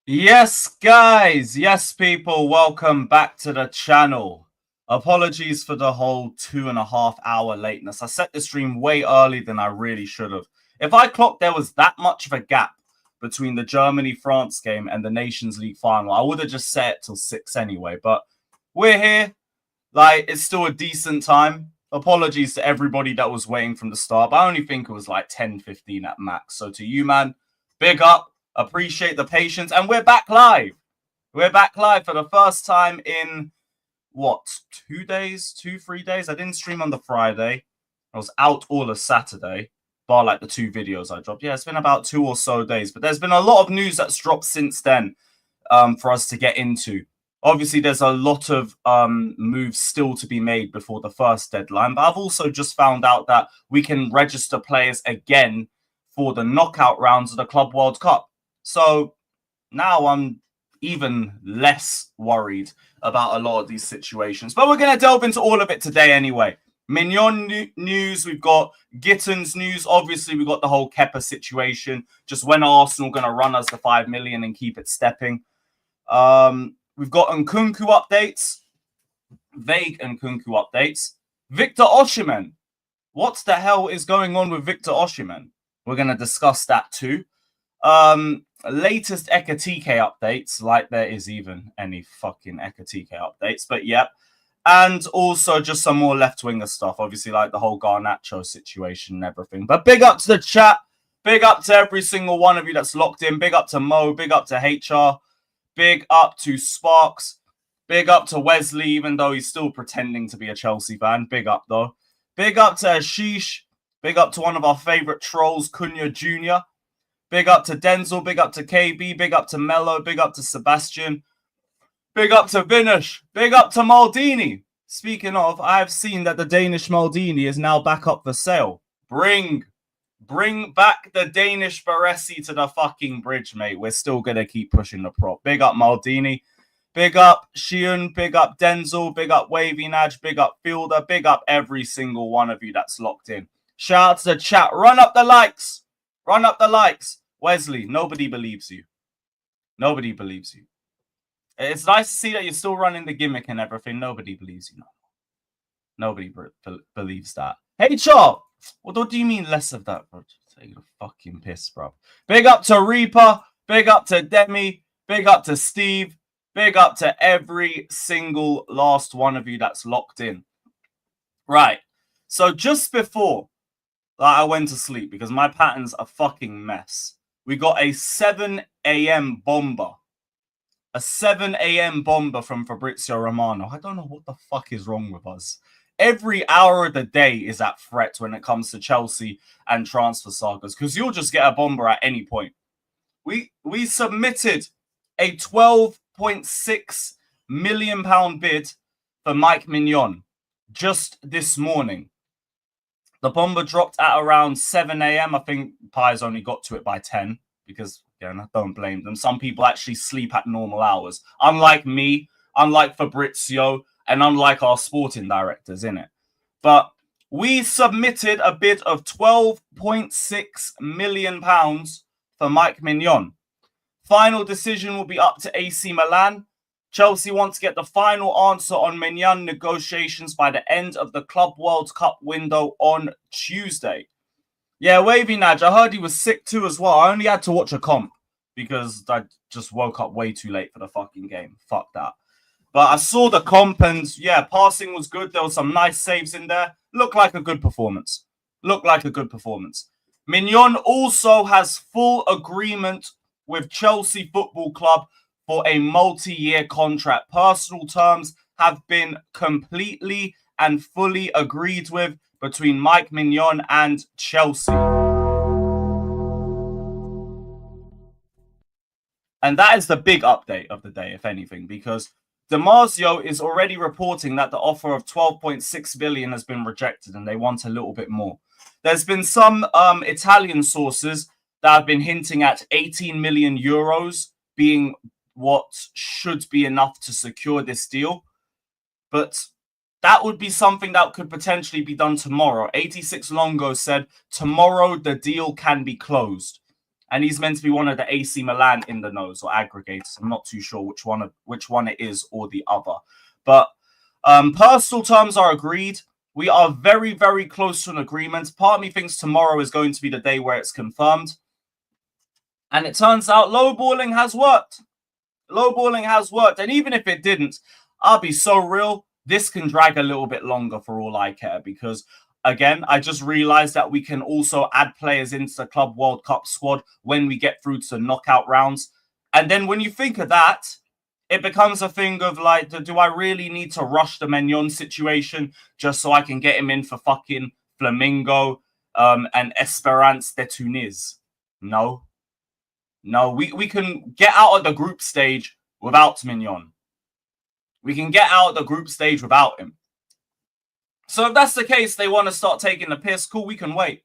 Yes, guys. Yes, people. Welcome back to the channel. Apologies for the whole 2.5 hour lateness. I set the stream way early than I really should have. If I clocked there was that much of a gap between the Germany-France game and the Nations League final, I would have just set it till 6 anyway. But we're here. Like, it's still a decent time. Apologies to everybody that was waiting from the start. But I only think it was like 10-15 at max. So to you, man, big up. Appreciate the patience. And we're back live. We're back live for the first time in, what, 2 days? 2-3 days? I didn't stream on the Friday. I was out all of Saturday, bar like the 2 videos I dropped. Yeah, it's been about 2 or so days. But there's been a lot of news that's dropped since then for us to get into. Obviously, there's a lot of moves still to be made before the first deadline. But I've also just found out that we can register players again for the knockout rounds of the Club World Cup. So now I'm even less worried about a lot of these situations. But we're going to delve into all of it today anyway. Maignan news, we've got Gittens news. Obviously, we've got the whole Kepa situation. Just when Arsenal going to run us the 5 million and keep it stepping. We've got Nkunku updates. Vague Nkunku updates. Victor Osimhen. What the hell is going on with Victor Osimhen? We're going to discuss that too. Latest ECHK updates, like there is even any fucking ECHK updates, but yep. And also just some more left-winger stuff, obviously like the whole Garnacho situation and everything. But big up to the chat, big up to every single one of you that's locked in, big up to Mo, big up to HR, big up to Sparks, big up to Wesley, even though he's still pretending to be a Chelsea fan, big up though. Big up to Ashish, big up to one of our favourite trolls, Cunha Jr., big up to Denzel, big up to KB, big up to Mello, big up to Sebastian, big up to Vinish, big up to Maldini. Speaking of, I have seen that the Danish Maldini is now back up for sale. Bring back the Danish Baresi to the fucking bridge, mate. We're still going to keep pushing the prop. Big up Maldini, big up Shion, big up Denzel, big up Wavy Naj, big up Fielder, big up every single one of you that's locked in. Shout out to the chat. Run up the likes. Run up the likes. Wesley, nobody believes you. Nobody believes you. It's nice to see that you're still running the gimmick and everything. Nobody believes you. Nobody believes that. HR, what do you mean less of that, bro? Take a fucking piss, bro. Big up to Reaper. Big up to Demi. Big up to Steve. Big up to every single last one of you that's locked in. Right. So just before I went to sleep, because my pattern's a fucking mess, we got a 7 a.m. bomber. A 7 a.m. bomber from Fabrizio Romano. I don't know what the fuck is wrong with us. Every hour of the day is at threat when it comes to Chelsea and transfer sagas, because you'll just get a bomber at any point. We submitted a £12.6 million bid for Maignan just this morning. The bomber dropped at around 7 a.m. I think Pies only got to it by 10 because, again, I don't blame them. Some people actually sleep at normal hours. Unlike me, unlike Fabrizio, and unlike our sporting directors, innit? But we submitted a bid of £12.6 million for Mike Maignan. Final decision will be up to AC Milan. Chelsea want to get the final answer on Maignan negotiations by the end of the Club World Cup window on Tuesday. Yeah, Wavy Nudge, I heard he was sick too as well. I only had to watch a comp because I just woke up way too late for the fucking game. Fuck that. But I saw the comp and, yeah, passing was good. There was some nice saves in there. Looked like a good performance. Maignan also has full agreement with Chelsea Football Club for a multi-year contract. Personal terms have been completely and fully agreed with between Mike Maignan and Chelsea. And that is the big update of the day, if anything, because Damasio is already reporting that the offer of 12.6 billion has been rejected and they want a little bit more. There's been some Italian sources that have been hinting at 18 million euros being what should be enough to secure this deal. But that would be something that could potentially be done tomorrow. 86 Longo said tomorrow the deal can be closed. And he's meant to be one of the AC Milan in the knows or aggregators. I'm not too sure which one it is or the other. But personal terms are agreed. We are very, very close to an agreement. Part of me thinks tomorrow is going to be the day where it's confirmed. And it turns out lowballing has worked. And even if it didn't, I'll be so real, this can drag a little bit longer for all I care. Because, again, I just realized that we can also add players into the Club World Cup squad when we get through to the knockout rounds. And then when you think of that, it becomes a thing of like, do I really need to rush the Maignan situation just so I can get him in for fucking Flamingo and Esperance de Tunis? No, we can get out of the group stage without Maignan. We can get out of the group stage without him. So if that's the case, they want to start taking the piss, cool, we can wait.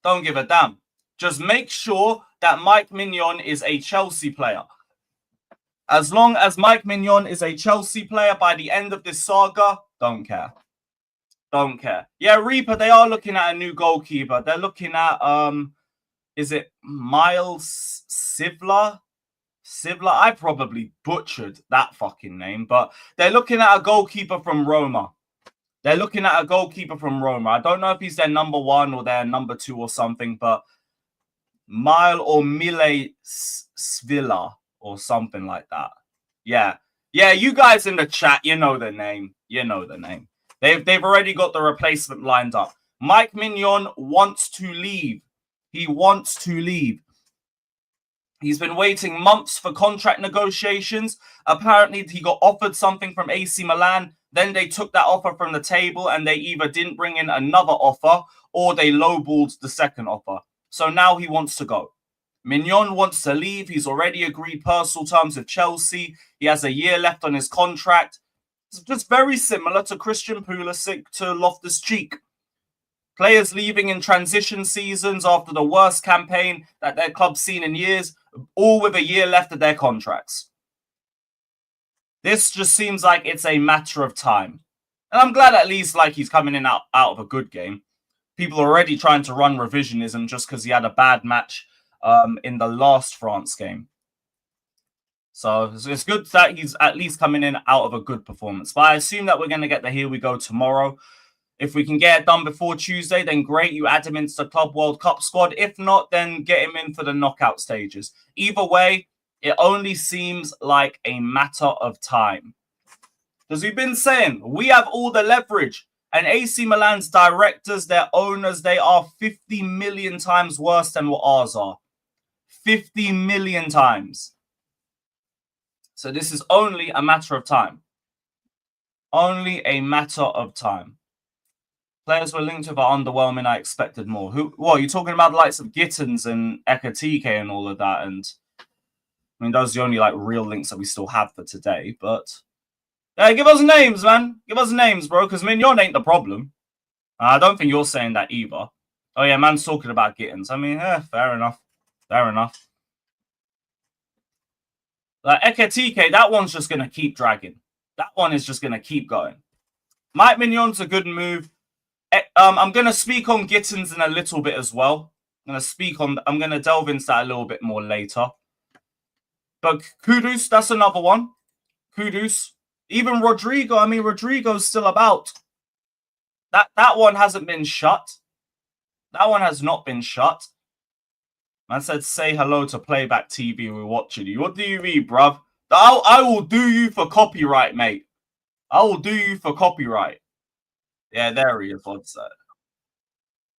Don't give a damn. Just make sure that Mike Maignan is a Chelsea player. As long as Mike Maignan is a Chelsea player by the end of this saga, don't care. Yeah, Reaper, they are looking at a new goalkeeper. They're looking at, is it Miles Sivla? I probably butchered that fucking name, but they're looking at a goalkeeper from Roma. I don't know if he's their number one or their number two or something, but Mile Svila or something like that. Yeah, you guys in the chat, you know the name. They've already got the replacement lined up. Mike Maignan wants to leave. He's been waiting months for contract negotiations. Apparently, he got offered something from AC Milan. Then they took that offer from the table and they either didn't bring in another offer or they lowballed the second offer. So now he wants to go. Maignan wants to leave. He's already agreed personal terms with Chelsea. He has a year left on his contract. It's just very similar to Christian Pulisic to Loftus-Cheek. Players leaving in transition seasons after the worst campaign that their club's seen in years, all with a year left of their contracts. This just seems like it's a matter of time. And I'm glad at least like he's coming in out of a good game. People are already trying to run revisionism just because he had a bad match in the last France game. So it's good that he's at least coming in out of a good performance. But I assume that we're going to get the here we go tomorrow. If we can get it done before Tuesday, then great. You add him into the Club World Cup squad. If not, then get him in for the knockout stages. Either way, it only seems like a matter of time. Because we've been saying, we have all the leverage. And AC Milan's directors, their owners, they are 50 million times worse than what ours are. 50 million times. So this is only a matter of time. Only a matter of time. Players were linked with are underwhelming. I expected more. What, you're talking about the likes of Gittens and ECHK and all of that? And I mean, those are the only like real links that we still have for today. But yeah, give us names, man. Give us names, bro. Because Maignan ain't the problem. I don't think you're saying that either. Oh yeah, man's talking about Gittens. I mean, fair enough. Like ECHK, that one's just gonna keep dragging. That one is just gonna keep going. Mike Maignan's a good move. I'm going to speak on Gittens in a little bit as well. I'm gonna delve into that a little bit more later. But Kudus, that's another one. Kudus. Even Rodrigo, I mean, Rodrigo's still about. That one hasn't been shut. That one has not been shut. Man said, say hello to Playback TV. We're watching you. What do you mean, bruv? I will do you for copyright, mate. I will do you for copyright. Yeah, there he is. One sec.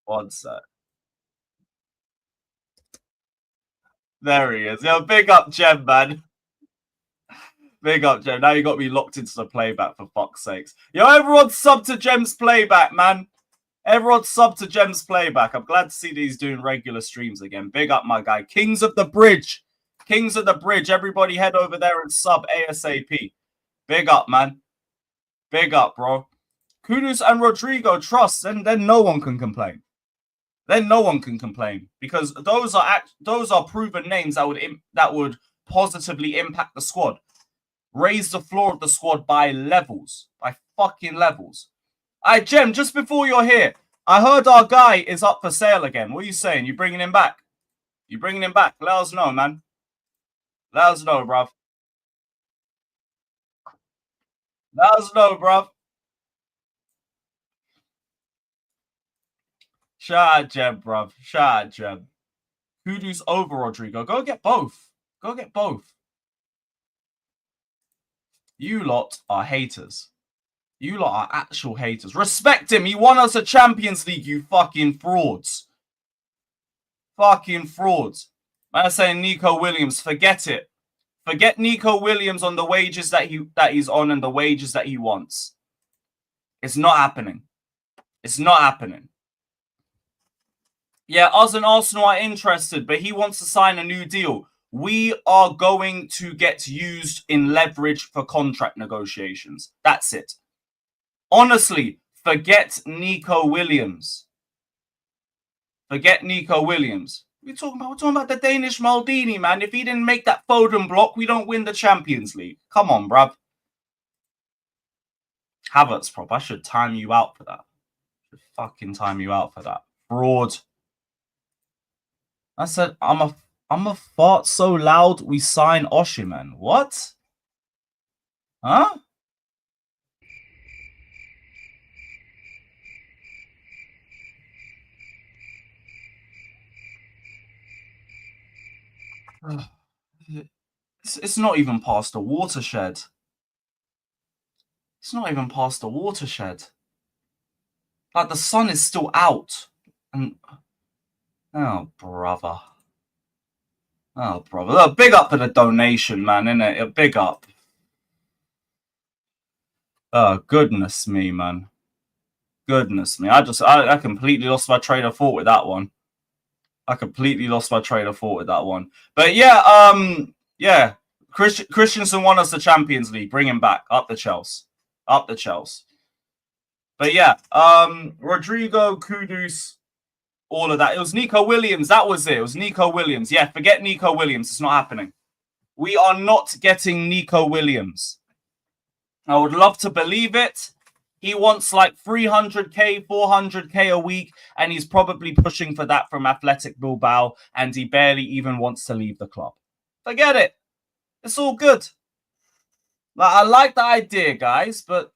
One sec. There he is. Yo, big up, Jem, man. Big up, Jem. Now you got me locked into the playback, for fuck's sakes. Yo, everyone sub to Jem's playback, man. Everyone sub to Jem's playback. I'm glad to see that he's doing regular streams again. Big up, my guy. Kings of the Bridge. Kings of the Bridge. Everybody head over there and sub ASAP. Big up, man. Big up, bro. Kudus and Rodrigo trust, and then no one can complain. Then no one can complain, because those are proven names that would positively impact the squad. Raise the floor of the squad by levels. By fucking levels. Alright, Jem, just before you're here, I heard our guy is up for sale again. What are you saying? You bringing him back? You bringing him back? Let us know, man. Let us know, bruv. Let us know, bruv. Shout out, Jem, bruv. Shout out, Jem. Kudus over Rodrigo. Go get both. Go get both. You lot are haters. You lot are actual haters. Respect him. He won us a Champions League, you fucking frauds. Fucking frauds. Man, I'm saying Nico Williams, forget it. Forget Nico Williams on the wages that he's on and the wages that he wants. It's not happening. It's not happening. Yeah, us and Arsenal are interested, but he wants to sign a new deal. We are going to get used in leverage for contract negotiations. That's it. Honestly, forget Nico Williams. Forget Nico Williams. We're talking about the Danish Maldini, man. If he didn't make that Foden block, we don't win the Champions League. Come on, bruv. Havertz, prop. I should time you out for that. I should fucking time you out for that. Fraud. I said, I'm a fart so loud we sign Osimhen. What? Huh? It's not even past the watershed. It's not even past the watershed. Like, the sun is still out. And oh, brother. Oh, brother. Big up for the donation, man, innit? Big up. Oh, goodness me, man. Goodness me. I completely lost my train of thought with that one. I completely lost my train of thought with that one. But yeah, yeah. Christensen won us the Champions League. Bring him back. Up the Chelsea. Up the Chelsea. But yeah, Rodrigo, Kudus, all of that. It was Nico Williams. That was it. It was Nico Williams. Yeah, forget Nico Williams. It's not happening. We are not getting Nico Williams. I would love to believe it. He wants like 300k, 400k a week, and he's probably pushing for that from Athletic Bilbao, and he barely even wants to leave the club. Forget it. It's all good. Like, I like the idea, guys, but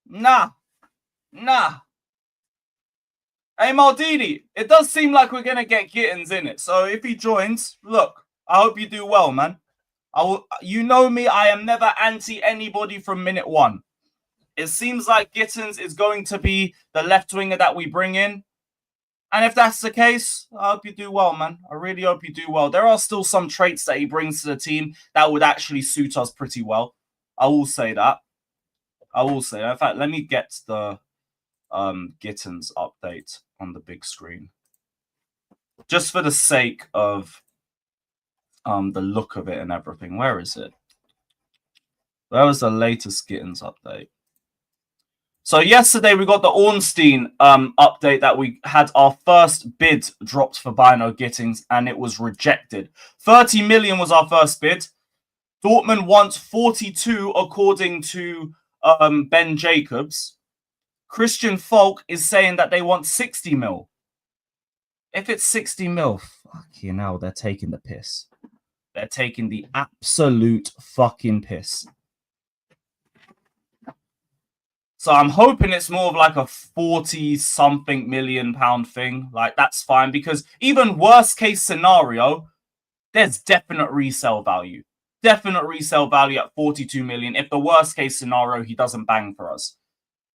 nah. Nah. Hey, Maldini, it does seem like we're going to get Gittens in it. So if he joins, look, I hope you do well, man. You know me, I am never anti anybody from minute one. It seems like Gittens is going to be the left winger that we bring in. And if that's the case, I hope you do well, man. I really hope you do well. There are still some traits that he brings to the team that would actually suit us pretty well. I will say that. I will say that. In fact, let me get the Gittens update on the big screen. Just for the sake of the look of it and everything. Where is it? Where was the latest Gittens update? So yesterday we got the Ornstein update that we had our first bid dropped for Bino Gittens and it was rejected. 30 million was our first bid. Dortmund wants 42 according to Ben Jacobs. Christian Falk is saying that they want 60 mil. If it's 60 mil, fucking hell, they're taking the piss. They're taking the absolute fucking piss. So I'm hoping it's more of like a 40-something million pound thing. Like, that's fine, because even worst case scenario, there's definite resale value. Definite resale value at 42 million. If the worst case scenario, he doesn't bang for us.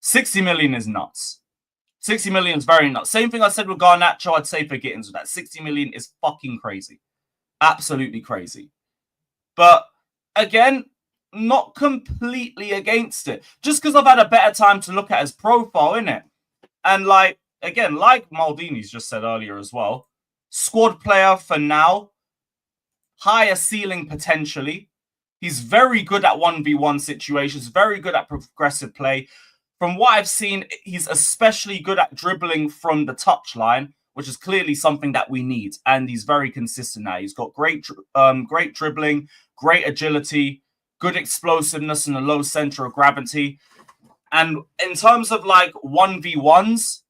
60 million is nuts. 60 million is very nuts. Same thing I said with Garnacho, I'd say for Gittens with that. 60 million is fucking crazy. Absolutely crazy. But again, not completely against it. Just because I've had a better time to look at his profile, innit? And like, again, like Maldini's just said earlier as well, squad player for now, higher ceiling potentially. He's very good at 1v1 situations, very good at progressive play. From what I've seen, he's especially good at dribbling from the touchline, which is clearly something that we need. And he's very consistent now. He's got great dribbling, great agility, good explosiveness and a low center of gravity. And in terms of like 1v1s,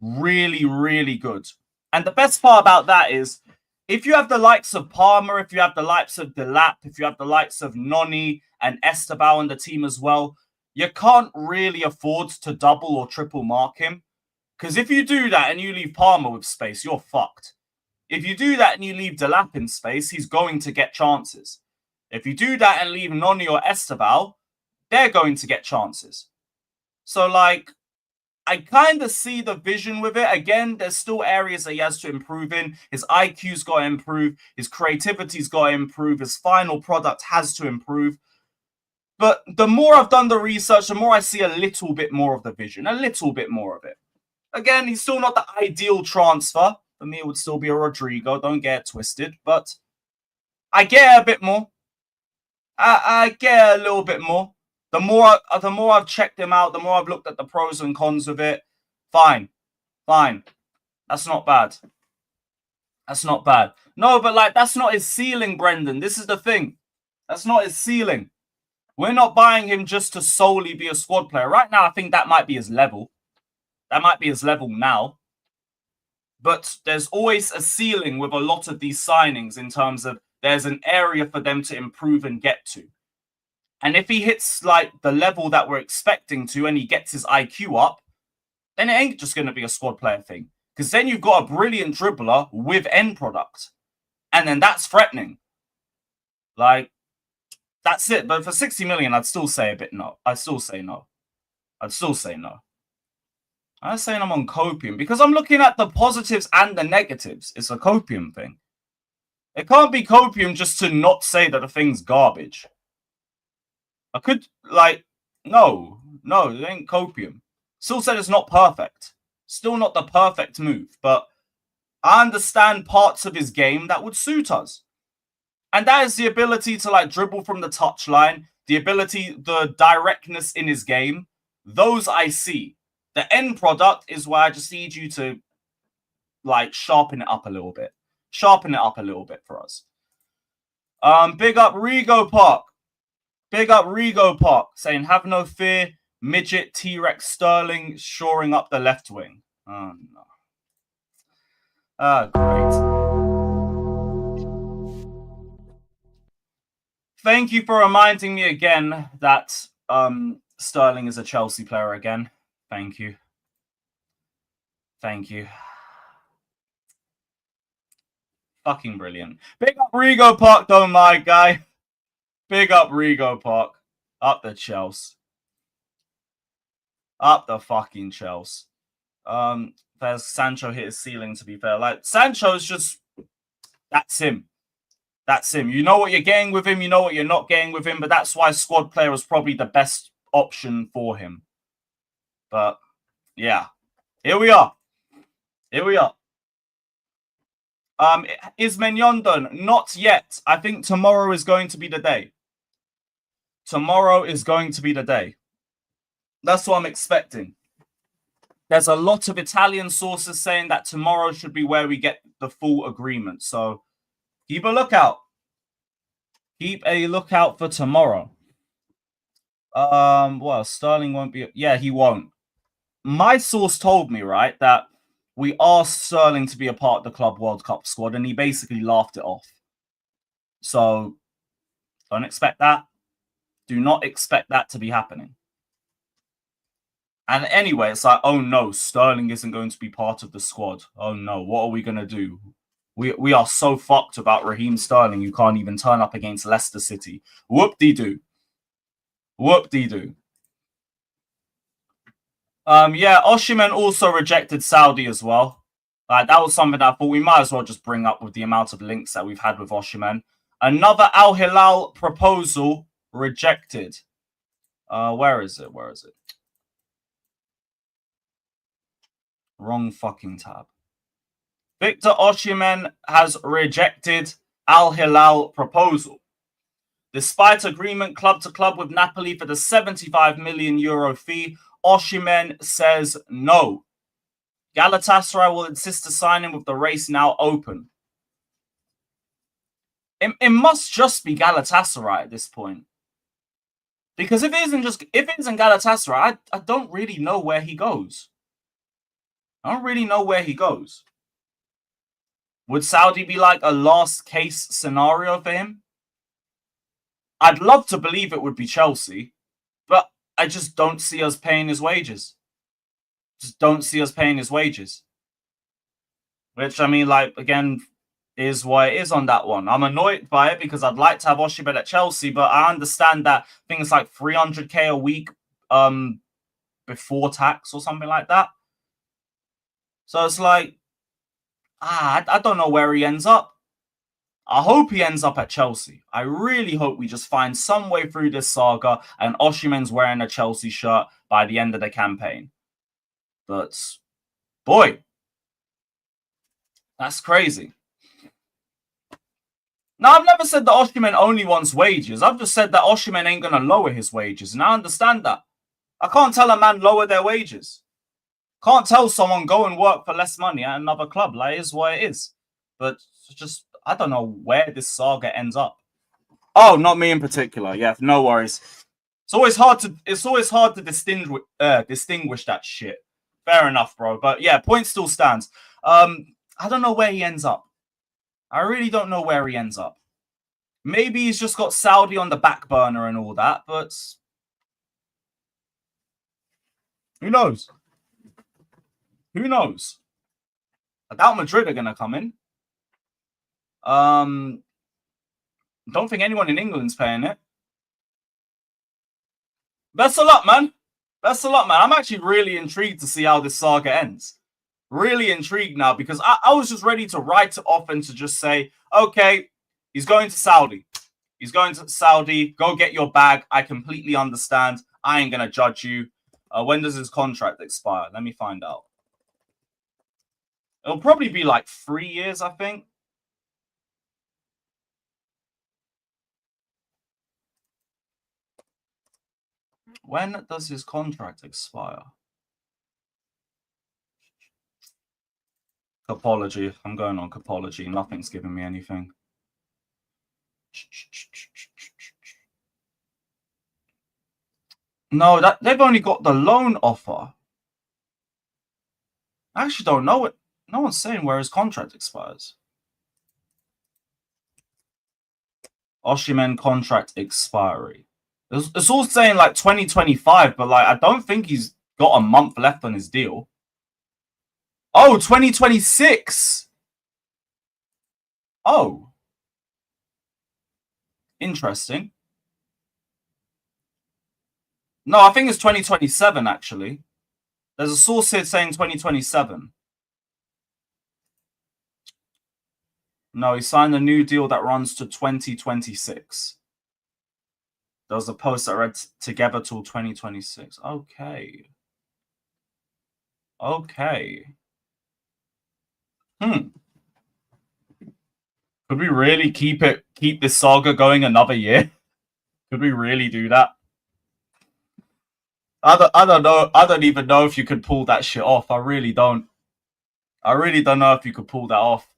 really, really good. And the best part about that is, if you have the likes of Palmer, if you have the likes of Delap, if you have the likes of Noni and Esteban on the team as well, you can't really afford to double or triple mark him. Because if you do that and you leave Palmer with space, you're fucked. If you do that and you leave Delap in space, he's going to get chances. If you do that and leave Noni or Esteban, they're going to get chances. So, like, I kind of see the vision with it. Again, there's still areas that he has to improve in. His IQ's got to improve. His creativity's got to improve. His final product has to improve. But the more I've done the research, the more I see a little bit more of the vision. A little bit more of it. Again, he's still not the ideal transfer. For me, it would still be a Rodrigo. Don't get it twisted. But I get a bit more. I get a little bit more. The more I've checked him out, the more I've looked at the pros and cons of it. Fine. That's not bad. That's not bad. No, but like, that's not his ceiling, Brendan. This is the thing. That's not his ceiling. We're not buying him just to solely be a squad player. Right now, I think that might be his level. That might be his level now. But there's always a ceiling with a lot of these signings in terms of there's an area for them to improve and get to. And if he hits like the level that we're expecting to and he gets his IQ up, then it ain't just going to be a squad player thing. Because then you've got a brilliant dribbler with end product. And then that's threatening. Like, that's it. But for 60 million, I'd still say a bit no. I'd still say no. I'm saying I'm on copium because I'm looking at the positives and the negatives. It's a copium thing. It can't be copium just to not say that the thing's garbage. I could, like, no, it ain't copium. Still said it's not perfect. Still not the perfect move, but I understand parts of his game that would suit us. And that is the ability to, like, dribble from the touchline, the directness in his game. Those I see. The end product is where I just need you to, like, sharpen it up a little bit. Sharpen it up a little bit for us. Big up Rego Park. Big up Rego Park, saying, have no fear, midget T-Rex Sterling shoring up the left wing. Oh, no. Great. Thank you for reminding me again that Sterling is a Chelsea player again. Thank you. Fucking brilliant. Big up Rego Park, though, my guy. Big up Rego Park. Up the Chelsea. Up the fucking Chelsea. There's Sancho hit his ceiling, to be fair. Like, Sancho's just... That's him. That's him. You know what you're getting with him. You know what you're not getting with him. But that's why squad player was probably the best option for him. But, yeah. Here we are. Is Maignan done? Not yet. I think tomorrow is going to be the day. That's what I'm expecting. There's a lot of Italian sources saying that tomorrow should be where we get the full agreement. So keep a lookout. Keep a lookout for tomorrow. Well, Sterling won't be... Yeah, he won't. My source told me, right, that we asked Sterling to be a part of the Club World Cup squad, and he basically laughed it off. So don't expect that. Do not expect that to be happening. And anyway, it's like, oh no, Sterling isn't going to be part of the squad. Oh no, what are we going to do? We are so fucked about Raheem Sterling. You can't even turn up against Leicester City. Whoop-de-doo. Whoop-de-doo. Yeah, Osimhen also rejected Saudi as well. That was something that I thought we might as well just bring up with the amount of links that we've had with Osimhen. Another Al Hilal proposal rejected. Where is it? Where is it? Wrong fucking tab. Victor Osimhen has rejected Al Hilal proposal. Despite agreement club to club with Napoli for the 75 million euro fee, Osimhen says no. Galatasaray will insist to sign him with the race now open. It must just be Galatasaray at this point. Because if it isn't Galatasaray, I don't really know where he goes. I don't really know where he goes. Would Saudi be like a last case scenario for him? I'd love to believe it would be Chelsea, but I just don't see us paying his wages. Just don't see us paying his wages. Which, I mean, like, again, is what it is on that one. I'm annoyed by it because I'd like to have Osimhen at Chelsea, but I understand that things like 300k a week before tax or something like that. So it's like, I don't know where he ends up. I hope he ends up at Chelsea. I really hope we just find some way through this saga and Osimhen's wearing a Chelsea shirt by the end of the campaign. But, boy, that's crazy. Now, I've never said that Osimhen only wants wages. I've just said that Osimhen ain't going to lower his wages. And I understand that. I can't tell a man lower their wages. Can't tell someone go and work for less money at another club. Like, it is what it is. But just, I don't know where this saga ends up. Oh, not me in particular. Yeah, no worries. It's always hard to distinguish that shit. Fair enough, bro. But yeah, point still stands. I don't know where he ends up. I really don't know where he ends up. Maybe he's just got Saudi on the back burner and all that, but who knows? Who knows? I doubt Madrid are going to come in. Don't think anyone in England's paying it. Best of luck, man. Best of luck, man. I'm actually really intrigued to see how this saga ends. Really intrigued now because I was just ready to write it off and to just say, okay, he's going to Saudi. He's going to Saudi. Go get your bag. I completely understand. I ain't going to judge you. When does his contract expire? Let me find out. It'll probably be like 3 years, I think. When does his contract expire? Capology. I'm going on Capology. Nothing's giving me anything. No, they've only got the loan offer. I actually don't know it. No one's saying where his contract expires. Osimhen contract expiry. It's all saying like 2025, but like I don't think he's got a month left on his deal. Oh, 2026. Oh. Interesting. No, I think it's 2027, actually. There's a source here saying 2027. No, he signed a new deal that runs to 2026. There was a post that read together till 2026. Okay. Okay. Could we really keep this saga going another year? Could we really do that? I don't know. I don't even know if you could pull that shit off. I really don't. I really don't know if you could pull that off.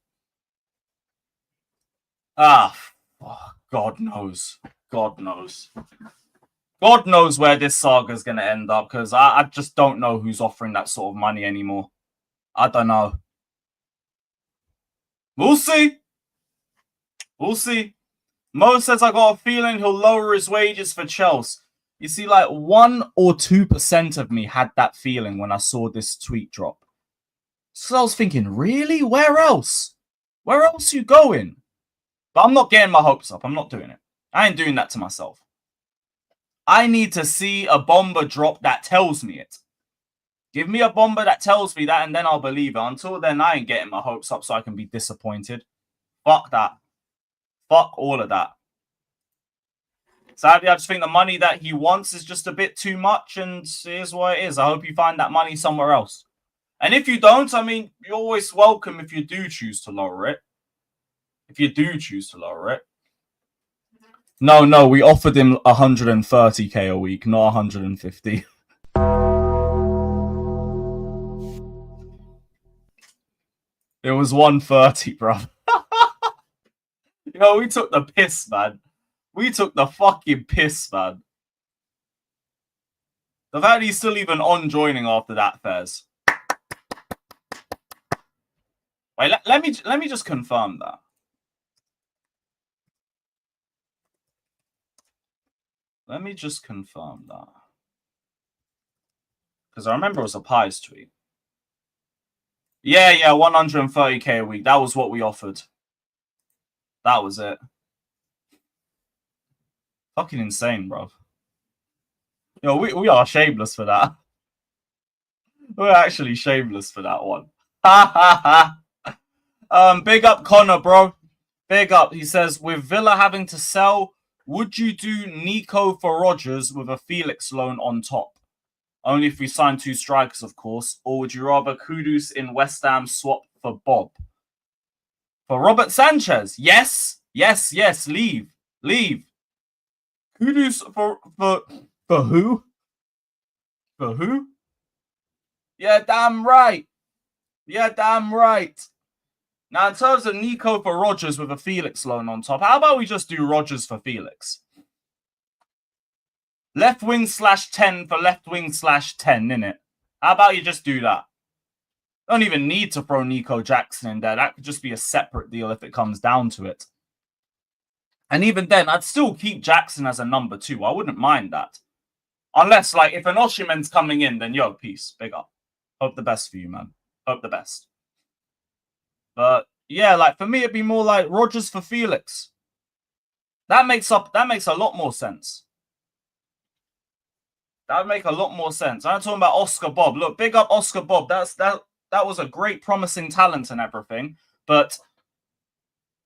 Oh, God knows. God knows. God knows where this saga is going to end up because I just don't know who's offering that sort of money anymore. I don't know. We'll see. We'll see. Mo says, I got a feeling he'll lower his wages for Chelsea. You see, like 1 or 2% of me had that feeling when I saw this tweet drop. So I was thinking, really? Where else? Where else you going? But I'm not getting my hopes up. I'm not doing it. I ain't doing that to myself. I need to see a bomber drop that tells me it. Give me a bomber that tells me that, and then I'll believe it. Until then, I ain't getting my hopes up so I can be disappointed. Fuck that. Fuck all of that. Sadly, I just think the money that he wants is just a bit too much, and here's what it is. I hope you find that money somewhere else. And if you don't, I mean, you're always welcome if you do choose to lower it. If you do choose to lower it. No, we offered him 130k a week, not 150. It was 130, bro. Yo, we took the piss, man. We took the fucking piss, man. The fact he's still even on joining after that, Fez. Wait, let me just confirm that. Let me just confirm that. Because I remember it was a Pies tweet. Yeah, 130k a week. That was what we offered. That was it. Fucking insane, bro. Yo, we are shameless for that. We're actually shameless for that one. Big up Connor, bro. Big up. He says, with Villa having to sell, would you do Nico for Rodgers with a Felix loan on top? Only if we sign 2 strikers, of course. Or would you rather Kudus in West Ham swap for Bob? For Robert Sanchez? Yes. Leave. Kudus for who? For who? Yeah, damn right. Now, in terms of Nico for Rodgers with a Felix loan on top, how about we just do Rodgers for Felix? Left wing /10 for left wing /10, innit? How about you just do that? Don't even need to throw Nico Jackson in there. That could just be a separate deal if it comes down to it. And even then, I'd still keep Jackson as a number 2. I wouldn't mind that. Unless, like, if an Osimhen's coming in, then, yo, peace. Big up. Hope the best for you, man. Hope the best. But, yeah, like, for me, it'd be more like Rodgers for Felix. That makes a lot more sense. That would make a lot more sense. I'm talking about Oscar Bob. Look, big up Oscar Bob. That was a great, promising talent and everything. But,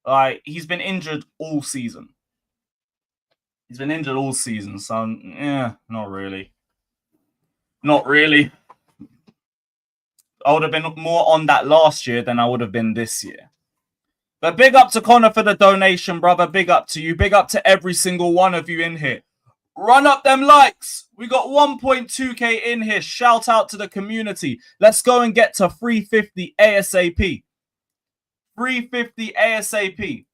like, he's been injured all season. So, yeah, not really. I would have been more on that last year than I would have been this year. But big up to Connor for the donation, brother. Big up to you. Big up to every single one of you in here. Run up them likes. We got 1.2k in here. Shout out to the community. Let's go and get to 350 ASAP. 350 ASAP.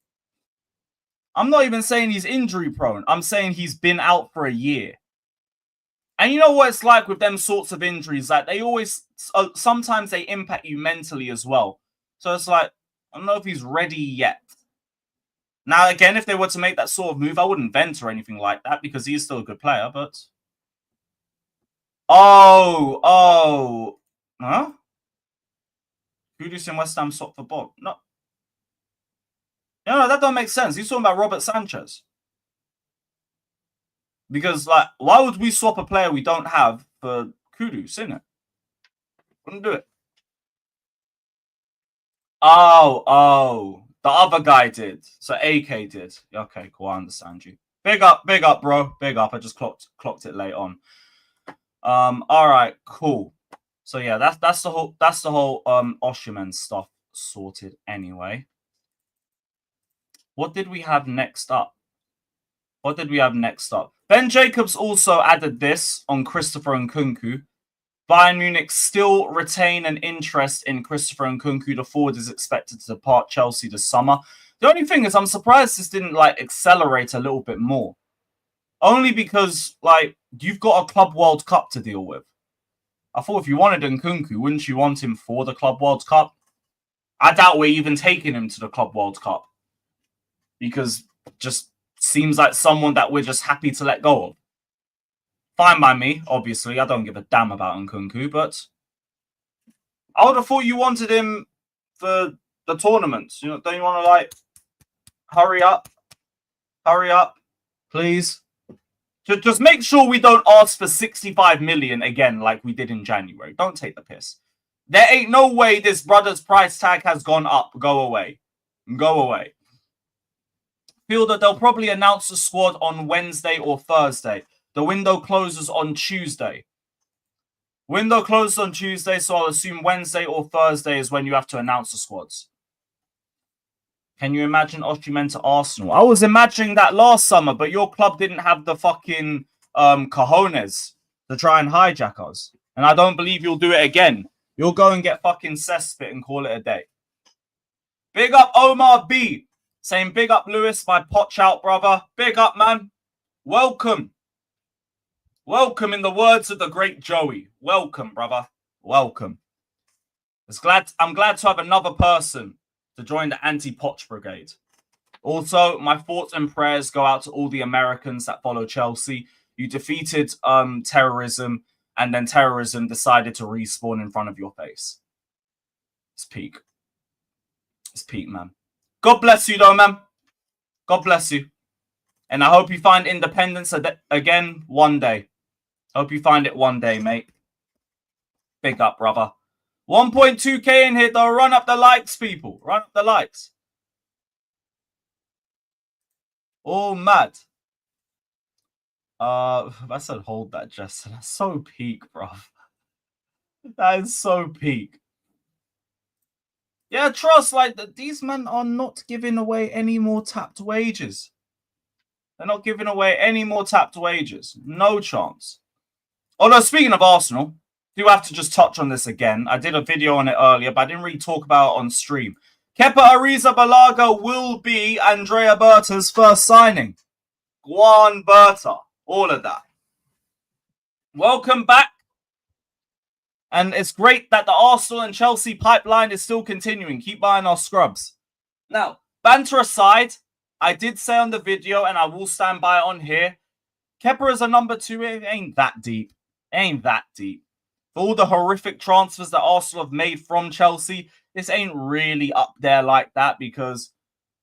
I'm not even saying he's injury prone. I'm saying he's been out for a year. And you know what it's like with them sorts of injuries? Like, they always, sometimes they impact you mentally as well. So it's like, I don't know if he's ready yet. Now, again, if they were to make that sort of move, I wouldn't vent or anything like that because he's still a good player, but... Oh. Huh? Kudus in West Ham swap for Bob? No, that don't make sense. He's talking about Robert Sanchez. Because, like, why would we swap a player we don't have for Kudus, innit? Wouldn't do it. Oh. The other guy did. So AK did. Okay, cool. I understand you. Big up, bro. Big up. I just clocked it late on. All right, cool. So yeah, that's the whole Osimhen stuff sorted anyway. What did we have next up? Ben Jacobs also added this on Christopher Nkunku. Bayern Munich still retain an interest in Christopher Nkunku. The forward is expected to depart Chelsea this summer. The only thing is, I'm surprised this didn't like accelerate a little bit more. Only because, like, you've got a Club World Cup to deal with. I thought if you wanted Nkunku, wouldn't you want him for the Club World Cup? I doubt we're even taking him to the Club World Cup. Because just seems like someone that we're just happy to let go of. Fine by me, obviously. I don't give a damn about Nkunku, but I would have thought you wanted him for the tournaments. You know, don't you want to, like, hurry up? Hurry up, please. Just make sure we don't ask for 65 million again like we did in January. Don't take the piss. There ain't no way this brother's price tag has gone up. Go away. Go away. Feel that they'll probably announce the squad on Wednesday or Thursday. The window closes on Tuesday. Window closes on Tuesday, so I'll assume Wednesday or Thursday is when you have to announce the squads. Can you imagine Osimhen to Arsenal? I was imagining that last summer, but your club didn't have the fucking cojones to try and hijack us. And I don't believe you'll do it again. You'll go and get fucking cesspit and call it a day. Big up Omar B. Saying big up Lewis, my potch out brother. Big up, man. Welcome. Welcome in the words of the great Joey. Welcome, brother. Welcome. I'm glad to have another person to join the anti-potch brigade. Also, my thoughts and prayers go out to all the Americans that follow Chelsea. You defeated terrorism, and then terrorism decided to respawn in front of your face. It's peak. It's peak, man. God bless you, though, man. God bless you. And I hope you find independence again one day. Hope you find it one day, mate. Big up, brother. 1.2k in here, though. Run up the likes, people. Run up the likes. All mad. I said hold that, Jess. That's so peak, bruv. That is so peak. Yeah, trust, like, these men are not giving away any more tapped wages. They're not giving away any more tapped wages. No chance. Although, speaking of Arsenal, do have to just touch on this again. I did a video on it earlier, but I didn't really talk about it on stream. Kepa Arrizabalaga will be Andrea Berta's first signing. Juan Berta. All of that. Welcome back. And it's great that the Arsenal and Chelsea pipeline is still continuing. Keep buying our scrubs. Now, banter aside, I did say on the video, and I will stand by it on here, Kepa is a number 2. It ain't that deep. It ain't that deep. For all the horrific transfers that Arsenal have made from Chelsea, this ain't really up there like that because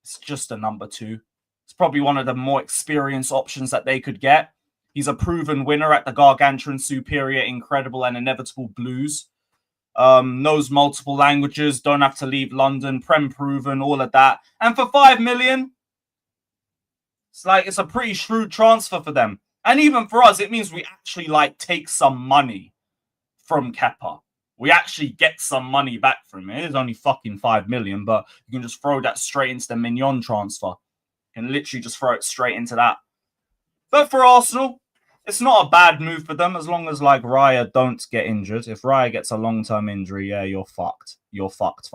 it's just a number 2. It's probably one of the more experienced options that they could get. He's a proven winner at the gargantuan, superior, incredible, and inevitable Blues. Knows multiple languages, don't have to leave London, Prem proven, all of that. And for 5 million, it's a pretty shrewd transfer for them. And even for us, it means we actually take some money from Kepa. We actually get some money back from it. It's only fucking 5 million, but you can just throw that straight into the Maignan transfer. You can literally just throw it straight into that. But for Arsenal, it's not a bad move for them as long as Raya don't get injured. If Raya gets a long-term injury, yeah, you're fucked. You're fucked.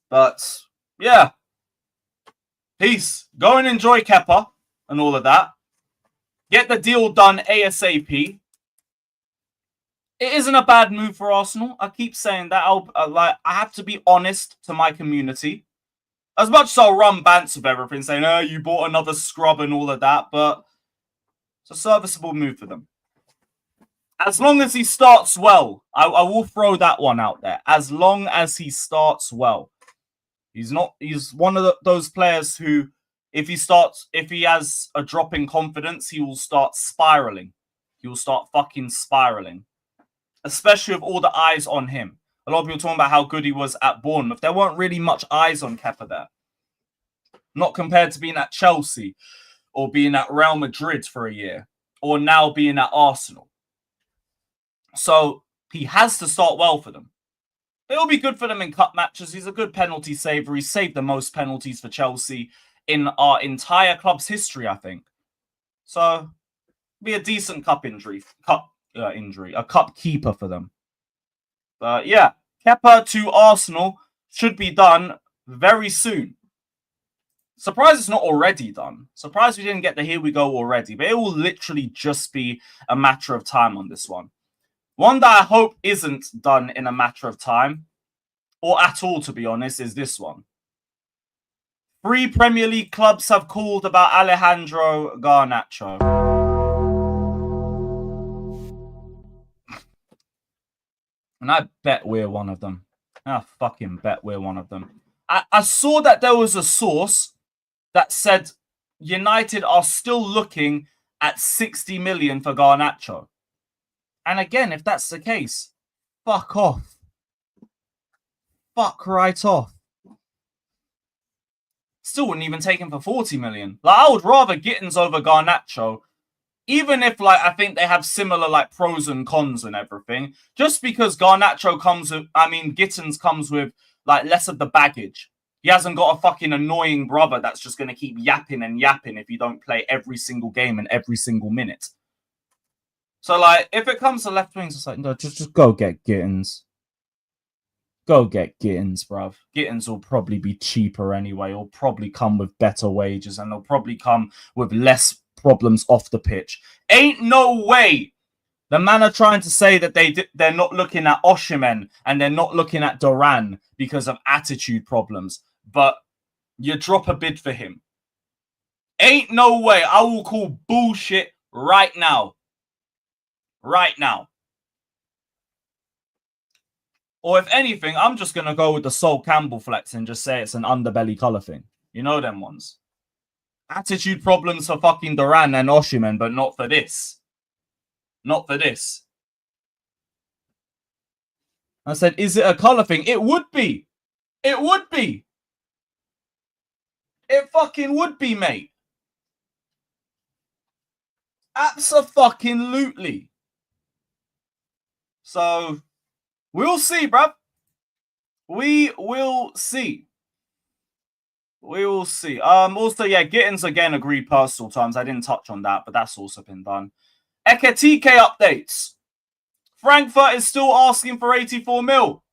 But yeah. Peace. Go and enjoy Kepa and all of that. Get the deal done ASAP. It isn't a bad move for Arsenal. I keep saying that. I have to be honest to my community. As much as I'll run bants with everything, saying, oh, you bought another scrub and all of that, but it's a serviceable move for them. As long as he starts well, I will throw that one out there. As long as he starts well. He's one of those players who, if he has a drop in confidence, he will start spiraling. He will start fucking spiraling. Especially with all the eyes on him. A lot of people talking about how good he was at Bournemouth. There weren't really much eyes on Kepa there. Not compared to being at Chelsea or being at Real Madrid for a year or now being at Arsenal. So he has to start well for them. It'll be good for them in cup matches. He's a good penalty saver. He's saved the most penalties for Chelsea in our entire club's history, I think. So be a decent cup keeper for them. But yeah, Kepa to Arsenal should be done very soon. Surprised it's not already done. Surprised we didn't get the here we go already. But it will literally just be a matter of time on this one. One that I hope isn't done in a matter of time, or at all, to be honest, is this one. 3 Premier League clubs have called about Alejandro Garnacho. And I bet we're one of them. I fucking bet we're one of them. I saw that there was a source that said United are still looking at 60 million for Garnacho. And again, if that's the case, fuck off. Fuck right off. Still wouldn't even take him for 40 million. Like, I would rather Gittens over Garnacho, even if, like, I think they have similar, like, pros and cons and everything. Just because Garnacho comes with, Gittens comes with, like, less of the baggage. He hasn't got a fucking annoying brother that's just going to keep yapping and yapping if you don't play every single game and every single minute. So, like, if it comes to left wings, it's like, no, just go get Gittens. Go get Gittens, bruv. Gittens will probably be cheaper anyway. He'll probably come with better wages and they'll probably come with less problems off the pitch. Ain't no way the man are trying to say that they're not looking at Osimhen and they're not looking at Duran because of attitude problems. But you drop a bid for him. Ain't no way. I will call bullshit right now. Right now. Or if anything, I'm just going to go with the Sol Campbell flex and just say it's an underbelly colour thing. You know them ones. Attitude problems for fucking Duran and Osimhen, but not for this. Not for this. I said, is it a colour thing? It would be. It would be. It fucking would be, mate. Abso-fucking-lutely. So, we'll see, bruv. We will see. We will see. Also, yeah, Gittens again agreed personal terms. I didn't touch on that, but that's also been done. ECHK updates. Frankfurt is still asking for 84 mil.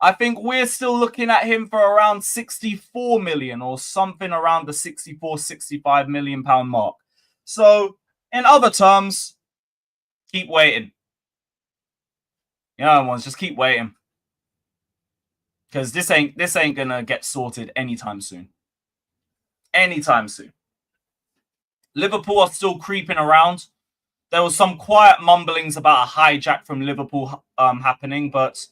I think we're still looking at him for around 64 million or something around the 64, 65 million pound mark. So, in other terms, keep waiting. You know, ones just keep waiting. Because this ain't gonna get sorted anytime soon. Anytime soon. Liverpool are still creeping around. There was some quiet mumblings about a hijack from Liverpool happening, but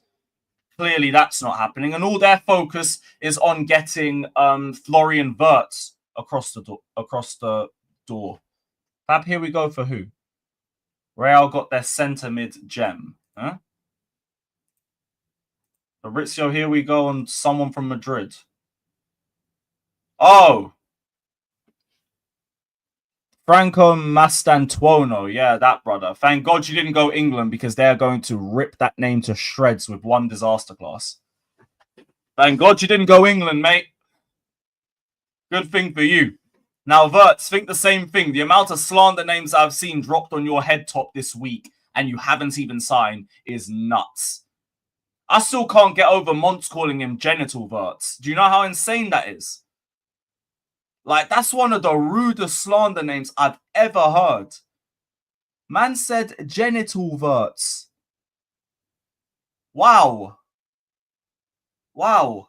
clearly that's not happening. And all their focus is on getting Florian Wirtz across the door. Fab, here we go for who? Real got their centre mid gem. Huh? Fabrizio, here we go on someone from Madrid. Oh! Franco Mastantuono. Yeah, that brother. Thank God you didn't go England because they're going to rip that name to shreds with one disaster class. Thank God you didn't go England, mate. Good thing for you. Now, Wirtz, think the same thing. The amount of slander names I've seen dropped on your head top this week and you haven't even signed is nuts. I still can't get over Monts calling him Genital Wirtz. Do you know how insane that is? Like, that's one of the rudest slander names I've ever heard. Man said Genital Wirtz. Wow. Wow.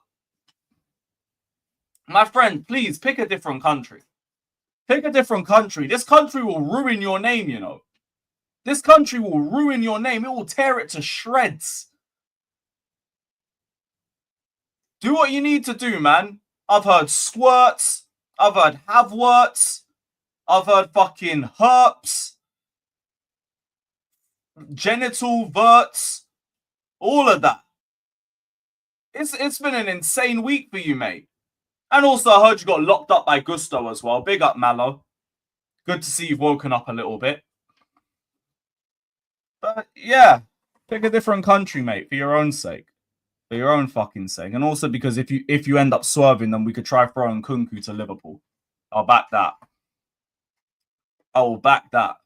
My friend, please pick a different country. Pick a different country. This country will ruin your name, you know. This country will ruin your name. It will tear it to shreds. Do what you need to do, man. I've heard squirts. I've heard Havertz. I've heard fucking herps. Genital Wirtz. All of that. It's been an insane week for you, mate. And also, I heard you got locked up by Gusto as well. Big up, Mallow. Good to see you've woken up a little bit. But, yeah. Pick a different country, mate, for your own sake. For your own fucking sake. And also because if you end up swerving, then we could try throwing Nkunku to Liverpool. I'll back that. I will back that.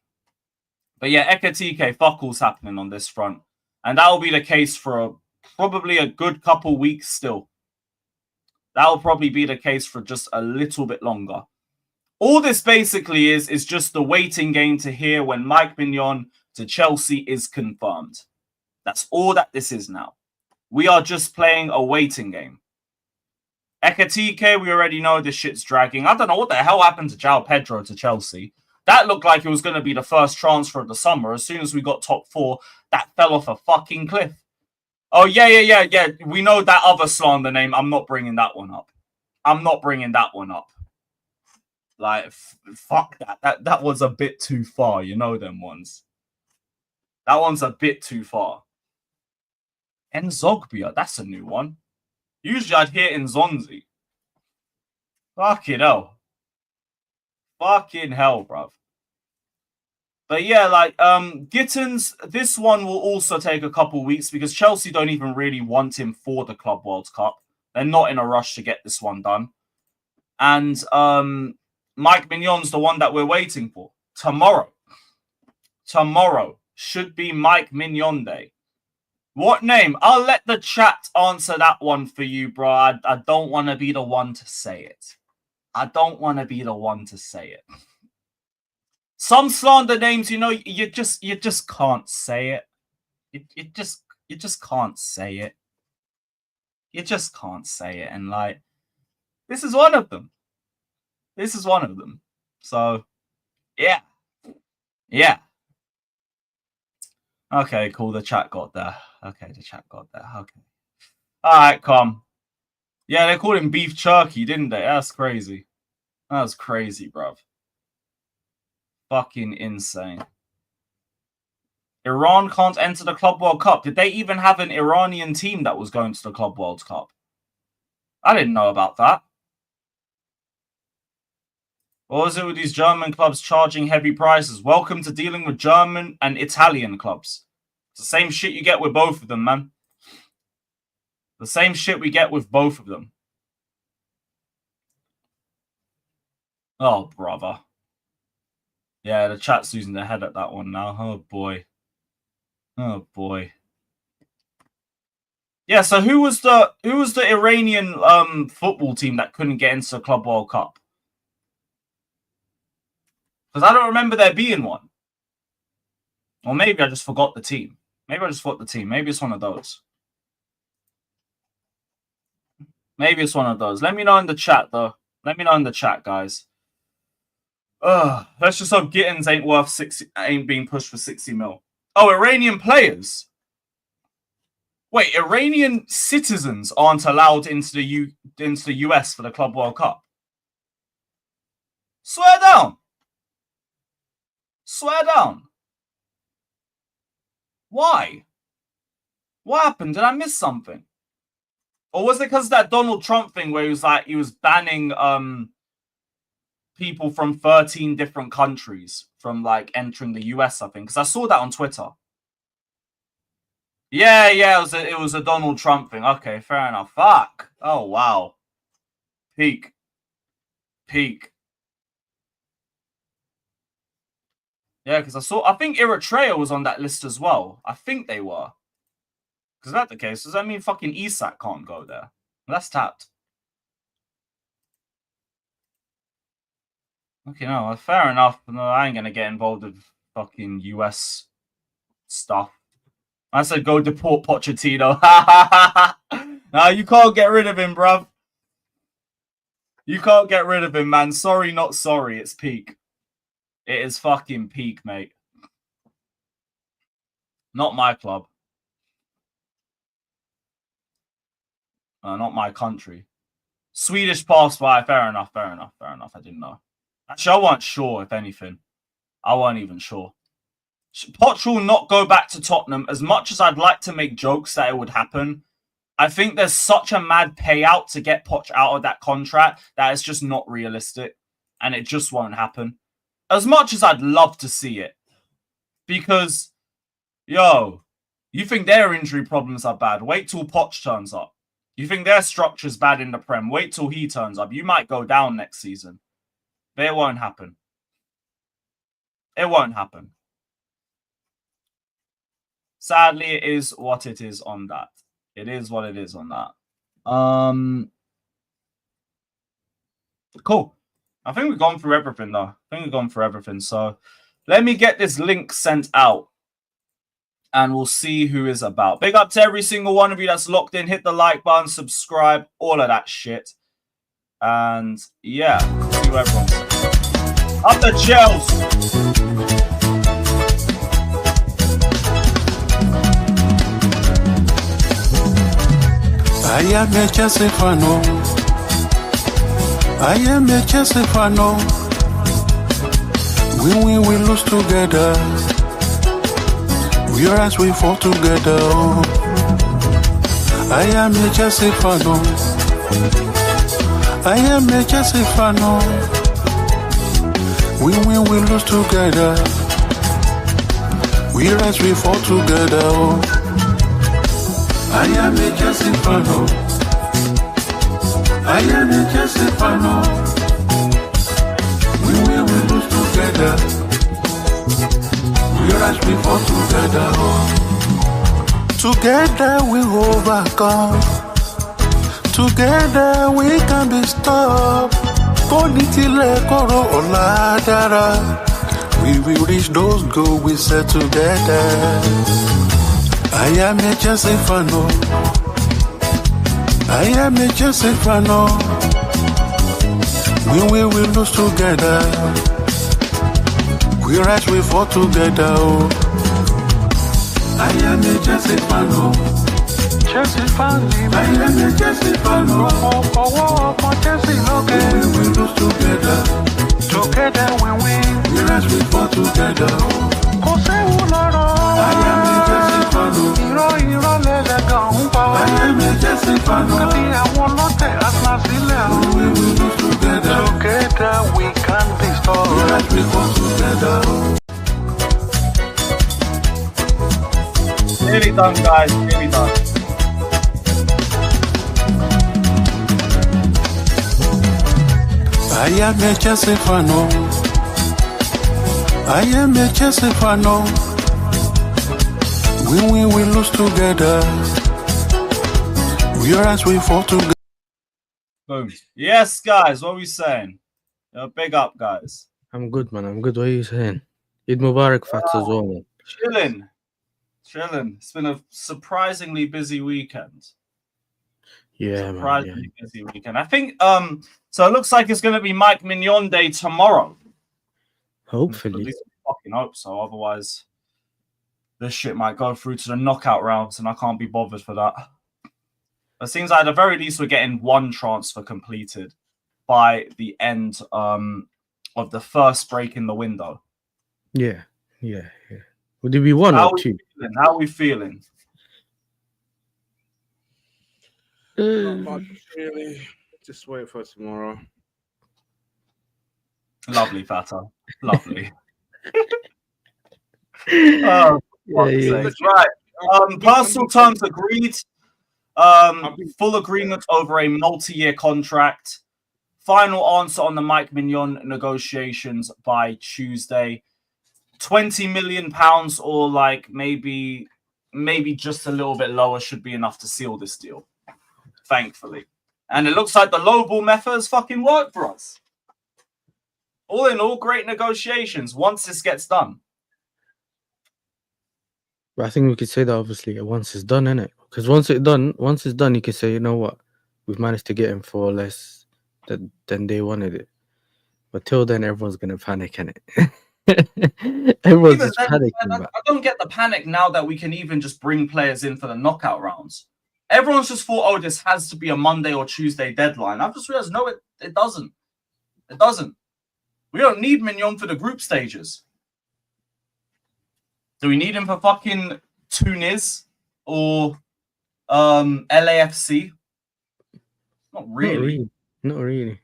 But yeah, ECHK, fuck all's happening on this front. And that will be the case for probably a good couple weeks still. That will probably be the case for just a little bit longer. All this basically is just the waiting game to hear when Maignan to Chelsea is confirmed. That's all that this is now. We are just playing a waiting game. ECHK, we already know this shit's dragging. I don't know what the hell happened to João Pedro to Chelsea. That looked like it was going to be the first transfer of the summer. As soon as we got top 4, that fell off a fucking cliff. Oh, yeah. We know that other slander name. I'm not bringing that one up. Like, fuck that. That was a bit too far. You know them ones. That one's a bit too far. Nzogbia, that's a new one. Usually I'd hear Nzonzi. Fucking hell. Fucking hell, bruv. But yeah, like, Gittens, this one will also take a couple weeks because Chelsea don't even really want him for the Club World Cup. They're not in a rush to get this one done. And Maignan the one that we're waiting for. Tomorrow should be Maignan Day. What name? I'll let the chat answer that one for you, bro. I don't want to be the one to say it. Some slander names, you know, you just can't say it. You just can't say it. You just can't say it. And like, this is one of them. So, yeah. Okay, cool. The chat got there. Okay. All right, come. Yeah, they called him Beef Jerky, didn't they? That's crazy. That was crazy, bruv. Fucking insane. Iran can't enter the Club World Cup. Did they even have an Iranian team that was going to the Club World Cup? I didn't know about that. What was it with these German clubs charging heavy prices? Welcome to dealing with German and Italian clubs. It's the same shit you get with both of them, man. The same shit we get with both of them. Oh, brother. Yeah, the chat's losing their head at that one now. Oh, boy. Yeah, so who was the Iranian football team that couldn't get into the Club World Cup? Because I don't remember there being one. Or maybe I just forgot the team. Maybe it's one of those. Let me know in the chat, though. Guys. Let's just hope Gittens ain't being pushed for 60 mil. Oh, Iranian players. Wait, Iranian citizens aren't allowed into the US for the Club World Cup. Swear down. Why? What happened? Did I miss something? Or was it because of that Donald Trump thing where he was banning people from 13 different countries from like entering the US, I think? Because I saw that on Twitter. Yeah, it was a Donald Trump thing. Okay, fair enough. Fuck. Oh, wow. Peak. Yeah, because I think Eritrea was on that list as well. I think they were. Because that's the case. Does that mean fucking ECHK can't go there? That's tapped. Okay, no, fair enough. No, I ain't going to get involved with fucking US stuff. I said go deport Pochettino. No, you can't get rid of him, bruv. You can't get rid of him, man. Sorry, not sorry. It's peak. It is fucking peak, mate. Not my club. Not my country. Swedish passport. Fair enough. I didn't know. Actually, I wasn't sure, if anything. I wasn't even sure. Poch will not go back to Tottenham. As much as I'd like to make jokes that it would happen, I think there's such a mad payout to get Poch out of that contract that it's just not realistic. And it just won't happen. As much as I'd love to see it. Because, yo, you think their injury problems are bad. Wait till Poch turns up. You think their structure's bad in the Prem. Wait till he turns up. You might go down next season. But it won't happen. Sadly, it is what it is on that. Cool. I think we've gone through everything, though. So let me get this link sent out. and we'll see who is about. Big up to every single one of you that's locked in. Hit the like button, subscribe, all of that shit. And yeah, see what everyone says. Up the Chels. I am a Chelsea fan. I am a Chelsea fan. We win, we lose together. We rise, we fall together. I am a Chelsea fan. I am a Chelsea fan. We win, we lose together. We rise, we fall together. I am a Chelsea fan. I am a Chelsea fan. We win, we lose together. We rise, we fall together. Together we overcome. Together we can be stopped. Bonitile koro oladara. We will reach those goals we set together. I am a Chelsea fan. I am a Chelsea fan. We will lose together. We rise, we fall together. I am a Chelsea fan. Chelsea fan. I am a Chelsea fan. Chelsea we will lose together. Together we win. We rise, we fall together. I am a Chelsea fan. I am a Chelsea fan. We will lose together. Together we can be strong. We rise, we fall together. Nearly done, guys. Nearly done. I am a Chelsea fan. I am a Chelsea fan. We win, we lose together. We rise, we fall together. Boom. Yes, guys. What are we saying? Big up, guys. I'm good, man. I'm good. What are you saying? Eid Mubarak, Fats as well, man. Chilling. It's been a surprisingly busy weekend. Yeah, surprisingly busy weekend. I think so it looks like it's going to be Mike Maignan Day tomorrow. Hopefully. At least I fucking hope so. Otherwise, this shit might go through to the knockout rounds, and I can't be bothered for that. It seems like at the very least we're getting one transfer completed by the end of the first break in the window. Yeah. Would it be one or two? How are we feeling? Not much, really. Just wait for tomorrow. Lovely, Fata. Lovely. Oh, yeah. Right. Personal terms agreed. Full agreement over a multi-year contract. Final answer on the Mike Maignan negotiations by Tuesday. £20 million, or like maybe just a little bit lower, should be enough to seal this deal. Thankfully. And it looks like the lowball method has fucking worked for us. All in all, great negotiations once this gets done. But I think we could say that obviously once it's done, innit? Because once it's done, you can say, you know what, we've managed to get him for less than they wanted it. But till then, everyone's gonna panic, innit? Everyone's just panicking. I don't get the panic now that we can even just bring players in for the knockout rounds. Everyone's just thought, oh, this has to be a Monday or Tuesday deadline. I've just realized, no, it doesn't. It doesn't. We don't need Maignan for the group stages. Do we need him for fucking Tunis or LAFC? Not really. Not really.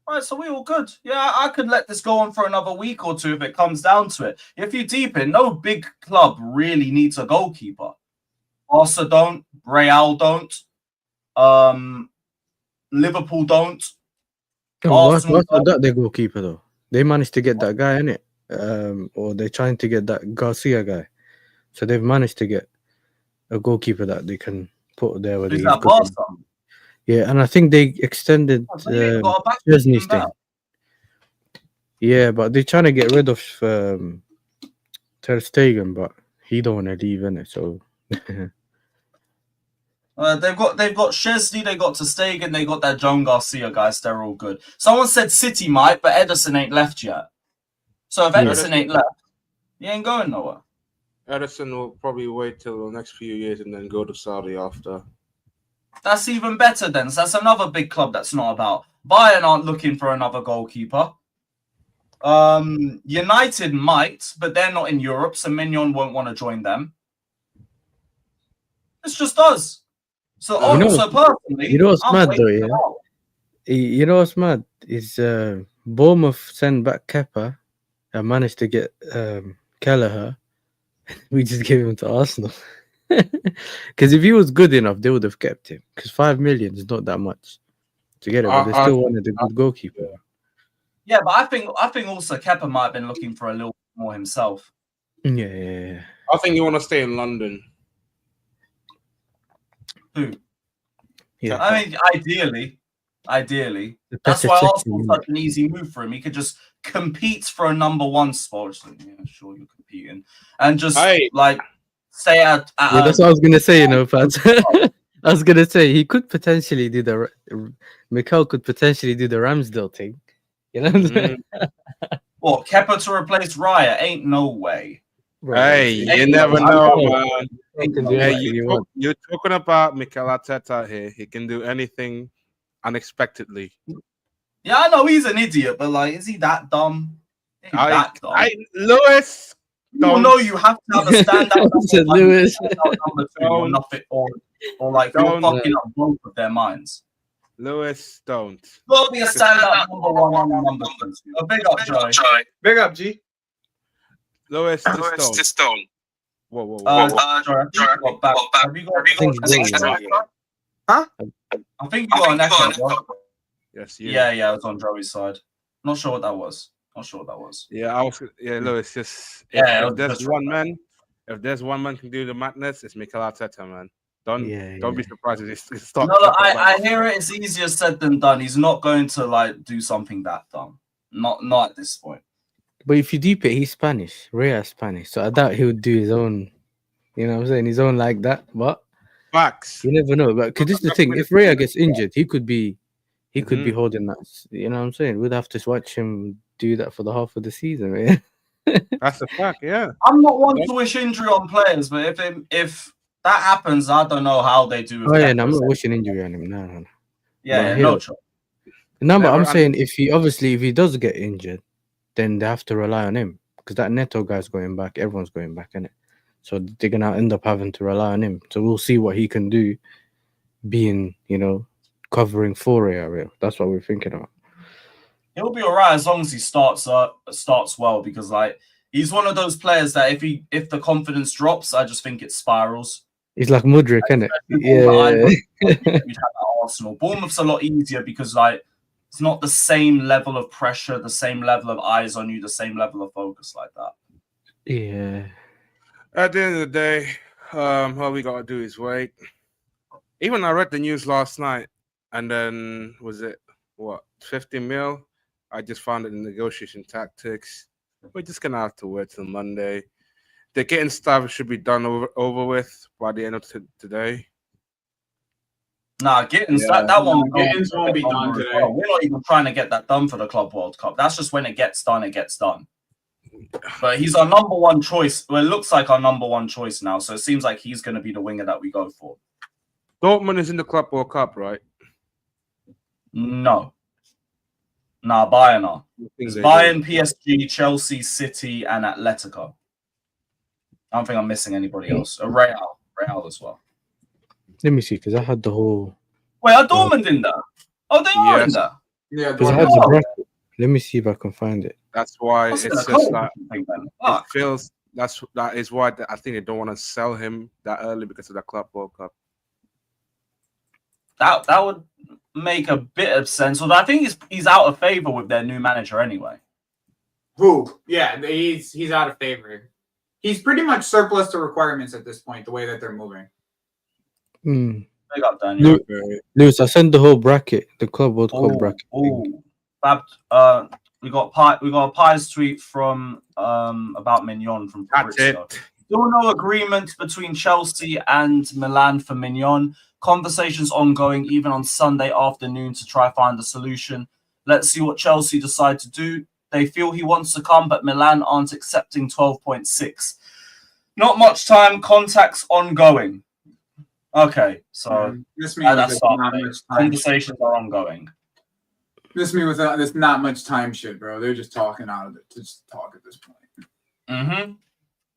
All right, so we're all good. Yeah, I could let this go on for another week or two if it comes down to it. If you deep in, no big club really needs a goalkeeper. Barca don't. Real don't. Liverpool don't. What's that their goalkeeper though? They managed to get that guy, innit? Or they're trying to get that Garcia guy. So they've managed to get a goalkeeper that they can put there. Is that Barca? Yeah, and I think they extended Chesney's thing. Yeah, but they're trying to get rid of Ter Stegen, but he don't want to leave, innit? So They've got Szczesny, they got Ter Stegen, they got that Joan Garcia guys. They're all good. Someone said City might, but Ederson ain't left yet. So if Ederson ain't left, he ain't going nowhere. Ederson will probably wait till the next few years and then go to Saudi after. That's even better then. So that's another big club that's not about. Bayern aren't looking for another goalkeeper. United might, but they're not in Europe, so Maignan won't want to join them. It's just us. So, personally, you know what's mad though, yeah? You know what's mad is Bournemouth sent back Kepa and managed to get Kelleher. We just gave him to Arsenal. Because if he was good enough, they would have kept him. Because 5 million is not that much to get it, but they still wanted a good goalkeeper. Yeah, but I think also Kepa might have been looking for a little bit more himself. Yeah. I think you want to stay in London. Who? Yeah. I mean, ideally. That's why Arsenal's such an easy move for him. He could just compete for a number one spot. So, yeah, sure, you're competing. And just, stay at... that's what I was going to say, you know, Pat. I was going to say, he could potentially do the... Mikel could potentially do the Ramsdale thing. You know what I'm saying? What, Kepa to replace Raya? Ain't no way. Hey, you never know, man. You're talking about Mikel Arteta here. He can do anything unexpectedly. Yeah, I know he's an idiot, but like, is he that dumb? Lewis, you know you have to have a standout Lewis, number two, or nothing, or like you're fucking up both of their minds. Lewis, don't. Gotta be a standout number one and number two. A big up, Joey. Big up, G. Lewis, just don't. Whoa. Have you got Huh? I think you got an echo. Yes, yeah, it was on Joey's side. Not sure what that was. Yeah, Lewis, just if there's one man can do the madness, it's Mikel Arteta, man. Don't be surprised if he starts. No, I hear it. It's easier said than done. He's not going to like do something that dumb. Not at this point. But if you deep it, he's Spanish. Rea's Spanish. So I doubt he would do his own, you know what I'm saying, his own like that. But facts. You never know. But because this is the thing, if Rea gets injured, he could be holding that. You know what I'm saying? We'd have to watch him do that for the half of the season, right? That's a fact, yeah. I'm not one to wish injury on players, but if that happens, I don't know how they do. Oh yeah, no, I'm not wishing injury on him. No. Yeah, no choice. No, but I'm saying if he does get injured, then they have to rely on him because that Neto guy's going back. Everyone's going back, innit? So they're gonna end up having to rely on him. So we'll see what he can do, being covering for area. That's what we're thinking about. He'll be alright as long as he starts well, because like he's one of those players that if the confidence drops, I just think it spirals. He's like Mudryk, isn't it? Yeah. We'd have at Arsenal. Bournemouth's a lot easier because like it's not the same level of pressure, the same level of eyes on you, the same level of focus like that. Yeah. At the end of the day, all we gotta do is wait. Even I read the news last night, and then was it 50 mil? I just found it in negotiation tactics. We're just gonna have to wait till Monday. The Gittens stuff should be done over with by the end of today. Nah, Gittens, that one. Gittens won't be done today. We're not even trying to get that done for the Club World Cup. That's just when it gets done, it gets done. But he's our number one choice. Well, it looks like our number one choice now. So it seems like he's going to be the winger that we go for. Dortmund is in the Club World Cup, right? No. Nah, Bayern are. It's Bayern, PSG, Chelsea, City, and Atletico. I don't think I'm missing anybody else. Real as well. Let me see, because I had the whole... Wait, are Dortmund in there? Oh, they are in there? Yeah, because I had the bracket. Let me see if I can find it. That's why it's just like... It feels... That is why I think they don't want to sell him that early because of the Club World Cup. That would make a bit of sense. Although I think he's out of favor with their new manager anyway. Who? Yeah, he's out of favor. He's pretty much surplus to requirements at this point, the way that they're moving. Big up, Daniel. Lewis, I sent the whole bracket, the Club World Cup bracket. We got a Pies tweet from about Maignan from That's it. Still no agreement between Chelsea and Milan for Maignan. Conversations ongoing even on Sunday afternoon to try find a solution. Let's see what Chelsea decide to do. They feel he wants to come, but Milan aren't accepting 12.6. Not much time. Contacts ongoing. Okay, so This means that's not much time. conversations are ongoing. This means without this not much time shit, bro. They're just talking out of it to just talk at this point. Mm-hmm.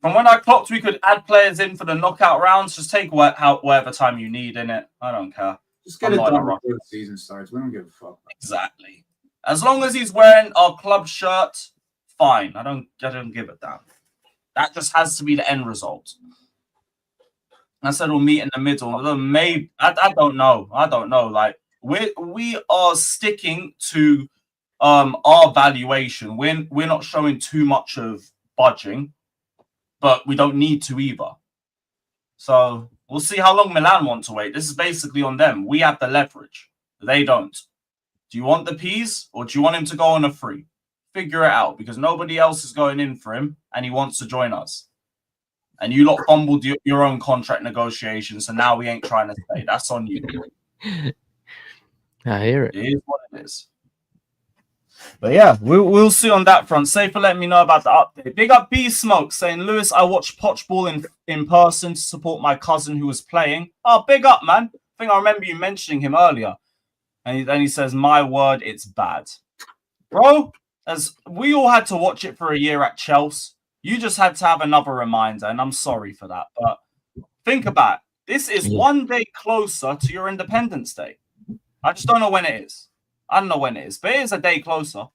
From when I clocked, we could add players in for the knockout rounds. Just take whatever time you need in it. I don't care. Just get it done before the season starts. We don't give a fuck. Exactly. As long as he's wearing our club shirt, fine. I don't give a damn. That just has to be the end result. I said we'll meet in the middle. Maybe I don't know. I don't know. Like we are sticking to our valuation. We're not showing too much of budging, but we don't need to either. So we'll see how long Milan want to wait. This is basically on them. We have the leverage. They don't. Do you want the P's or do you want him to go on a free? Figure it out because nobody else is going in for him and he wants to join us. And you lot fumbled your own contract negotiations, so now we ain't trying to stay. That's on you. I hear it. It is what it is. But yeah, we'll see on that front. Say for letting me know about the update. Big up B Smoke saying, Lewis, I watched Poch Ball in person to support my cousin who was playing. Oh, big up, man. I think I remember you mentioning him earlier. And then he says, my word, it's bad. Bro, as we all had to watch it for a year at Chelsea. You just had to have another reminder, and I'm sorry for that. But think about it. This is one day closer to your Independence Day. I just don't know when it is. I don't know when it is, but it is a day closer.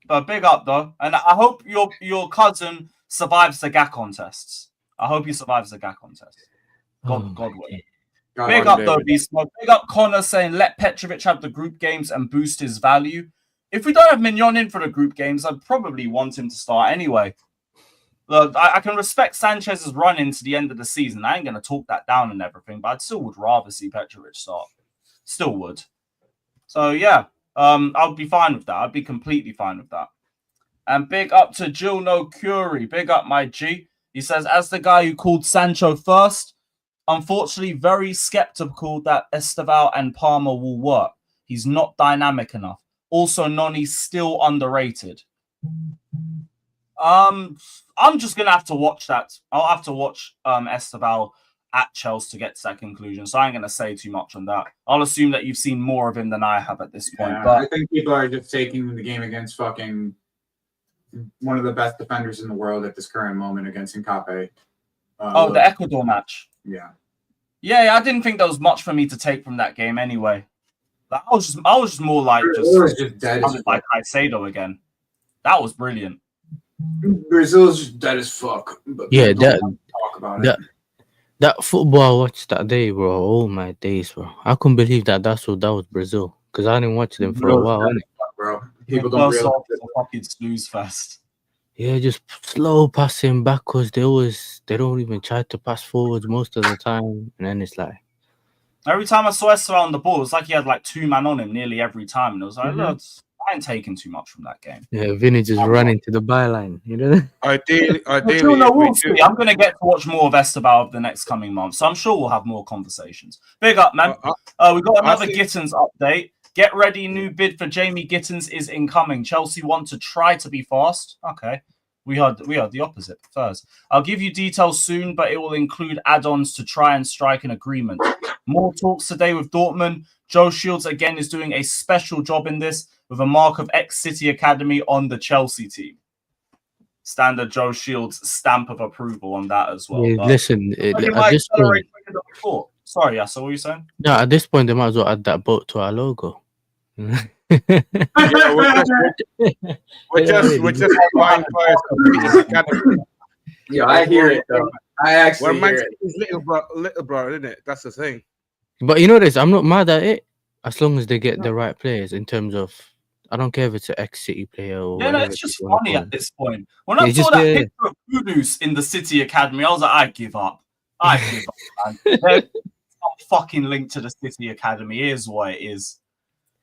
But big up, though. And I hope your cousin survives the GA contests. I hope he survives the GA contest. God willing. Big up, though, Beast. Big up Connor saying, let Petrovic have the group games and boost his value. If we don't have Maignan in for the group games, I'd probably want him to start anyway. Look, I can respect Sanchez's run into the end of the season. I ain't going to talk that down and everything, but I still would rather see Petrovic start. Still would. So, yeah, I'll be fine with that. I'd be completely fine with that. And big up to Jill No Curie. Big up, my G. He says, as the guy who called Sancho first, unfortunately very skeptical that Esteval and Palmer will work. He's not dynamic enough. Also, Noni's still underrated. I'm just gonna have to watch that. I'll have to watch Esteval at Chelsea to get to that conclusion. So I ain't gonna say too much on that. I'll assume that you've seen more of him than I have at this point. But I think people are just taking the game against fucking one of the best defenders in the world at this current moment against Nkunku. The Ecuador match. Yeah. Yeah, I didn't think there was much for me to take from that game anyway. Like, I was just more like just dead as like Caicedo again. That was brilliant. Brazil's just dead as fuck. Yeah, talk about it. That football I watched that day, bro. Oh my days, bro. I couldn't believe that that was Brazil because I didn't watch them for a while. Bro, people don't realize it's a fucking snooze fest. Yeah, just slow passing backwards. They don't even try to pass forwards most of the time, and then it's like every time I saw Esteval on the ball, it's like he had like two men on him nearly every time, and it was like, look, I ain't taking too much from that game. Yeah, Vinny just running to the byline, you know. Ideally, we'll see. I'm gonna get to watch more of Esteval over the next coming months, so I'm sure we'll have more conversations. Big up, man. We got another Gittens update. Get ready, new bid for Jamie Gittens is incoming. Chelsea want to try to be fast. Okay. We heard the opposite first. I'll give you details soon, but it will include add-ons to try and strike an agreement. More talks today with Dortmund. Joe Shields again is doing a special job in this with a mark of ex-City Academy on the Chelsea team. Standard Joe Shields stamp of approval on that as well. Yeah, listen, at this point, sorry, Yasa, what were you saying? No, at this point they might as well add that boat to our logo. We're just buying players. Yeah, I hear it though. I actually hear it. It's little bro, isn't it? That's the thing. But you know this, I'm not mad at it as long as they get the right players. In terms of, I don't care if it's an ex-City player or no, it's just funny at this point. When I saw that picture of Kudus in the City Academy, I was like, I give up. Man. They're not fucking linked to the City Academy. It is what it is.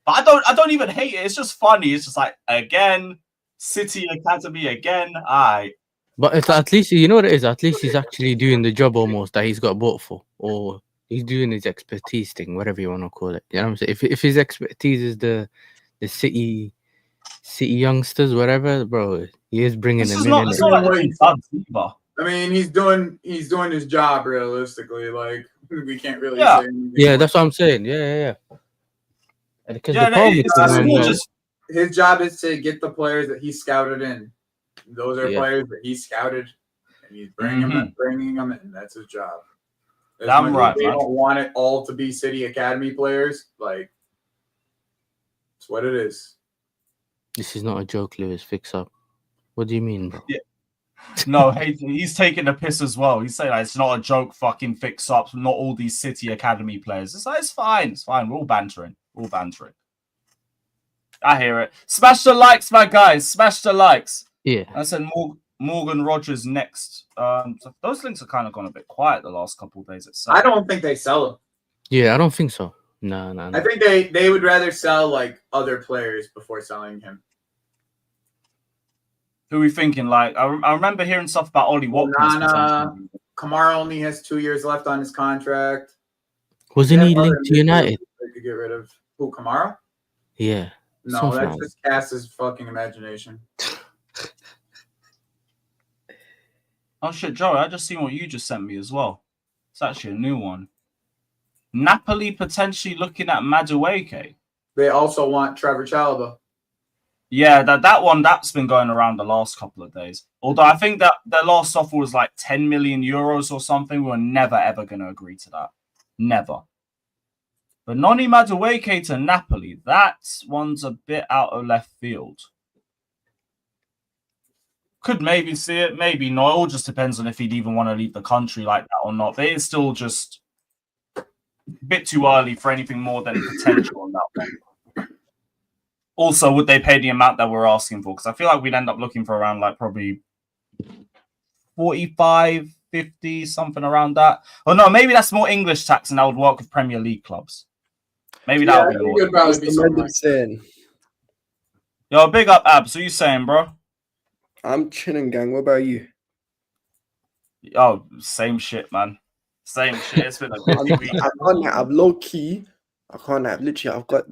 But I don't even hate it. It's just funny. It's just like, again, City Academy again. But it's at least you know what it is. At least he's actually doing the job almost that he's got bought for, or he's doing his expertise thing, whatever you want to call it. You know what I'm saying? If his expertise is the city youngsters, whatever, bro, he is bringing This them is in. not. innit? It's not like they're being duds either. I mean, he's doing his job realistically. Like we can't really Yeah. say anything Yeah, more. that's what I'm saying. Yeah. Because Yeah, the problem it's is, more man, just His job is to get the players that he scouted in. Those are Yeah. players that he scouted, and he's bringing them in. That's his job. As Damn much as right, they man. don't want it all to be City Academy players. Like, it's what it is. this is not a joke, Lewis. Fix up. What do you mean, bro? no. Hey, he's taking the piss as well. He's saying like, it's not a joke. Fucking fix ups. Not all these City Academy players. It's like it's fine. It's fine. We're all bantering. I hear it. Smash the likes, my guys. Smash the likes. Yeah. I said Morgan Rogers next. So those links are kind of gone a bit quiet the last couple of days. I don't think they sell him. Yeah, I don't think so. No. I think they would rather sell like other players before selling him. Who are we thinking? Like I remember hearing stuff about Ollie Watkins. Onana. Kamara only has 2 years left on his contract. Wasn't They he have linked other to United? midfielders they could get rid of. Who, Kamara? Yeah. No, Something that's like just Cass's fucking imagination. Oh shit, Joey! I just seen what you just sent me as well. It's actually a new one. Napoli potentially looking at Madueke. They also want Trevor Chalobah. Yeah, that one that's been going around the last couple of days. Although I think that their last offer was like 10 million euros or something. We're never ever going to agree to that. Never. But Noni Madueke to Napoli, that one's a bit out of left field. Could maybe see it, maybe not. It all just depends on if he'd even want to leave the country like that or not. But it's still just a bit too early for anything more than potential on that one. Also, would they pay the amount that we're asking for? Because I feel like we'd end up looking for around like probably 45, 50, something around that. Or no, maybe that's more English tax and that would work with Premier League clubs. Maybe that would be more. Probably be something like saying? Yo, big up, Abs. What you saying, bro? I'm chilling, gang. What about you? Oh, same shit, man. Same shit. It's been a busy week. I've low key. I can't have literally. I've got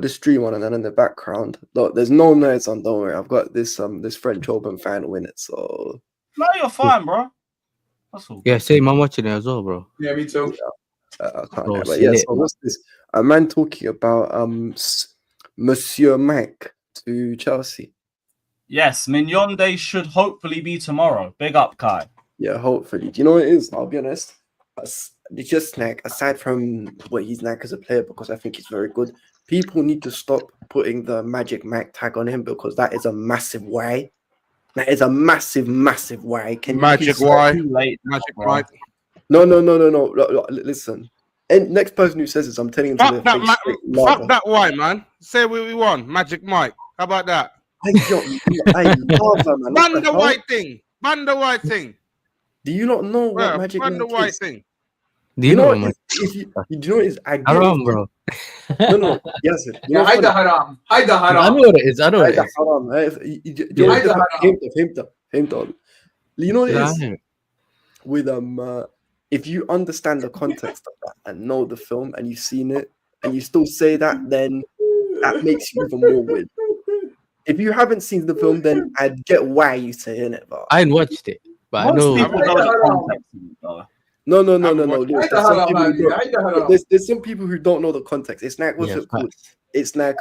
this stream on, and then in the background, look, there's no noise on. Don't worry. I've got this French Open final in it. So No, you're fine, bro. That's all. Yeah, same. I'm watching it as well, bro. Yeah, me too. I can't. Oh, But yeah. shit. So what's this? A man talking about Monsieur Mike to Chelsea. Yes, Mignon Day should hopefully be tomorrow. Big up, Kai. Yeah, hopefully. Do you know what it is? I'll be honest. It's just like, aside from what he's like as a player, because I think he's very good, people need to stop putting the Magic Mike tag on him because that is a massive why. That is a massive, massive why. Can Magic you why? Too late, Magic bro. Mike. No. Listen. And next person who says this, I'm telling him to Fuck their that, face. fuck Lava. that why, man. Say what we want. Magic Mike. How about that? I lava, man. What Ban the the hell? white thing. Ban the white thing. Do you not know what Bro, Magic ban the Mike white is? thing. Do you know what, what? man? If you do you know what it is? I get Haram, it. bro. No. Yes. Yeah, hide the haram. Hide the I haram. know what it is. I know what it is. Haram. Hide the haram. You know what it Yeah, I is? know it. With if you understand the context of that and know the film and you've seen it and you still say that, then that makes you even more weird. If you haven't seen the film, then I'd get why you saying it, but I ain't watched it, but I Most know. people know the context of it, though. no. Hide the haram. Hide the haram. There's some people who don't know the context. It's like what's Yeah, it called? facts. It's like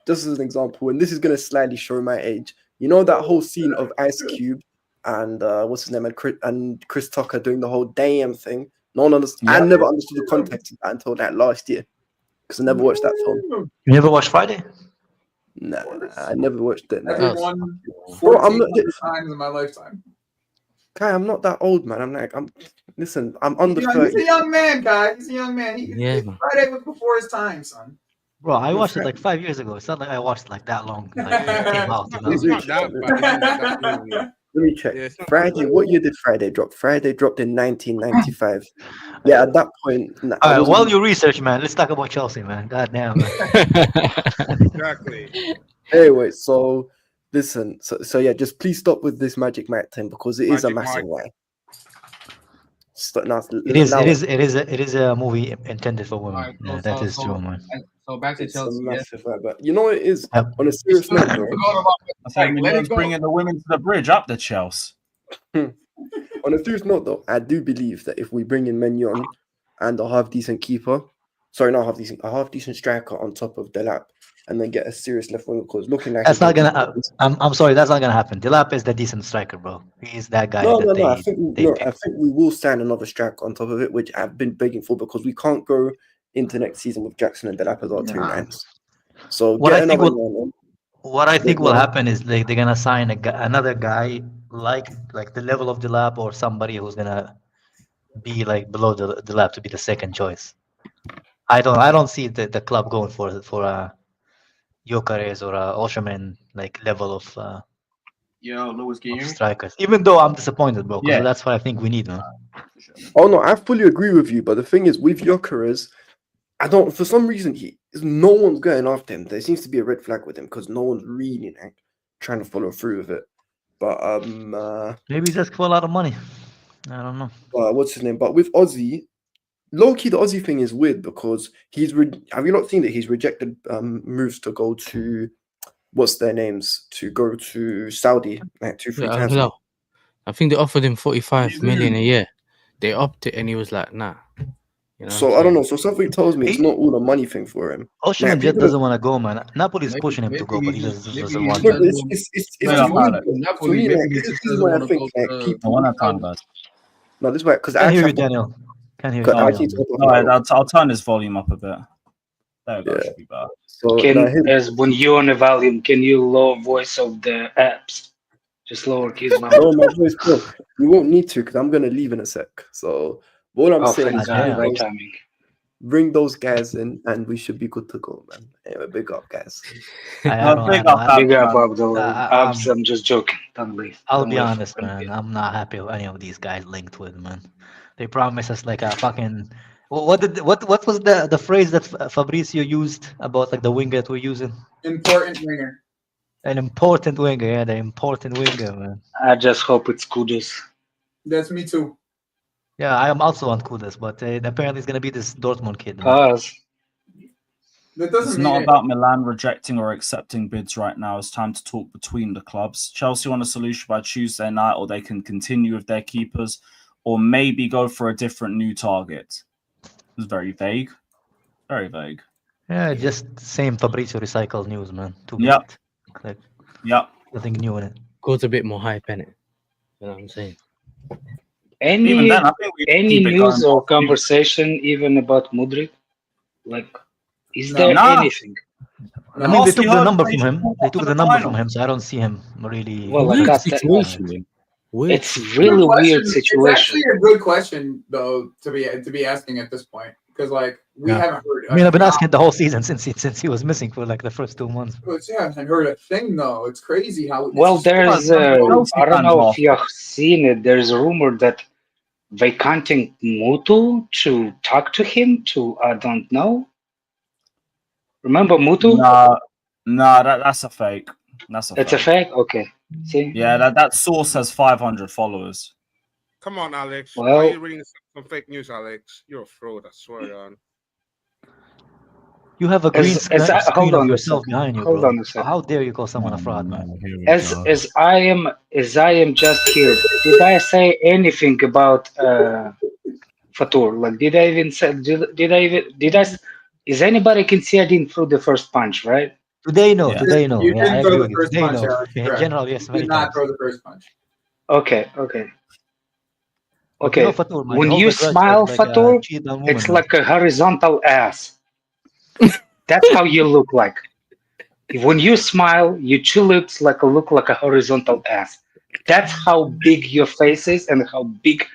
just as an example, and this is gonna slightly show my age. You know that whole scene of Ice Cube and what's his name and Chris Tucker doing the whole damn thing. No one understood. I Yeah. never understood the context of that until that last year because I never watched that film. You never watched Friday? Nah, I never watched it. I've Nah. been one Bro, I'm 14 not- times in my lifetime. Kai, I'm not that old, man. I'm under He's 30. a young man, guy. He's a young man. Yeah, man. Friday was before his time, son. Bro, I You're watched it fat. like 5 years ago. It's not like I watched it like that long. Like when it came out, you know? It's not that bad. It's not that movie. Let me check. Yeah, it's not Friday, that what year did Friday drop? Friday dropped in 1995. Yeah, at that point. Nah, I All right, wasn't- while you research, man, let's talk about Chelsea, man. God damn, man. Exactly. Anyway, so Listen, so yeah, just please stop with this Magic Mike thing because it is a Magic massive Mike. lie. Now, It is. now It is a movie intended for women. Alright, Yeah, that is true, man. So back to it's a Chelsea. Yeah. massive lie. But you know what it is? Yep. On a serious note, though, I say, Let it Mignon's go. bringing the women to the bridge up the Chelsea. on a serious note, though, I do believe that if we bring in Maignan and a half decent keeper, a half decent striker on top of Delap, and then get a serious left winger, because looking like That's he's not gonna gonna. keep- I'm sorry, that's not gonna happen. Delap is the decent striker, bro. He's that guy. No, that no, they, no. I think they I think we will sign another striker on top of it, which I've been begging for because we can't go into next season with Jackson and Delap as our 2 nines. So What get I think another will- man in. What I think Big will man. happen is they're gonna sign another guy like the level of Delap, or somebody who's gonna be like below the lab to be the second choice. I don't see the club going for Gyökeres or Osimhen like level of Yo, Lewis, can you hear me? strikers. Even though I'm disappointed, bro, because Yeah. that's what I think we need, man. Oh no, I fully agree with you. But the thing is, with Gyökeres, for some reason, no one's going after him. There seems to be a red flag with him because no one's really trying to follow through with it. But Maybe he's just for a lot of money. I don't know. what's his name? But with Ozzy, low key, the Ozzy thing is weird because have you not seen that he's rejected moves to go to what's their names to go to Saudi like 2-3 Yeah, times? no. I think they offered him 45 million a year. They upped it, and he was like, "Nah." You know So what I'm I don't saying? know. So something tells me it's not all a money thing for him. Osimhen just people- doesn't want to go, man. Napoli's Maybe- pushing him to go, but he maybe just maybe doesn't he want No, to. but doesn't it's Yeah, just about weird. it. For Napoli, me, maybe like, he this just is doesn't why I wanna think go like to- I people. want to time, guys. No, this is why because Can't I hear you, have Daniel. Can't hear you. Cut- I Daniel. keep talking All right, about- I'll turn his volume up a bit. There we go. Yeah. Should be better. So Can no, him- as when you on the volume, can you lower voice of the apps? Just lower keys, man. no, my voice, bro. You won't need to because I'm gonna leave in a sec. So all I'm Oh, saying thank is God, God, right timing. bring those guys in, and we should be good to go, man. Anyway, big up, guys. I don't Big know. up, Big up, man. Abdullah. Abs, I'm just joking. Don't leave. I'll Don't be leave. honest, man. I'm not happy with any of these guys linked with, man. They promise us like a fucking. What was the phrase that Fabrizio used about like the winger that we're using? Important winger. An important winger, yeah, the important winger, man. I just hope it's Kudus. That's me too. Yeah, I am also on Kudus, but apparently it's gonna be this Dortmund kid. Man. Pause. That doesn't It's mean not it. about Milan rejecting or accepting bids right now. It's time to talk between the clubs. Chelsea want a solution by Tuesday night, or they can continue with their keepers, or maybe go for a different new target. It's very vague. Very vague. Yeah, just same Fabrizio recycled news, man. Yep. Like Yep. nothing new in it. Goes a bit more hype, innit? You know what I'm saying? Any Even then, I think we any keep it news going. or conversation even about Mudryk? Like, is No. there Nah. anything? I mean, they Last took we the heard, number they from him. should They took for the the number final. from him, so I don't see him really. Well, I Weird got that. situation, man. Weird It's situation. really Good weird question. situation. It's actually a good question though to be asking at this point because like we Yeah. haven't heard. I mean, I've been asking it the whole season since he was missing for like the first 2 months. Yeah, I haven't heard a thing though. It's crazy how. Well, it's there's Chelsea I don't fans know off. if you've seen it. There's a rumor that they contacting Mutu to talk to him to I don't know. Remember Mutu? Nah, that's a fake. That's a It's a fake. fake. Okay. See. Yeah, that source has 500 followers. Come on, Alex. Well- Why are you reading some fake news, Alex? You're a fraud, I swear on. You have a green As screen, I- hold of on a yourself second. behind you, Hold bro. on a second. How dare you call someone a fraud, man? As I am just here. Did I say anything about Fatur? Like, did I even say? Did I? Is anybody can see I didn't throw the first punch, right? Today, no. Yeah. Today, no. You Yeah, I didn't agree throw with the you. first Today, punch, no. Alex. In Correct. general, yes, You many did not times. throw the first punch. Okay. But you know Fatur, man, When he you holds a grudge smile, like a Fatur, cheated on woman, it's man. like a horizontal ass. That's how you look like. When you smile, your two lips look like a horizontal ass. That's how big your face is and how big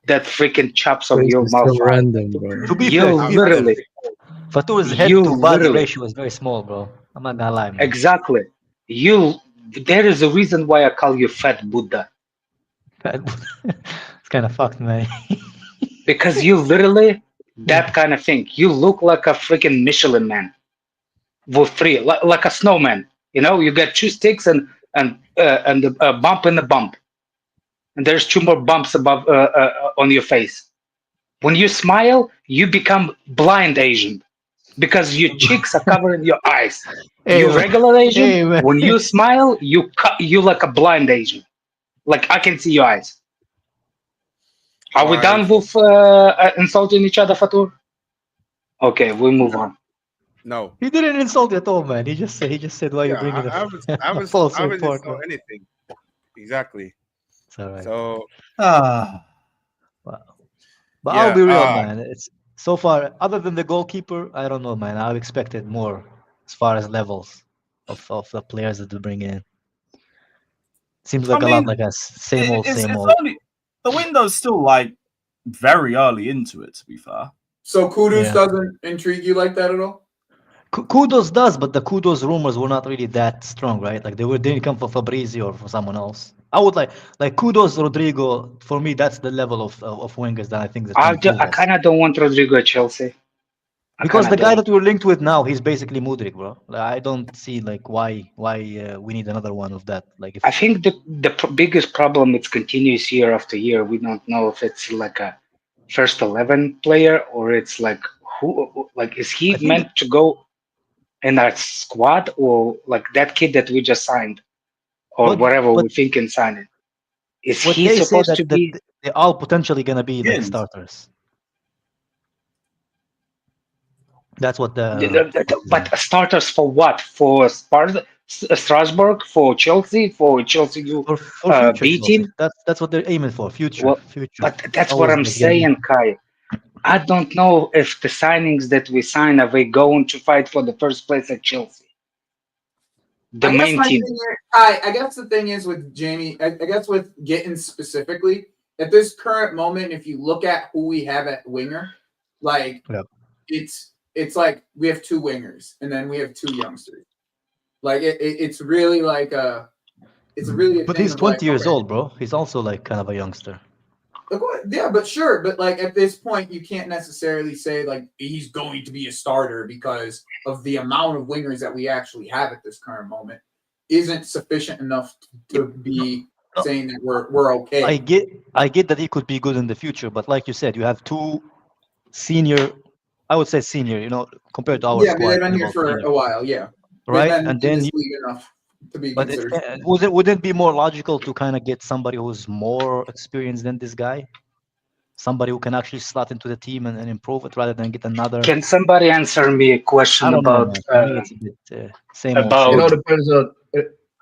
that freaking chops of your It's mouth so are. random, bro. To be You fair, to be fair, literally, Fatur's head you to body literally- ratio is very small, bro. I'm not gonna lie, man. exactly. There is a reason why I call you Fat Buddha. It's kind of fucked, man. Because you literally, that kind of thing. You look like a freaking Michelin man. With three, like a snowman. You know, you got two sticks and and a bump and a bump, and there's 2 more bumps above on your face. When you smile, you become blind Asian because your cheeks are covering your eyes. You man. regular Asian, Hey, man. when you smile, you like a blind Asian. Like I can see your eyes. Are we done with insulting each other, Fatur? Okay, we move on. No. He didn't insult you at all, man. He just said why you Yeah, bringing I haven't false I haven't report. saw anything. Exactly. It's all right. So Wow. But yeah, I'll be real, man. It's so far, other than the goalkeeper, I don't know, man. I've expected more as far as levels of the players that they bring in. Seems like I a lot mean, like us. Same old, it's same old. only the window's still like very early into it. To be fair, So Kudus Yeah. doesn't intrigue you like that at all? Kudos does, but the Kudos rumors were not really that strong, right? Like they didn't come for Fabrizio or for someone else. I would like Kudos, Rodrigo. For me, that's the level of wingers that I think that can improve I us. kind of don't want Rodrigo at Chelsea. Because the guy that we're linked with now, he's basically Mudryk, bro. Like, I don't see like why we need another one of that. Like if I think the biggest problem it's continuous year after year. We don't know if it's like a first 11 player or it's like who like is he I think meant to go in our squad or like that kid that we just signed or But- whatever but- we think in signing. Is what he they say supposed that, to that be? they're all potentially gonna be like Gittens. starters. That's what the But starters for what? For Strasbourg, for Chelsea, for future B Chelsea. team. That's what they're aiming for. Future, Well, future. But that's Always what I'm like getting- saying, Kai. I don't know if the signings that we sign are they going to fight for the first place at Chelsea. The I guess main my team. thing here- I guess the thing is with Jamie, I guess with Gittens specifically, at this current moment, if you look at who we have at winger, like Yep. it's like we have 2 wingers and then we have 2 youngsters. Like it's really like it's really a But thing he's of 20 like, years okay, old, bro. He's also like kind of a youngster. yeah, but sure, but like at this point, you can't necessarily say like he's going to be a starter because of the amount of wingers that we actually have at this current moment isn't sufficient enough to be saying that we're okay. I get that he could be good in the future, but like you said, you have 2 senior. I would say senior, compared to our Yeah, squad. they've been here level for senior, a while. Yeah, right? They've been And in then this league enough to be but considered. wouldn't it be more logical to kind of get somebody who's more experienced than this guy? Somebody who can actually slot into the team and improve it rather than get another. Can somebody answer me a question I don't know, about man. For me, it's a bit same old. about- It Same all old. depends on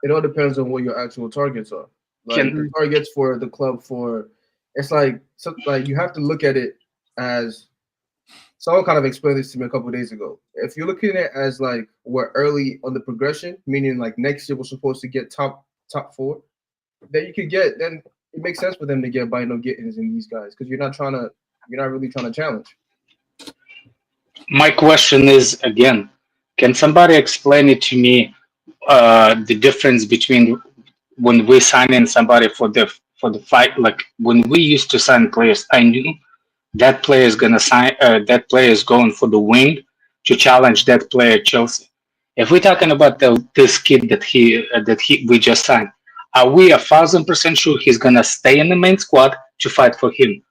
it all depends on what your actual targets are. Like Can- the targets for the club it's like you have to look at it as someone kind of explained this to me a couple of days ago. If you're looking at it as like we're early on the progression, meaning like next year we're supposed to get top 4, then you could get then it makes sense for them to get Gittens and these guys because you're not really trying to challenge. My question is again, can somebody explain it to me? The difference between when we sign in somebody for the fight, like when we used to sign players, I knew that player is gonna sign. That player is going for the wing to challenge that player at Chelsea. If we're talking about this kid that we just signed, are we 1,000% sure he's gonna stay in the main squad to fight for him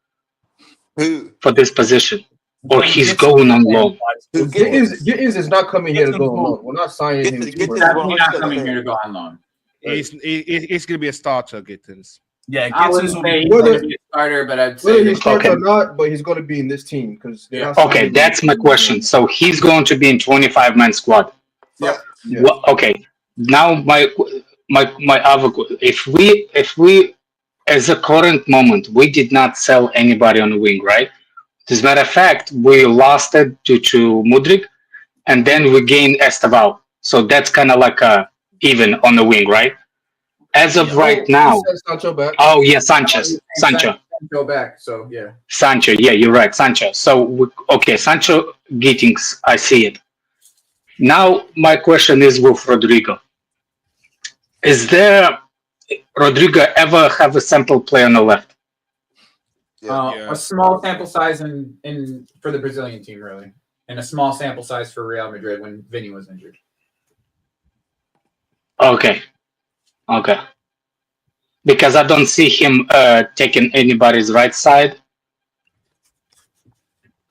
for this position, or he's going on loan? Gittens is not coming here to go on loan. We're not signing him. He's definitely not coming here to go on loan. He's going to be a starter, Gittens. yeah, I wouldn't Gittens will say be. he's going to be a starter, but I'd say Whether he starts Okay. or not, but he's going to be in this team because Okay, that's my question. So he's going to be in 25-man squad. Yep. Yeah. Well, okay. Now my other if we as a current moment we did not sell anybody on the wing, right? As a matter of fact, we lost it due to Mudryk, and then we gained Esteval. So that's kind of like even on the wing, right? As of right now. Sancho back. Oh yeah, Sancho. Go back. So yeah. Sancho, yeah, you're right, Sancho. So Sancho Gittens, I see it. Now my question is with Rodrigo. Is there Rodrigo ever have a sample play on the left? A small sample size in for the Brazilian team, really, and a small sample size for Real Madrid when Vinny was injured. Okay. Okay. Because I don't see him taking anybody's right side.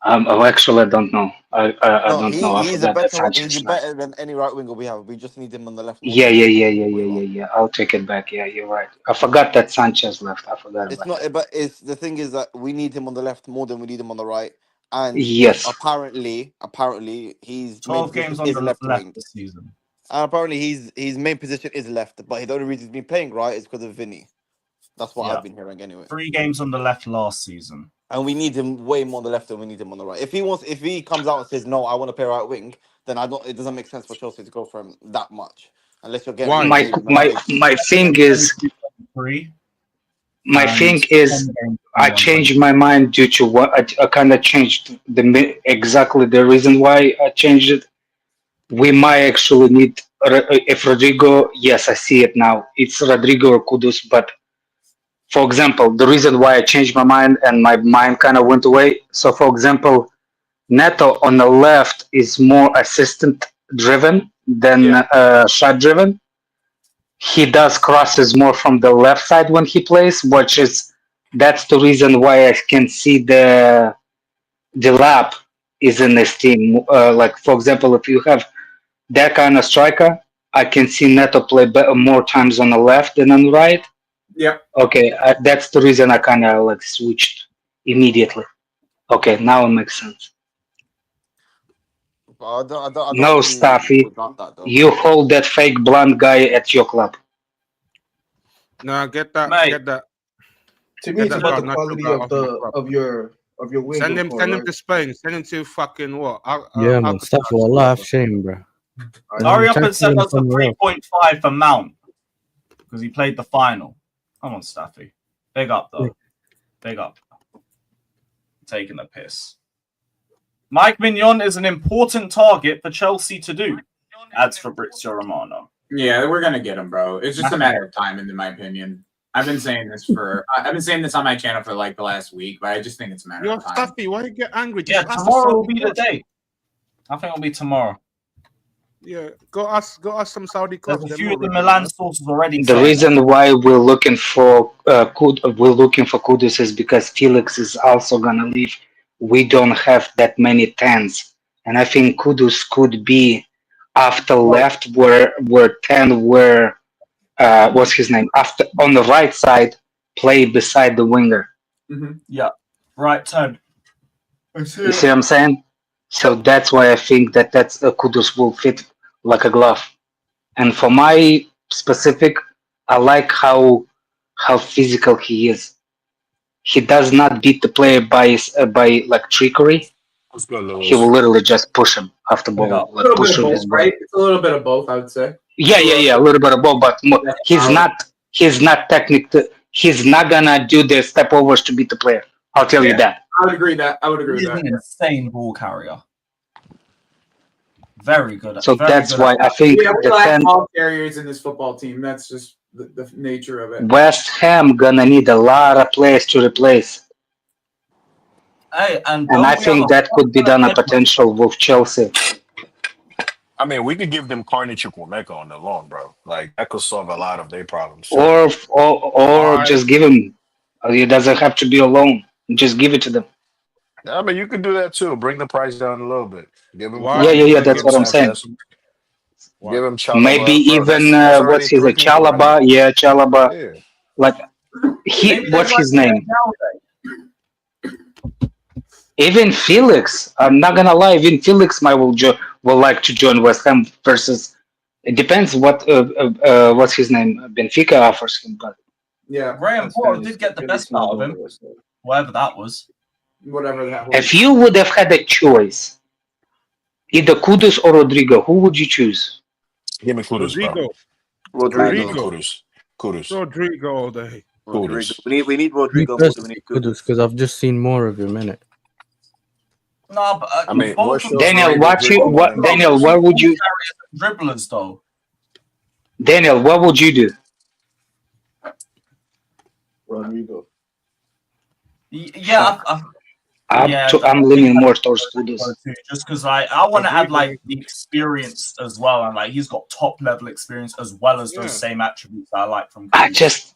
Oh, actually, I don't know. I No, don't know. I he's forgot that he's Sanchez left. better than any right winger we have. We just need him on the left more Yeah, than yeah, anything. yeah, yeah, yeah, yeah, yeah. I'll take it back. Yeah, you're right. I forgot that Sanchez left. I forgot It's about not, that. but it's the thing is that we need him on the left more than we need him on the right. And Yes. apparently, his main 12 position games on is the left left wing. this season. And apparently, his main position is left. But the only reason he's been playing right is because of Vinny. That's what Yeah. I've been hearing anyway. 3 games on the left last season. And we need him way more on the left than we need him on the right. If he comes out and says no, I want to play right wing, then it doesn't make sense for Chelsea to go for him that much, unless you're getting Why? really mistakes. My thing is 3. my and thing is 10 games I on changed my mind due to what I kind of changed exactly the reason why I changed it. We might actually need if Rodrigo. Yes, I see it now. It's Rodrigo or Kudus, but for example, the reason why I changed my mind and my mind kind of went away. So, for example, Neto on the left is more assistant driven than shot driven. He does crosses more from the left side when he plays, that's the reason why I can see the lap is in this team. Like for example, if you have that kind of striker, I can see Neto play more times on the left than on the right. Yeah. Okay, that's the reason I kind of like switched immediately. Okay, now it makes sense. But I don't No, see Staffy, without that though. you hold that fake blonde guy at your club. No, get that. Mate. Get that. To me, it's that about the Garnacho quality guy of off my club. your wing. Send him. core, Send him right? to Spain. Send him to fucking what? Yeah, man. Stuff Alcatraz, will whatever. laugh. Shame, bro. Hurry up Try and to send see him us a somewhere else. 3.5 for Mount because he played the final. Come on, Staffy. Big up, though. Big up. Taking the piss. Maignan is an important target for Chelsea to do, adds Fabrizio Romano. Yeah, we're gonna get him, bro. It's just a matter of time, in my opinion. I've been saying this on my channel for like the last week, but I just think it's a matter Yo, of time. Stuffy, why you get angry? Yeah, Just ask tomorrow the will Saudi be the clubs. day. I think it'll be tomorrow. Yeah, go ask some Saudi clubs. There's a They're few more of the regular, Milan man. sources already The saying reason why we're looking for Kudus is because Felix is also gonna leave. We don't have that many tens, and I think Kudus could be after left where 10 were what's his name after on the right side play beside the winger. Yeah, right turn. You see what I'm saying? So that's why I think that's Kudus will fit like a glove. And for my specific, I like how physical he is. He does not beat the player by like trickery. Let's go, He will Lewis. literally just push him off the Yeah. ball, A like little push bit of him both, his ball. right? It's a little bit of both, I would say. Yeah, a little bit of both, but he's not technical. He's not gonna do the step overs to beat the player. I'll tell you that. I would agree that. He's an insane ball carrier. Very good. So very that's good why at I think Yeah, we the lack 10 ball carriers in this football team. That's just the nature of it. West Ham gonna need a lot of players to replace. Hey, and I think that could be done a potential with Chelsea. I mean, we could give them Carney Chukwuemeka on the loan, bro. Like that could solve a lot of their problems. Or just give him. It doesn't have to be a loan. Just give it to them. I mean, you could do that too. Bring the price down a little bit. Give him. Why? Yeah. That's what I'm saying. Give him Chalaba. Maybe Bro, even that's what's his already 3 people right Chalaba? Yeah, Chalaba. now. Yeah. Like what's his name? Even Felix. I'm not gonna lie. Even Felix might will like to join West Ham versus. It depends what's his name. Benfica offers him, but Yeah, Graham Potter did get the best out of him, whatever that was. whatever that was. if you would have had a choice, either Kudus or Rodrigo, who would you choose? Give me Kudus, bro. Rodrigo. Kudus. Rodrigo all day. Rodrigo. Kudus. We need Rodrigo more than we need Kudus. Because I've just seen more of him in it. No, but I mean, both of them Daniel, Daniel, what would you? dribblers though. Daniel, what would you do? Rodrigo. Yeah, I'm leaning more towards Kudus. Just because I want to add like the experience as well, and like he's got top level experience as well as those same attributes I like from Kudus.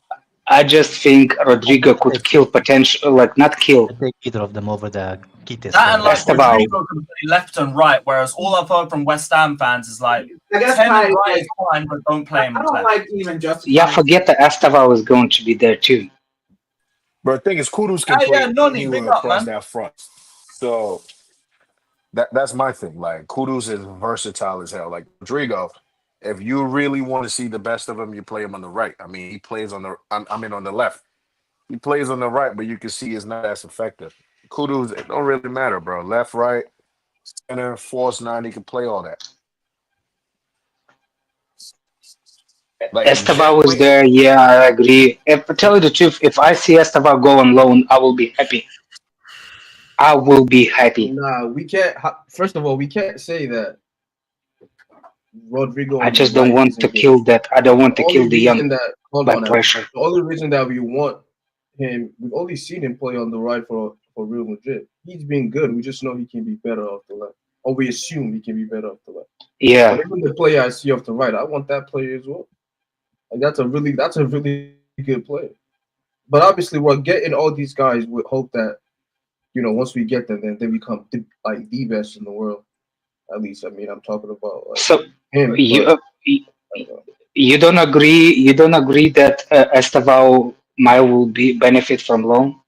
I just think Rodrigo could kill potential, like not kill. I take either of them over the Gittens. That and like Esteval. Rodrigo can play left and right, whereas all I've heard from West Ham fans is like, I guess 10 I, and right like, is fine, but don't play him I don't left. like even just. Yeah, forget that Esteval is going to be there too. But the thing is, Kudus can play anywhere across that front. So that's my thing. Like Kudus is versatile as hell. Like Rodrigo, if you really want to see the best of him, you play him on the right. I mean, he plays on the on the left. He plays on the right, but you can see it's not as effective. Kudus, it don't really matter, bro. Left, right, center, false nine, he can play all that. Like Esteval was there, yeah, I agree. If I tell you the truth, if I see Esteval go on loan, I will be happy. I will be happy. Nah, we can't. First of all, we can't say that Rodrigo. I just don't want to kill that. I don't want to kill the young by pressure. The only reason that we want him, we've only seen him play on the right for Real Madrid. He's been good. We just know he can be better off the left, or we assume he can be better off the left. Yeah. But even the player I see off the right, I want that player as well. Like that's a really good player. But obviously, we're getting all these guys with hope that, you know, once we get them, then they become like the best in the world. At least, I mean, I'm talking about like, so him. You don't agree? You don't agree that Esteval will be benefit from loan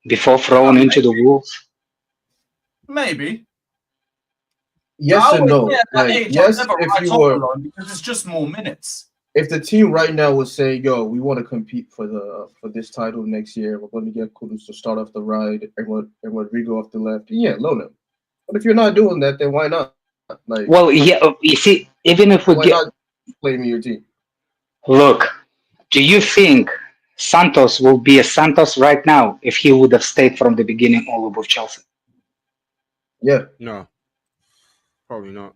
before thrown into the wolves? Maybe. Yes and no. Like, yes, if you were, because it's just more minutes. If the team right now was saying, "Yo, we want to compete for this title next year. We're going to get Kudus to start off the right and Rodrigo off the left," yeah, loan him. But if you're not doing that, then why not? Like, well, yeah, you see, even if we why get not play me your team. Look, do you think Santos will be a Santos right now if he would have stayed from the beginning all over Chelsea? Yeah. No. Probably not.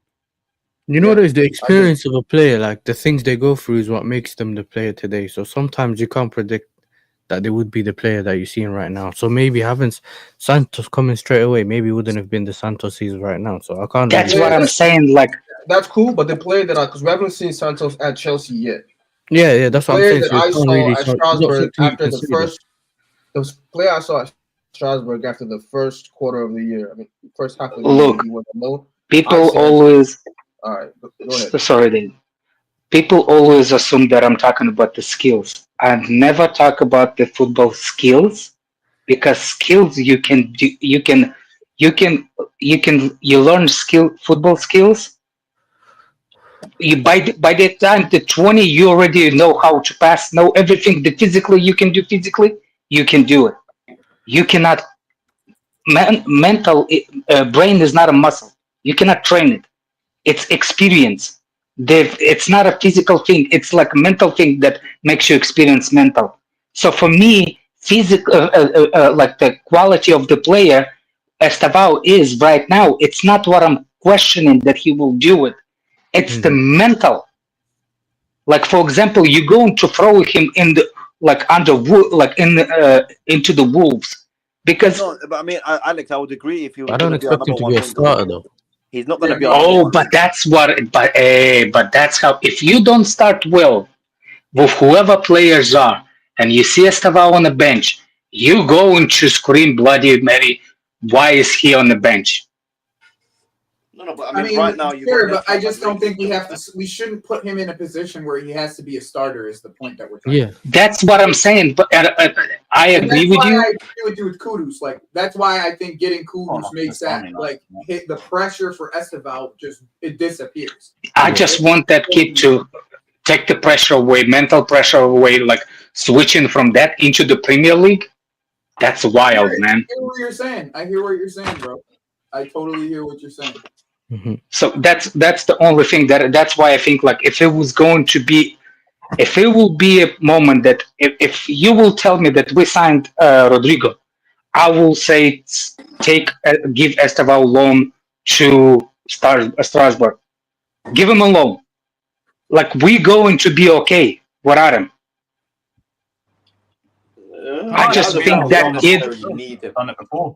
You know, there's the experience of a player. Like the things they go through is what makes them the player today. So sometimes you can't predict that they would be the player that you're seeing right now. So maybe having Santos coming straight away, maybe wouldn't have been the Santos he's right now. So I can't. That's what I'm saying. Like that's cool, but the player that because we haven't seen Santos at Chelsea yet. Yeah, that's what I'm saying. That so I saw at Strasbourg after the player I saw at Strasbourg after the first quarter of the year. I mean, first half of the year, he went alone. People always. All right, go ahead. Sorry, then. People always assume that I'm talking about the skills. I never talk about the football skills because skills you can do. You learn football skills. By the time the 20, you already know how to pass. Know everything. The physically you can do physically, you can do it. You cannot. Mental brain is not a muscle. You cannot train it. It's experience. It's not a physical thing. It's like a mental thing that makes you experience mental. So for me, physical, like the quality of the player, Esteval is right now. It's not what I'm questioning that he will do it. It's the mental. Like for example, you're going to throw him in the into the wolves because. No, but I mean, Alex, I would agree if you. I don't expect him to be a starter though. He's not going to be. But that's what. But that's how. If you don't start well with whoever players are, and you see Esteval on the bench, you're going to scream bloody Mary. Why is he on the bench? No, but I mean right now, sure, but I just don't think we shouldn't put him in a position where he has to be a starter. Is the point that we're trying. Yeah, that's what I'm saying. But I agree with you. I agree with you with Kudus. Like that's why I think getting Kudus makes that hit the pressure for Esteval it disappears. I just want that kid to take the pressure away, mental pressure away, like switching from that into the Premier League. That's wild, man. I hear what you're saying. I hear what you're saying, bro. I totally hear what you're saying. Mm-hmm. So that's the only thing that's why I think like if it will be a moment that if you will tell me that we signed Rodrigo, I will say give Esteval loan to Strasbourg. Give him a loan. Like we're going to be okay without him. I just think that kid. Done it before.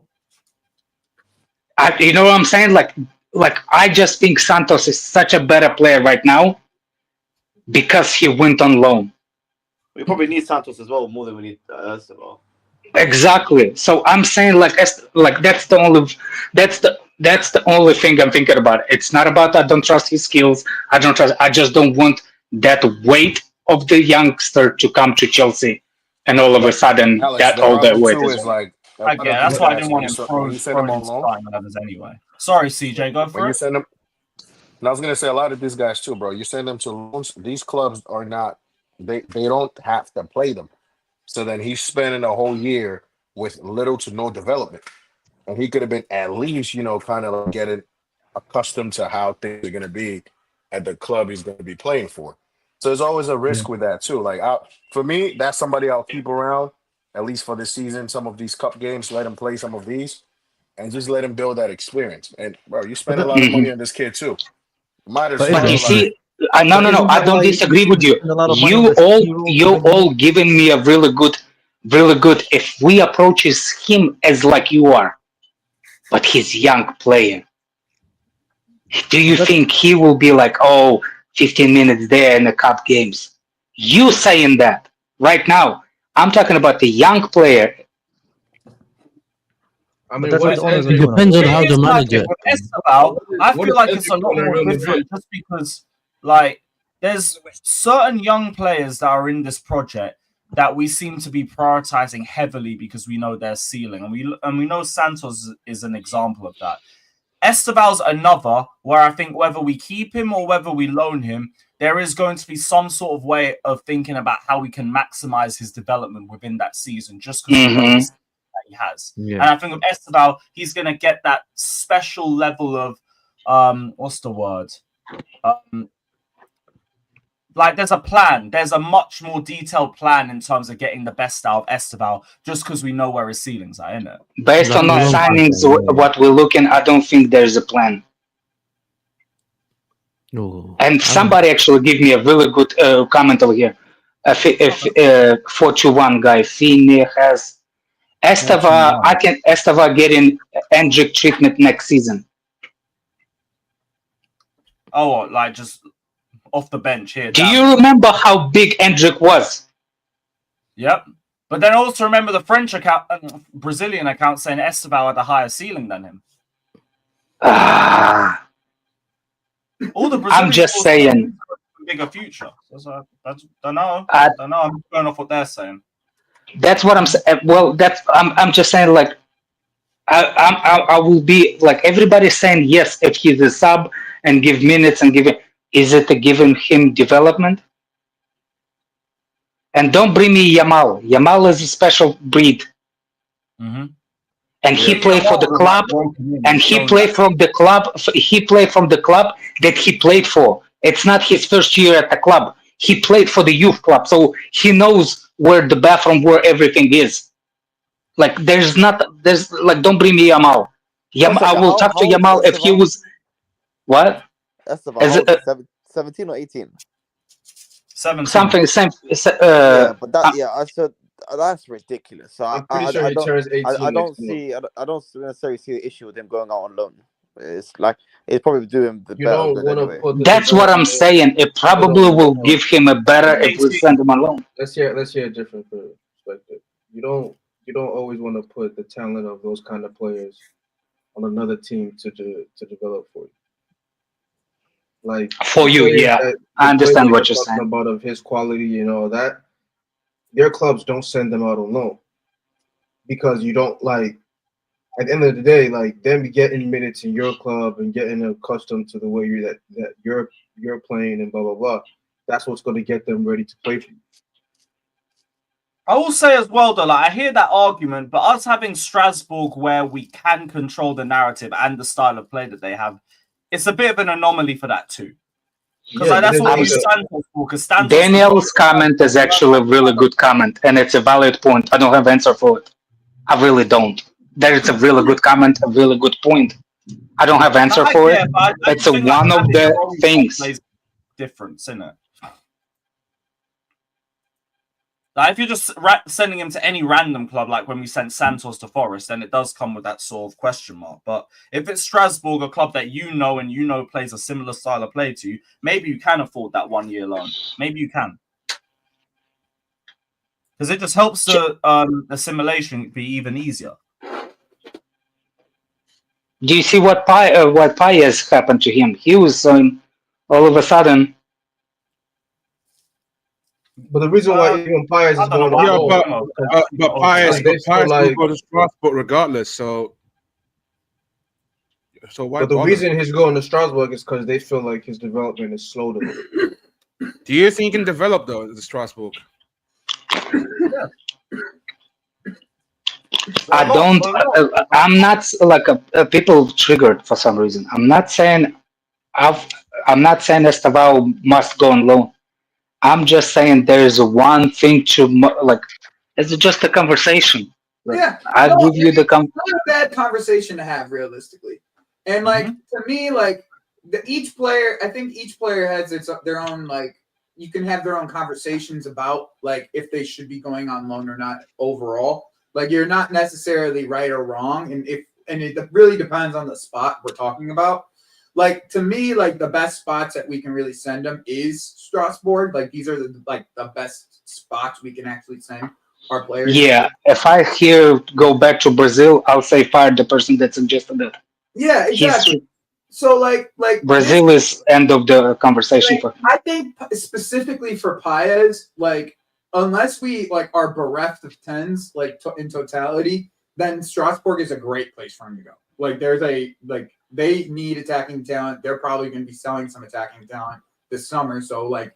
You know what I'm saying? Like I just think Santos is such a better player right now because he went on loan. We probably need Santos as well more than we need Arrizabalaga. Exactly. So I'm saying like that's the only thing I'm thinking about. It's not about I don't trust his skills. I just don't want that weight of the youngster to come to Chelsea and all of a sudden Alex, that the all that problem weight too is is like I get it. That's why I didn't want him when you send them thrown on into loan. starting others anyway. Sorry, CJ, go When for you it. send them, and I was gonna say a lot of these guys too, bro. You send them to loans. These clubs are not. They don't have to play them. So then he's spending a whole year with little to no development, and he could have been at least, kind of like getting accustomed to how things are gonna be at the club he's gonna be playing for. So there's always a risk with that too. Like for me, that's somebody I'll keep around at least for this season. Some of these cup games, let him play some of these, and just let him build that experience. And bro, you spend a lot of money on this kid too. Might as But well. But you isn't see, like, no, but isn't I that don't why disagree with you. spend a lot of money on this hero You for the all giving me a really good. If we approaches him as like you are, but he's young player, do you That's think he will be like, 15 minutes there in the cup games? You saying that right now? I'm talking about the young player. I but mean, that's what what is the owners are Hendrick? doing. It Depends on is how the like manager. it. With Esteval, I What feel is like it's a Hendrick lot doing in more Real different Madrid? just because, like, there's certain young players that are in this project that we seem to be prioritizing heavily because we know their ceiling, and we know Santos is an example of that. Esteval's another where I think whether we keep him or whether we loan him, there is going to be some sort of way of thinking about how we can maximize his development within that season, just because we know Mhm. that he has. Yeah. And I think with Esteval, he's going to get that special level of what's the word? Like there's a plan. There's a much more detailed plan in terms of getting the best out of Esteval, just because we know where his ceilings are, innit? Based Like on the our young signings, people, yeah. what we're looking, I don't think there's a plan. Oh, And I don't. somebody actually give me a really good comment over here. If 421 guy Fini has Esteva, 421. I can Esteva getting Hendrick treatment next season. Oh, like just off the bench here. Do Down. you remember how big Hendrick was? Yep. But then also remember the French account, Brazilian account saying Esteval had a higher ceiling than him. Ah, All the Brazilians I'm just saying. bigger future. So that's don't know. I- Don't know. I'm going off what they're saying. That's what I'm saying. Well, I'm just saying like I will be like everybody's saying yes if he's a sub and give minutes and give it. Is it giving him development? And don't bring me Yamal. Yamal is a special breed, Mm-hmm. and he played for the club. And he played from the club. He played from the club that he played for. It's not his first year at the club. He played for the youth club, so he knows where the bathroom, where everything is. Like there's like don't bring me Yamal. I will talk to Yamal if he was what? Esteval, Is how it, old is he? 17 or 18? 17. something same? Yeah, but that's ridiculous. So I'm pretty sure he turns 18. I don't next month. see. I don't necessarily see the issue with him going out on loan. It's like it's probably doing the You better don't good want to anyway. put the That's what I'm saying. It probably will give him a better if we send him alone. Let's hear a different perspective. You don't always want to put the talent of those kind of players on another team to develop for you. Like For you, yeah. I understand what you're saying. About of his quality and all that. Their clubs don't send them out on loan because you don't like. At the end of the day, like them getting minutes in your club and getting accustomed to the way that you're playing and blah blah blah. That's what's going to get them ready to play for you. I will say as well, though, like I hear that argument, but us having Strasbourg where we can control the narrative and the style of play that they have, it's a bit of an anomaly for that too. Because that's what we stand for. Because Daniel's comment is actually a really good comment, and it's a valid point. I don't have an answer for it. I really don't. That is a really good comment, a really good point. I don't have an answer for it. It's one of the things. Difference, isn't it? Like if you're just sending him to any random club, like when we sent Santos to Forest, then it does come with that sort of question mark. But if it's Strasbourg, a club that you know and you know plays a similar style of play to you, maybe you can afford that 1 year loan. Maybe you can. Because it just helps the assimilation be even easier. Do you see what Paez happened to him? He was all of a sudden. But the reason why even Paez is going on loan, but Paez will go to Strasbourg regardless. So why? But the reason he's going to Strasbourg is because they feel like his development is slowed a little. Do you think he can develop though, the Strasbourg? I don't. I'm not like people triggered for some reason. I'm not saying Estavao must go on loan. I'm just saying there is one thing to like. It's just a conversation. Like, yeah, I'll give you the. It's not a bad conversation to have, realistically. And like to me, like each player, I think each player has their own like. You can have their own conversations about like if they should be going on loan or not overall. Like you're not necessarily right or wrong, and it really depends on the spot we're talking about. Like to me, like the best spots that we can really send them is Strasbourg. Like these are the best spots we can actually send our players. Yeah, if I go back to Brazil, I'll say fire the person that suggested that. Yeah, exactly. So like Brazil is end of the conversation for him. I think specifically for Paez, like unless we like are bereft of tens, like in totality, then Strasbourg is a great place for him to go. Like they need attacking talent. They're probably going to be selling some attacking talent this summer. So like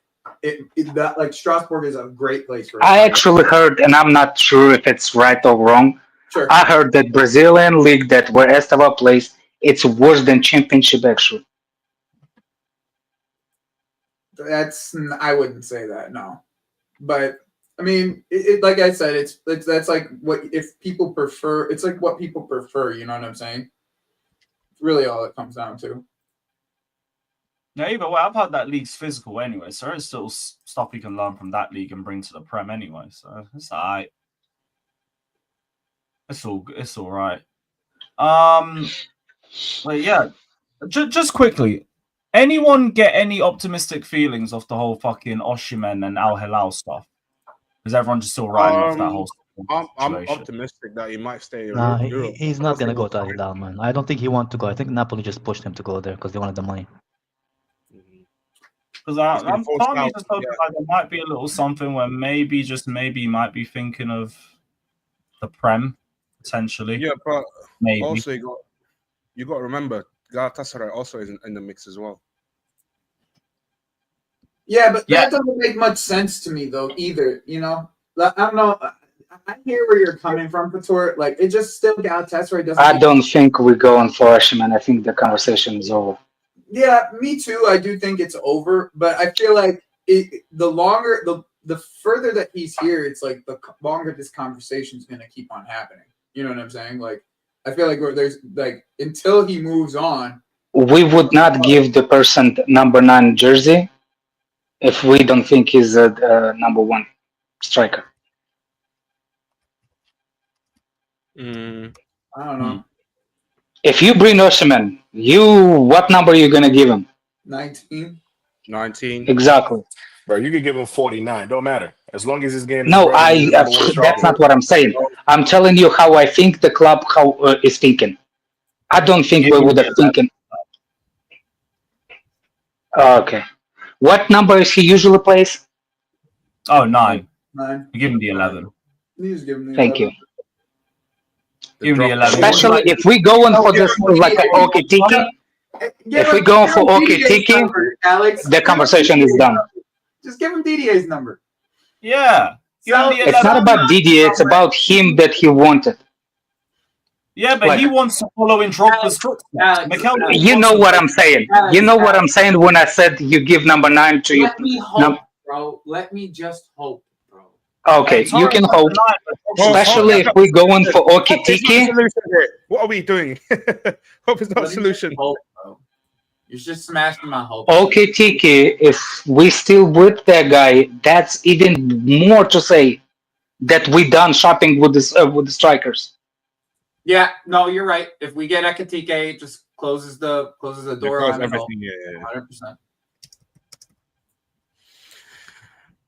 Strasbourg is a great place for him. I actually heard, and I'm not sure if it's right or wrong. Sure. I heard that Brazilian league that where Estavao plays, it's worse than Championship actually. I wouldn't say that, no. But I mean, like I said, that's like what if people prefer. It's like what people prefer. You know what I'm saying? It's really all it comes down to. Yeah, either way, I've heard that league's physical anyway, so there's still stuff you can learn from that league and bring to the Prem anyway. So it's alright. It's all right. But yeah, just quickly, anyone get any optimistic feelings off the whole fucking Osimhen and Al Hilal stuff? Is everyone just still riding off that whole I'm optimistic that he might stay in Nah, Europe. he's not gonna go to Al Hilal, man. I don't think he wants to go. I think Napoli just pushed him to go there because they wanted the money. Because I'm probably just hoping like there might be a little something where maybe he might be thinking of the Prem potentially. Yeah, but maybe also you got to remember Galatasaray also is in the mix as well. Yeah, but that doesn't make much sense to me though either. You know, I don't know. I hear where you're coming from, Pator. Like it just still Galatasaray doesn't. I don't think we're going for Osimhen. I think the conversation is over. Yeah, me too. I do think it's over, but I feel like the further that he's here, it's like the longer this conversation is going to keep on happening. You know what I'm saying? Like, I feel like there's like until he moves on, we would not give the person number 9 jersey if we don't think he's a number 1 striker. I don't know. If you bring Osimhen, what number are you gonna give him? 19. 19. Exactly. Bro, you could give him 49. Don't matter. As long as his game. No, that's not what I'm saying. I'm telling you how I think the club is thinking. I don't think we would have thinking. Okay. What number is he usually plays? Oh, 9. 9. You give him the 11. Please give him the Thank 11. you. Give him the 11. Especially if we go in for this like an Okitiki. If we go for Okitiki, the conversation is done. Just give him DDA's number. Yeah. It's not about Didier, it's about him that he wanted. Yeah, but he wants to follow in Drogba's footsteps. You know what I'm saying. You know what I'm saying when I said you give number 9 to you. Let me hope, bro. Let me just hope, bro. Okay, you can hope. Especially if we're going for Okitiki. What are we doing? Hope is not a solution. Hope, bro. You're just smashing my hope. Okitiki, if we still with that guy, that's even more to say. that we done shopping with the strikers. Yeah, no, you're right. If we get ECHK, it just closes the door Because on everything, yeah.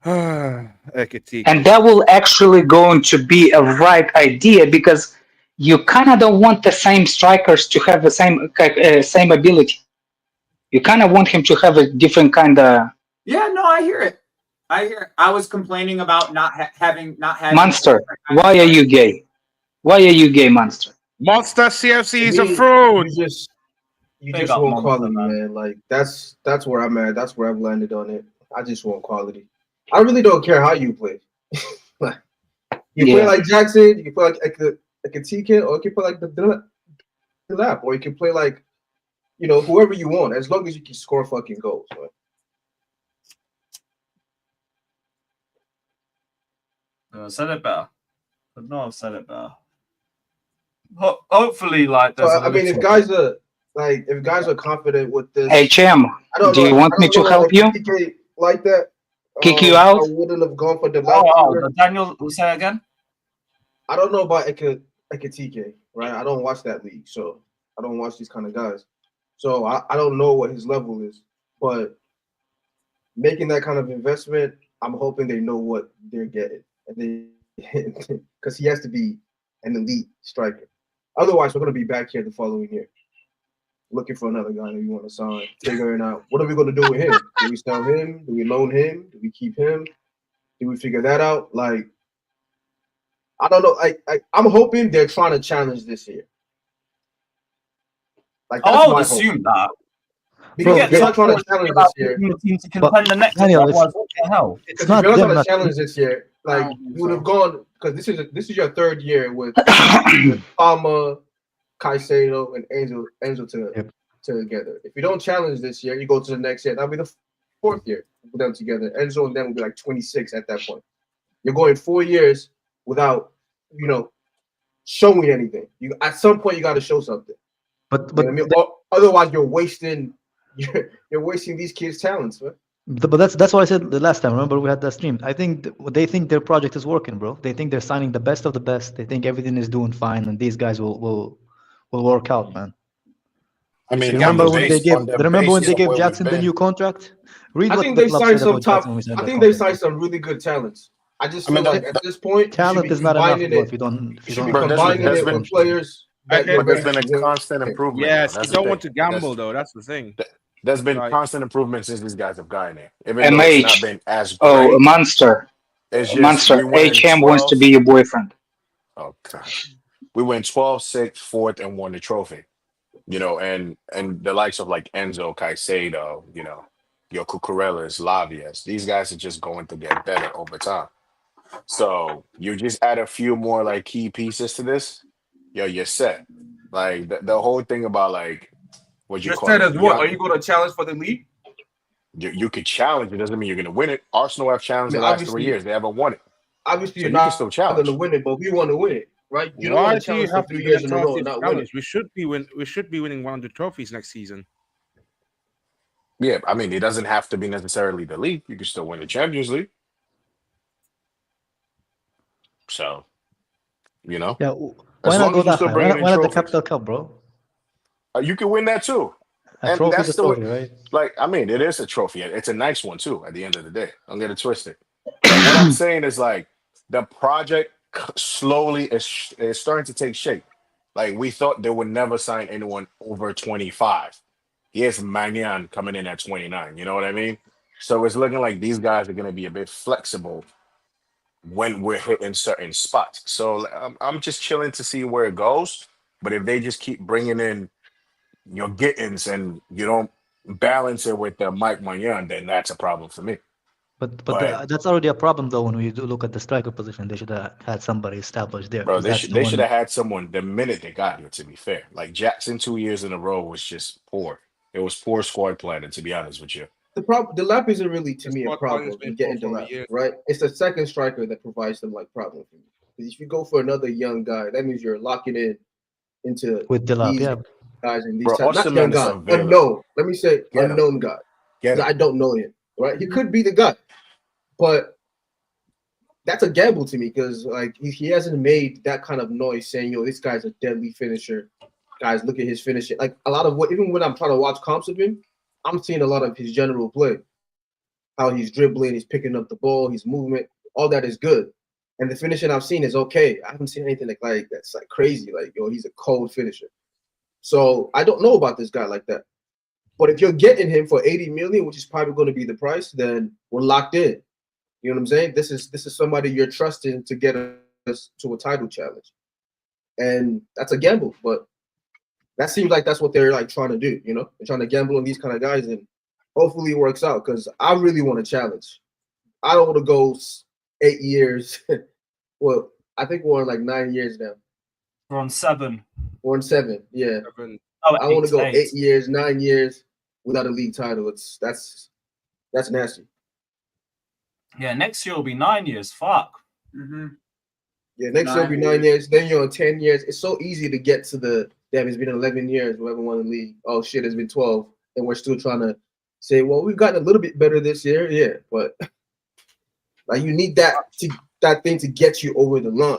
100%. ECHK. And that will actually going to be a right idea because you kind of don't want the same strikers to have the same ability. You kind of want him to have a different kind of. Yeah, no, I hear it. I was complaining about not having. Monster, why are you gay? Why are you gay, Monster? Monster CFC is a Me, fraud. You Big just up want Monster, quality, man. man. Like that's where I'm at. That's where I've landed on it. I just want quality. I really don't care how you play. Like, you play like Jackson, you can play like a TK, or you can play like the lap, or you can play like whoever you want, as long as you can score fucking goals. Right? I said it better. But no, I've said it better. Hopefully, like there's. So I mean, if guys are confident with this, Hey, Cham, do you want me to help you? TK like that. Kick you out? I wouldn't have gone for the lap. Daniel, say it again. I don't know about TK, right? I don't watch that league, so I don't watch these kind of guys. So I don't know what his level is, but making that kind of investment, I'm hoping they know what they're getting, and because he has to be an elite striker. Otherwise, we're gonna be back here the following year, looking for another guy that we want to sign, figuring out what are we gonna do with him. Do we sell him? Do we loan him? Do we keep him? Do we figure that out? Like, I don't know. I'm hoping they're trying to challenge this year. Like, I would assume that. Because they're not trying to challenge this year. To contend the next Daniel, year, what the hell? Because if you're not trying to challenge this year, like you would have gone because this is your third year with Palma, Caicedo, and Enzo together. If you don't challenge this year, you go to the next year. That'll be the fourth year with them together. Enzo and them will be like 26 at that point. You're going 4 years without, showing anything. You at some point you got to show something. But You know what I mean? Or otherwise you're wasting these kids' talents, man. But that's what I said the last time. Remember, we had that stream. I think they think their project is working, bro. They think they're signing the best of the best. They think everything is doing fine, and these guys will work out, man. I mean, remember when they gave where Jackson the new contract? I think they signed some top. I think they signed some really good talents. I just feel like at this point, talent is not enough. If you don't, combining it with players. But there's been a constant improvement. Yes, you don't want to gamble though. That's the thing. There's been constant improvement since these guys have gotten there. Even though it's not been as great. Oh, Monster. Monster. HM wants to be your boyfriend. Oh God. We went 12-6, 4th, and won the trophy. And the likes of like Enzo, Caicedo, your Cucurella's, Lavias. These guys are just going to get better over time. So you just add a few more like key pieces to this, you're set. Like the whole thing about like what you call it. What are you going to challenge for the league? You could challenge. It doesn't mean you're going to win it. Arsenal have challenged the last 3 years. They haven't won it. Obviously, so you're not still challenge. going to win it, but we want to win it, right? You don't want to challenge for 3 years in a row and not win it. We should be winning one of the trophies next season. Yeah, I mean, it doesn't have to be necessarily the league. You can still win the Champions League. So, yeah. Why not go that high? Why not the Capital Cup, bro? You can win that too. A trophy is a trophy, right? Like, I mean, it is a trophy. It's a nice one too. At the end of the day, don't get it twisted. What I'm saying is like the project slowly is starting to take shape. Like we thought they would never sign anyone over 25. Here's Maignan coming in at 29. You know what I mean? So it's looking like these guys are going to be a bit flexible when we're hitting certain spots. So I'm just chilling to see where it goes. But if they just keep bringing in your Gittens and you don't balance it with the Maignan, then that's a problem for me. But that's already a problem though. When we do look at the striker position, they should have had somebody established there. Bro, they should have had someone the minute they got here. To be fair, like Jackson 2 years in a row was just poor. It was poor squad planning, to be honest with you. The lap isn't really to me a problem in getting the lap, right? It's the second striker that provides them like problem for me. Because if you go for another young guy, that means you're locking in into with the lap, yeah. Guys in these Bro, times. Not young guy, unknown. Let me say unknown guy. I don't know him, right? He could be the guy, but that's a gamble to me because like he hasn't made that kind of noise saying, yo, this guy's a deadly finisher. Guys, look at his finishing. Like a lot of what, even when I'm trying to watch comps of him, I'm seeing a lot of his general play. How he's dribbling, he's picking up the ball, his movement, all that is good. And the finishing I've seen is okay. I haven't seen anything like that's like crazy. Like, yo, he's a cold finisher. So I don't know about this guy like that. But if you're getting him for 80 million, which is probably going to be the price, then we're locked in. You know what I'm saying? This is somebody you're trusting to get us to a title challenge. And that's a gamble, but that seems like that's what they're like trying to do, you know? They're trying to gamble on these kind of guys, and hopefully it works out because I really want a challenge. I don't want to go 8 years. Well, I think we're on like 9 years now. We're on 7. We're on 7, yeah. 7. Oh, I want to go 8. 8 years, 9 years without a league title. That's nasty. Yeah, next year will be 9 years. Fuck. Mm-hmm. Yeah, next year will be 9 years. Then you're on 10 years. It's so easy to get to the damn. It's been 11 years. We haven't won the league. Oh shit, it's been 12, and we're still trying to say, well, we've gotten a little bit better this year. Yeah, but like you need that thing to get you over the line.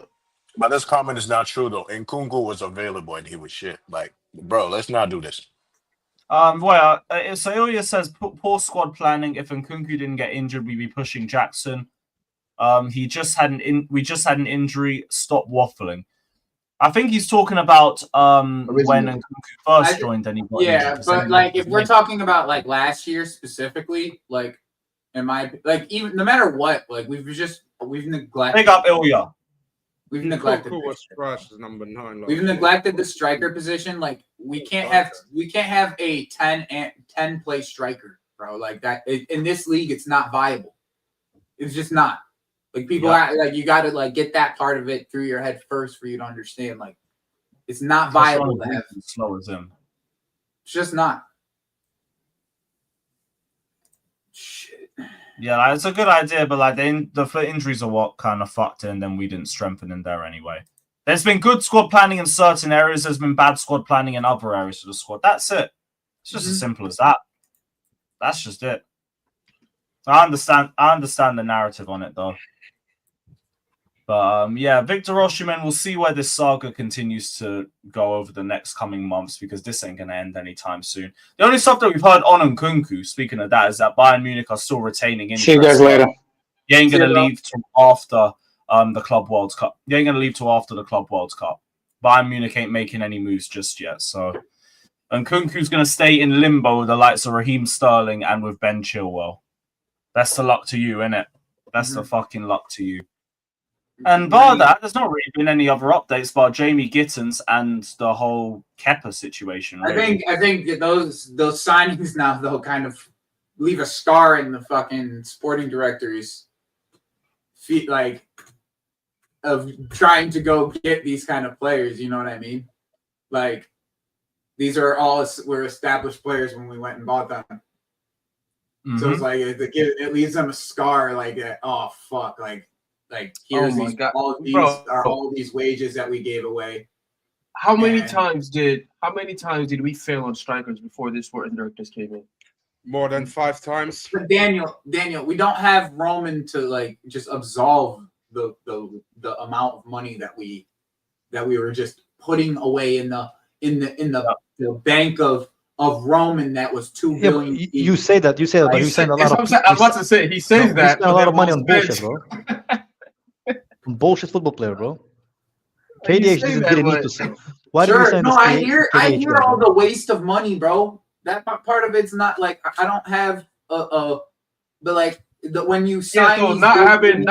But this comment is not true though. Nkunku was available and he was shit. Like, bro, let's not do this. Well, Sayoya says poor squad planning. If Nkunku didn't get injured, we'd be pushing Jackson. We just had an injury. Stop waffling. I think he's talking about when Nkunku first joined. Anybody? Yeah, but like if we're talking about like last year specifically, like even no matter what, like we've neglected. Big up Ilya. We've neglected. Number 9. We've neglected the striker position. Like we can't have a 10 play striker, bro. Like that in this league, it's not viable. It's just not. Like people like you got to like get that part of it through your head first for you to understand. Like it's not viable to have as slow as him. It's just not. Shit. Yeah, it's a good idea, but like the injuries are what kind of fucked it, and then we didn't strengthen in there anyway. There's been good squad planning in certain areas. There's been bad squad planning in other areas of the squad. That's it. It's just as simple as that. That's just it. I understand the narrative on it though. But yeah, Victor Osimhen, we'll see where this saga continues to go over the next coming months because this ain't going to end anytime soon. The only stuff that we've heard on Nkunku, speaking of that, is that Bayern Munich are still retaining interest. See you guys later. You ain't going to leave till after the Club World Cup. You ain't going to leave till after the Club World Cup. Bayern Munich ain't making any moves just yet. So Nkunku's going to stay in limbo with the likes of Raheem Sterling and with Ben Chilwell. That's the luck to you, innit? That's the fucking luck to you. And bar that, there's not really been any other updates about Jamie Gittens and the whole Kepa situation. Really. I think that those signings now they'll kind of leave a scar in the fucking sporting director's feet, like of trying to go get these kind of players. You know what I mean? Like these are all were established players when we went and bought them. Mm-hmm. So it's like it leaves them a scar. Like oh fuck, like here's all these wages that we gave away. How many times did we fail on strikers before this sporting directors came in? More than 5 times. But Daniel, we don't have Roman to like just absolve the amount of money that we were just putting away in the bank of Roman that was 2 billion. You say that, but you spend a lot of. I was about to say he says that. You spend a lot of money on bullshit, bro. Bullshit football player, bro. KDH didn't need to say. Why did you say I hear all the waste of money, bro. That part of it's not like I don't have but like when you sign, so not having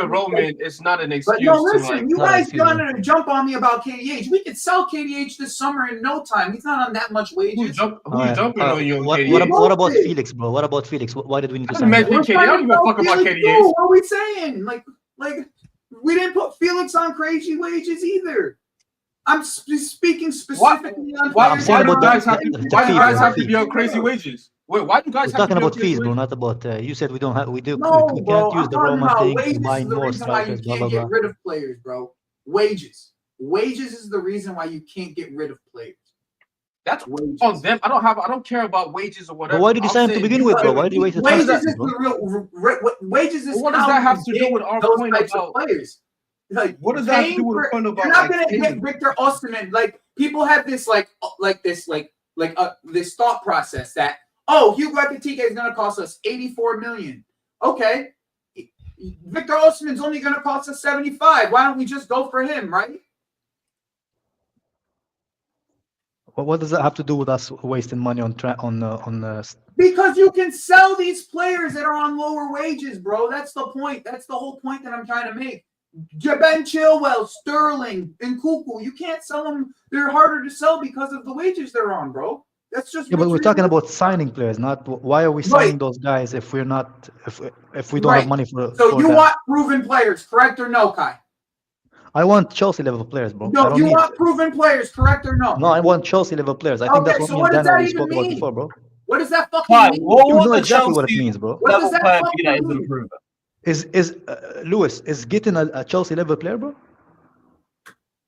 Roman, it's not an excuse. But no, listen, you guys gonna jump on me about KDH. We could sell KDH this summer in no time. He's not on that much wages. Who's jumping on you? What about Felix, bro? What about Felix? Why did we need to sign him? I don't give a fuck about KDH. What are we saying? Like we didn't put Felix on crazy wages either. I'm speaking specifically on. Why do you guys have to be on crazy wages? Wait, why do you guys We're talking about fees, bro, not about. You said we don't have. We do. No, we can't use the Roman thing to buy wages is the more reason why you strikers. Blah can't blah get blah. rid of players, bro. Wages is the reason why you can't get rid of players. That's on them. I don't care about wages or whatever. But why did you sign him to begin with, bro? Why did you waste the Wages transfer is fee, bro? the real wages is What does how that have you to do get with our those point types of about players? Like, what does that have to do paying with the for- point about You're not like, gonna get paying? Victor Osimhen. Like, people have this this thought process that, oh, Hugo Ekitike is gonna cost us 84 million. Okay, Victor Osimhen's only gonna cost us 75. Why don't we just go for him, right? What does that have to do with us wasting money on Because you can sell these players that are on lower wages, bro. That's the point. That's the whole point that I'm trying to make. Ben Chilwell, Sterling, Nkunku, you can't sell them. They're harder to sell because of the wages they're on, bro. That's just Yeah, but we're talking about signing players, not why are we signing those guys if we're not if we don't have money for. So you that. want proven players, correct or no, Kai? I want Chelsea level players, bro. I No, don't you need. want proven players, correct or no? No, I want Chelsea level players. I think that's what so me what and does that Daniel even spoke about mean? before, bro. What does that fucking Kai, mean? what You would know the exactly what it Chelsea means, bro. What does level that player fucking be that mean? isn't proven? Is Lewis is Gittens a Chelsea level player, bro?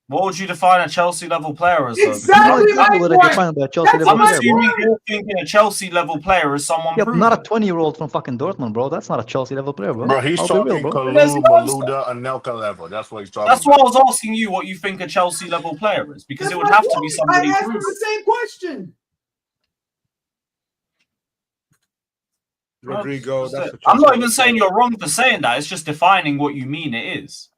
What would you define a Chelsea level player as? Though? Exactly. That's exactly what I define by a Chelsea That's level I'm player, bro. assuming you're thinking a Chelsea level player is someone Yeah, proven. not a 20-year-old from fucking Dortmund, bro. That's not a Chelsea level player, bro. Bro, he's I'll be real, talking bro. There's Kalou, loads of Malouda, Anelka level. That's what he's talking That's about. why I was asking you what you think a Chelsea level player is, because That's it would my have to be point. somebody I asked him proven. the same question. Rodrigo, That's that's it. a I'm not Chelsea even saying level you're wrong for saying that. It's just defining what you mean it is.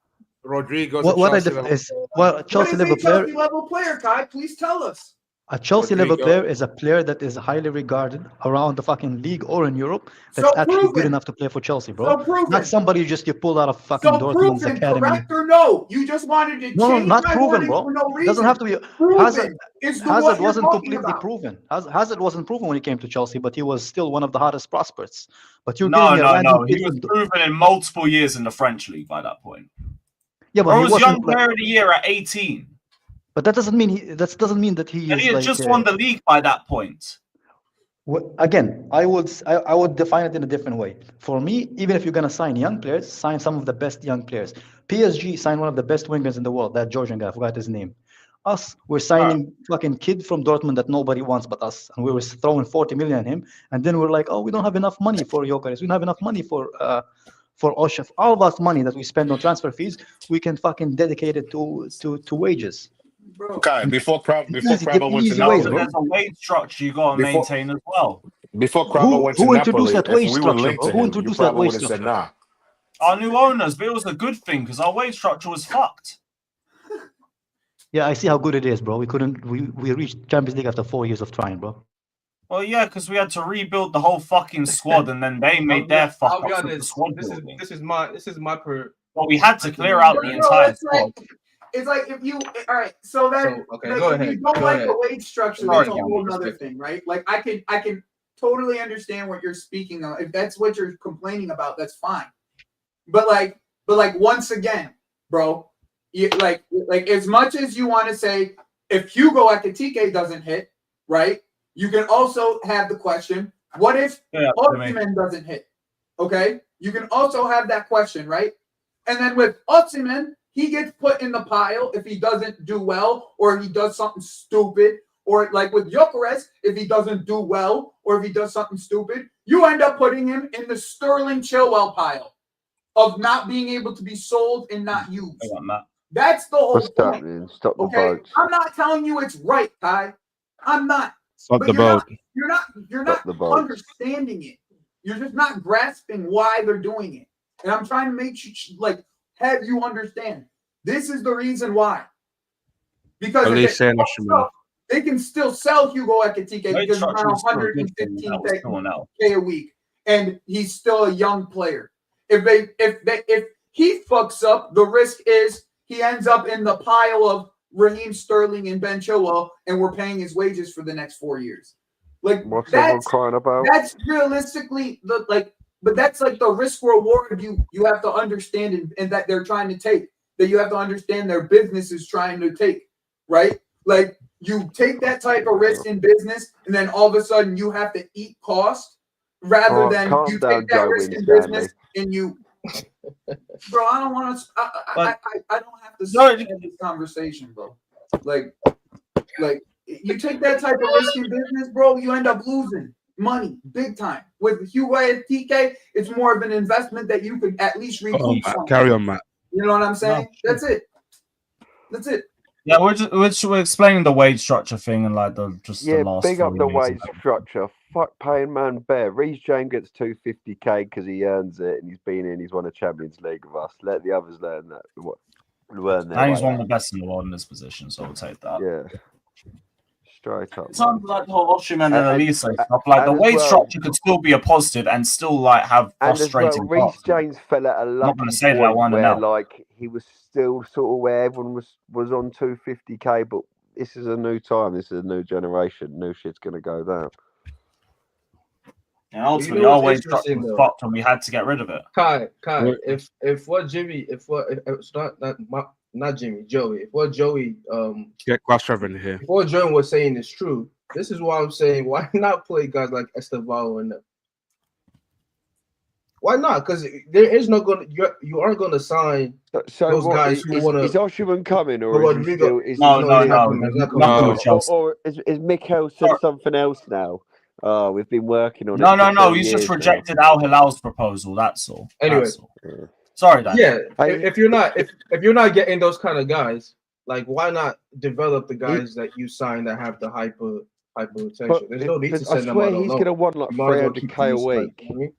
player. Rodrigo's What a I Chelsea def- level is player. well, a What Chelsea is level a player. Chelsea level player, Kai? Please tell us. A Chelsea level Rodrigo. player is a player that is highly regarded around the fucking league or in Europe. That's So actually good proven. enough to play for Chelsea, bro. So proven. Not somebody you pull out of fucking So Dortmund's proven, academy. correct or no? You just wanted to No, change not my proven, wording bro. for no It reason. doesn't have to be. Proven Hazard, is the Hazard what you're wasn't talking completely about. proven. Hazard wasn't proven when he came to Chelsea, but he was still one of the hottest prospects. But you're No, getting a random no. kid He was from. proven in multiple years in the French league by that point. Yeah, but Bro he was wasn't young like. player of the year at 18. But that doesn't mean that he And is he had like. just won the league by that point. Again, I would define it in a different way. For me, even if you're gonna sign young players, sign some of the best young players. PSG signed one of the best wingers in the world, that Georgian guy, I forgot his name. Us, we're signing fucking kid from Dortmund that nobody wants but us, and we were throwing 40 million at him, and then we're like, oh, we don't have enough money for Gyökeres, we don't have enough money for Osimhen. All of us money that we spend on transfer fees, we can fucking dedicate it to wages. Bro. Okay, before Crabbe went to easy ways, Napoli, bro. There's a wage structure you got to Before- maintain as well. before Crabbe went to Who introduced Napoli, that if wage we were structure, linked bro? to Who him, you introduced that probably wage would have said structure? nah. Our new owners, but it was a good thing because our wage structure was fucked. Yeah, I see how good it is, bro. We reached Champions League after 4 years of trying, bro. Well, yeah, because we had to rebuild the whole fucking squad, and then they made their fuck I'll be ups with the honest. squad This building. is my per. But we had to clear out the entire squad. It's like if you all right, so then Okay, like, go if you ahead. don't Go like ahead. the wage structure, Sorry, that's a Cam, whole other thing, right? Like I can totally understand what you're speaking of. If that's what you're complaining about, that's fine. But once again, bro, you like as much as you want to say if Hugo Ekitike doesn't hit, right? You can also have the question, what if Osimhen doesn't hit? Okay? You can also have that question, right? And then with Osimhen, he gets put in the pile if he doesn't do well or he does something stupid. Or like with Gyökeres, if he doesn't do well or if he does something stupid, you end up putting him in the Sterling Chilwell pile of not being able to be sold and not used. That's the whole What's that, point. man? Stop the Okay, boat. I'm not telling you it's right, Kai. I'm not. Stop But the boat. You're not Stop the boat. understanding it. You're just not grasping why they're doing it. And I'm trying to make you have you understand. This is the reason why. Because they can still sell Hugo Ekitike because he's around 115K a week, and he's still a young player. If he fucks up, the risk is he ends up in the pile of Raheem Sterling and Ben Chilwell, and we're paying his wages for the next 4 years. Like What's everyone crying about? that's realistically but that's like the risk reward you have to understand and that they're trying to take. That you have to understand their business is trying to take, right? Like you take that type of risk in business, and then all of a sudden you have to eat cost rather than you take that risk in business and you. Bro, I don't want to. I don't have to start this conversation, bro. Like you take that type of risk in business, bro, you end up losing money big time. With ECHK, it's more of an investment that you could at least recoup. Carry on, Matt. You know what I'm saying? No, That's it. That's it. Yeah, we're explaining the wage structure thing and like the last. Big up the 4 years wage of that. structure. Fuck paying man bear. Reece James gets 250k because he earns it and he's been in. He's won a Champions League with us. Let the others learn that. Learn And he's that. one of the best in the world in this position, so we'll take that. Yeah. Straight up. In terms of like the whole Osimhen and Elise stuff, like the and as wage well- structure could still be a positive and still like have And as well, frustrating Reece parts. James fell at a not lucky gonna say that I point wanna where, know. like, he was still sort of where everyone was on 250k, but this is a new time. This is a new generation. New shit's gonna go down. And ultimately, You know our what's wage structure interesting, was though? fucked and we had to get rid of it. Kai, if what Jimmy, if it's not Jimmy, Joey, if what Joey Get cross-reference here. if what Joey was saying is true, this is why I'm saying why not play guys like Estevao and them? Why not? Because there is no going. You aren't going to sign So those what, guys who want is to. Osimhen coming, or is he Rodrigo. still? Is No, he no, he's no. not coming. He's not coming. Nothing with or, Chelsea. or is Mikel said something else now? Oh, we've been working on it. No, for no, no. 10 He's just years now. rejected Al Hilal's proposal. That's all. Anyway. That's all. Sorry, Dan. Yeah, if you're not getting those kind of guys, like why not develop the guys that you sign that have the hyper potential? But, There's no need to I send them swear out. he's going to want like You might as well keep 300k a these, like, week. you know what I mean?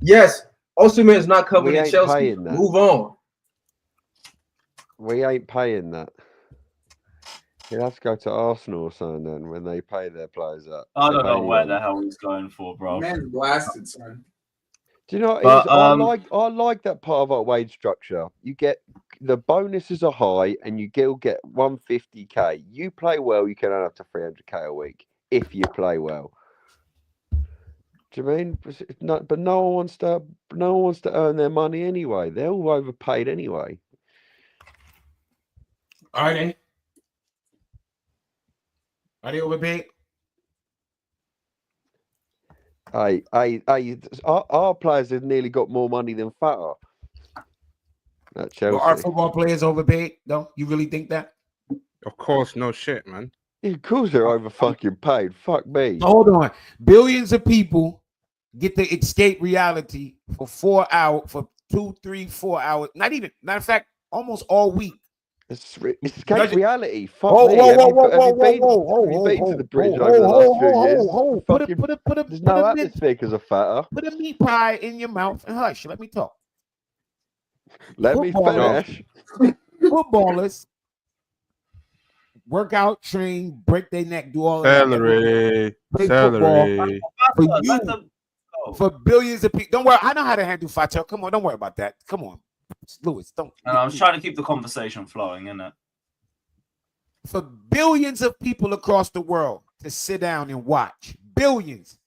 Yes, Osimhen is not coming We in ain't Chelsea. paying that. Move on. We ain't paying that. He'll have to go to Arsenal or something then when they pay their players up. I They don't know pay where anyone. the hell he's going for, bro. Man, blasted, son. Do you know what it But, is? I like that part of our wage structure. You get the bonuses are high and you get 150k. You play well, you can earn up to 300k a week if you play well. Do you mean? But no one wants to earn their money anyway. They're all overpaid anyway. Are they? Are they overpaid? Hey, our players have nearly got more money than Fata at Chelsea. But are football players overpaid? Though you really think that? Of course, no shit, man. Yeah, of course they're over fucking paid. Fuck me. Hold on. Billions of people get to escape reality for 4 hours, for 2, 3, 4 hours. Not even. Matter of fact, almost all week. It's escape reality. Fuck Whoa, me. whoa, Have whoa, you whoa, have you whoa, been, whoa, have you whoa, been whoa, to the bridge whoa, over the whoa, last few whoa, years? whoa, whoa. Fucking, there's no atmosphere because of Fata. Put a meat pie in your mouth and hush. Let me talk. Let me finish. Footballers work out, train, break their neck, do all of that. Celery. Play Celery. football for you, for billions of people. Don't worry. I know how to handle Fatel. Come on, don't worry about that. Come on, Lewis. Don't. And I was trying to keep the conversation flowing, innit? For billions of people across the world to sit down and watch. Billions.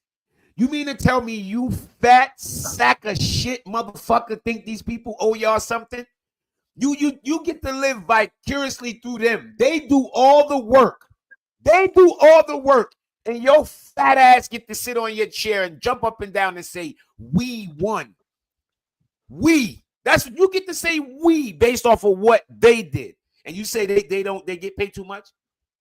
You mean to tell me you fat sack of shit motherfucker think these people owe y'all something? You get to live vicariously through them. They do all the work. They do all the work. And your fat ass get to sit on your chair and jump up and down and say, we won. We. That's what you get to say, we, based off of what they did. And you say they get paid too much?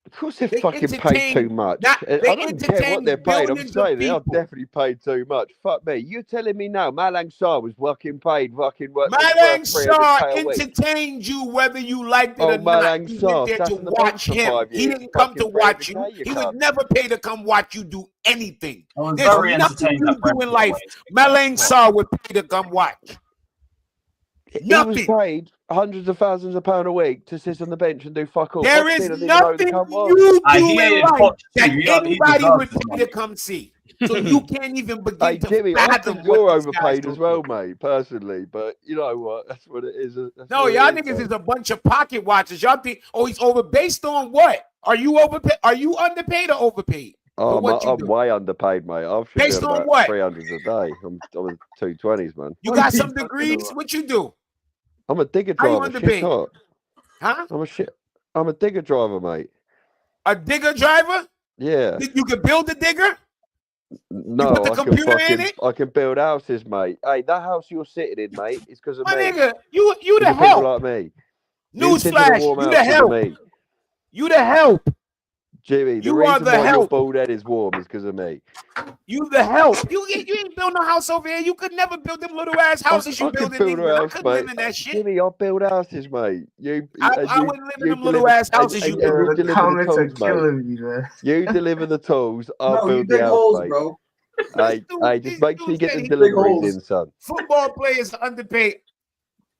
Of course they're fucking paid too much. I don't care what they're paid. I'm saying they are definitely paid too much. Fuck me. You're telling me now Malang Sarr was fucking paid fucking work. Malang Sarr entertained you whether you liked it or not. You went there to watch him. He didn't come to watch you. He was never paid to come watch you do anything. There's nothing you do in life Malang Sarr would pay to come watch. He was paid hundreds of thousands of pounds a week to sit on the bench and do fuck all. There is nothing you do in life that anybody would pay to come see. So you can't even begin to Jimmy, I fathom think you're what these guys overpaid go as well, through. mate, personally. But you know what? That's what it is. No, y'all niggas is a bunch of pocket watchers. Y'all think, oh, he's over based on what? Are you overpaid? Are you underpaid or overpaid? I'm way underpaid, mate. I've based on about what? 300s a day. I'm 220s, man. You got some degrees? What you do? I'm a digger How you driver. underpaid? Shit hot. Huh? I'm a digger driver, mate. A digger driver? Yeah. You can build a digger? No, you put the computer in it? I can build houses, mate. Hey, that house you're sitting in, mate, is because of My me. nigga, you the People help. like me. Newsflash, you the help. You the help. Jimmy, the You are reason the why your help. bald head is warm is because of me. You the help. You ain't build no house over here. You could never build them little ass houses you I build could in build a England. I house, couldn't live mate. in that shit. Jimmy, I build houses, mate. I wouldn't live in them little ass houses you and build. you The deliver the comments are tools, mate. killing me, man. You deliver the tools, I'll No, you build the dig house, holes, mate. bro. Hey, just make sure you get the big deliveries holes. in, son. Football players are underpaid.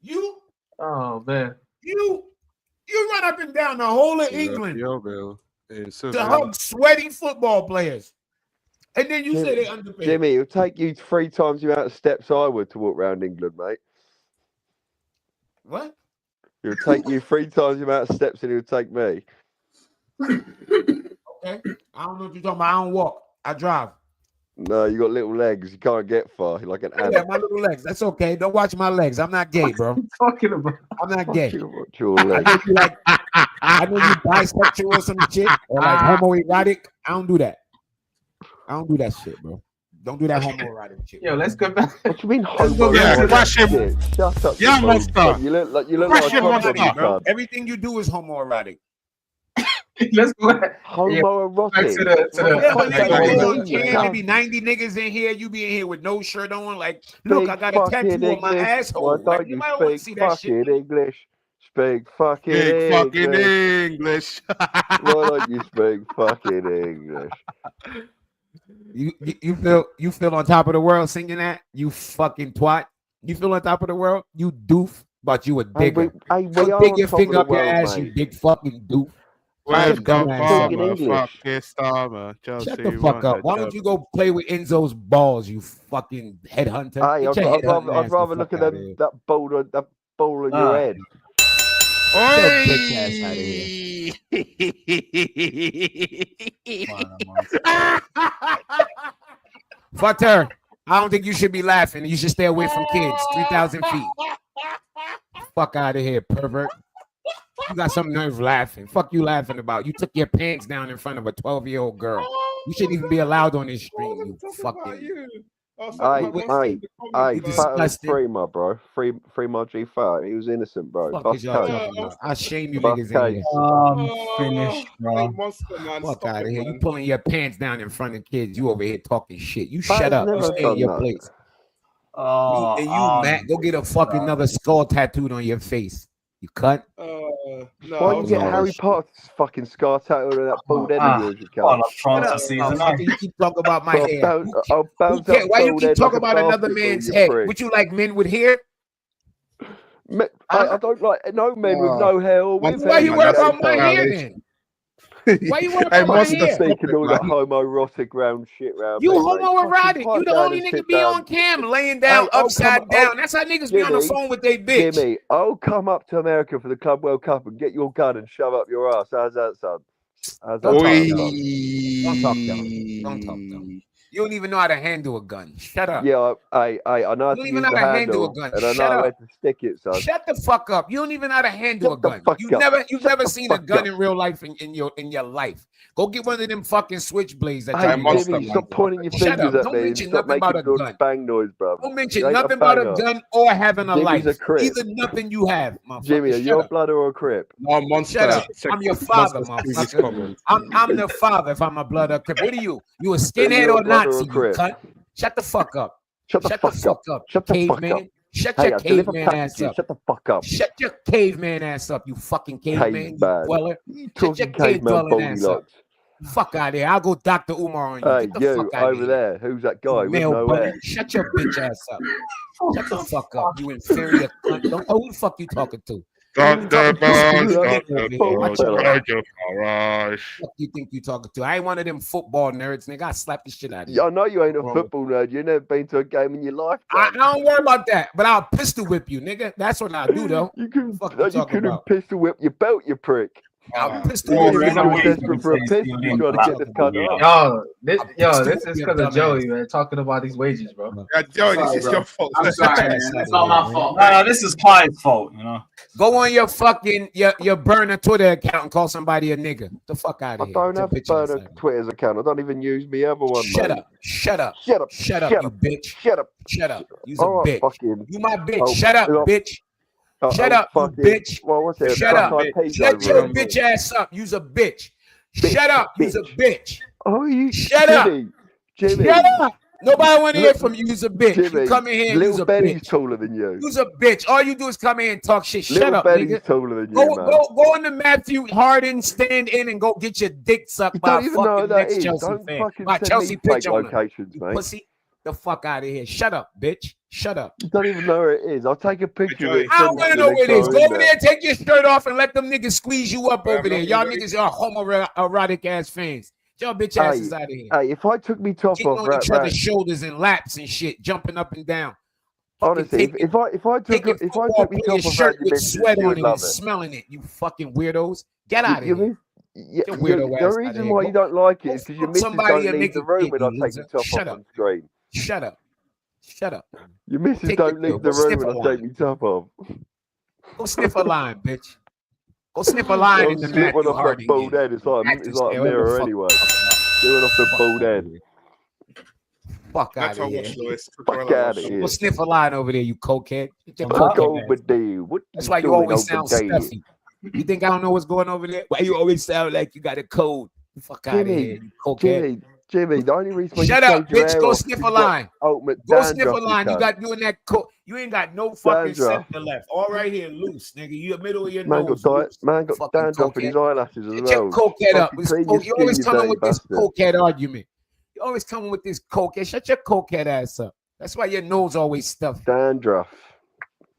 You Oh man. run up and down the whole of England Bill. to hug sweaty football players. And then you say they underpaid. Jimmy, it'll take you 3 times the amount of steps I would to walk around England, mate. What? It'll take you 3 times the amount of steps that it would take me. Okay. I don't know what you're talking about. I don't walk. I drive. No, you got little legs. You can't get far. You're like an Yeah, ant. my little legs. That's okay. Don't watch my legs. I'm not gay, bro. Talking about. I'm not gay. Watch your legs. I know you bisexual or some shit or like homoerotic. I don't do that. I don't do that shit, bro. Don't do that homoerotic shit. Yo, let's go back. What do you mean Yeah, question. homoerotic? Shut up. Yeah, you master. You look like a Question, comedy master. Bro, card. everything you do is homoerotic. Let's go back. Homoerotic. Back to the Yeah, but Fuck nigga, that you mean, on cam, man. there be 90 niggas in here. You be in here with no shirt on. Like, look, Speak I got a tattoo fucking on my English. asshole. Why Like, don't you you might want to see speak that shit. fucking English? Speak fucking Big fucking English. English. Why don't you speak fucking English? You feel on top of the world singing that? You fucking twat. You feel on top of the world? You doof, but you a digger. We Go are dig on your top of finger the up your world, ass, mate. you big fucking doof. Where's Shut the your ass up. farmer? English. Fuck his farmer. Chelsea Shut the fuck up. Why don't you go play with Enzo's balls, you fucking headhunter? Hey, Get your I'd headhunting rather ass look the at fuck them, that ball on your head. Get your bitch ass out of here. Futter, I don't think you should be laughing. You should stay away from kids. 3,000 feet. Fuck out of here, pervert. You got some nerve laughing. Fuck you laughing about. You took your pants down in front of a 12-year-old girl. You shouldn't even be allowed on this stream, you fucking. Hey, disgusting. free my bro. Free my G5. He was innocent, bro. Fuck is y'all talking about? I shame you niggas in here. Finished, bro. Fuck out of here. You pulling your pants down in front of kids. You over here talking shit. You shut up. You never stay in done your that. place. Oh, Matt, go get a fucking another skull tattooed on your face. You cut. Why you get Harry Potter's fucking scar tattooed on that bald head of yours, you well, can't? I've tried to season up. You keep talking about my hair. I'll bounce Okay, that why you bald keep head talking like a about another basketball, man's you head? prick. Would you like men with hair? I don't like no men with no hair or with Why hair. you worry about my hair then? Why you worry about my hair? Speaking all that homoerotic round shit round. You me, mate. homoerotic. Fucking You the pipe only down and nigga sit be down. on cam laying down upside down. That's how niggas be on the Jimmy, phone with their bitch. Jimmy, I'll come up to America for the Club World Cup and get your gun and shove up your ass. How's that, son? How's that, Don't talk dumb. Don't talk dumb. You don't even know how to handle a gun. Shut up. Yeah, I know how You don't to even use know the how to handle handle, a gun. and I Shut know up. where to stick it, son. Shut the fuck up. You don't even know how to handle a gun. You've never seen a gun in real life in your life. Go get one of them fucking switchblades that Hey, Jimmy, stop pointing your Shut fingers up. at Don't me and mention stop nothing about making a good gun. bang noise, bro. Don't mention nothing about a gun or having a Jimmy's life. a crip. Either nothing you have, motherfucker. Jimmy, are Shut you a up. blood or a crip? No, monster. Shut up. I'm your father, motherfucker. I'm the father if I'm a blood or crip. What are you? You a skinhead or Nazi, you cunt? Shut the fuck up. Shut the fuck up. Shut the fuck up. Shut Hey, your I deliver caveman ass packages. up. Shut the fuck up. Shut your caveman ass up, you fucking caveman, you Caveman. dweller. You Shut your talking cave caveman dwelling ass up. Goldilocks. Fuck out of here. I'll go Dr. Umar on you. Hey, Get the you fuck out of over here. there. Who's that guy with Male no bully. hair? Shut your bitch ass up. Shut the fuck up, you inferior cunt. Who the fuck you talking to? Dr. Bones, Dr. Watch your mouth. Alright. What you think you talking to? I ain't one of them football nerds, nigga. I slap the shit out of you. Yeah, I know you ain't a football nerd. You've never been to a game in your life. I don't worry about that, but I'll pistol whip you, nigga. That's what I do, though. You couldn't, Fuck you you talking couldn't about? pistol whip your belt, you prick. I'll pistol You whip were you. desperate for a pistol. You trying to get this cut Yo, off. this is because of Joey, man, talking about these wages, bro. Yeah, Joey, this is your fault. I'm sorry, man. It's not my fault. No, this is Pi's fault, you know. Go on your fucking your burner Twitter account and call somebody a nigga. The fuck out of I here. don't Get have your bitch ass burner out of Twitter's account. I don't even use me other one. here. Shut mate. up. Shut up. Shut up. Shut up, Shut you up. bitch. Shut up. Shut up. You's a All right, bitch. fucking. You my bitch. Oh, Shut up, oh, bitch. Shut up, you bitch. Well, what's it? Shut up. Black Eyed Peas Shut over your it. bitch ass up. You's a bitch. Shut up. You's a bitch. Oh, you Shut up. Jimmy. Shut up. Nobody want to hear from you. You's a bitch. Jimmy, You come in here and you's Little a Benny's bitch. taller than you. You's a bitch. All you do is come in and talk shit. Shut Little up, Benny's nigga. taller than you, Go man. on to Matthew Harden, stand in and go get your dick sucked You by don't a even know fucking what that next is. Chelsea Don't fan. fucking My send Chelsea me fake pitch owner. locations, You mate. pussy. The fuck out of here. Shut up, bitch. Shut up. You don't even know where it is. I'll take a picture of it. I don't send want to it know to where it you is. next Go time over I'm there, take your shirt off, and let them niggas squeeze you up over there. Y'all nothing niggas are homoerotic ass fans. Y'all bitch asses out of here. Hey, if I took me top Getting off on each other's shoulders and laps and shit, jumping up and down. honestly, if I took me top off shirt around your with missus, sweat you on would it love and it. smelling it, you fucking weirdos. Get out of You here. miss- Yeah, Get your weirdo the ass outta reason here. why you don't like it is because your fuck missus somebody don't and leave make the it room kid, when you I take the loser. top Shut off up. on screen. Shut up. Shut up. Your missus Take don't your leave pill. the Go room sniff when a I take line. me top off. Go sniff a line, bitch. Go sniff a line in the slip one Matthew off that Harding bald game. head. It's like Actors a care, whatever the mirror fuck anyway. you're talking about. Do it off the bald head. Fuck That's out how of much, here. Lewis. Fuck out of Go here. sniff a line over there, you cokehead. Get your Fuck cokehead over ass. there. What That's you why you doing always over sound there? stuffy. You think I don't know what's going over there? Why you always sound like you got a cold? Fuck out of here, you cokehead. Jimmy, the only reason why you Shut up, shaved your bitch. hair Go off sniff is a you got line. ultimate Go sniff a dandruff, line. You cunt. got doing that coke. You ain't got no fucking Dandruff. center left. All right here, loose, nigga. You the middle of your Man nose. got Loose. got Fucking dandruff in cokehead. his eyelashes as Get your well. cokehead up. Fucking clean your You skin, always you coming dirty with this bastard. cokehead argument. You always coming with this cokehead. Shut your cokehead ass up. That's why your nose always stuffed. Dandruff.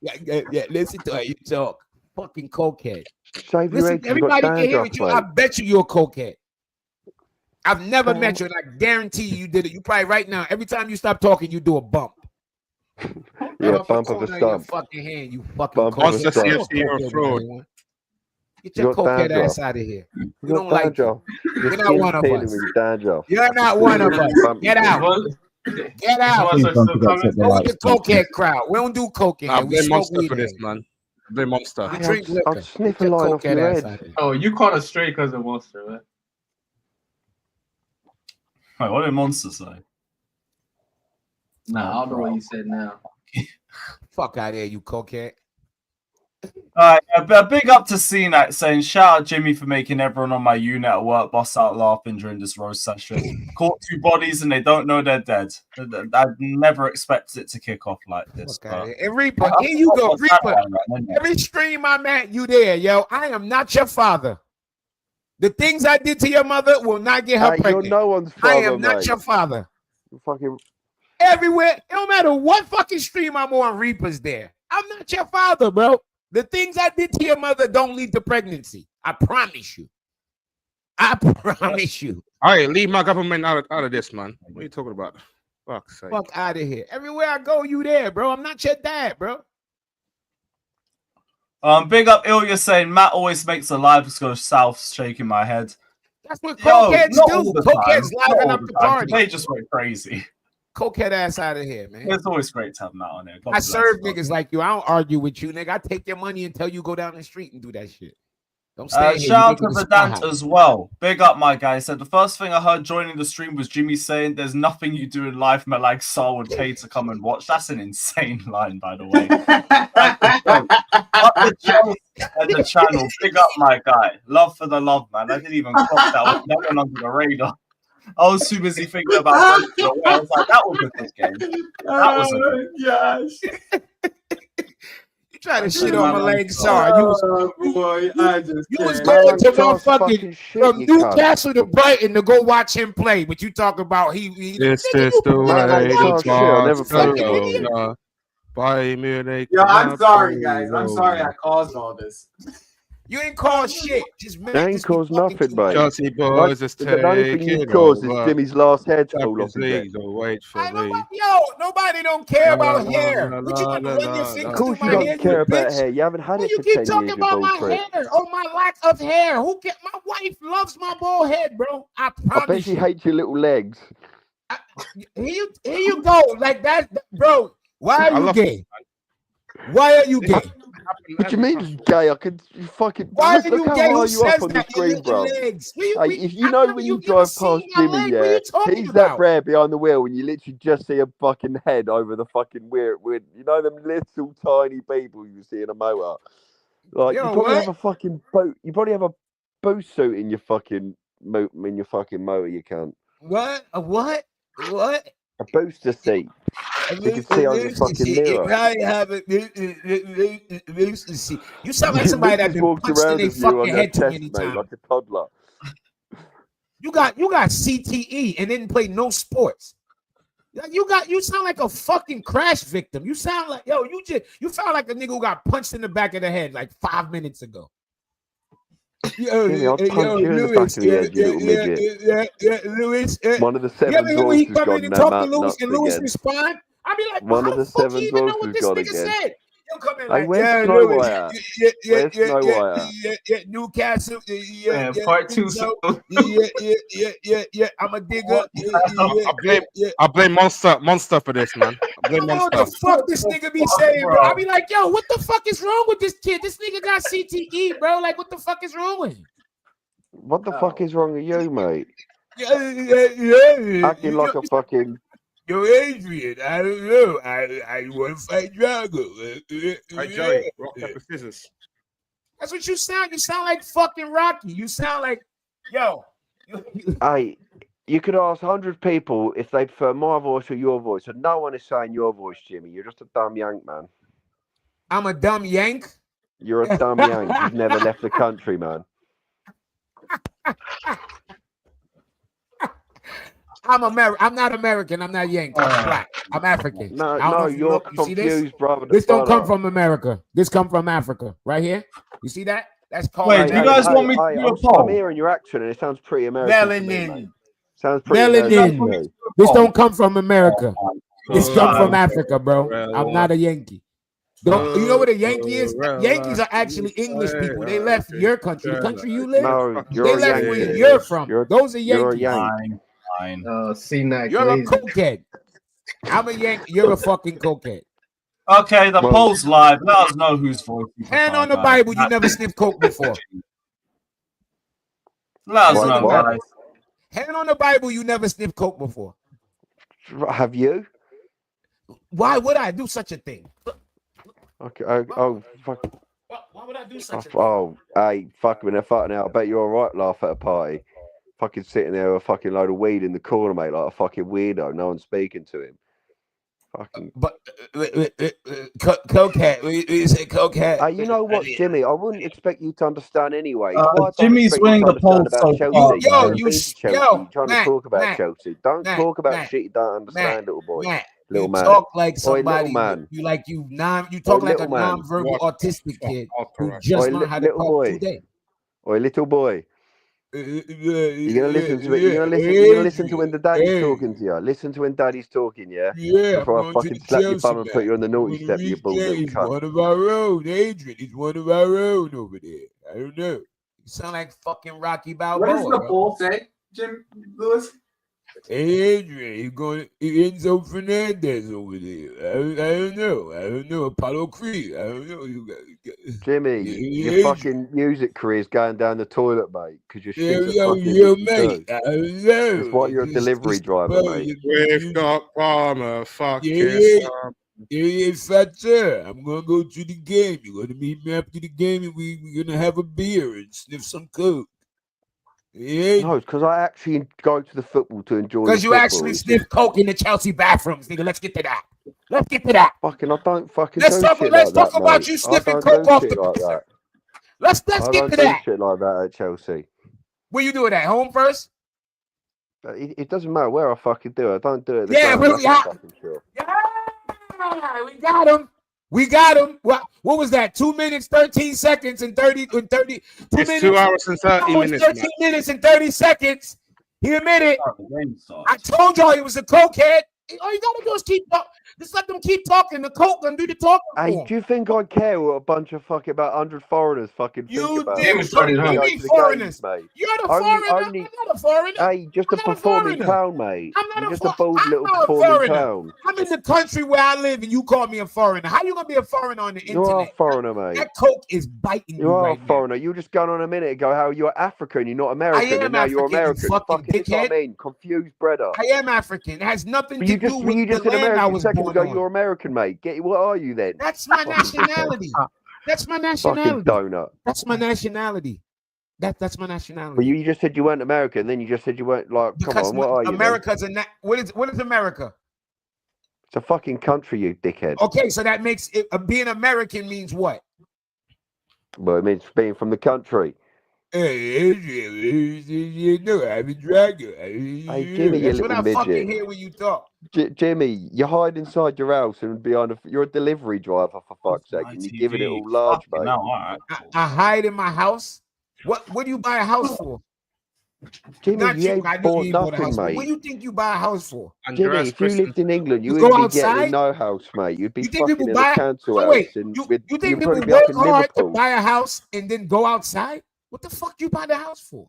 Yeah. Listen to how you talk. Fucking cokehead. Shave your Listen, head 'cause you got everybody can hear dandruff, it. I mate. bet you're a cokehead. I've never met you, and I guarantee you did it. You probably right now. Every time you stop talking, you do a bump. Yeah, Off bump the of a corner your stump. fucking hand, you fucking Bump of Once a the stump. CFC are fraud. Get You your got cokehead dandruff. ass out of here. You We got don't like you. dandruff. Your You're not skin's one of peeling us. with dandruff. You're not one of us. Get out. Get out. Please don't forget to hit the Go with like the button. cokehead crowd. We don't do coke in Nah, here. We blame smoke Monster weed for in this, here. man. Blame Monster. We drink liquor. I'll sniff Get a your line off cokehead your ass head. out of here. Oh, you caught us straight because of Monster, man. Wait, what did Monster say? Nah, I don't know what you said now. Fuck out of here, you cokehead. All right, a big up to CNAT saying, shout out Jimmy for making everyone on my unit at work bust out laughing during this roast session. Caught 2 bodies and they don't know they're dead. I never expected it to kick off like this. Fuck out of But here. And Reaper, here you go, Reaper. Every stream I'm at, you there, yo. I am not your father. The things I did to your mother will not get her Hey, you're pregnant. no one's I father, am not mate. your father. You fucking Everywhere, it don't matter what fucking stream I'm on, Reaper's there. I'm not your father, bro. The things I did to your mother don't lead to pregnancy. I promise you. I promise you. All right, leave my government out of this, man. What are you talking about? Fuck's sake. Fuck out of here. Everywhere I go, you there, bro. I'm not your dad, bro. Big up Ilya saying Matt always makes the lives go south, shaking my head. That's what cokeheads not do. all the Cokeheads time. Not liven all up the the time. party. They just went crazy. Cokehead ass out of here, man. It's always great to have Matt on here. God I bless, serve bro. niggas like you. I don't argue with you, nigga. I take your money until you go down the street and do that shit. Don't stay here. Shout out to Vedant as well. Big up, my guy. Said the first thing I heard joining the stream was Jimmy saying, "There's nothing you do in life, man, like Saul would pay to come and watch." That's an insane line, by the way. Up the channel and the channel. Big up, my guy. Love for the love, man. I didn't even clock that one. That went under the radar. I was too busy thinking about I was like, that was a good game. That was a good gosh. You trying to shit on my leg, sorry. You was going to motherfucking from Newcastle to Brighton to go watch him play, but you talk about he This is the way to talk. Buy Munich. Yo, I'm sorry, guys. I'm sorry I caused all this. You ain't caused shit. Just They ain't caused nothing, mate. Chelsea boys is the only thing you caused is Jimmy's last hair to fall off his head. Wait for me. Yo, nobody don't care about hair. What you gonna run your fingers Of course through you my don't hair, care you about bitch? hair. You haven't had it You for keep 10 talking years, you about bald my prick. hair. Oh, my lack of hair. My wife loves my bald head, bro. I promise I bet she you. hates your little legs. Here you go. Like that, bro. Why are you gay? Why are you gay? What you mean gay? I could fucking Why are look you how gay? high Who you up says on the that? Your screen, little bro. legs. Hey, if you know when you drive past Jimmy, yeah, he's that rare behind the wheel when you literally just see a fucking head over the fucking weird, you know them little tiny people you see in a motor. Like Yo, you probably what? have a fucking boat. You probably have a boost suit in your fucking in your fucking motor, you can't. What? A what? What? A booster seat. You can see on your fucking mirror. You sound like somebody that's been punched in their fucking head too many times. Like a toddler. You got CTE and didn't play no sports. You sound like a fucking crash victim. You sound like you sound like a nigga who got punched in the back of the head like 5 minutes ago. Jimmy, I'll punch you in the back of the head, you little midget. Lewis. One of the seven when he dwarfs has come gone in and talk to nuts Lewis and Lewis again. respond, I be like, One how of the the fuck seven you even know dwarfs what has this gone nigga again. said? He'll come in Hey, like, where's Lewis, Snowwire? Where's Snowwire? Newcastle, part two. I'm a digger. I blame Monster for this, man. I blame I don't know what Monster. the fuck this nigga be saying, bro. I be like, yo, what the fuck is wrong with this kid? This nigga got CTE, bro. Like, what the fuck is wrong with him? What the fuck is wrong with you, mate? Yeah. Acting like a fucking... Yo, Adrian, I don't know. I want to fight Drago. Hey, Joey, rock, paper, scissors. That's what you sound. You sound like fucking Rocky. You sound like, yo. Hey, you could ask 100 people if they prefer my voice or your voice, and no one is saying your voice, Jimmy. You're just a dumb yank, man. I'm a dumb yank? You're a dumb yank. You've never left the country, man. I'm not American. I'm not Yankee. I'm black. I'm African. No, you're confused, brother. This don't come from America. This come from Africa. Right here. You see that? That's called. Wait, do you guys want me to do a poll? I'm hearing your accent, and it sounds pretty American. Melanin. Sounds pretty American. Melanin. This don't come from America. This come from Africa, bro. I'm not a Yankee. You know what a Yankee is? Yankees are actually English people. They left your country, the country you live. No, they left where you're from. Those are Yankees. You're a Yankee. You're a cokehead. I'm a Yankee. You're a fucking cokehead. Okay, the poll's live. Let us know whose voice. Hand on the Bible, you never sniffed coke before. Let us know, guys. Hand on the Bible, you never sniffed coke before. Have you? Why would I do such a thing? Okay. Oh, fuck. Why would I do such a thing? Oh, hey, fuck me, they're fucking out. I bet you're all right. Laugh at a party. Fucking sitting there with a fucking load of weed in the corner, mate, like a fucking weirdo. No one's speaking to him. Fucking. But cokehead, you say cokehead. You know what, Jimmy? I wouldn't expect you to understand anyway. Jimmy's winning the poll so far. You're trying to talk about Chelsea. Don't talk about shit you don't understand, little boy. Little man. Talk like somebody. Man. You talk like a non-verbal autistic kid who just learned how to talk today. Oi, little boy. You're gonna listen to it. You're gonna listen to when the daddy's talking to you. Listen to when daddy's talking, yeah. Before I fucking slap your bum and put you on the naughty step, you bull little cunt. One of our own, Adrian. He's one of our own over there. I don't know. You sound like fucking Rocky Balboa. What does the poll say, Jim Lewis? Adrian, he's going Enzo Fernandez over there. I don't know. Apollo Creed. I don't know. Jimmy, your fucking music career's going down the toilet, mate. Because you're shit. Mate. I don't know. It's why you're a delivery driver, mate. We've got Palmer. Fuck yes. Sir. I'm gonna go to the game. You're gonna meet me after the game, and we're gonna have a beer and sniff some coke. Yeah. No, it's because I actually go to the football to enjoy. Because you actually sniff coke in the Chelsea bathrooms, nigga. Let's get to that. Fucking, I don't fucking. Let's talk about mate. you sniffing coke off the. Like that. Let's get to that. Shit like that at Chelsea. Where you do it at home first? It doesn't matter where I fucking do it. I don't do it. Yeah, really. We got him. What was that? 2 minutes, 13 seconds, and 30. 2 minutes. 2 hours and 30 minutes. 13 minutes and 30 seconds. He admitted. I told y'all he was a cokehead. All you gotta do is keep talking. Just let them keep talking. The coke gonna do the talking. Hey, do you think I care what a bunch of fucking about 100 foreigners fucking think about? You foreigners, mate. You're the foreigner. I'm not a foreigner. Hey, just a performing clown, mate. I'm not just a bold little performing clown. I'm in the country where I live, and you call me a foreigner. How you gonna be a foreigner on the internet? You are a foreigner, mate. That coke is biting you. You are a foreigner. You were just going on a minute ago how you're African, you're not American, and now you're American. Fucking dickhead. What I mean, confused brother. I am African. It has nothing to do with the land I was born on. You're American, mate. What are you then? That's my nationality. That's my nationality. Fucking donut. That's my nationality. That's my nationality. But you just said you weren't American, then you just said you weren't like. Because come on, what are you? America's what is America? It's a fucking country, you dickhead. Okay, so that makes it being American means what? Well, it means being from the country. Hey, I'm a dragon. Hey, Jimmy, you That's what little I midget. fucking hear when you talk. Jimmy, you hide inside your house and you're a delivery driver for fuck's sake, and you're giving it all large, mate. No, all right. I hide in my house. What do you buy a house for? Jimmy, Not you you. ain't I know bought you bought a nothing, house. mate. What do you think you buy a house for? Jimmy, if you lived in England, you go wouldn't be getting outside? no house, mate. You'd be You think fucking people in buy? a council Oh, wait, house, and you you'd think probably people be up work in hard to Liverpool. buy a house and then go outside? What the fuck you buy the house for?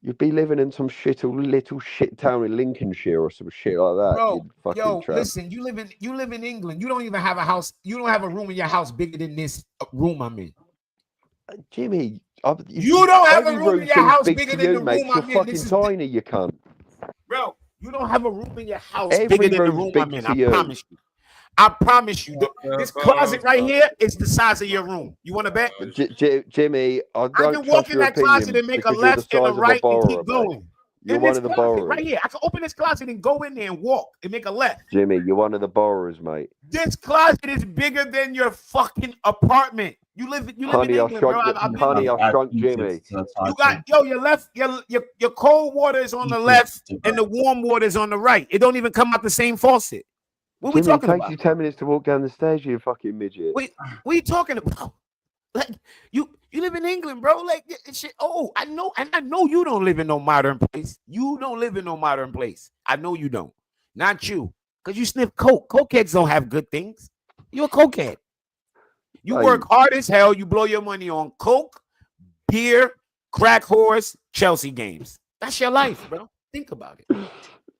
You'd be living in some little shit town in Lincolnshire or some shit like that. Bro, you fucking yo, tramp. listen, you live in England. You don't even have a house. You don't have a room in your house bigger than this room I'm in. Jimmy, you don't have a every room in room your seems house big bigger to than you, the mate. room You're I'm in. fucking This is tiny, you cunt. bro. You don't have a room in your house Every bigger than the room's room big I'm in. to I you. promise you. I promise you. This closet right here is the size of your room. You want to bet? Jimmy, I I don't can trust walk in your that closet opinion and make a because you're the left and a size of a right and borrower, keep mate. going. You're In one this of the closet borrowers. right here. I can open this closet and go in there and walk and make a left. Jimmy, you're one of the borrowers, mate. This closet is bigger than your fucking apartment. You live in England, bro. I shrunk Jimmy. You got your cold water is on the left and the warm water is on the right. It don't even come out the same faucet. What we Jimmy, talking it takes about? you 10 minutes to walk down the stairs, you fucking midget. Wait, what are you talking about? Like you live in England, bro. Like shit. Oh, I know, and I know you don't live in no modern place. You don't live in no modern place. I know you don't. Not you, because you sniff coke. Cokeheads don't have good things. You're a cokehead. You work hard as hell. You blow your money on coke, beer, crack whores, Chelsea games. That's your life, bro. Think about it.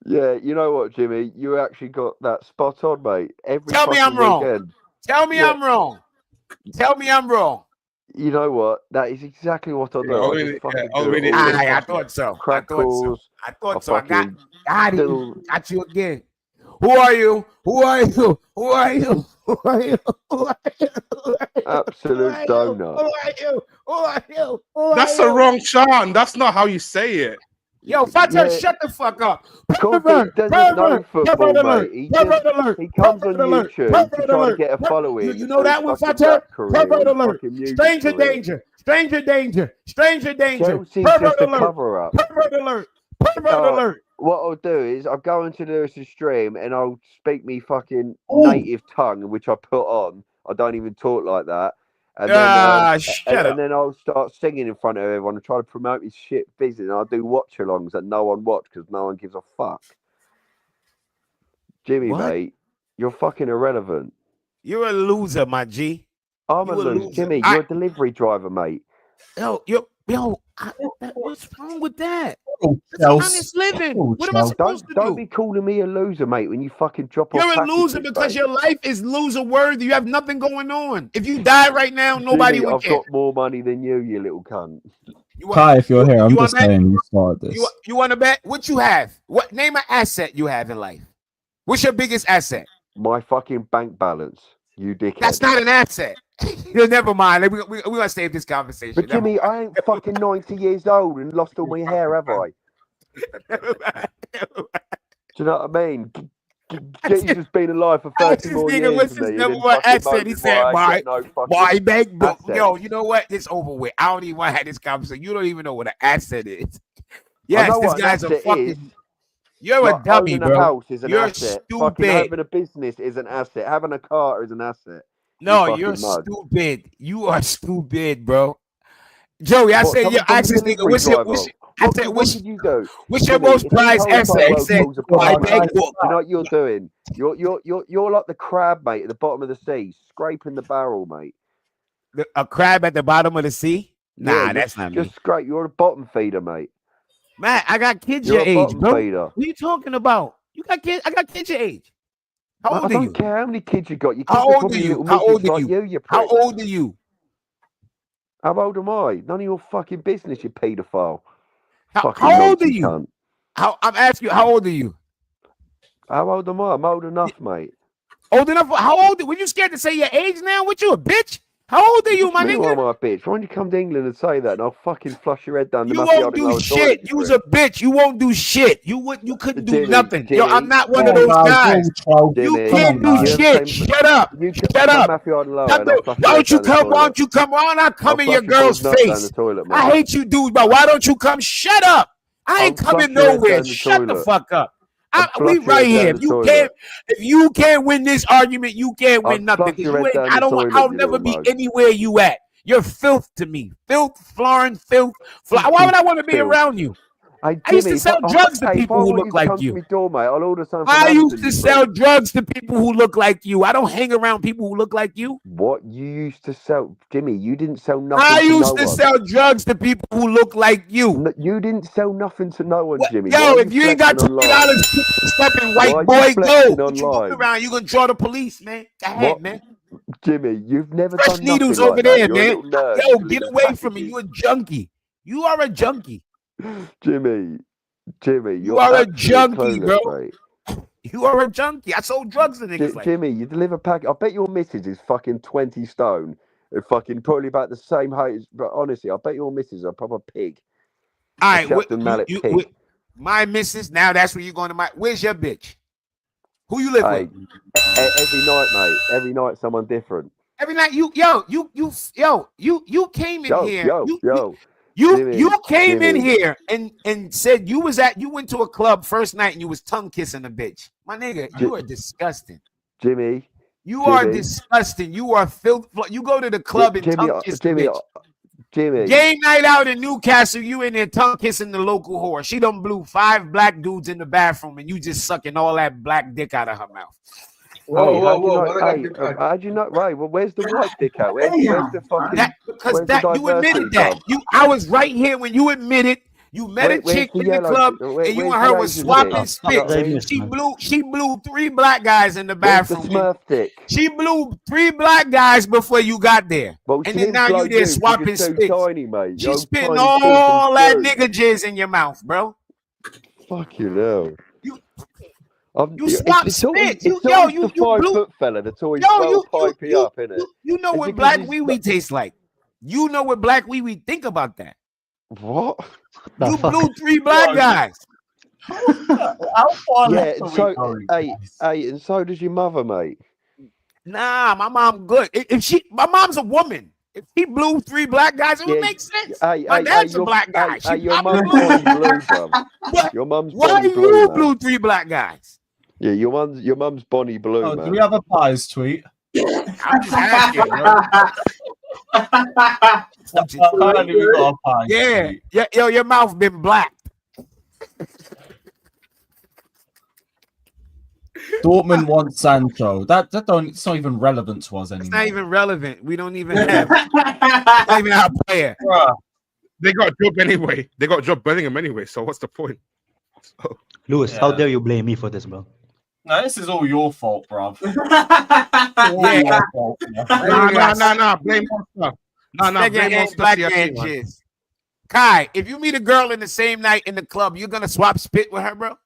Yeah, you know what, Jimmy? You actually got that spot on, mate. Tell me I'm wrong. Weekend. Tell me I'm wrong. Tell me I'm wrong. You know what? That is exactly what I do. I thought so. Crack calls. I thought so. I got you again. Who are you? Who are you? Who are you? Who are you? Who are you? Absolute donut. Who are you? Who are you? That's the wrong Sean. That's not how you say it. Yo, Fatel, shut the fuck up. Pervert doesn't know football, mate. He comes on YouTube to try to get a following. You know that one, Fatel? Pervert alert. Stranger danger. Stranger danger. Stranger danger. Chelsea's just a cover-up. Pervert alert. Pervert alert. What I'll do is I'll go into Lewis's stream and I'll speak me fucking native tongue, which I put on. I don't even talk like that. And then I'll start singing in front of everyone and try to promote his shit business. I'll do watch-alongs that no one watch because no one gives a fuck. Jimmy, mate, you're fucking irrelevant. You're a loser, my G. I'm a loser. Jimmy, you're a delivery driver, mate. What's wrong with that? Honest living. What am I supposed to do? Don't be calling me a loser, mate, when you fucking drop off. You're a loser because your life is loser worthy. You have nothing going on. If you die right now, nobody would care. I've got more money than you little cunt. Kai, if you're here, I'm just saying you started this. You want to bet? What you have? What name an asset you have in life? What's your biggest asset? My fucking bank balance. You dickhead. That's not an asset. Never mind. We're going to save this conversation. But Jimmy, I ain't fucking 90 years old and lost all my hair, have I? Do you know what I mean? Jesus been alive for 30 more years than me. Number one accent. He said, my bank book. Yo, you know what? It's over with. I don't even want to have this conversation. You don't even know what an asset is. Yes, this guy's a fucking... You're a dummy, bro. Owning a house is an you're asset. Stupid. Fucking having a business is an asset. Having a car is an asset. No, you're stupid. You are stupid, bro. Joey, I say, yo, ask this nigga, what's your most prized asset? He said, my bank book. You know what you're doing? You're like the crab, mate, at the bottom of the sea, scraping the barrel, mate. A crab at the bottom of the sea? Nah, that's not me. Just scrape. You're a bottom feeder, mate. Man, I got kids your age, bro. What are you talking about? You got kids? I got kids your age. How old are you? I don't care how many kids you got. How old are you? How old are you? How old are you? How old am I? None of your fucking business, you paedophile. How old are you? I'm asking you, how old are you? How old am I? I'm old enough, mate. Old enough? How old? Were you scared to say your age now? What, you a bitch? How old are you, my Meanwhile, nigga? my bitch, why don't you come to England and say that, and I'll fucking flush your head down the You Mafia won't do Lower shit. toilet. You was a bitch. You won't do shit. You couldn't do Jimmy, nothing. Yo, I'm Jimmy, not one of Oh, those guys, guys. all troll. You Jimmy, can't do Come on, you have the shit. same. Shut up. You Shut come up. Mafia Lower, and I'll flush your Why head don't you down the come? Why toilet. don't you come? Why not I'll come in flush your your girl's bald nut down the face? toilet, I mate. hate you dudes, but why don't you come? Shut up. I ain't I'll flush coming your head nowhere. down the Shut the toilet. fuck up. I'll We flush your right head here. down the If you can't win this argument, you can't I'll win nothing. flush 'Cause your you head ain't. down the toilet, I'll you never little be mug. anywhere you at. You're filth to me. Filth, Florence, filth. Why would I want to be Filth. around you? Hey, I used Jimmy, to sell drugs to if people I who want look you to like come to you. me door, mate, I'll order something from I London. used to sell drugs to people who look like you. I don't hang around people who look like you. What you used to sell, Jimmy? You didn't sell nothing I to no used to one. sell drugs to people who look like you. You didn't sell nothing to no one, Jimmy. Yo, Why are if you ain't got flexing $20, online? step in, Why white are you boy, go. flexing What you online? move around? You gonna draw the police, man? Go ahead, What, man. Jimmy? You've never Fresh done needles nothing over like that. there, You're a man. little nerd. Yo, You get live in away from me. packages. You a junkie. You are a junkie. Jimmy, You you're are a absolute junkie, bro. clueless, mate. You are a junkie. I sold drugs to niggas like Jimmy, you deliver pack. I bet your missus is fucking 20 stone and fucking probably about the same height. But honestly, I bet your missus is a proper pig. All A right, Captain Mallet pig. my missus. Now that's where you going to my. Where's your bitch? Who you live with? Every night, mate. Every night, someone different. Every night, you came in here. You came in here and said you went to a club first night and you was tongue kissing a bitch. My nigga, you are disgusting. Jimmy. You are disgusting. You are filth. You go to the club and tongue kiss the bitch. Jimmy. Game night out in Newcastle, you in there tongue kissing the local whore. She done blew 5 black dudes in the bathroom and you just sucking all that black dick out of her mouth. How'd you know? Right, well, where's the white dick out? Where's the fucking? You admitted that. I was right here when you admitted you met a chick in the club and you and her was swapping spit. She blew 3 black guys in the bathroom. Smurf dick? She blew 3 black guys before you got there. And then now you there swapping spit. She's spitting all that nigga jizz in your mouth, bro. Fuck you know. You swap spit. You the 5-foot fella that's always pipey up, innit? You know what black wee wee tastes like. You know what black wee wee think about that. What? You blew 3 black guys. How far and so does your mother, mate. Nah, my mom good. My mom's a woman. If he blew 3 black guys, it would make sense. My dad's a black guy. Your mum's Bonnie Blue, bro. Your mum's Bonnie Blue. Why you blew 3 black guys? Yeah, your mum's Bonnie Blue, man. Do we have a pies tweet? I'm just asking, bro. Apparently we got a pies tweet. Yeah. Yo, your mouth been blacked. Dortmund wants Sancho. It's not even relevant to us anymore. It's not even relevant. We don't even have not even our player. They got a job anyway. They got a job Bellingham anyway. So what's the point? Lewis, how dare you blame me for this, bro? No, this is all your fault, bruv. Nah. Blame Monster. Blame Monster. Kai, if you meet a girl in the same night in the club, you're gonna swap spit with her, bro?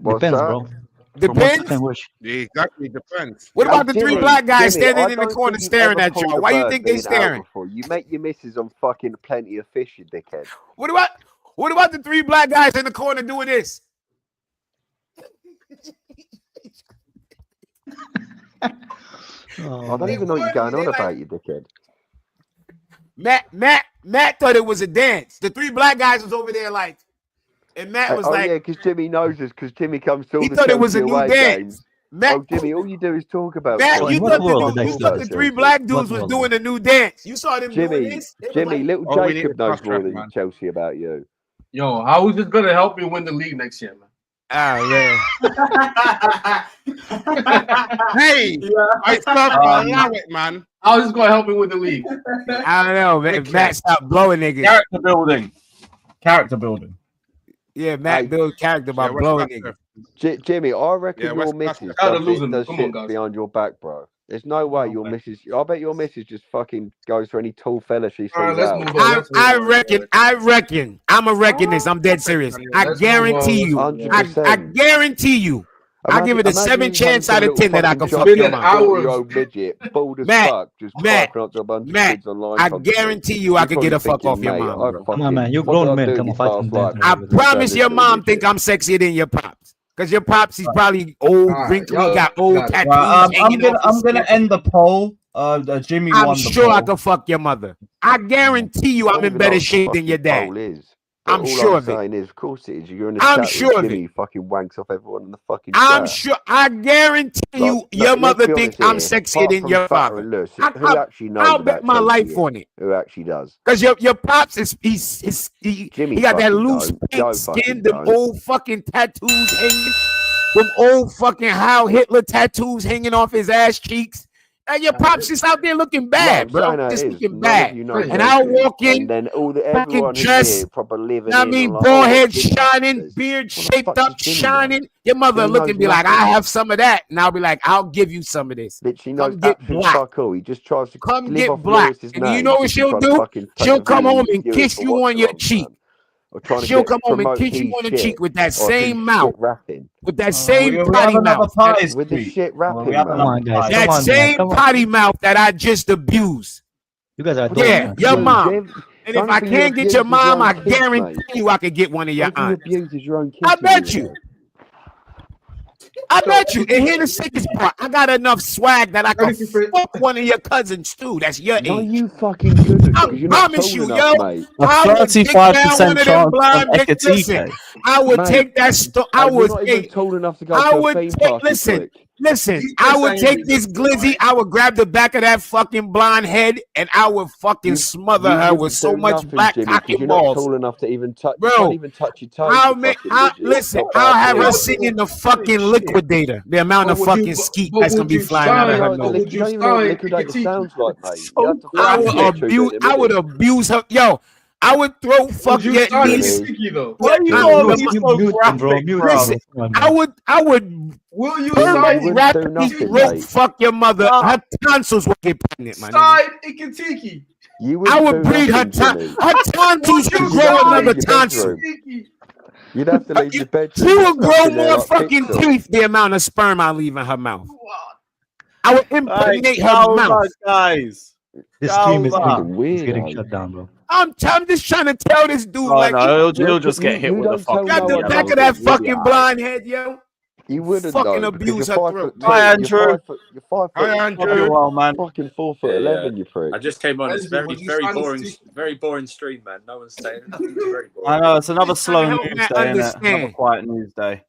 Depends, bro. Depends. Yeah, exactly, depends. What about the 3 black guys standing in the corner staring at you? Why you think they staring? You make your missus on fucking Plenty of Fish, you dickhead. What about the 3 black guys in the corner doing this? I don't even know what you're going on about, you dickhead. Matt thought it was a dance. The 3 black guys was over there like, and Matt was like, yeah, because Jimmy knows us, because Jimmy comes to all he the thought it was a Chelsea new away dance. games. Matt, Jimmy, all you do is talk about. Matt, you thought the 3 black dudes was doing a new dance. You saw them doing this. Jimmy, little Jacob knows more than Chelsea about you. Yo, how is this gonna help me win the league next year, man? Oh man. Hey, I allow it, man. How is this gonna help me win the league? I don't know, man. If Matt stopped blowing niggas. Character building. Yeah, Matt build character by blowing niggas. Jimmy, I reckon your missus does shit behind your back, bro. There's no way your missus. I bet your missus just fucking goes for any tall fella she sees out. I reckon. I'm a reckon this. I'm dead serious. I guarantee you. I guarantee you. I give it a 7 chance out of 10 that I can fuck your mom. 40-year-old midget, bald as fuck, just piping up to a bunch of kids online. I guarantee you I could get a fuck off your mom. Bro. Come on, man. You're grown men. Come on, fight some I promise your mom think I'm sexier than your pops. Because your pops, he's probably old, wrinkly, got old tattoos. I'm gonna end the poll. Jimmy won I'm sure I can fuck your mother. I guarantee you I'm in better shape than your dad. I'm sure of it. Of course it is. You're in a I'm chat sure with of Jimmy, it. fucking wanks off everyone in the fucking I'm chat. sure. I guarantee you, your mother think I'm sexier than your father. Who actually knows I'll about bet my life Chelsea? on it. Who actually does? Because your pops is he got that loose pink skin, them old fucking tattoos hanging, them old fucking Heil Hitler tattoos hanging off his ass cheeks. And your pops just out there looking bad, bro. Just looking bad. And I'll walk in, and then fucking dress, proper living. I mean, bald head shining, beard shaped up, shining. Your mother look and be like, I have some of that. And I'll be like, I'll give you some of this. Literally come get black. Fuck all. He just tries to come get black. And you know what she'll do? She'll come home and kiss you on your cheek. She'll come home and kiss you on the cheek with that same mouth. With that same potty mouth. With the shit rapping. That same potty mouth that I just abused. You guys are your mom. And if I can't get your mom, I guarantee you I could get one of your aunts. I bet you. I bet you. And here's the sickest part. I got enough swag that I can fuck one of your cousins too. That's your age. No, you fucking couldn't. I promise you, yo. A 35% chance of ECHK. I would take that. I would take. Tall enough to go to a theme party. Listen. I would take this glizzy. I would grab the back of that fucking blonde head, and I would fucking smother her with so much black cocky balls. You're not tall enough to even touch. Bro, you can't even touch your toes. I'll have her singing the fucking Liquidator. The amount of fucking skeet that's gonna be flying out of her nose. You don't even know what Liquidator sounds like, mate. I would abuse her. Yo, I would throw fucking niece. I would. Will you fuck your mother? Her tonsils will get pregnant, man. Side Ikitiki. I would breed her tonsils. Her tonsils would grow another tonsil. You'd have to leave your bedroom. She would grow more fucking teeth. The amount of sperm I leave in her mouth. I would impregnate her mouth, guys. This stream is getting shut down, bro. I'm just trying to tell this dude, he'll just get hit with a fucking. Got the back of that fucking blind head, yo. You wouldn't fucking abuse her throat. Hi, Andrew. You're 5 foot. Hi, Andrew. Well, man. Fucking 4'11", you prick. I just came on. It's very boring stream, man. No one's saying anything. Very boring. I know it's another slow news day, another quiet news day.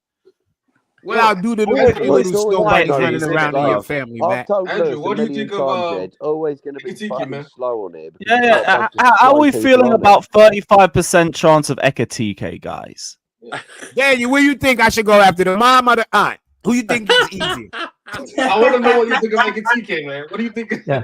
Well, I'll do the little nobody's running around in your family, man. Andrew, what do you think of it's always going to be fucking slow on it. Yeah. How are we feeling about 35% chance of ECHK, guys? Daniel, where you think I should go after, the mom or the aunt? Who you think is easy? I want to know what you think of ECHK, man. What do you think? Yeah,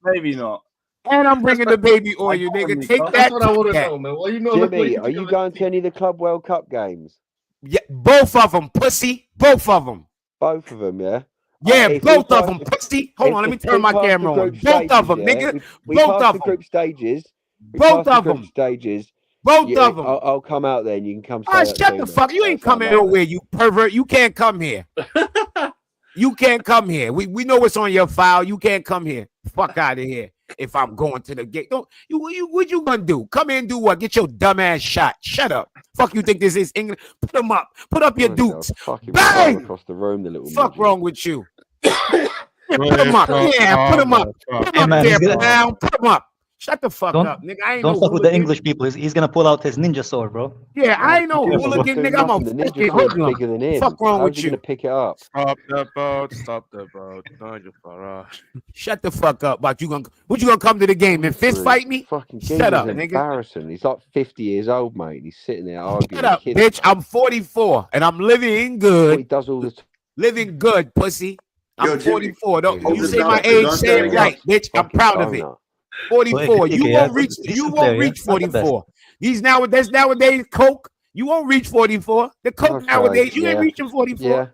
maybe not. And I'm bringing the baby oil, you nigga. Take that. That's what I want to know, man. Well, you know, Jimmy, are you going to any of the Club World Cup games? Yeah, both of them, pussy. Both of them. Both of them, yeah? Yeah, both of them, pussy. Hold on, let me turn my camera on. Both of them, nigga. Both of them. Group stages. Both of them. Stages. Both of them. I'll come out there and you can come. Shut the fuck. You ain't coming nowhere, you pervert. You can't come here. You can't come here. We know what's on your file. You can't come here. Fuck out of here. If I'm going to the gate, what you gonna do? Come in and do what? Get your dumb ass shot. Shut up. Fuck you think this is England? Put them up. Put up your dukes. Bang! Across the room, the little fuck wrong with you? Put them up. Yeah, put them up. Put them up there, now. Put them up. Shut the fuck up, nigga. I ain't don't fuck with the English people. He's gonna pull out his ninja sword, bro. Yeah, I ain't no hooligan, nigga. I'm a fucking hoodlum. Fuck wrong with you? Gonna pick it up. Stop the boat. Stop the boat. Shut the fuck up, but you gonna come to the game and fist fight me? Fucking shut up, nigga. Embarrassing. He's like 50 years old, mate. He's sitting there arguing. Shut up, bitch. I'm 44 and I'm living good. He does all this. Living good, pussy. I'm 44. Don't you say my age? Say it right, bitch. I'm proud of it. 44. You won't reach 44. These nowadays coke. You won't reach 44. The coke nowadays, you ain't reaching 44.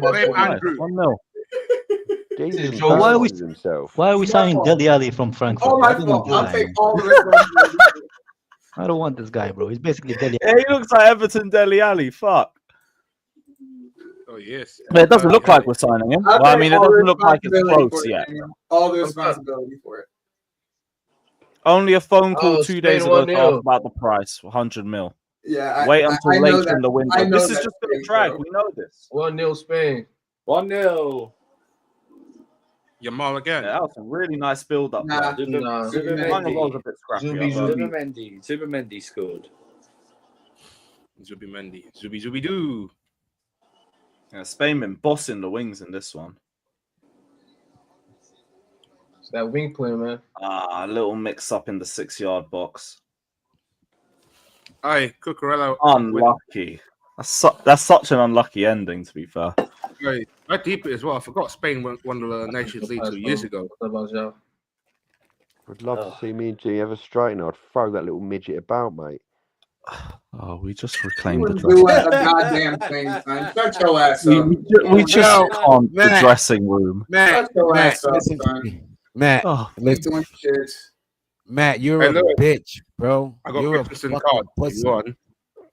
Blame point. Andrew. 1-0. Jesus Joe Why are we- himself. Why are we It's my signing fault. Dele Alli from Frankfurt? All Why my didn't we fault. do I'll that take anymore? all the responsibility. I don't want this guy, bro. He's basically Dele. Yeah, he looks like Everton Dele Alli. Fuck. Oh yes. But it doesn't look like we're signing him. Well, I mean, it doesn't look like it's close yet. All the responsibility for it. Only a phone call Oh, 2 days Spain ago to 1-0. ask about the price, 100 mil. Yeah. Wait until I know late that. in the I window. know This is that just going to Spain, drag. bro. We know this. 1-0 Spain. 1-0. Yamal again. Yeah, that was a really nice build up. Nah. There. Nah. Mine was a bit scrappy. Zubi, up there. Zubi. Zubimendi scored. Zubimendi. Zubi doo. Yeah, Spain been bossing the wings in this one. It's that wing play, man. A little mix up in the 6-yard box. Aye, Cucurella. Unlucky. That's such an unlucky ending, to be fair. I deep it as well. I forgot Spain won the Nations League 2 years ago. I'd love to see me and G have a straightener. I'd throw that little midget about, mate. Oh, we just You reclaimed the wouldn't dressing do a goddamn thing, man. Shut your ass up. We just can't the Matt. dressing room. Shut your ass up, listen to son. me. Matt, Oh, listen, Doing shit. Matt, you're I a know it. bitch, bro. I got You're a Richardson fucking card. pussy. You on?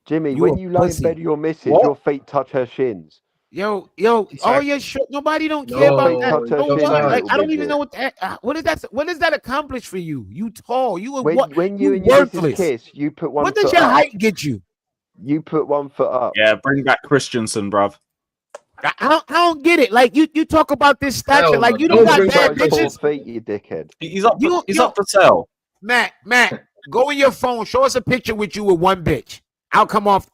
Jimmy, You when a you lay in pussy. bed with your missus, What? your feet touch her shins. Yo, Exactly. all your shit. Nobody don't care No, about that. touch her Nobody, shins, touch. like, I don't little even know what that. What does that accomplish for you? You tall. You a what? When You you and your missus worthless. kiss, you put one What does foot your up. height get you? You put 1 foot up. yeah, bring back Christensen, bruv. I don't get it. Like you talk about this stature, Hell like no. you Don't don't got bring bad back 4 bitches. feet, you dickhead. He's up. You- He's you- up for sale. Matt, go in your phone. Show us a picture with you with one bitch. I'll come off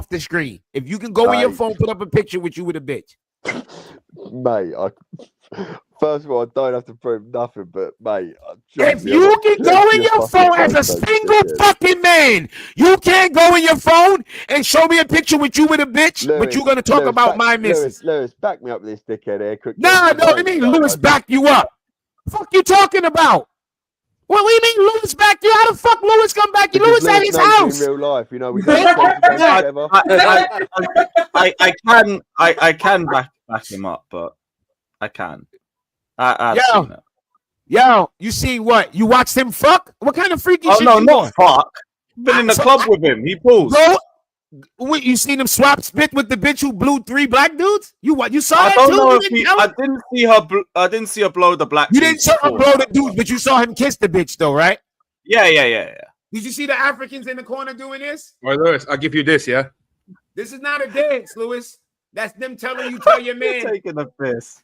the screen. If you can go in your Aye. phone, put up a picture with you with a bitch. Mate, first of all, I don't have to prove nothing, but mate, If you can go in your phone as a single fucking man, you can't go in your phone and show me a picture with you with a bitch, but you're gonna talk about my missus. Lewis, back me up with this dickhead here. Quick. No, I mean Lewis back you up. Fuck you talking about? What do you mean Lewis back you? How the fuck Lewis come back you? Lewis at his house. In real life, you know, we don't together. I can back him up, but I can. I've seen it. Yo, you seen what? You watched him fuck? What kind of freaky Oh shit no, you not on? fuck. Been in the club with him. He pulls. Bro, wait, you seen him swap spit with the bitch who blew 3 black dudes? You what? You saw I that don't too? know You if didn't he. tell I him? didn't see her. I didn't see her blow the black. You didn't dudes see him before. blow the dudes, but you saw him kiss the bitch though, right? Yeah. Did you see the Africans in the corner doing this? All right, Lewis, I'll give you this, yeah? This is not a dance, Lewis. That's them telling you tell your You're man. taking a piss.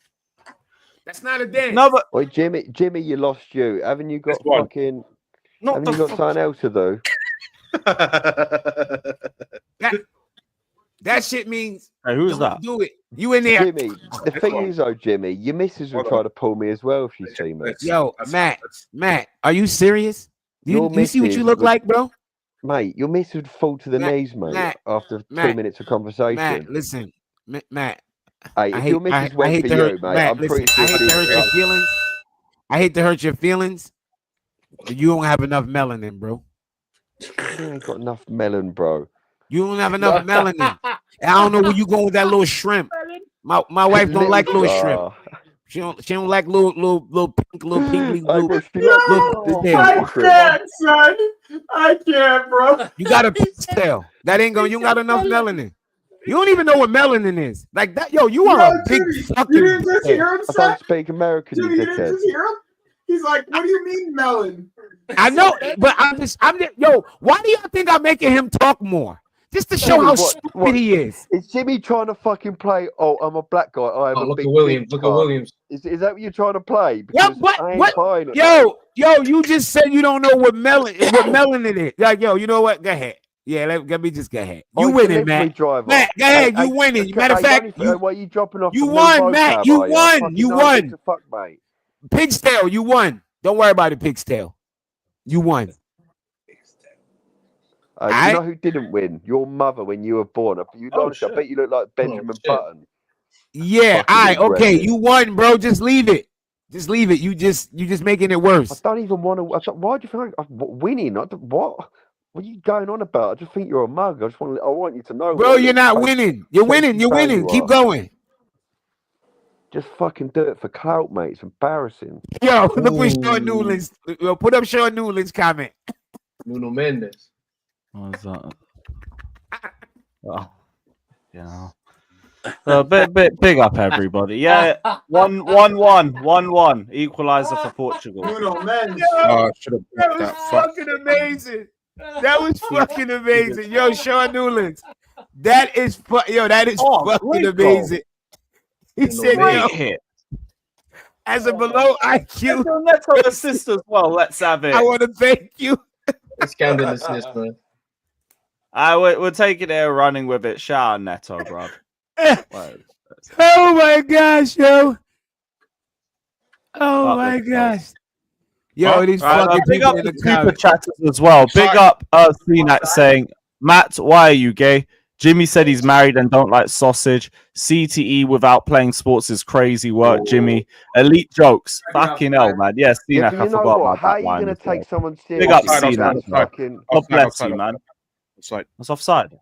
That's not a dance. No, but Wait, Jimmy, you lost you. Haven't you got This one. fucking? not Haven't you got something else to do? That shit means Hey, who's don't that? do it. You in there. Jimmy, the thing is though, Jimmy, your missus will Hold try on. to pull me as well if she see me. Yo, That's- Matt, are you serious? Do Your you see what you missus look would- like, bro? Mate, your missus would fall to the Matt, knees, mate, Matt, after 2 Matt, minutes of conversation. Matt, listen, Matt. Hey, if your missus went for to you, hurt, mate, Matt, I'm listen, pretty sure I hate to hurt your she'd- feelings. I hate to hurt your feelings, but you don't have enough melanin, bro. You ain't got enough melon, bro. You don't have enough melanin. I don't know where you going with that little shrimp. My wife don't like little shrimp. She don't like little pink, little pinkly, little son. I can't, bro. You got a pigtail. That ain't going. You got enough melanin. You don't even know what melanin is. Like that, yo. You are a big fucking. You didn't just hear him, I son? don't speak American, Jimmy, you you didn't dickhead. just hear him? He's like, what do you mean, melon? I know, but yo. Why do y'all think I'm making him talk more? Just to show Jimmy, how what- stupid what- he is. Is Jimmy trying to fucking play? Oh, I'm a black guy. I have Oh, a look big at Williams. dick Look at card. Williams. Is that what you're trying to play? Yeah, Because what- I ain't what- buying it, mate. Yo, you just said you don't know what melanin is. Like, yo, you know what? Go ahead. Yeah, let me just go ahead. You I'm a winning, delivery Matt. driver. Matt, go ahead. Hey, You winning. hey, Matter of hey, fact, why are you dropping off? you the won, new Matt. vocab, You are ya? won. Fucking You no won. need to fuck, mate. Pig's tail. You won. Don't worry about it, Pig's tail. You won. You Aight. know who didn't win? Your mother when you were born. You Oh, honestly, I shit. bet you look like Benjamin shit. Button. Yeah, Fucking all right, okay. aggressive. You won, bro. Just leave it. Just leave it. You just making it I worse. don't even want to. Why do you think I'm winning? What? What are you going on about? I just think you're a mug. I want you to know, Bro, you're not winning. You're winning. You're winning. Keep going. Just fucking do it for clout, mate. It's embarrassing. Yo, look what Ooh. Sean Newlands. Put up Sean Newlands comment. Nuno Mendes. What was that? Oh, yeah. Big up everybody. Yeah, 1-1, equalizer for Portugal. Oh, should have That was fucking amazing. That was fucking amazing. Yo, Sean Newlands. That is fucking great goal. amazing. He said, yo, hit. as a below IQ. Neto assist as well. Let's have it. I want to thank you. It's Camden assist, man. We're taking it and running with it. Shout out Neto, bro. Oh my gosh, yo. Oh my gosh. Yo, these fucking big people up in the the super comments. chatters as well. Big up CNAT saying, Matt, why are you gay? Jimmy said he's married and don't like sausage. CTE without playing sports is crazy work, Jimmy. Elite jokes. Fucking hell, man. Yes, Yeah, CNAC, but I you know forgot what? about How that are you line. going to take someone Big seriously? up Offside, CNAC. offside, God bless offside, you, man. Offside. That's offside. I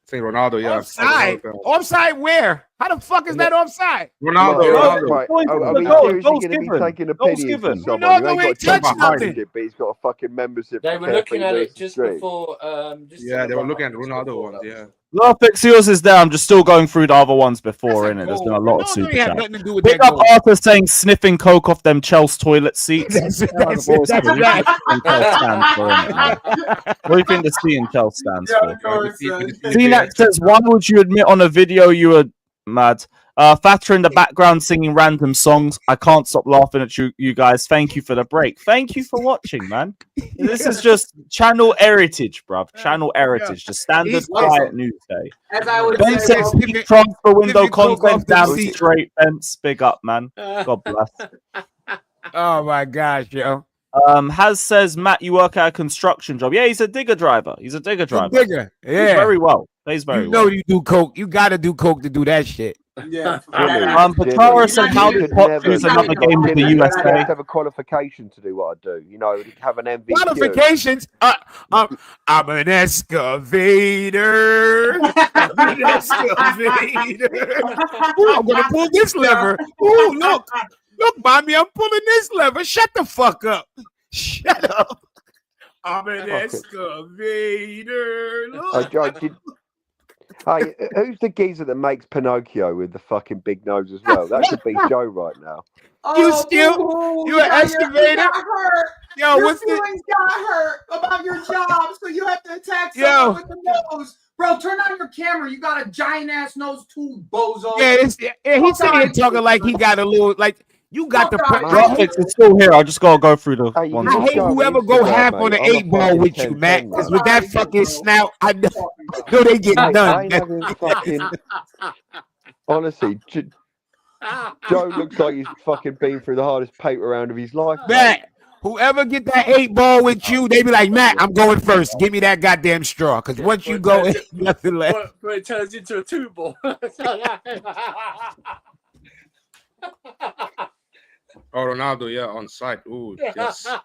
think Ronaldo, yeah. Offside? Offside where? How the fuck is that offside? Ronaldo. Right. Are we Goals seriously going to be given. taking Goals opinions given. from someone who Ronaldo ain't ain't got a touched nothing. membership, but he's got a fucking membership? They for were looking at Kepa it versus just Street? before. Yeah, they were looking at Ronaldo ones, yeah. Fix yours is there. I'm just still going through the other ones before, innit? There's been a lot of Ronaldo super ain't had chat. nothing to do with Big that up goal. Arthur saying sniffing coke off them Chelsea toilet seats. That's right. What do you think the C in Chelsea stands for? CNAC says, why would you admit on a video you were mad? Fatter in the background singing random songs. I can't stop laughing at you guys. Thank you for the break. Thank you for watching, man. This is just channel heritage, bruv. Channel heritage. Just standard quiet news day. As I would Ben say, says, bro, keep transfer window coke content off the down seat. straight. Bence, big up, man. God bless. Oh my gosh, yo. Has says, Matt, you work at a construction job. Yeah, he's a digger driver. He's a digger driver. Digger. Pays Yeah. very well. Pays very You know well. you do coke. You gotta do coke to do that shit. Yeah. Patara said, how did Pop lose another game with the You have USA? to have a qualification to do what I do. You know, have an MVQ. Qualifications. I'm an excavator. I'm an excavator. Ooh, I'm gonna pull this lever. Ooh, look, mommy, I'm pulling this lever. Shut the fuck up. Shut up. I'm an excavator. Look. Hey, who's the geezer that makes Pinocchio with the fucking big nose as well? That could be Joe right now. You an excavator? Yo, your what's the feelings got hurt about your job, so you have to attack someone with the nose. Bro, turn on your camera. You got a giant ass nose too, bozo. he said he talking like he got a little like you got the Graphics is still here. I just gotta go through the ones. I hate whoever go half on the 8 ball with you, Matt. Because with that fucking snout, I know they get done. Honestly, Joe looks like he's fucking been through the hardest paper round of his life. Matt, whoever get that 8 ball with you, they be like, Matt, I'm going first. Give me that goddamn straw. Because once you go, nothing left. But it turns into a 2 ball. Oh, Ronaldo, yeah, on site. Ooh, yes. So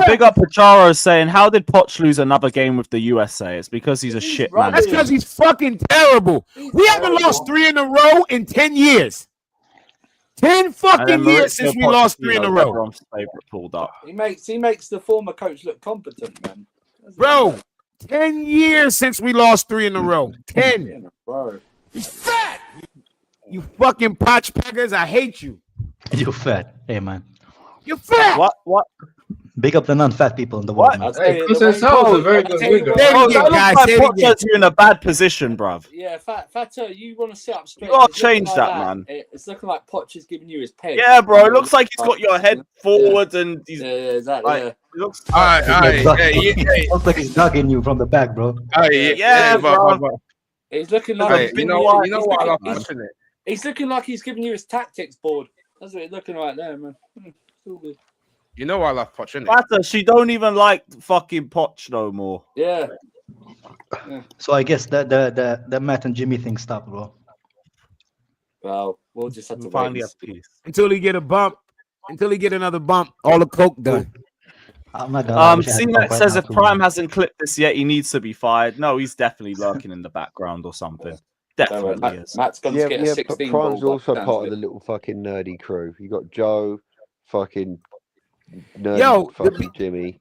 big up Pacharo saying, how did Poch lose another game with the USA? It's because he's a shit man. That's because he's fucking terrible. We haven't lost 3 in a row in 10 years. 10 fucking years since we lost 3 in a row. Everyone's favorite pulled up. He makes the former coach look competent, man. Bro, 10 years since we lost 3 in a row. 10. Bro. He's fat. You fucking potch packers, I hate you. You fat. Hey, man. You're fat. What? Big up the non-fat people in the world, man. Hey, Chris Himself is a very good winger. That looks like you're in a bad position, bruv. Yeah, Fatter, you want to sit up straight. You gotta It's looking change like that, man. It's looking like Poch is giving you his peg. Yeah, bro. It looks like he's got your head forward and he's exactly. like, it looks Looks like he's ducking you from the back, bro. yeah, bro. He's looking like you know what I love watching it. He's looking like he's giving you his tactics board. That's what he's looking like there, man. It's all good. You know why I love Poch, innit? Fatter, she don't even like fucking Poch no more. Yeah. So I guess the Matt and Jimmy thing stopped, bro. Well, we'll just have to finally wait. have peace. Until he get a bump. Until he get another bump. All the coke done. C-Mac says if Prime hasn't clipped this yet, he needs to be fired. No, he's definitely lurking in the background or something. Definitely is. Matt's gone to get a 16 but Prime's ball also back part down of the little fucking nerdy crew. You got Joe, fucking nerdy, Yo, fucking Jimmy.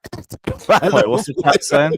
Wait, what's the chat saying?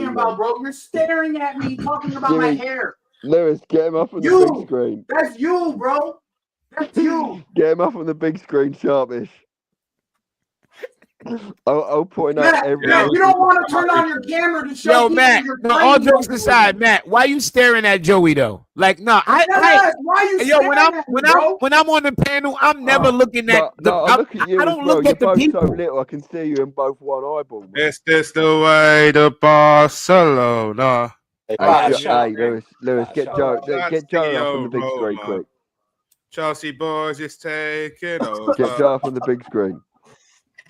talking about, bro? You're staring at me talking about my hair. Lewis, get him up on the big screen. That's you, bro. That's you. Get him up on the big screen, sharpish. I'll point out Matt, every. Matt, you don't want to turn on your camera to show Yo, people Matt. you're No, all playing jokes with. aside, Matt, why you staring at Joey though? Like, no, Why you yo, when staring at me, bro? I'm on the panel, I'm never looking at. No, I look at you I as don't well. look You're at the both people. so little, I can see you in both one eyeball. Man. Is this the way to Barcelona? Hey, Lewis, get Joe up on the big screen quick. Chelsea boys is taking over. Get Joe up on the big screen.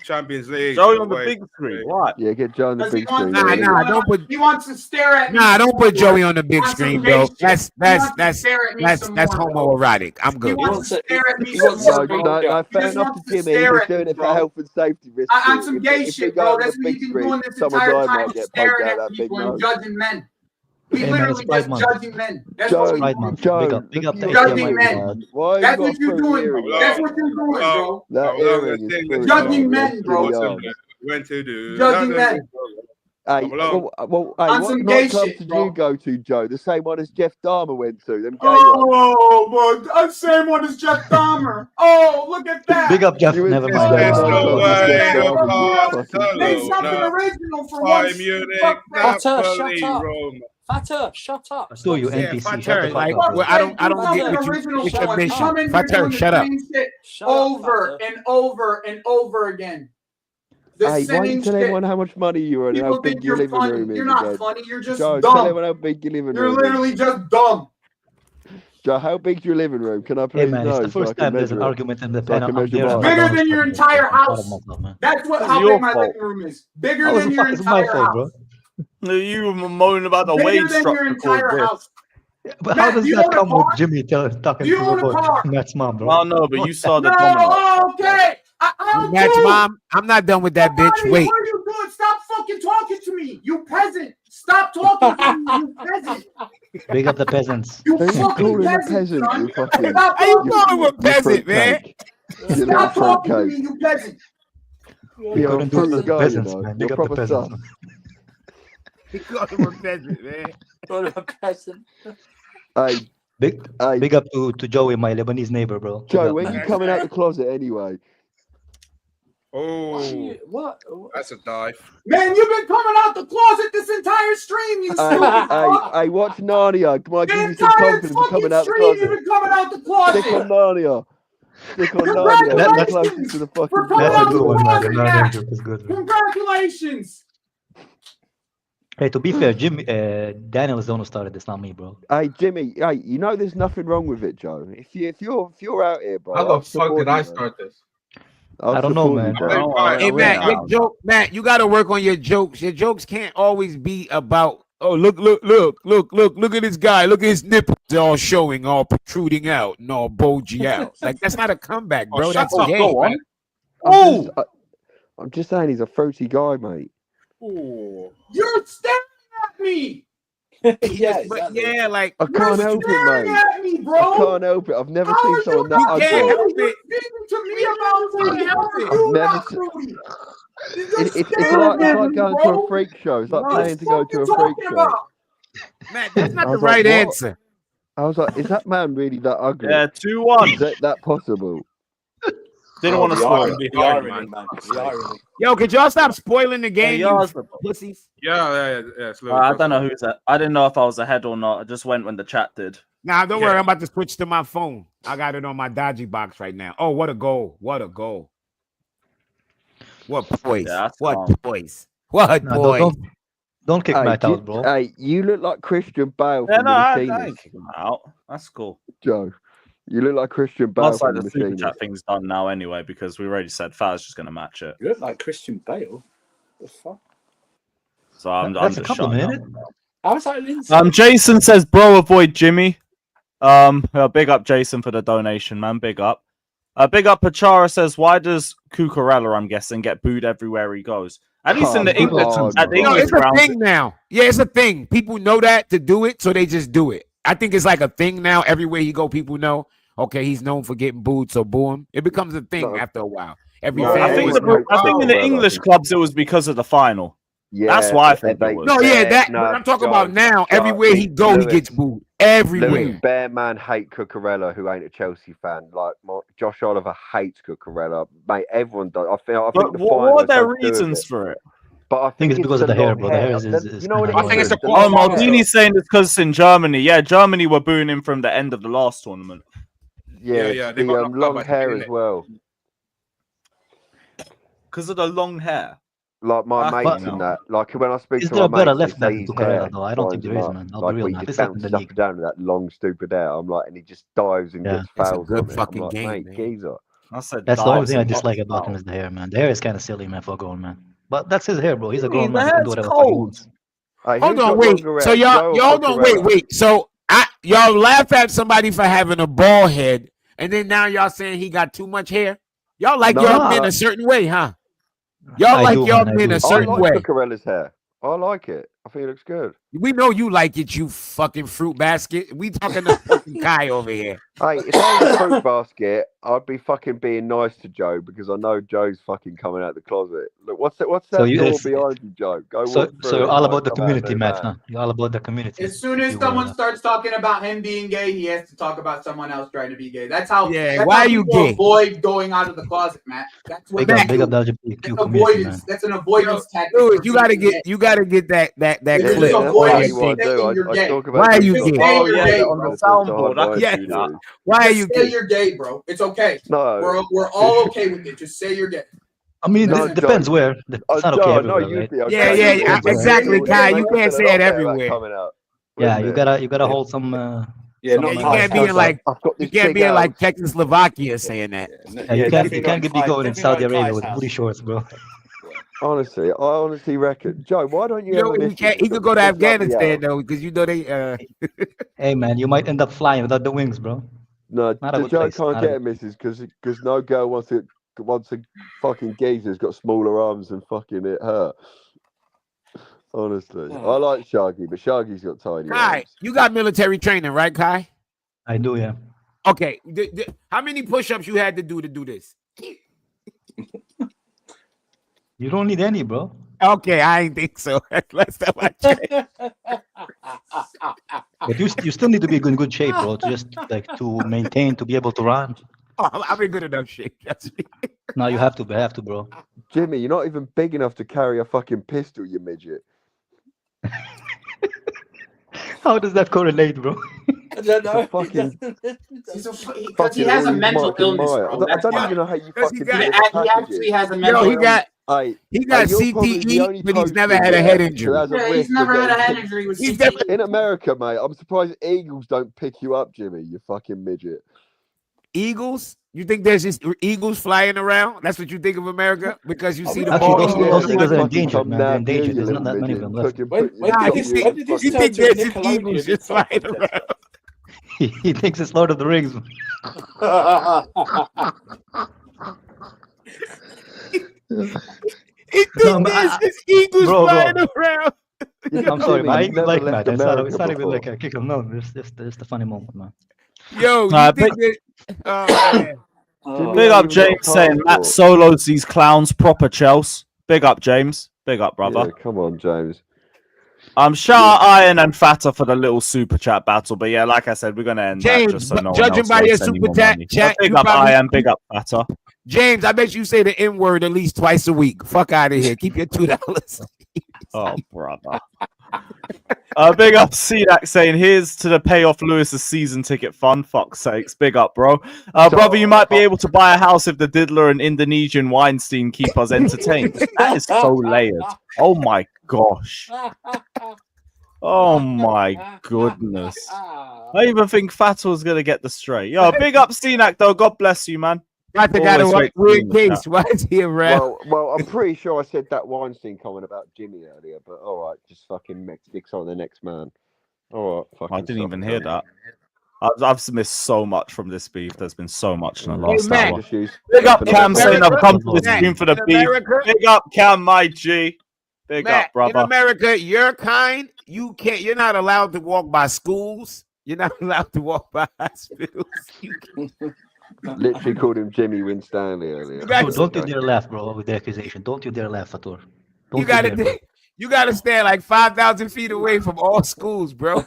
Champions League. Joey on the big screen. What? Yeah, get Joe on the big screen. Don't put. He wants to stare at me. Nah, don't put Joey on the big Wants some screen, gay bro. shit. That's some more, homoerotic. I'm He good. wants to stare at me. No, some more. no, fair just enough wants to to Jimmy. stare He's at doing me, it for bro. health and safety reasons. On some gay If shit, we go bro. on the That's what big you've been screen, doing this someone's entire eye time. might Just get staring poked out at that big people and nose. judging men. We Hey, man, literally it's Pride just Month. judging men. That's what we Pride do. Month. Joe, Big up the Judging ATM, men. man. Why That's you what got you're through doing. earring? That's what you're doing, bro. That earring is through. Judging men, bro. When to do. Judging men. Hey, Come along. On what some gay nightclubs shit, did bro. you go to, Joe? The same one as Jeff Dahmer went to. Them gay ones. Oh, boy. Same one as Jeff Dahmer. Oh, look at that. Big up, Jeff. You went Never to the mind. same Never mind. nightclub as Jeff Dahmer, you fucking Make fool. something original for Bayern once. Munich, Fuck that. Napoli, Roma. Fatter, shut up. I saw you, Yeah, NPC. Fatter, Shut the like, fuck up, well, bro. I don't get Something what you. original It's for your once. You mission. come in here Fatter, doing the shut up. same shit Shut up, over Fatter. and over and over again. The Hey, why same you tell shit. everyone how much money you earn and how People think big your you're living funny. room is You're not again? funny. You're just Joe, tell dumb. everyone how big your living You're room is. literally just dumb. Joe, how big's your living room? Can I Hey, please man, know it's the so I first can time there's measure an it? argument in the So I panel. can I'm measure there. mine. I'm Bigger not than your understanding. entire I'm proud of house. myself, man. That's what It's how your big my fault. living room is. Bigger How is than it your it's my entire fault, house. bro? You were moaning about the Bigger wage than your structure called entire this. house. But how Matt, does do you that own a come with car? Jimmy Do talking you to own a about car? Matt's mom, bro? Oh no, but you saw the No, domino. okay. I'm Matt's cool. mom. I'm not done with that Fuck outta bitch. here. Wait. What are you doing? Stop fucking talking to me, you peasant. Stop talking to me, you peasant. Big up the peasants. You Who you fucking calling a peasant, peasant, son. you fucking... Stop How you talking to calling him me. a peasant, man? fruitcake. You little Stop talking to fruitcake. me, you peasant. We You're a couldn't do it fruit with guy, you peasants, know. man. You're Big up the proper peasants. sus. He called him a peasant, man. Call him a peasant. Hey, Big up to Joey, my Lebanese neighbor, bro. Big Joe, up, when man. you coming out the closet anyway? Oh, What? that's a dive. Man, you've been coming out the closet this entire stream, you stupid fuck. Hey, watch Narnia. Come on, The give you some entire confidence for coming fucking out the stream, you've closet. been coming out the closet. Stick on Narnia. Stick on Narnia. You're closest Congratulations to the for fucking coming That's a out good the one, man. closet, No, Matt. joke is good, man. Congratulations. Hey, to be fair, Jimmy, Daniel is the one who started this, not me, bro. Hey, Jimmy. Hey, you know there's nothing wrong with it, Joe. If you're out here, bro. How I'll the fuck support did you, I man. start this? I'll I don't know, support you, man. bro. Hey, Matt, you got to work on your jokes. Your jokes can't always be about, oh, look at this guy. Look at his nipples all showing, all protruding out and all bulgy out. Like, that's not a comeback, bro. Oh, That's shut up. gay. Go on. I'm just saying he's a fruity guy, mate. Ooh. You're staring at me. Yeah, But exactly. yeah, like, I can't You're help it, staring mate. at me, bro. I can't help it. I've never How seen are someone you that not You can't ugly. help You're it. speaking to me about something. How are I've you never not se- fruity? You're It's staring like at me, going to bro. a freak show. It's like What paying the to go fuck to you a freak talking show. about? Matt, that's not I the was like, right what? answer. I was like, is that man really that ugly? Yeah, 2-1. Is that possible? Didn't want to the spoil irony, it. The irony, man. The irony. Yo, could y'all stop spoiling the game, you yours. pussies? Yeah. It's Lewin, I don't know who's that. I didn't know if I was ahead or not. I just went when the chat did. Nah, don't Yeah. worry. I'm about to switch to my phone. I got it on my dodgy box right now. Oh, what a goal. What a goal. What poise. Yeah, that's What calm. poise. What No, poise. don't kick Hey, Matt out, bro. Hey, you look like Christian Bale Yeah, from no, the I Machinist, ain't kicking him out. That's cool. Joe. You look like Christian Bale Most like from the the super Machinist. chat thing's done now anyway because we already said Faz just going to match it. You look like Christian Bale. The fuck? So I'm That's a just shutting compliment, up. isn't it? How is that an insult? Jason says, bro, avoid Jimmy. Big up Jason for the donation, man. Big up. Big up Pachara says, why does Cucurella, I'm guessing, get booed everywhere he goes? At least in the English, at the No, English it's a grounds. thing now. Yeah, it's a thing. People know that to do it, so they just do it. I think it's like a thing now. Everywhere you go, people know, okay, he's known for getting booed, so boo him. It becomes a thing after a while. Every No, fan I think, always knows. I think in the English clubs, it was because of the final. Yeah, That's why I think they- it was. No, yeah, that. no, but I'm talking Joe, about now. Joe, Everywhere he go, he Lewis. gets booed. everywhere. Lewin, bear man hate Cucurella who ain't a Chelsea fan. Like Josh Oliver hates Cucurella, mate. Everyone does. I think But the what are their fine reasons for it? But I think it's because of the hair, bro. The hair is You know what it kinda is? I think it's the Oh, quality. Maldini's saying it's because it's in Germany. Yeah, Germany were booing him from the end of the last tournament. Yeah, they the got knocked out long by the hair beginning. as well. Because of the long hair. Like my Fucking mates hell. and that. Like when I speak Is to there a my better mates, left they back say than his Cucurella, hair though? I don't think winds there him is, up. man. I'll be Like real when now. he This just is the bounces up league. and down with that long stupid hair. I'm like, and he just dives and Yeah. gets It's a fouls good on it. I'm fucking like, game, mate, man. geezer. I said That's the only dives thing I and dislike gets about him fouled. is the hair, man. The hair is kind of silly, man, for a grown man. But that's his hair, bro. He's a What do you grown mean? man. The He can do hair's whatever the fuck he cold. wants. Hey, Hold who's on, got wait. longer So hair, y'all, Joe or hold on, wait, Cucurella? wait. So y'all laugh at somebody for having a bald head, and then now y'all saying he got too much hair. Y'all like No, y'all No, men no. a certain way, huh? Y'all I like do, y'all man. I men do. a I certain like way. Cucurella's hair. I like it. I think it looks good. We know you like it, you fucking fruit basket. We talking to fucking Kai over here. Hey, if I was a fruit basket, I'd be fucking being nice to Joe because I know Joe's fucking coming out the closet. Look, what's So that you, door it's, behind you, Joe? Go so walk so through you're it. all Might about the come out a community, new Matt, man. huh? You're all about the community. As soon if as you will, someone starts talking about him being gay, he has to talk about someone else trying to be gay. That's how. Yeah, That's why how are you people gay? avoid going out of the closet, Matt. That's what Big up, they big up do. the LGBTQ That's community, man. avoidance. That's an avoidance tactic. Dude, for you being gotta gay. get that You're Yeah, clip. just that's Why exactly you what I gay? do. saying you're I gay. talk about Why are things you Just gay? say Oh, you're yeah, gay, on bro. the as opposed to soundboard. hide I my can Yeah. see that. insecurities. Why are Just you say gay? you're gay, bro. It's okay. No, We're all okay with it. Just say you're gay. I mean, No, it depends Joe. where. It's not okay Joe, I know everywhere, you'd right? be okay. Yeah, Yes, yeah, you yeah, would, bro. exactly, You Kai. would, You bro. can't say it everywhere. Coming out. Yeah, Wouldn't you it? gotta hold some. Yeah, some not Yeah, you Kai can't be in house. like I've got you this can't big be in like house. Czechoslovakia saying that. Yeah, you definitely not can't in be Kai. going in Definitely not Saudi in Arabia Kai's with booty house. shorts, bro. Honestly, I honestly reckon. Joe, why don't you You know have a he missus can't. He that could go to lives up the Afghanistan house? though, because you know they. Hey, man, you might end up flying without the wings, bro. No, Not a the good Joe place. can't Not a get a good. missus because no girl wants a fucking geezer who's got smaller arms and fucking it hurt. Honestly, I like Shaggy, but Shaggy's got tiny Kai, arms. you got military training, right, Kai? I do, yeah. Okay. How many push-ups you had to do this? You don't need any, bro. Okay, I ain't think so. Last time I checked. But you still need to be in good shape, bro. To just like to maintain, to be able to run. Oh, I'm in good enough shape. No, you have to, bro. Jimmy, you're not even big enough to carry a fucking pistol, you midget. How does that correlate, bro? I don't know. Fucking, Because he has a mental illness, bro. I That's don't why. even know how you Because he fucking got- deliver He actually packages. has a Yo, mental he illness. got Hey, he got you're probably the CTE, only but he's never postman had a head there injury. who has a Yeah, he's risk of never had a getting head kicked. injury with He's CTE. definitely- In America, mate, I'm surprised Eagles don't pick you up, Jimmy, you fucking midget. Eagles? You think there's just eagles flying around? That's what you think of America? Because you see the Actually, ball. those they eagles are fucking endangered, come man. They're nab you, endangered. you There's not little that many of midget. them left. When Drop did you this, in when did this You turn think to a there's just Nickelodeon eagles just type flying contest? around? He thinks it's Lord of the Rings. He No, think there's just eagles bro. flying around. I'm sorry, Jimmy, man. I you've even never like left Matt. America It's not even before. like a kick him. No, it's just a funny moment, man. Yo, you Nah, think that? Oh man. Jimmy Big ain't up even got a James saying Matt passport. solos these clowns proper Chelsea. Big up James. Big up, brother. Yeah, come on, James. Shout out Iron and Fatter for the little super chat battle. But yeah, like I said, we're gonna end that James, just so no one judging else by your wastes any super more chat, money. chat, Big you up probably- Iron, big up Fatter. James, I bet you say the N word at least twice a week. Fuck out of here. Keep your $2. Oh, brother. Big up CDAC saying, here's to the pay off Lewis's season ticket fund. Fuck's sakes. Big up, bro. Brother, you might be able to buy a house if the Diddler and Indonesian Weinstein keep us entertained. That is so layered. Oh my gosh. Oh my goodness. I even think Fatal was going to get the straight. Yo, big up CNAC though. God bless you, man. I got a Always weird great to see you in the case. Why is he around? Well, I'm pretty sure I said that Weinstein comment about Jimmy earlier, but all right, just fucking sticks on the next man. All right, fucking. I didn't even hear that. I've missed so much from this beef. There's been so much in the last Matt, hour. Issues. Big up In Cam saying America- I've come to this Matt, stream for the in beef. America- Big up Cam, my G. Big Matt, up, brother. in America, your kind, you're not allowed to walk by schools. You're not allowed to walk by hospitals. Literally called him Jimmy Winstanley earlier. You got- Fatur, don't you dare laugh, bro, with the accusation. Don't you dare laugh, Fatur. You got to. You gotta stand like 5,000 feet away from all schools, bro.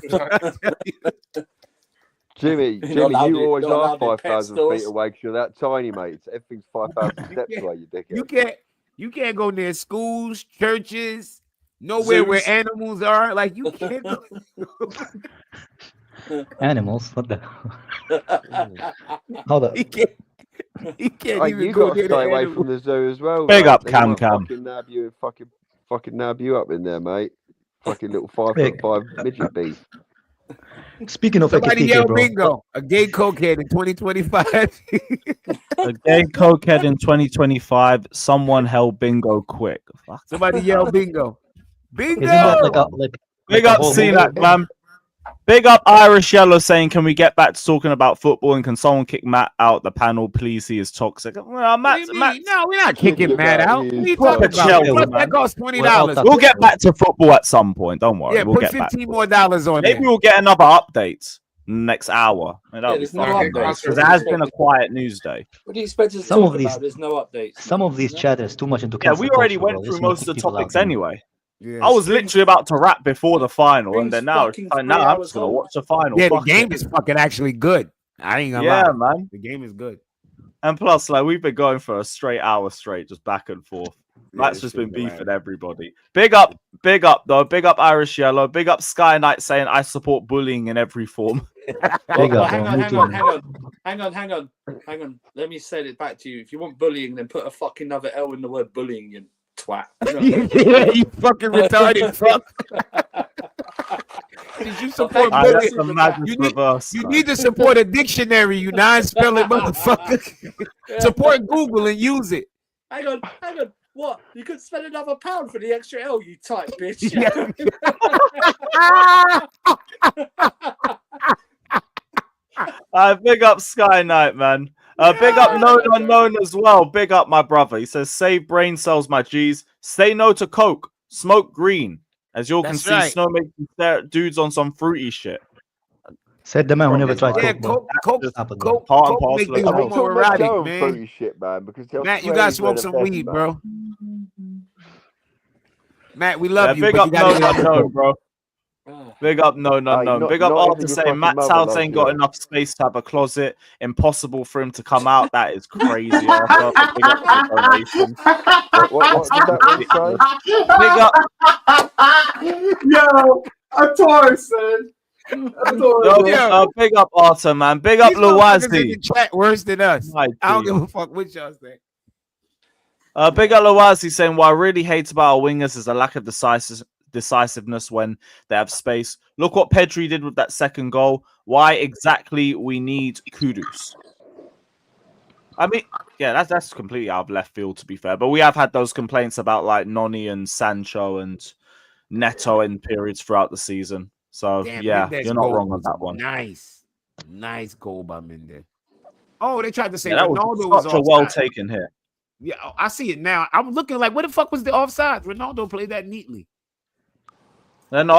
Jimmy, You're allowed you it- always you're are allowed it, pet 5,000 stores. feet away because you're that tiny, mate. Everything's 5,000 steps can't- away, you dickhead. You can't go near schools, churches, nowhere Zoos. where animals are. Like you can't go. Animals? What the? Hold up. He can't Oh, even you go got to near stay the away animals. from the zoo as well. Big mate. up They Cam might Cam. fucking nab you up in there, mate. Fucking little 5'5" midget beef. Speaking of Somebody ECHK, yell bro. bingo. A gay cokehead in 2025. A gay cokehead in 2025. Someone held bingo quick. Fuck. Somebody yell bingo. Bingo. Isn't that like Big a up whole CNAC, movie? man. Big up Irish Yellow saying, can we get back to talking about football and can someone kick Matt out the panel, please? He is toxic. Well, Matt, No, we're not kicking Matt out. What are you Proper talking about? chill, Plus, man. that costs $20. We'll get back to football at some point. Don't worry. Yeah, we'll put get back. $15 more on Maybe there. we'll get another update next hour. there's no updates. Because it has been a quiet news day. What do you expect us to Some talk of these- about? There's no updates. Some of these chatters too much into Yeah, cancel we already culture, went bro. through Let's not most of kick the people out topics there. anyway. Yeah. I was literally about to wrap before the final, and then now, fucking now 3 I'm hours just gonna home. watch the final. Yeah, the Fuck game it. is fucking actually good. I ain't gonna Yeah, lie. man. The game is good. And plus, like we've been going for a straight hour straight, just back and forth. That's this just shit been hilarious. beefing everybody. Big up though. Big up Irish Yellow. Big up Sky Knight saying I support bullying in every form. Big up, hang bro. on, Me hang too, on, man. hang on. Let me say it back to you. If you want bullying, then put a fucking another L in the word bullying, you twat. Yeah, you fucking retarded fuck. Did you support Ah, bullying? that's a magic You need, reverse. you man. need to support a dictionary, you non-spelling motherfucker. Support Google and use it. Hang on. What? You could spend another £1 for the extra L, you tight bitch. Big up Sky Knight, man. Big up Known Unknown as well. Big up my brother. He says, save brain cells, my G's. Say no to Coke. Smoke green. As you all can That's see, right. Snow making dudes on some fruity shit. Said the man who never tried Yeah, coke, bro. Coke Happened, bro. Part and make parcel you of health. homoerotic, man. Fruity shit, man, because Matt, you gotta smoke some weed, bro. Matt, we love you. Big but up you gotta Known get out the Unknown, Coke. bro. Big up Known Unknown. not- Big up not Arthur even your saying fucking Matt's mother house loves ain't you. got enough space to have a closet. Impossible for him to come out. That is crazy, Arthur. Big up the donation. What did that one say? Big up. Yo, a Taurus, son. Big up Arthur, man. Big up These motherfuckers in Lawazi. the chat worse than us. My I don't G. give a fuck what y'all say. Big up Lawazi saying what I really hate about our wingers is the lack of decisiveness when they have space. Look what Pedri did with that second goal. Why exactly we need Kudus? I mean, yeah, that's completely out of left field to be fair. But we have had those complaints about like Noni and Sancho and Neto in periods throughout the season. So Damn, yeah, Mendes you're not goal wrong on was that one. Nice goal by Mendes. Oh, they tried to say Yeah, that Ronaldo was was such a well offside. taken hit. Yeah, I see it now. I'm looking like, where the fuck was the offside? Ronaldo played that neatly. No,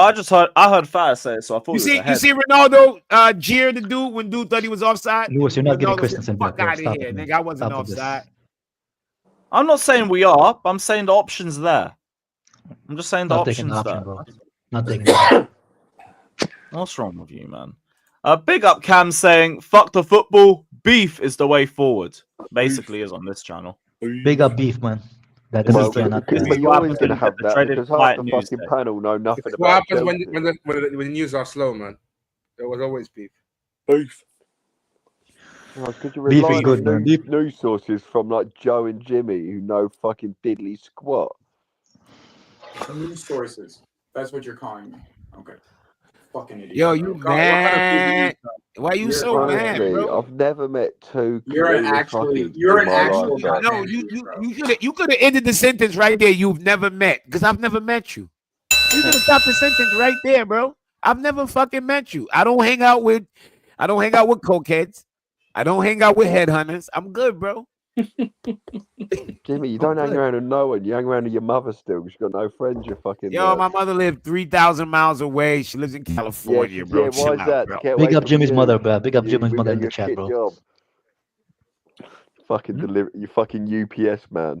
I heard Fire say it, so I thought You it was see, a head. Ronaldo jeer the dude when dude thought he was offside. Lewis, you're not giving Ronaldo Christensen said, fuck back, bro. out of Stop here, it, man. nigga. I wasn't Stop with this. offside. I'm not saying we are. I'm saying the option's there. I'm just saying the Not taking option's the option, there. bro. Not taking the option. What's wrong with you, man? Big up Cam saying, fuck the football, beef is the way forward. Basically is on this channel. Big up beef, man. That This is is the- cannot. this is But what you're always happens going to when you have get the that dreaded because half quiet the news fucking day. panel know nothing What about happens when Chelsea. the news are slow, man? There was always beef. Beef. Because you're Beef is relying good, on man. news sources from like Joe and Jimmy who know fucking diddly squat. News sources. That's what you're calling me. Okay. Fucking idiot. Yo, you mad? Why you so mad, Honestly, bro? I've never met two. You're an clueless actually- fuckers you're in an my actual life, bro. No, you could have ended the sentence right there. You've never met, because I've never met you. You could have stopped the sentence right there, bro. I've never fucking met you. I don't hang out with cokeheads. I don't hang out with headhunters. I'm good, bro. Jimmy, you don't hang good. around with no one. You hang around with your mother still. She's got no friends. You're fucking. Yo, my mother lived 3,000 miles away. She lives in California, bro. why Chill is out, that? bro. Get Big away up from Jimmy's you. mother, bro. Big up You- Jimmy's we mother got in the your chat, shit bro. job. Fucking deliver. You fucking UPS man.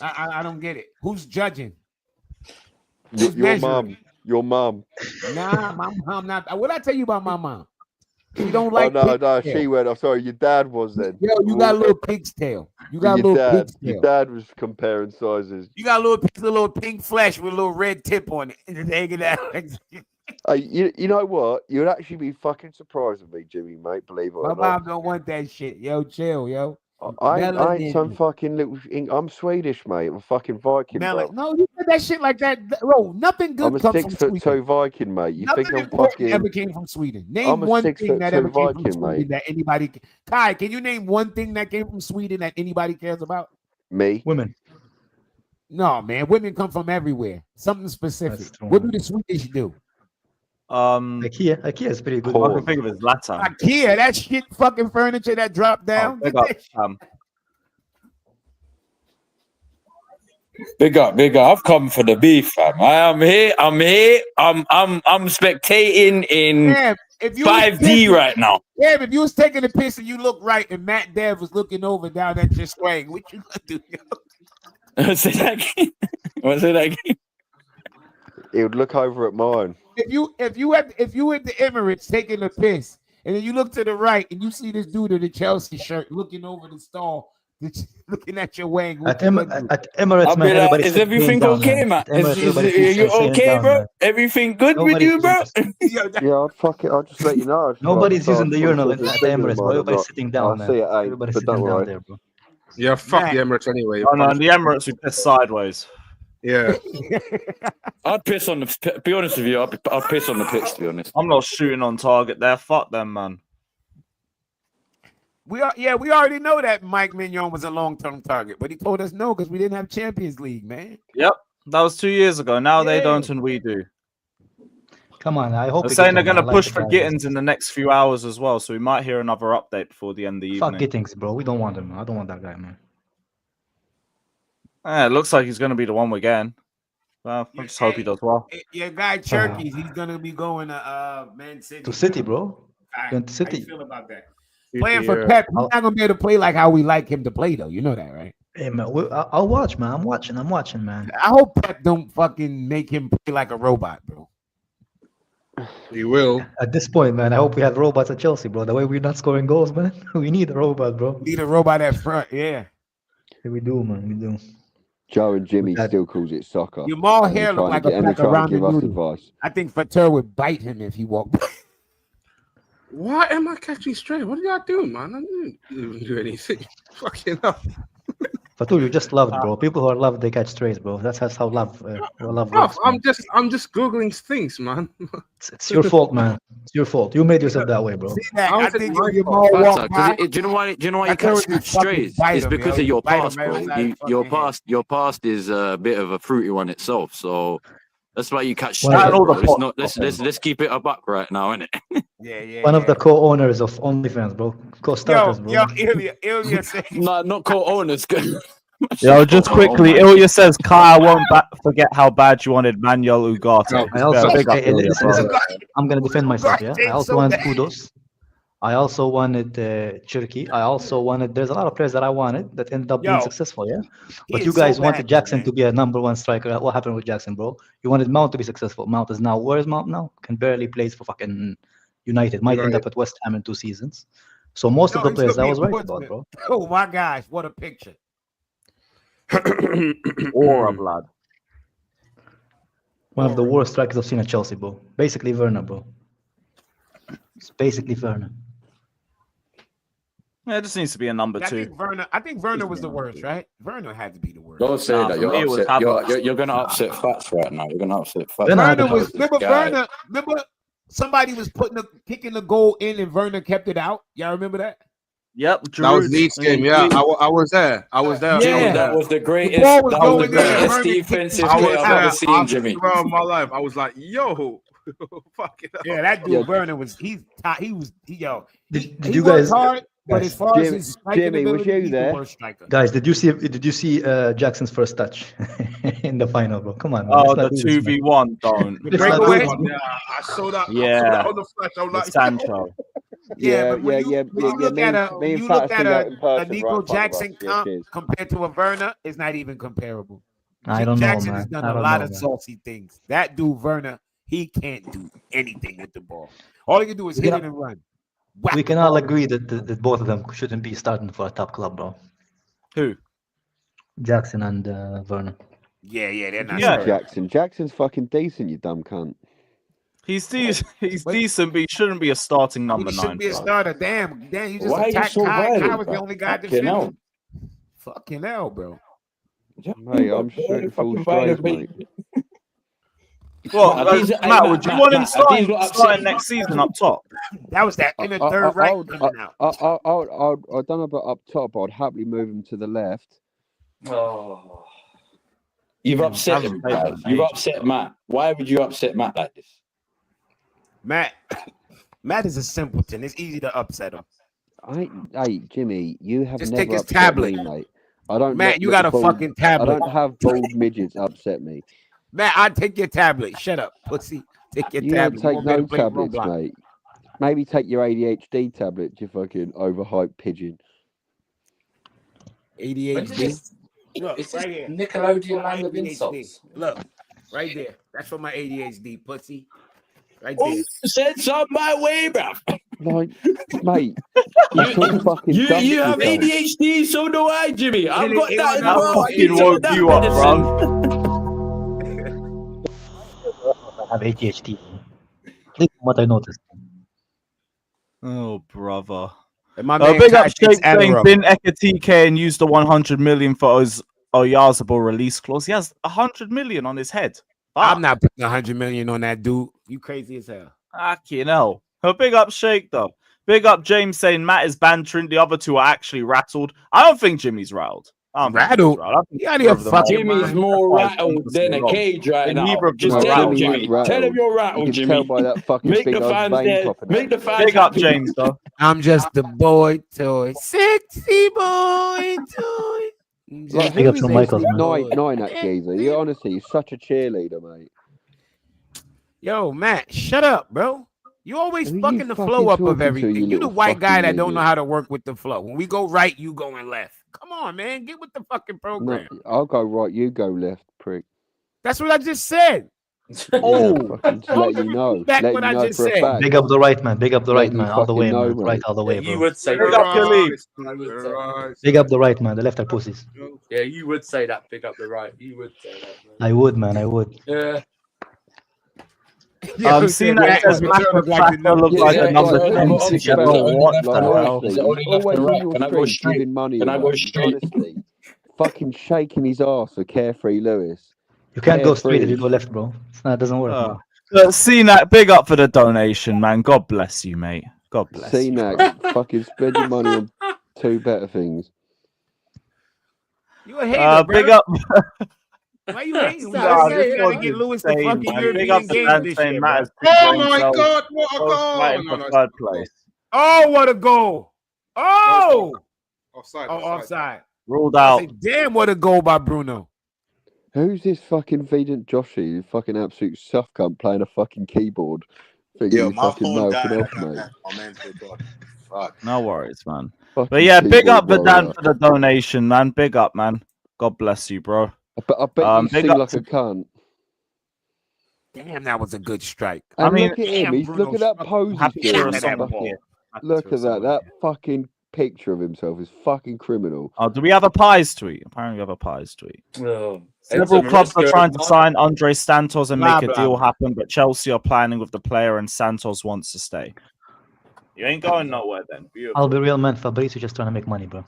I don't get it. Who's judging? Your mom. Your mom. Nah, my mom not. What I tell you about my mom? She don't like. Oh no, pigtail. she went. Oh, sorry, your dad was then. Yo, you got a little pig's tail. You got a little pig's tail. Your dad was comparing sizes. You got a little pink flesh with a little red tip on it, and just hanging out. You know what? You'd actually be fucking surprised with me, Jimmy, mate. Believe it or My not. mom don't want that shit. Yo, chill, yo. I ain't some fucking little. I'm Swedish, mate. I'm a fucking Viking, bro. No, you said that shit like that, bro. Nothing good I'm a comes from Sweden. 6'2" Viking, mate. You Nothing think I'm important fucking? ever came from Sweden. Name I'm a one thing that 6'2" ever came from Viking, Sweden mate. that anybody. Kai, can you name one thing that came from Sweden that anybody cares about? Me. Women. No, man. Women come from everywhere. Something specific. What do the Swedish do? IKEA is pretty good. I can think of his latter. IKEA, that shit fucking furniture that dropped down. Big up. I've come for the beef, fam. I'm here. I'm spectating in 5D right now. Yeah, if you was taking a piss and you look right and Matt Dev was looking over down at your swing, what you gonna do? Say that again. What's it again? He would look over at mine. If you at the Emirates taking a piss and then you look to the right and you see this dude in the Chelsea shirt looking over the stall, looking at your wang. At Emirates, I'll man, like, is everything okay, man? Are you okay, bro? Everything good with you, bro? Yeah, I'll just let you know. Nobody's using the urinal at the Emirates, bro. Everybody's sitting down, man. Everybody's sitting down there, bro. Yeah, fuck the Emirates anyway. Oh no, the Emirates we piss sideways. Yeah. I'd piss on the. Be honest with you, I'd piss on the pitch. To be honest, I'm not shooting on target there. Fuck them, man. We already know that Mike Maignan was a long-term target, but he told us no because we didn't have Champions League, man. Yep, that was 2 years ago. Now they don't, and we do. Come on, I hope they're saying they're going to push for Gittens in the next few hours as well, so we might hear another update before the end of the evening. Fuck Gittens, bro. We don't want him. I don't want that guy, man. It looks like he's going to be the one we're getting. Well, I just hope he does well. Your guy Cherkis, he's going to be going to Man City. To City, bro. Going to City. How you feel about that? Playing for Pep, he's not gonna be able to play like how we like him to play, though. You know that, right? Hey man, I'll watch, man. I'm watching, man. I hope Pep don't fucking make him play like a robot, bro. He will. At this point, man, I hope we have robots at Chelsea, bro. The way we're not scoring goals, man. We need a robot, bro. Need a robot at front, yeah. We do, man. We do. Joe and Jimmy still calls it soccer. Your mall hair look like a pack around the noodle. Advice. I think Fatur would bite him if he walked by. Why am I catching straight? What are y'all doing, man? I didn't do anything. Fucking up. Fatur, you just loved, bro. People who are loved, they catch strays, bro. That's how love Bro, works. I'm just googling things, man. It's your fault, man. It's your fault. You made yourself that way, bro. I think your mall Do walked by. you know why? Do you know why you catch strays? It's because of your past, bro. Your past is a bit of a fruity one itself. So that's why you catch strays. Bro. Let's keep it a buck right now, innit? Yeah. One of the co-owners of OnlyFans, bro. Co-starters, bro. Ilya said. No, not co-owners. Yo, just quickly, Ilya says, Kai, I won't forget how bad you wanted Manuel Ugarte. I also, listen, I'm going to defend myself, yeah? I also wanted Kudos. I also wanted Cherki. I also wanted, there's a lot of players that I wanted that ended up being successful, yeah? But you guys wanted Jackson to be a #1 striker. What happened with Jackson, bro? You wanted Mount to be successful. Mount is now, where is Mount now? Can barely plays for fucking United. Might end up at West Ham in 2 seasons. So most of the players I was right about, bro. Oh my gosh, what a picture. Aura blood. One of the worst strikers I've seen at Chelsea, bro. Basically Werner, bro. It's basically Werner. Yeah, it just needs to be a number 2. I think Werner was the worst, right? Werner had to be the worst. Don't say that. You're going to upset facts right now. You're going to upset facts. Remember somebody was kicking the goal in and Werner kept it out? Y'all remember that? Yep. That was Leeds game. Yeah, I was there. Yeah, that was the greatest. That was the greatest defensive play I've ever seen, Jimmy. Throughout my life, I was like, yo. Fuck it up. Yeah, that dude Werner was Did you guys hard, but as far as his Jimmy, was you there? Guys, did you see Jackson's first touch in the final, bro? Come on, man. Oh, the 2v1 don't. Yeah, I saw that. Yeah, on the flash. I was like, Sancho. Yeah. You look at a Nico Jackson compared to a Werner, it's not even comparable. I don't know, Jackson man. has done a lot of saucy things. That dude Werner, he can't do anything with the ball. All he can do is hit it and run. We can all agree that both of them shouldn't be starting for a top club, bro. Who? Jackson and Werner. Yeah, they're not. Yeah. starting. Jackson's fucking decent, you dumb cunt. He's decent, but he shouldn't be a starting number He 9. shouldn't be a starter. Damn, you just Why are you attacked so Kai. Kai violent, was the bro? only guy Fucking defending. hell. Fucking hell, bro. Mate, I'm shooting full straight, mate. Well, Matt, would you want him starting upset next season up top? That was that inner third right coming out. I don't know about up top, but I'd happily move him to the left. Oh. You've upset him, Brad. You've upset Matt. Why would you upset Matt like this? Matt is a simpleton. It's easy to upset him. Hey, Jimmy, you have Just never take his upset tablet. me, mate. I don't. Matt, you got a fucking tablet. I don't have bald midgets upset me. Matt, I'll take your tablet. Shut up, pussy. Take your You tablet. don't take won't be able no to play tablets, Roblox. mate. Maybe take your ADHD tablet, you fucking overhyped pigeon. ADHD. Look, It's right just here. Nickelodeon land of ADHD. insults. Look, right there. That's for my ADHD, pussy. Right Oh, there. you said something my way, bruv. Like, mate, you talk fucking dumb You to have yourself. ADHD, so do I, Jimmy. I've got that as That well. I fucking can take woke that you up, medicine. I have ADHD. Think what I noticed. Oh, brother. And my man Big up Kai Shake takes saying Adderall. bin ECHK and used the 100 million for his Oyarzabal release clause. He has 100 million on his head. I'm not putting 100 million on that dude. You crazy as hell. Fucking hell. Big up Shake though. Big up James saying Matt is bantering. The other two are actually rattled. I don't think Jimmy's rattled. Rattled? You out of your fucking Jimmy's mind. more rattled than a cage right now. Just tell him, Jimmy. Tell him you're rattled, You can Jimmy. tell by that fucking Make big the old fans vein there. popping Make out. the fans Big up happy. James though. I'm just the boy toy. Sexy boy toy. Like, Big who up is to this Michael, man. nine that geezer? You honestly, you're such a cheerleader, mate. Yo, Matt, shut up, bro. You always Who you fucking the fucking flow up talking of to, everything. you You the little white guy fucking that don't know idiot? how to work with the flow. When we go right, you going left. Come on, man. Get with the fucking No, program. I'll go right, you go left, prick. That's what I just said. Oh, fucking just let you know. Back Let what you I know just for a said. fact. Big up the right man. Big up the Let right you man. All the fucking way, know, man. Right mate. all the way, You bro. would say Big that. up your league. You would say that. Big up the right man. The left are pussies. Yeah, you would say that. Pick up the right. You would say that. Man. I would, man. I would. Yeah. Seeing that says Matt Tracker look like a number 10 ticket. Oh, what the hell? Honestly, he's always on your Can I go street straight? giving money Can I go away. straight? Honestly, fucking shaking his ass for Carefree Lewis. You can't go straight if Carefree. you go left, bro. It doesn't work. man. Seeing that, big up for the donation, man. God bless you, mate. God bless you. CNAC, fucking spend your money on two better things. You a hater, Big bro. up. Why you hating? We Nah, gotta this get was Lewis the insane, fucking man. Big up European to game Dan this saying year, Matt bro. has Oh proved my himself God! What a both goal! fighting No, for no, third place. Oh, what a goal! Oh, offside. offside. Ruled I out. say, damn, what a goal by Bruno. Who's this fucking Vedant Joshi, fucking absolute suff cunt playing a fucking keyboard? Thinking Yo, he's my fucking phone knocking died. off, mate. My man's good dog. Fuck. No worries, man. Fucking But yeah, big keyboard up the Dan warrior. for the donation, man. Big up, man. God bless you, bro. I bet you big sing up like to- a cunt. Damn, that was a good strike. And I mean, look at him. damn, He's Bruno look at that struck- pose happy he's to doing. hear that someone ball. here. Happy Look to hear at that. someone That here. fucking picture of himself is fucking criminal. Oh, do we have a pies tweet? Apparently, we have a pies tweet. Oh. Several Enzo clubs are Maresca, trying to Mark- sign Andre Santos and Blah, make a blah, deal blah. happen, but Chelsea are planning with the player, and Santos wants to stay. You ain't going nowhere then. Beautiful. I'll be real, man. Fabrizio just trying to make money, bro.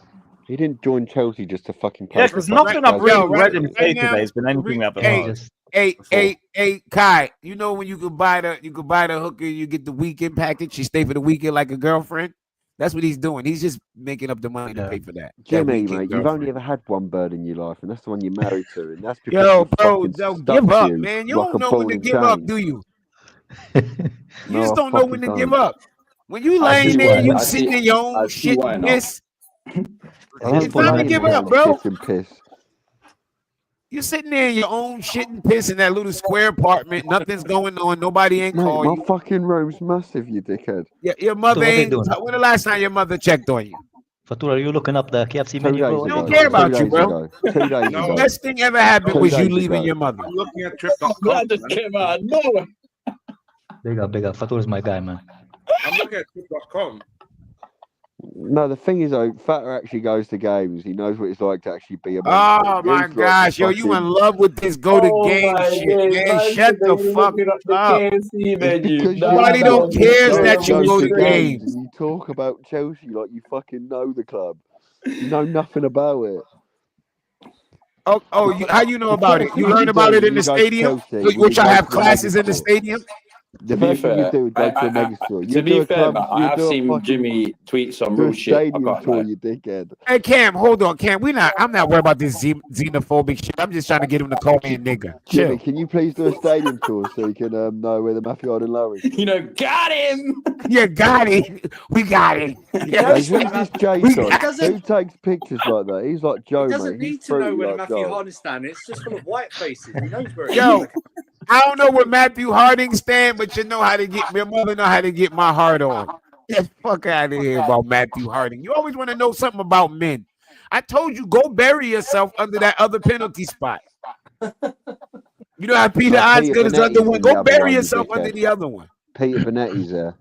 He didn't join Chelsea just to fucking play. Yeah, for because fucking nothing I've Chelsea. really read him say right now, today has been anything we haven't hey, heard. Just Hey, Kai, you know when you could buy the hooker, you get the weekend package, she stay for the weekend like a girlfriend? That's what he's doing. He's just making up the money to pay for that. Jimmy, weekend mate, you've girlfriend. only ever had one bird in your life, and that's the one you're married to, and that's because Yo, she bro, fucking don't stuck give to up, you man. You like don't a know ball when to and give up, chain. do you? No, You just I don't know fucking when to don't. give up. When you I see laying there, why. you I sitting see- in your I own see shit why and now. piss. I It's don't time to blame give you, up, man. bro. Piss and piss. You're sitting there in your own shit and piss in that little square apartment. Nothing's going on. Nobody ain't Mate, called my you. fucking room's massive, you dickhead. Your mother what they ain't. doing? When the last time your mother checked on you? Fatura, are you looking up the KFC 2 menu, days bro? We ago. don't care about 2 you, days bro. ago. 2 days No. ago. Best thing ever happened 2 was you days leaving ago. your mother. I'm looking at trip.com. That just came out of nowhere. Big up, big up. Fatura's my guy, man. I'm looking at trip.com. No, the thing is though, Fatter actually goes to games. He knows what it's like to actually be a. Oh my gosh, yo, you in love with this go to game shit, man? Shut the fuck up. Nobody don't cares that you go to games. You talk about Chelsea like you fucking know the club. You know nothing about it. How you know about it? You learned about it in the stadium, which I have classes in the stadium. The first thing you do is go to a mega store. To be fair, man, I have seen Jimmy tweet some real shit. Stadium tour, you dickhead. Hey Cam, hold on, Cam. I'm not worried about this xenophobic shit. I'm just trying to get him to call me a nigga. Jimmy, can you please do a stadium tour so you can know where the Matthew Harden Low is? You know, got him. Yeah, got it. We got it. Yeah. Who's this Jason? Who takes pictures like that? He's like Joe, He doesn't mate. need to know where the Matthew Harding stand is. It's just full of white faces. He knows where it Yo, is. I don't know where Matthew Harding stand, but you know how to get your mother know how to get my heart on. Get the fuck out of here about Matthew Harding. You always want to know something about men. I told you, go bury yourself under that other penalty spot. You know how Peter Osgood is under one. Go bury yourself under the other one. Peter Benetti's there.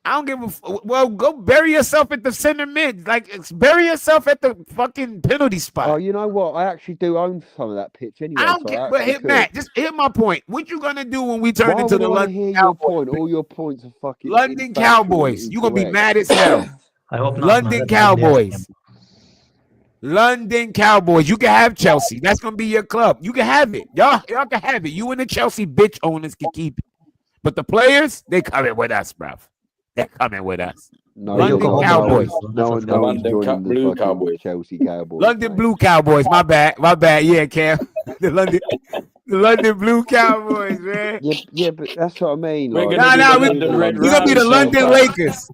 I don't give a well. Go bury yourself at the center mid. Bury yourself at the fucking penalty spot. Oh, you know what? I actually do own some of that pitch anyway. I don't care. But hit Matt. Just hit my point. What you gonna do when we turn into the London Cowboys? All your points are fucking London Cowboys. You gonna be mad as hell. I hope not. London Cowboys. London Cowboys. You can have Chelsea. That's gonna be your club. You can have it. Y'all can have it. You and the Chelsea bitch owners can keep it. But the players, they coming with us, bruv. They're coming with us. No, London Cowboys. London Blue Cowboys. Chelsea Cowboys. London Blue Cowboys. My bad. Yeah, Cam. The London Blue Cowboys, man. Yeah, but that's what I mean. We're gonna be the London Lakers.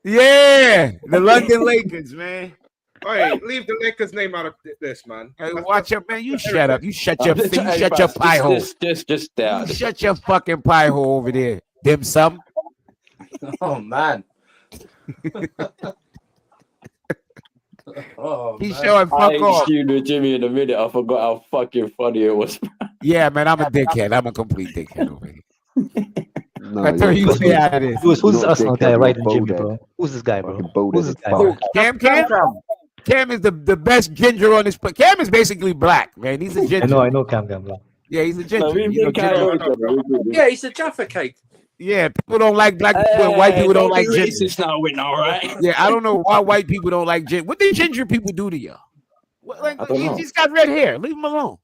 Yeah, the London Lakers, man. Hey, leave the Lakers name out of this, man. Hey, watch up, man. You shut up. You shut your pie hole. Just down. You shut your fucking pie hole over there. Dim sum. Oh man. He's showing fuck off. I with Jimmy in a minute. I forgot how fucking funny it was. Yeah, man, I'm a dickhead. I'm a complete dickhead over here. No, I tell you, stay out of this. Who's this Arsenal guy right in Jimmy, bro? Who's this guy, bro? Who's this guy? Cam is the best ginger on this. Cam is basically black, man. He's a ginger. I know Cam black. Yeah, he's a ginger. Yeah, he's a Jaffa cake. Yeah, people don't like black people and white people don't like ginger. Now we're all right. Yeah, I don't know why white people don't like ginger. What did ginger people do to y'all? He just got red hair. Leave him alone.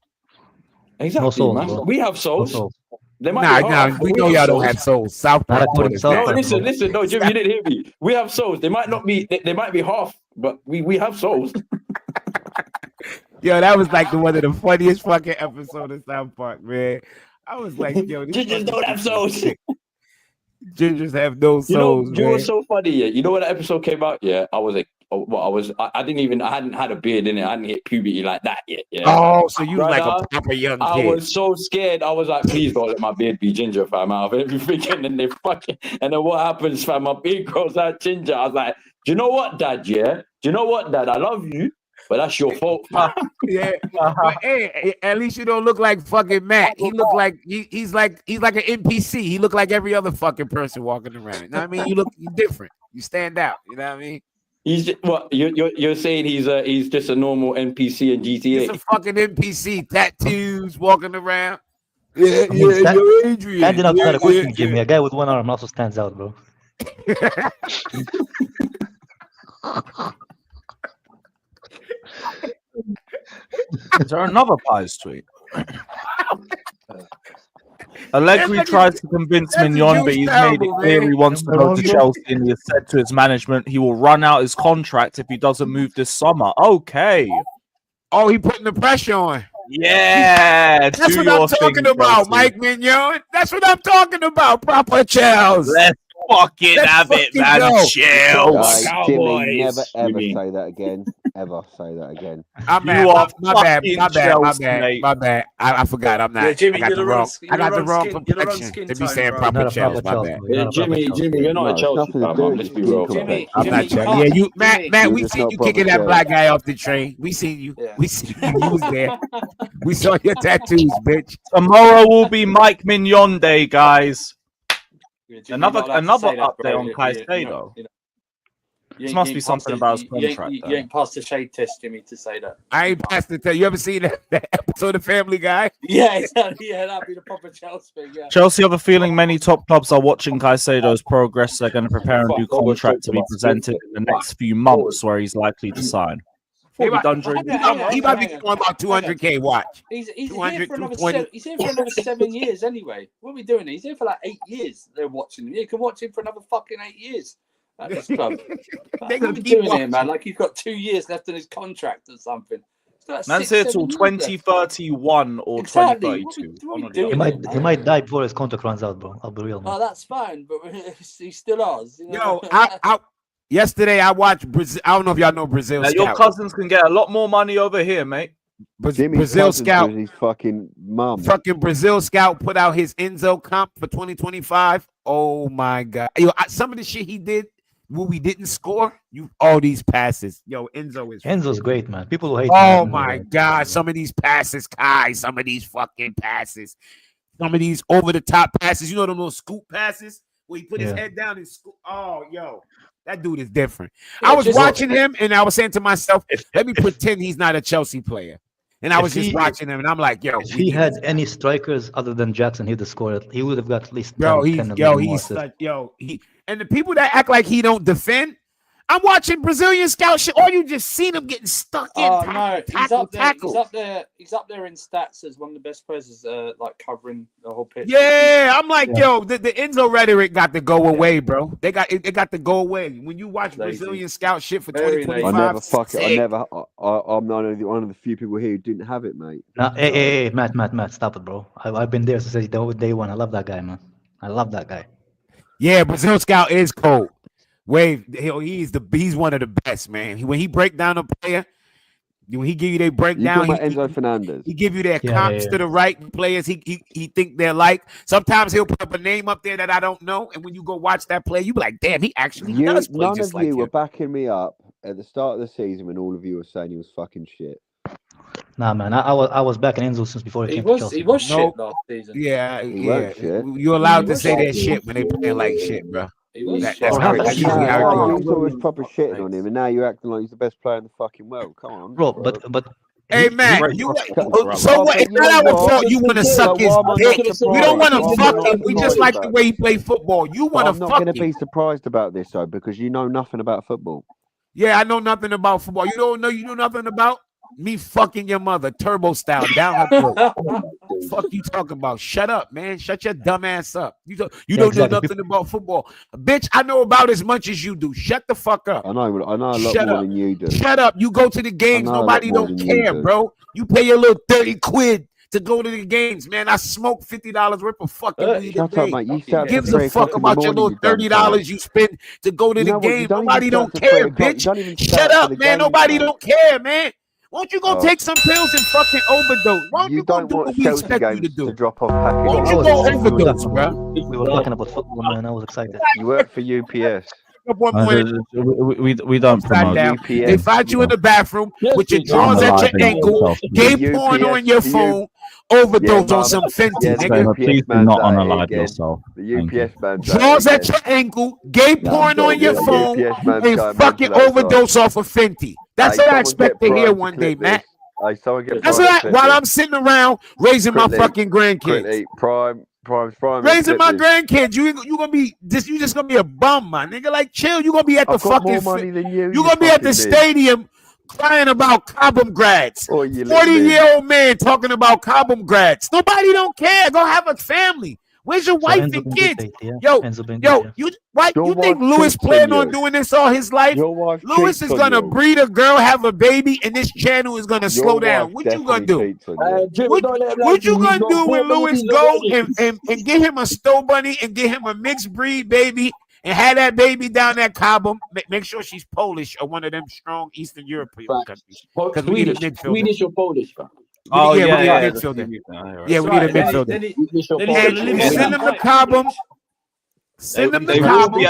Exactly, no soul, man. We have souls. No soul. Nah, we know y'all don't have souls. South Park. Listen. No, Jimmy, you didn't hear me. We have souls. They might not be. They might be half, but we have souls. Yo, that was like one of the funniest fucking episodes of South Park, man. I was like, yo, gingers don't have souls. Gingers have no souls. You know what's so funny? Yeah, you know when that episode came out? Yeah, I was like, I hadn't had a beard in it. I hadn't hit puberty like that yet. Yeah. Oh, so you was like a proper young kid. I was so scared. I was like, please don't let my beard be ginger, fam. Out of everything, and then they fucking. And then what happens, fam? My beard grows out ginger. I was like, do you know what, Dad? Yeah. Do you know what, Dad? I love you. But that's your fault. Yeah. But hey, at least you don't look like fucking Matt. He look like he's like an NPC. He look like every other fucking person walking around. You know what I mean? You different. You stand out. You know what I mean? He's just, what you're saying he's just a normal NPC in GTA. He's a fucking NPC, tattoos, walking around. Yeah, Adrian. Standing outside a question, Jimmy. A guy with one arm also stands out, bro. Is there another Pies tweet? Allegri tries to convince Maignan, but he's made it clear he wants to go to Chelsea, and he has said to his management he will run out his contract if he doesn't move this summer. Okay. Oh, he putting the pressure on. Yeah. That's what I'm talking about, Mike Maignan. That's what I'm talking about, proper Chelsea. Let's fucking have it, man. Chelsea. Jimmy, never ever say that again. Ever say that again. I'm mad. My bad. I forgot. I'm not. Yeah, Jimmy, I got the wrong complexion to be saying proper Chelsea. My bad. Yeah, Jimmy, you're not a Chelsea fan. Let's be real. I'm not Chelsea. Yeah, you, Matt. We seen you kicking that black guy off the train. We seen you. We seen you. You was there. We saw your tattoos, bitch. Tomorrow will be Mike Maignan Day, guys. Another update on Caicedo. There must be something about his contract. You ain't passed the shade test, Jimmy, to say that. I ain't passed it. You ever seen that episode of Family Guy? Yeah, exactly. Yeah, that'd be the proper Chelsea thing. Yeah. Chelsea have a feeling many top clubs are watching Caicedo's progress. They're going to prepare a new contract to be presented in the next few months, where he's likely to sign. He might be going about 200K. Watch. He's here for he's here for another 7 years anyway. What are we doing? He's here for like 8 years. They're watching him. You can watch him for another fucking 8 years at this club. What are we doing here, man? Like he's got 2 years left on his contract or something. Man's here till 2031 or 2032. He might die before his contract runs out, bro. I'll be real, man. Oh, that's fine, but he's still ours. You Yo, know? yesterday I watched Brazil. I don't know if y'all know Brazil. Now, your cousins can get a lot more money over here, mate. Brazil Scout, his fucking mum. Fucking Brazil Scout put out his Enzo comp for 2025. Oh my god! Yo, some of the shit he did when we didn't score, all these passes. Yo, Enzo's great, man. People who hate. Oh my god! Some of these passes, Kai. Some of these fucking passes. Some of these over the top passes. You know them little scoop passes where he put his head down and scoop. Oh, yo. That dude is different. I was watching him and I was saying to myself, let me pretend he's not a Chelsea player. And I was just watching him and I'm like, yo. If he had any strikers other than Jackson, he'd have scored. He would have got at least 10, and the people that act like he don't defend, I'm watching Brazilian scout shit. Or you just seen him getting stuck in. Oh no, he's up there. He's up there in stats as one of the best players, like covering the whole pitch. Yeah, I'm like, yo, the Enzo rhetoric got to go away, bro. It got to go away. When you watch Brazilian scout shit for 2025, I'm one of the few people here who didn't have it, mate. Hey, Matt, stop it, bro. I've been there since day one. I love that guy, man. I love that guy. Yeah, Brazil scout is cold. Wave, he's one of the best, man. When he break down a player, when he give you their breakdown, Enzo Fernandez. He give you their comps to the right players. He think they're like. Sometimes he'll put up a name up there that I don't know, and when you go watch that player, you be like, damn, he actually does play none just of like you him. were backing me up at the start of the season when all of you were saying he was fucking shit. Nah, man, I was backing Enzo since before he came to Chelsea. He was shit last season. Yeah. You're allowed to say that shit when they play like shit, bro. That's always proper shitting on him, and now you're acting like he's the best player in the fucking world. Come on, bro. But hey, man, so what? It's not our fault you want to suck his dick. We don't want to fuck him. We just like the way he play football. You want to fuck him. I'm not going to be surprised about this, though, because you know nothing about football. Yeah, I know nothing about football. You know nothing about me fucking your mother, turbo style, down her throat. Fuck you talking about? Shut up, man. Shut your dumb ass up. You don't know nothing about football. Bitch, I know about as much as you do. Shut the fuck up. I know a lot more than you do. Shut up. You go to the games. Nobody don't care, bro. You pay your little 30 quid to go to the games, man. I smoke $50 worth of fucking weed a day. Mate. Who gives a fuck about your little $30 you spend to go to the game? Nobody don't care, bitch. Shut up, man. Nobody don't care, man. Why don't you go take some pills and fucking overdose? Why don't you go do what we expect you to do? Drop off Why don't you go overdose, bro? We were talking about football, man. I was excited. You work for UPS. We don't promote UPS. They find you in the bathroom with your drawers at your ankle, gay porn on your phone, overdose on some Fenty, nigga. Please do not unalive yourself. The UPS man. Drawers at your ankle, gay porn on your phone, and fucking overdose off of Fenty. That's what I expect to hear one day, Matt. That's what while I'm sitting around raising my fucking grandkids. Prime. Raising my grandkids, you gonna be you just gonna be a bum, my nigga. Like chill, you gonna be at the fucking you gonna be at the stadium crying about Cobham grads. 40-year-old man talking about Cobham grads. Nobody don't care. Go have a family. Where's your wife and kids? Yo, you think Lewis planned on doing this all his life? Lewis is gonna breed a girl, have a baby, and this channel is gonna slow down. What you gonna do? What you gonna do when Lewis go and get him a Stow Bunny and get him a mixed breed baby and have that baby down at Cobham? Make sure she's Polish or one of them strong Eastern European countries. Because we need a midfielder. Swedish or Polish, bro. Oh, we need a midfielder. Yeah, we need a midfielder. Send him to Cobham. Send him to Cobham.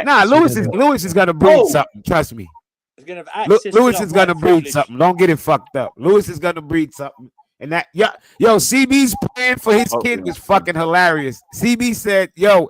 Nah, Lewis is gonna breed something. Trust me. Lewis is gonna breed something. Don't get it fucked up. Lewis is gonna breed something. And CB's plan for his kid was fucking hilarious. CB said, "Yo,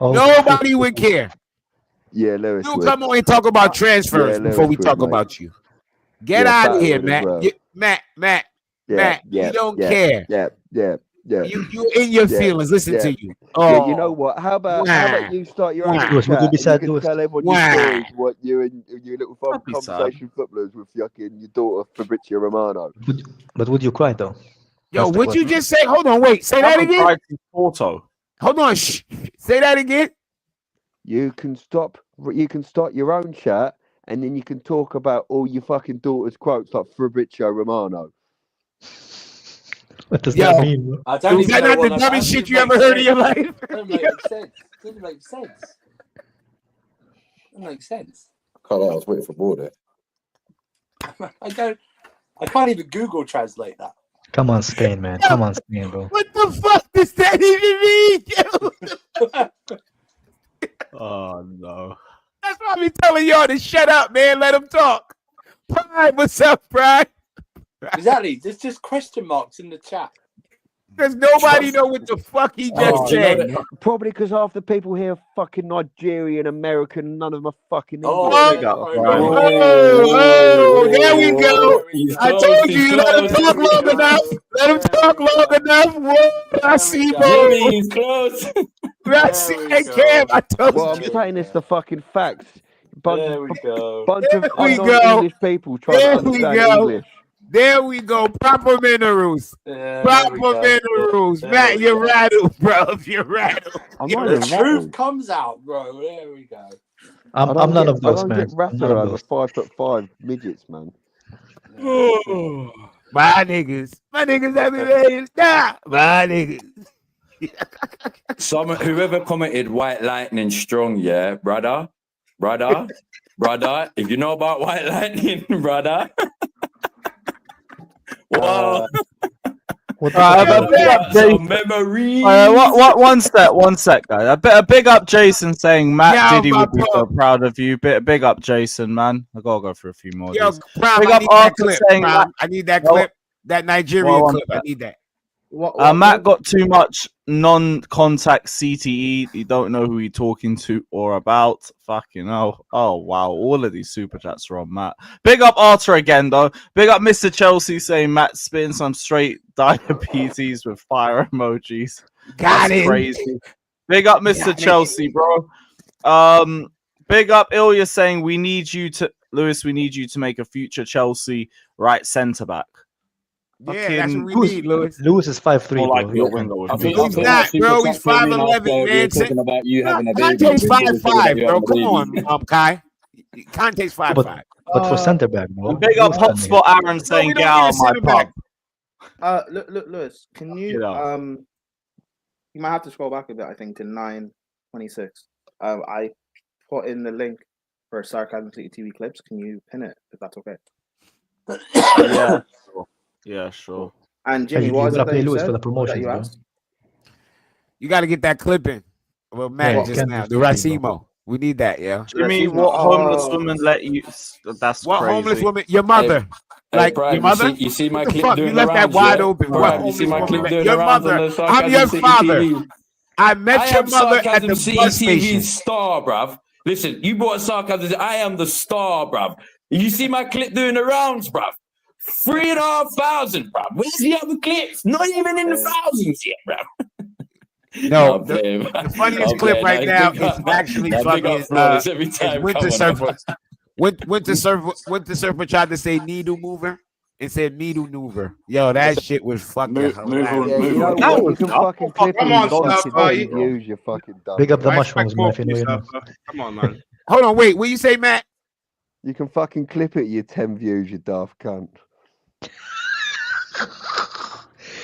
Nobody would care. Yeah, Lewis. You come on and talk about transfers before we talk about you. Get out of here, Matt. Matt. You don't care. Yeah. Yeah. You in your feelings. Listen to you. Yeah, you know what? How about you start your own Lewis, would you chat be and sad, you can Lewis? tell everyone your stories, what you and your little fun be sad. conversation footballers with fucking your daughter Fabrizio Romano. But would you cry though? Yo, That's the would you question. just say? Hold on, wait. Say that Haven't again. cried since Porto. Hold on. Shh. Say that again. You can start your own chat and then you can talk about all your fucking daughter's quotes like Fabrizio Romano. What does Yo, that mean, bro? I don't is even that know not the what dumbest that shit doesn't you ever make heard in your sense. life? Doesn't make sense. Doesn't make sense. Doesn't make sense. Can't lie, I was waiting for more there. I can't even Google translate that. Come on, Spain, man. Come on, Spain, bro. What the fuck does that even mean? Oh no. That's why I be telling y'all to shut up, man. Let them talk. Pride, what's up, Pride? Exactly. There's just question marks in the chat. Because nobody know what the fuck he just said. Probably because half the people here are fucking Nigerian, American, none of them are fucking Oh, English. Oh, there we go. I told you, let him talk long enough. Let him talk long enough. Whoa, I see, bro. Jimmy's close. I see that cam. I told Well, I'm you. saying it's the fucking facts. Bunch There we go. of There we unknown go. English people trying There to we understand go. English. There we go. Proper minerals. Yeah, Proper minerals. There Matt, we you're go. rattled, bro. You're rattled. I'm You're not The even truth rattled. comes out, bro. There we go. I'm none of those, I don't man. get rattled I'm none of over those. 5'5" midgets, man. Oh, my niggas everywhere. Nah, my niggas. Whoever commented White Lightning strong, yeah, brother. If you know about White Lightning, brother. Wow. Some memories. One sec, guys. A big up Jason saying Matt Diddy would be so proud of you. Big up Jason, man. I gotta go for a few more. Yo, Big Prom, up I need that Arthur clip. saying Prom. I need that clip. That Nigerian Well, clip. I need that. Matt got too much non-contact CTE. You don't know who you're talking to or about. Fucking hell. Oh, wow. All of these super chats are on Matt. Big up Arthur again, though. Big up Mr. Chelsea saying Matt spitting some straight diabetes with fire emojis. Got That's it. crazy. Big up Mr. Chelsea, bro. Big up Ilya saying we need you to make a future Chelsea right centre back. Yeah, that's what we need, Lewis. Lewis is 5'3", More bro. like your winger would be. He's not, bro. He's 5'11", man. Talking about you having a baby. Conte's 5'5", bro. Come on, Kai. Conte's 5'5". But for centre back, bro. And big up Hotspot Aaron saying get out of my pub. Look, Lewis, can you you might have to scroll back a bit, I think, to 9:26. I put in the link for Sarcasm City TV clips. Can you pin it if that's okay? Yeah. Yeah, sure. And Jimmy, what was it that you Lewis said? for the promotion, that you bro. asked? You got to get that clip in. Well, Matt just now. The Racimo. We need that, yeah. Jimmy, what homeless woman let you? That's what crazy. Homeless woman? Your mother. Hey, Your mother? You see my What the clip fuck? doing You left that rounds, wide yeah? open. Brad, What you homeless see my woman? clip doing Your the rounds on mother. the Sarcasm I'm your City father. TV. I met your mother at Sarcasm the City bus TV station. star, bruv. Listen, you brought Sarcasm. I am the star, bruv. You see my clip doing the rounds, bruv. 3,500, bruv. Where's the other clips? Not even in the thousands yet, bruv. No, the funniest clip right now is actually fucking Winter Surfer. Winter Surfer tried to say needle mover and said needle mover. Yo, that shit was fucking hilarious. You know what? You can fucking clip it. Come on, Snuffer. Views, you're fucking dumb. Big up the mushrooms, man. If you know, you know. Come on, man. Hold on, wait. What you say, Matt? You can fucking clip it, you 10 views, you daft cunt.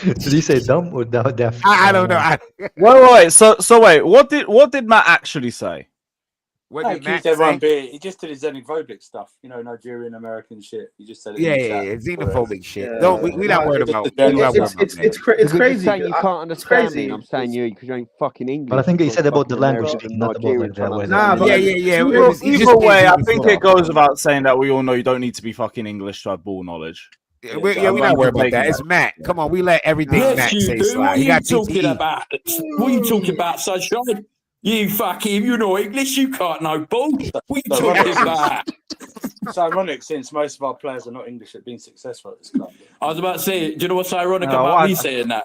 Did he say dumb or deaf? I don't know. Wait. So wait. What did Matt actually say? What He did Matt accused everyone say? being. He just did his xenophobic stuff. You know, Nigerian American shit. He just said it. Yeah, xenophobic shit. Don't we not worried about? It's crazy. Saying you can't understand me, and I'm saying you because you ain't fucking English. But I think he said about the language American thing, not about like Nigerian the way. Either way, I think it goes without saying that we all know you don't need to be fucking English to have ball knowledge. We're not worried about that. It's Matt. Come on, we let everything Matt say slide. What are He you got talking TTE. about? What are you talking about, sunshine? You fucking, you know English, you can't know ball. What are you talking about? It's ironic since most of our players are not English at being successful at this club. I was about to say, do you know what's ironic about me saying that?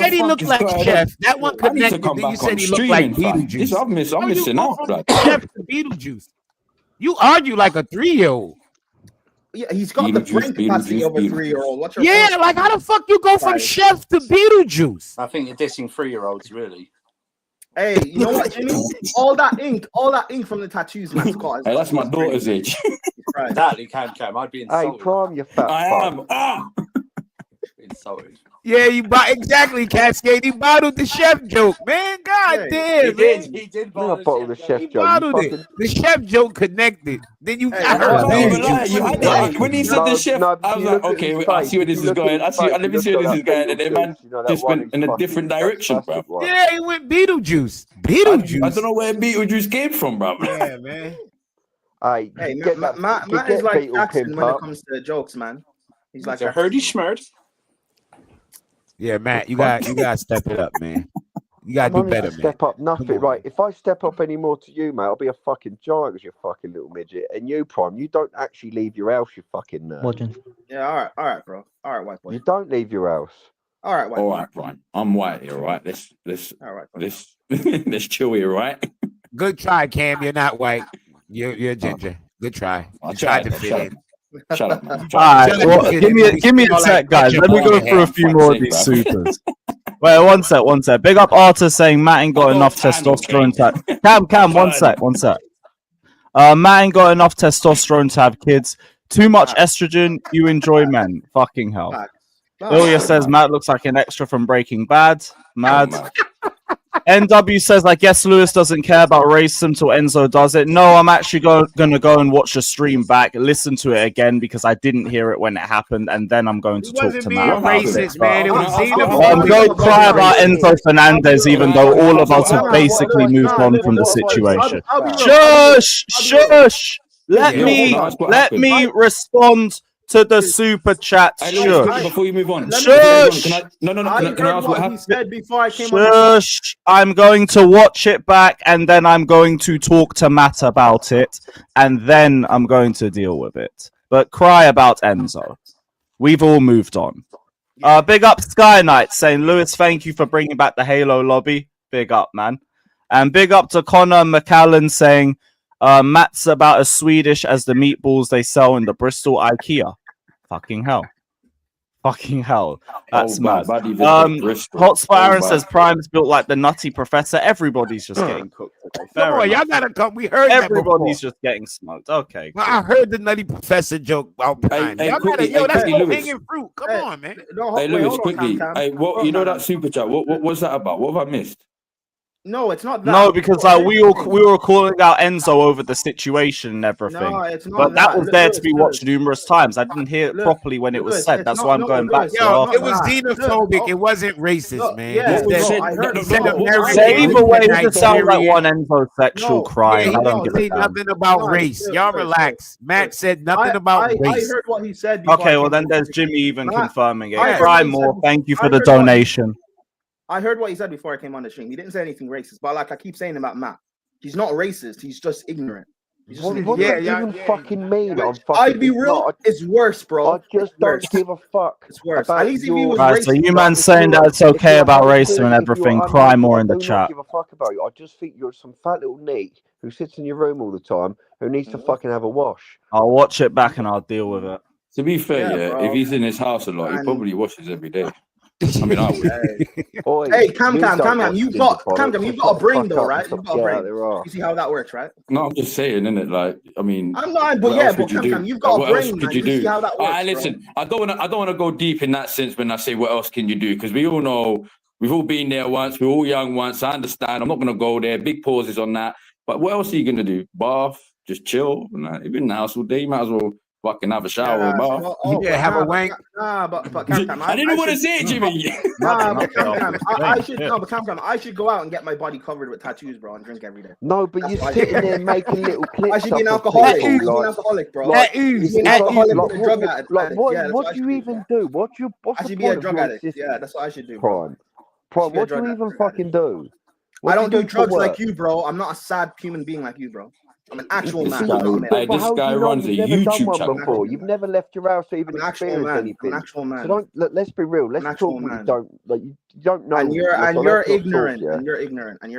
said he looked like Chef. That one I need to connected. come Then you back said on he looked like streaming, fam. This Beetlejuice. I'm missing out, blood. Chef to Beetlejuice. You argue like a 3-year-old. Yeah, he's got the brain capacity of a 3-year-old. What's your Yeah, point? like how the fuck you go from Right. chef to Beetlejuice? I think you're dissing 3-year-olds, really. Hey, you know what, Jimmy? All that ink from the tattoos, man. Scott. Hey, that's my daughter's age. Right. Exactly, Cam. I'd be Hey, insulted. Prime, you fat I fuck. am. Ah! Insulted. Yeah, exactly, Cascade. He bottled the chef joke, man. God damn, man. He did You're not bottle the chef He joke. You bottled fucking... it. The chef joke connected. Then you Hey, I you know heard what? Beetlejuice. When he said the chef, I was like, okay, wait, I see where this is going. Let me see where this is going. And then man just went in a different direction, bro. Yeah, he went Beetlejuice. I don't know where Beetlejuice came from, bro. Yeah, man. Hey, Hey, Matt is like Jackson when it comes to jokes, man. He's like a hurdy schmurd. Yeah, Matt, you got to step it up, man. You got to do better, man. Step up nothing, right? If I step up any more to you, mate, I'll be a fucking giant as you fucking little midget. And you, Prime, you don't actually leave your house, you fucking nerd. Yeah, all right, bro. All right, white boy. You don't leave your house. All right, white All boy. right, Prime. I'm white here, right? All right, let's chill here, right? Good try, Cam. You're not white. You're ginger. Good try. You tried to fit in. Shut up, man. All right, well, give me a sec, guys. Let me go through a few more of these supers. Wait, one sec. Big up Arthur saying Matt ain't got enough testosterone to... Cam, one sec. Matt ain't got enough testosterone to have kids. Too much estrogen, you enjoy men. Fucking hell. Ilya says Matt looks like an extra from Breaking Bad. Mad. NW says, I guess Lewis doesn't care about racism till Enzo does it. No, I'm actually going to go and watch the stream back, listen to it again because I didn't hear it when it happened, and then I'm going to talk to Matt about racist, it. man. It was xenophobic. Don't cry about Enzo Fernandez, even though all of us have basically moved on from the situation. Shush! Let me respond to the super chat. Shush. Before you move on, Shush. Can I ask what happened? He said before I came on. Shush! I'm going to watch it back, and then I'm going to talk to Matt about it, and then I'm going to deal with it. But cry about Enzo. We've all moved on. Big up Sky Knight saying, Lewis, thank you for bringing back the Halo lobby. Big up, man. And big up to Connor McAllen saying, Matt's about as Swedish as the meatballs they sell in the Bristol IKEA. Fucking hell. That's mad. Hotspot Aaron says Prime's built like the Nutty Professor. Everybody's just getting cooked today. Come on, y'all gotta come. We heard everybody's just getting smoked. Okay. Well, I heard the Nutty Professor joke about Prime. Hey, Y'all quickly, gotta, that's quickly, low Lewis. hanging fruit. Come on, man. Hey, Lewis, quickly. Hey, what you know that super chat? What was that about? What have I missed? No, it's not that. No, because like we were calling out Enzo over the situation and everything. No, it's not but that was there to be Lewis. watched numerous times. I didn't hear it properly when it was said. That's why I'm going back. Yo, it was xenophobic. It wasn't racist, man. So either way, it just sounds like one Enzo sexual crying. I don't give a damn. Nothing about race. Y'all relax. Matt said nothing about race. I heard what he said. Okay, well then there's Jimmy even confirming it. Cry more. Thank you for the donation. I heard what he said before I came on the stream. He didn't say anything racist, but like I keep saying about Matt, he's not racist. He's just ignorant. What does that even fucking mean? I'd be real. It's worse, bro. I just don't give a fuck. It's worse. At least if he was right, racist. so you man saying that it's okay about racism and everything, cry more in the chat. I don't give a fuck about you. I just think you're some fat little neek who sits in your room all the time who needs to fucking have a wash. I'll watch it back and I'll deal with it. To be fair, if he's in his house a lot, he probably washes every day. I mean, I would. Hey, Cam, you've got a brain though, right? You've got a brain. You see how that works, right? No, I'm just saying, innit? Like, I mean, I'm not, but yeah, but Cam, you've got a brain, man. You see how that works. Listen, I don't want to go deep in that sense when I say what else can you do, because we all know we've all been there once, we're all young once. I understand. I'm not gonna go there. Big pauses on that. But what else are you gonna do? Bath, just chill. You've been in the house all day. You might as well fucking have a shower or bath. Have a wank. Nah, but Cam, I didn't want to say it, Jimmy. Nah, but Cam, I should go out and get my body covered with tattoos, bro, and drink every day. No, but you're sitting there making little clips. I should be an alcoholic, bro. What do you even do? I should be a drug addict. Yeah, that's what I should do. Prime, what do you even fucking do? I don't do drugs like you, bro. I'm not a sad human being like you, bro. I'm an actual man. This guy runs a YouTube channel. Before. You've never left your house to even experience anything. I'm an actual man. So let's be real. Let's talk. You don't know. And you're ignorant. And you're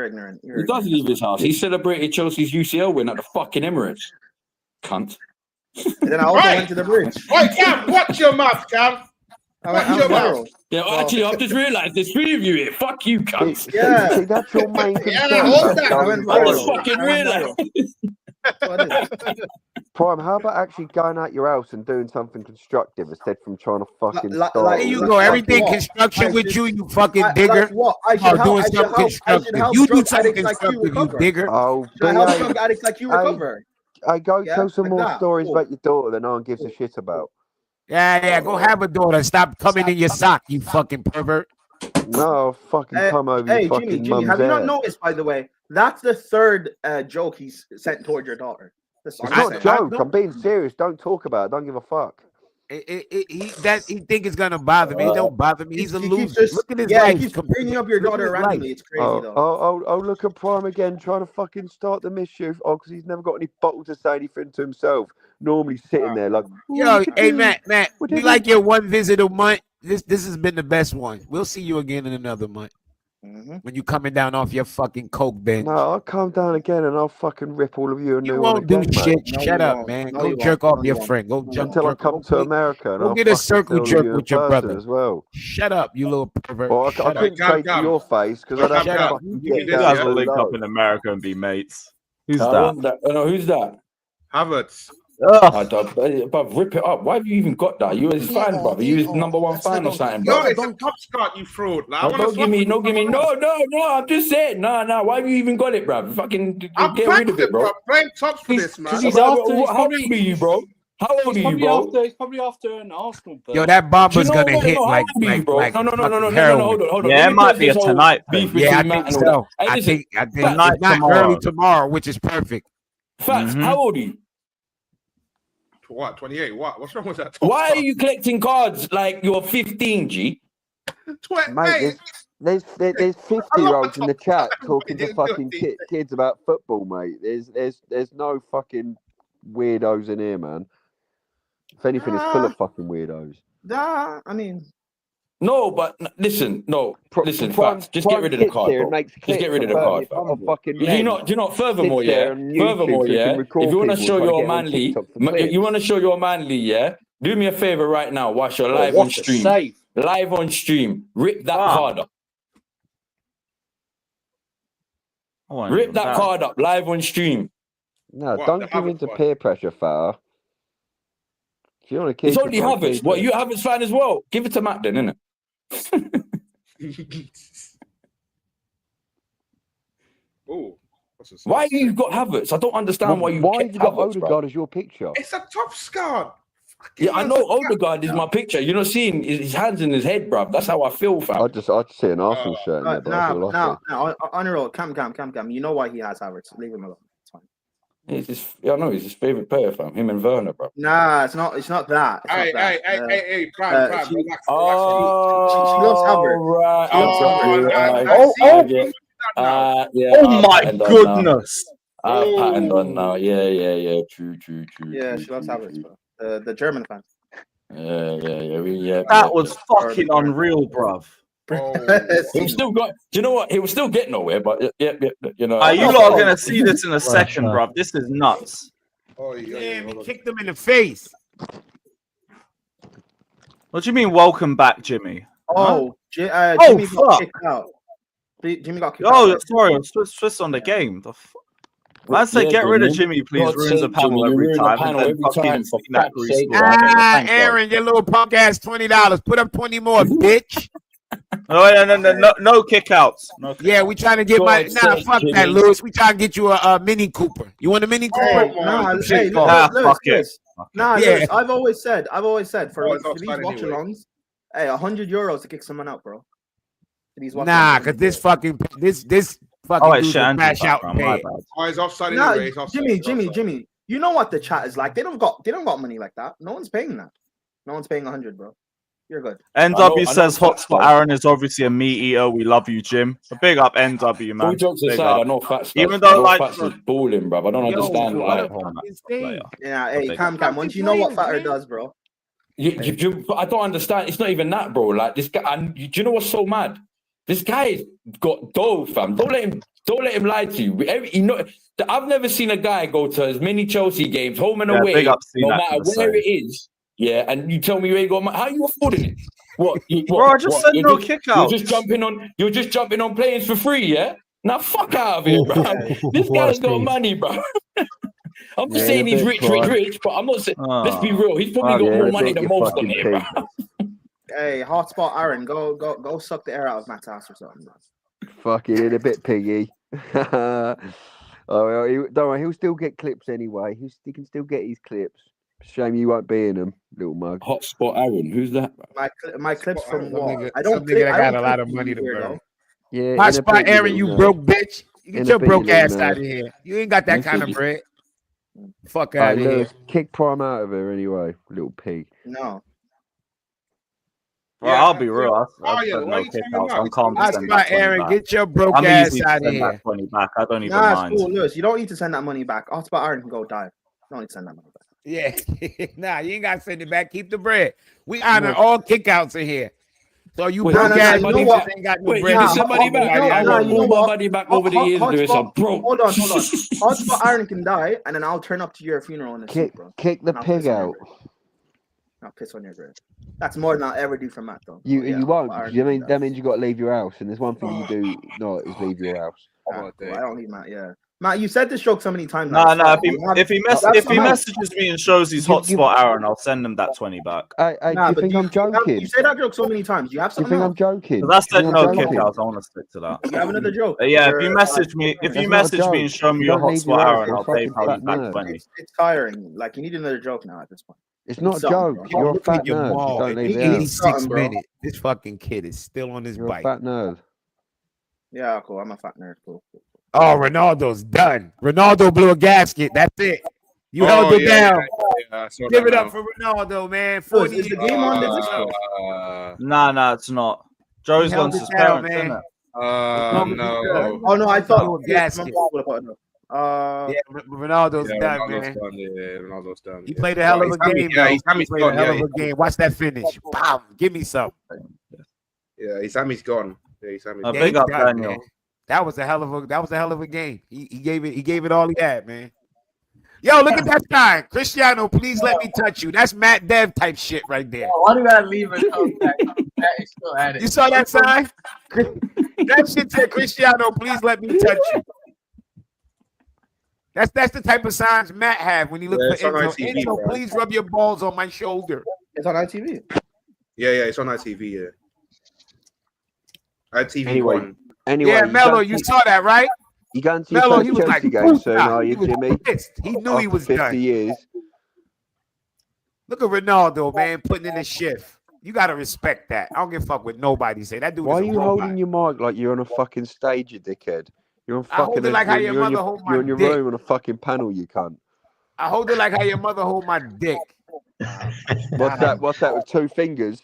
ignorant. He does leave his house. He celebrated Chelsea's UCL win at the fucking Emirates. Cunt. And then I also went to the bridge. Wait, Cam, watch your mouth, Cam. I'm Watch your viral. mouth. Yeah, actually, I've just realised there's 3 of you here. Fuck you, cunts. Yeah. See, that's your main concern. Yeah, hold that. I went I just viral. fucking I went realised. viral. Prime, how about actually going out your house and doing something constructive instead from trying to fucking start? There you all go. this Everything fucking- construction with you fucking digger. Like what? I should Start help. doing I should something help. I should constructive. help You do drug something addicts like you constructive, you recover. digger. Oh, Should I help BA, drug addicts like you recover? I go Yeah, tell some like more that. stories Cool. about your daughter that no one gives a shit about. Yeah, go have a daughter. Stop coming in your sock, you fucking pervert. No, I'll fucking come over Hey, your fucking Jimmy, mum's have you not ass. noticed, by the way, that's the third joke he's sent towards your daughter. That's It's what not a I'm saying. joke. I'm being serious. Don't talk about it. Don't give a fuck. He think it's gonna bother me. It don't bother me. He's a He keeps loser. Look at his he life. keeps bringing up your Look at daughter his randomly. life. It's crazy, though. Oh, look at Prime again, trying to fucking start the mischief. Oh, because he's never got any bottle to say anything to himself. Normally sitting there like, Yo, hey Matt, we like your one visit a month. This has been the best one. We'll see you again in another month. When you coming down off your fucking coke bench. no, I'll come down again and I'll fucking rip all of you a new You one won't do again, shit. mate. Shut up, man. Go jerk off your friend. Go jump Until I come to America and Go I'll get a fucking circle tell jerk you in with your person brother as well. Shut up, you little pervert. Well, I Shut couldn't up. say to your face because I'd have Shut to up. fucking You get guys down will too link low. up in America and be mates. Who's I that? want that. No, who's that? Havertz. But rip it up. Why have you even got that? You his fan, brother. You his number one fan or something, No, bro. it's a top scout, you fraud. Like, I No, wanna don't give me, slap no, give me, no. I'm just saying, no. Why have you even got it, bro? Fucking I'm get rid of it, bro. Blame Tops for this, man. Because how old are you, bro? How old are you, bro? He's probably after an Arsenal. Yo, that bomber's Do you know gonna what? hit No, how like old are you, bro? like No, fucking heroin. hold on. Yeah, Let it me might close be a this whole tonight beef thing. Yeah, I between Matt think and all so. that. Hey, I listen, think Tonight, it's not tomorrow. early tomorrow, which is perfect. Facts. How old are you? What? 28? What? What's wrong with that? Why are you collecting cards like you're 15, G? Mate, there's 50-year-olds in the chat talking to fucking kids about football, mate. There's no fucking weirdos in here, man. If anything, it's full of fucking weirdos. Nah, I mean, No, but listen, facts. Just get rid of the card, bro. Just get rid of the card, fam. Fucking Do you not? Furthermore, yeah. Furthermore, yeah. If you want to show your manly, yeah. Do me a favor right now. Whilst you're live on stream. Live on stream. Rip that card up. Rip that card up live on stream. No, don't give in to peer pressure, Farah. If you want to keep It's only Havertz. What, you Havertz fan as well? Give it to Matt then, innit? Oh, why you got Havertz? I don't understand why you have you got Havertz, bro. Odegaard as your picture? It's a top scout. Yeah, I know Odegaard is my picture. You're not seeing his hands in his head, bruv. That's how I feel, fam. I just see an Arsenal shirt in there, but that's all I see. Honourable, Cam. You know why he has Havertz. Leave him alone. It's fine. I know he's his favorite player, fam. Him and Werner, bro. Nah, it's not that. Hey, Prime. She loves Havertz. Right. Oh my goodness. I've patterned on now. Yeah. True. Yeah, she loves Havertz, bro. The German fans. Yeah. That was fucking unreal, bruv. He still got. Do you know what? He will still get nowhere, but yeah. You know. You lot are gonna see this in a second, bruv. This is nuts. Damn, he kicked him in the face. What do you mean, welcome back, Jimmy? Oh, Huh? Jimmy fuck. got kicked out. Jimmy got kicked out. Oh, sorry, I'm Swiss on the game. The man said, get rid of Jimmy, please. God ruins the sake, panel Jimmy, you every ruin the time. panel And then every fucking time, for that fuck's sake. restore. Aaron, your little punk ass $20. Put up 20 more, bitch. No kickouts. No Yeah, we trying to get fuck that, Lewis. We trying to get you a Mini Cooper. You want a Mini Cooper? Lewis. Nah, Yeah. Lewis, I've always said for it's these offside watch anyway. alongs, hey, €100 to kick someone out, bro. Nah, cause this fucking dude's a crash out and pay. Oh, he's offside Nah, anyway. He's offside. Jimmy. You know what the chat is like? They don't got money like that. No one's paying that. No one's paying 100, bro. You're good. NW says Hotspot Aaron is obviously a meat eater. We love you, Jim. A big up, NW, man. All jokes Big aside, up. I know Fats. Even though, like, Fats is balling, bro. I don't understand why. Yeah, hey, Cam. Once you know what Fatter does, bro. I don't understand. It's not even that, bro. Like this guy, and do you know what's so mad? This guy's got dough, fam. Don't let him Don't let him lie to you. I've never seen a guy go to as many Chelsea games, home and Yeah, away, big up no Cenac matter for the where save. it is. Yeah, and you tell me you ain't got how you affording it? What? Bro, I just said no kick You're out. just jumping on players for free, yeah? Now fuck out of here, bro. This guy's got money, bro. I'm not saying he's rich, but I'm not saying. Let's be real. He's probably got more money than most on here, bro. Hey, hotspot Aaron, go suck the air out of Matt's ass or something. Fucking in a bit, piggy. Oh, well, don't worry, he'll still get clips anyway. He can still get his clips. Shame you won't be in them, little mug. Hotspot Aaron, who's that? My clips from what? Nigga, I don't some clip. nigga that I got don't a lot clip of money to here, burn. though. Yeah, Hotspot Aaron, you broke bitch. You get your broke ass out of here. You ain't got that kind of bread. Fuck out of here. Lewis, kick Prime out of here anyway, little pig. No. Well, I'll be real. I said no kick outs. I'm calm to send that 20 Aaron, back. get your broke I'm ass easy to out of send here. that 20 back. I don't even Nah, mind. it's cool, Lewis. You don't need to send that money back. Hotspot Aaron can go die. You don't need to send that money back. Yeah, nah, you ain't got to send it back. Keep the bread. We honor all kickouts in here. So you broke ass niggas ain't got no bread. You send money back. I want all my money back over the years, Lewis. I'm broke. Hold on. Hotspot Aaron can die, and then I'll turn up to your funeral in a suit, bro. Kick the pig out. I'll piss on your grave. That's more than I'll ever do for Matt, though. You won't. That means you got to leave your house, and there's one thing you do not is leave your house. I don't leave Matt. Yeah, Matt, you said this joke so many times. No. If he messages me and shows he's hotspot Aaron, I'll send him that 20 back. Do you think I'm joking? You say that joke so many times. You have Do you something think I'm joking? Because I said no kick outs. I want to stick to that. You have another joke. Yeah, if you message me and show me your hotspot Aaron, I'll PayPal you back 20. It's tiring. Like, you need another joke now at this point. It's not a joke. You're a fat nerd. Don't leave it out. 86 minutes. This fucking kid is still on his bike. You're a fat nerd. Yeah, cool. I'm a fat nerd. Cool. Oh, Ronaldo's done. Ronaldo blew a gasket. That's it. You held it down. Give it up for Ronaldo, man. 40 is the game on this? Nah, it's not. Joey's gone to his parents, isn't it? No. Oh no, I thought gasket. Yeah, Ronaldo's done, man. Ronaldo's done. He played a hell of a game. Yeah, He played a hell of a game. Watch that finish. Bam! Give me some. Yeah, Sammy's gone. Yeah, Sammy's gone. Big up, Daniel. Man. That was a hell of a game. He gave it all he had, man. Yo, look at that sign. Cristiano, please let me touch you. That's Matt Dev type shit right there. Why do I leave it? That is still at it. You saw that sign? That shit said, Cristiano, please let me touch you. That's the type of signs Matt have when he looks for Enzo. Enzo, please rub your balls on my shoulder. It's on ITV. Yeah, it's on ITV. Yeah, ITV Anyway, yeah, Mello, you saw that, right? You going to Mello, your he first was like, Chelsea game soon, are you, he was Jimmy? pissed. He knew he was 50 done. years. Look at Ronaldo, man, putting in a shift. You gotta respect that. I don't give a fuck what nobody say. That dude. Why is are a you robot. holding your mic like you're on a fucking stage, you dickhead? You're on I hold fucking. it like how your mother hold my You're in your dick. room on a fucking panel, you cunt. I hold it like how your mother hold my dick. What's that? What's that with 2 fingers?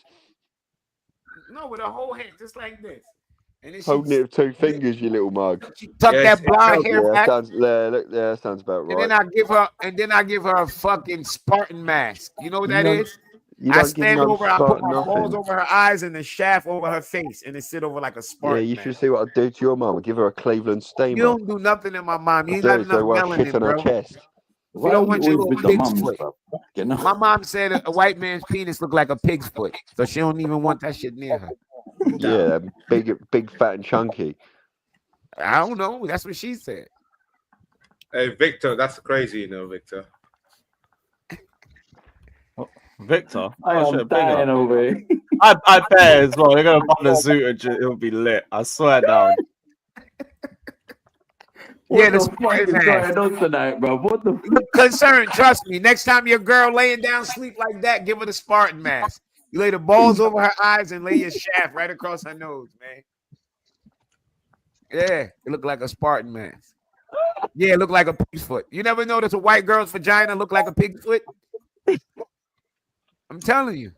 No, with a whole hand, just like this. And then Holding it with 2 fingers, you little mug. She tuck that blonde hair back. That sounds about right. And then I give her a fucking Spartan mask. You know what that is? You I don't give stand no over, I put Spartan my balls nothing. over her eyes and the shaft over her face, and it sit over like a Yeah, Spartan. you mask. should see what I do to your mum. Give her a Cleveland steamer. You don't do nothing in my mom. You I ain't do, got enough so I shit melanin, on her bro. chest. You don't want your little pig's mums, foot. bro? My mom said a white man's penis looked like a pig's foot, so she don't even want that shit near her. Yeah, big, fat, and chunky. I don't know. That's what she said. Hey, Victor, that's crazy, Victor. Victor? I am dying over here. I bet as well. They're going to pop the suit and it'll be lit. I swear down. Yeah, the fuck is going on tonight, bro? What the concern? Trust me. Next time your girl laying down sleep like that, give her the Spartan mask. You lay the balls over her eyes and lay your shaft right across her nose, man. Yeah, it looked like a Spartan mask. Yeah, it looked like a pig's foot. You never notice a white girl's vagina look like a pig's foot? I'm telling you.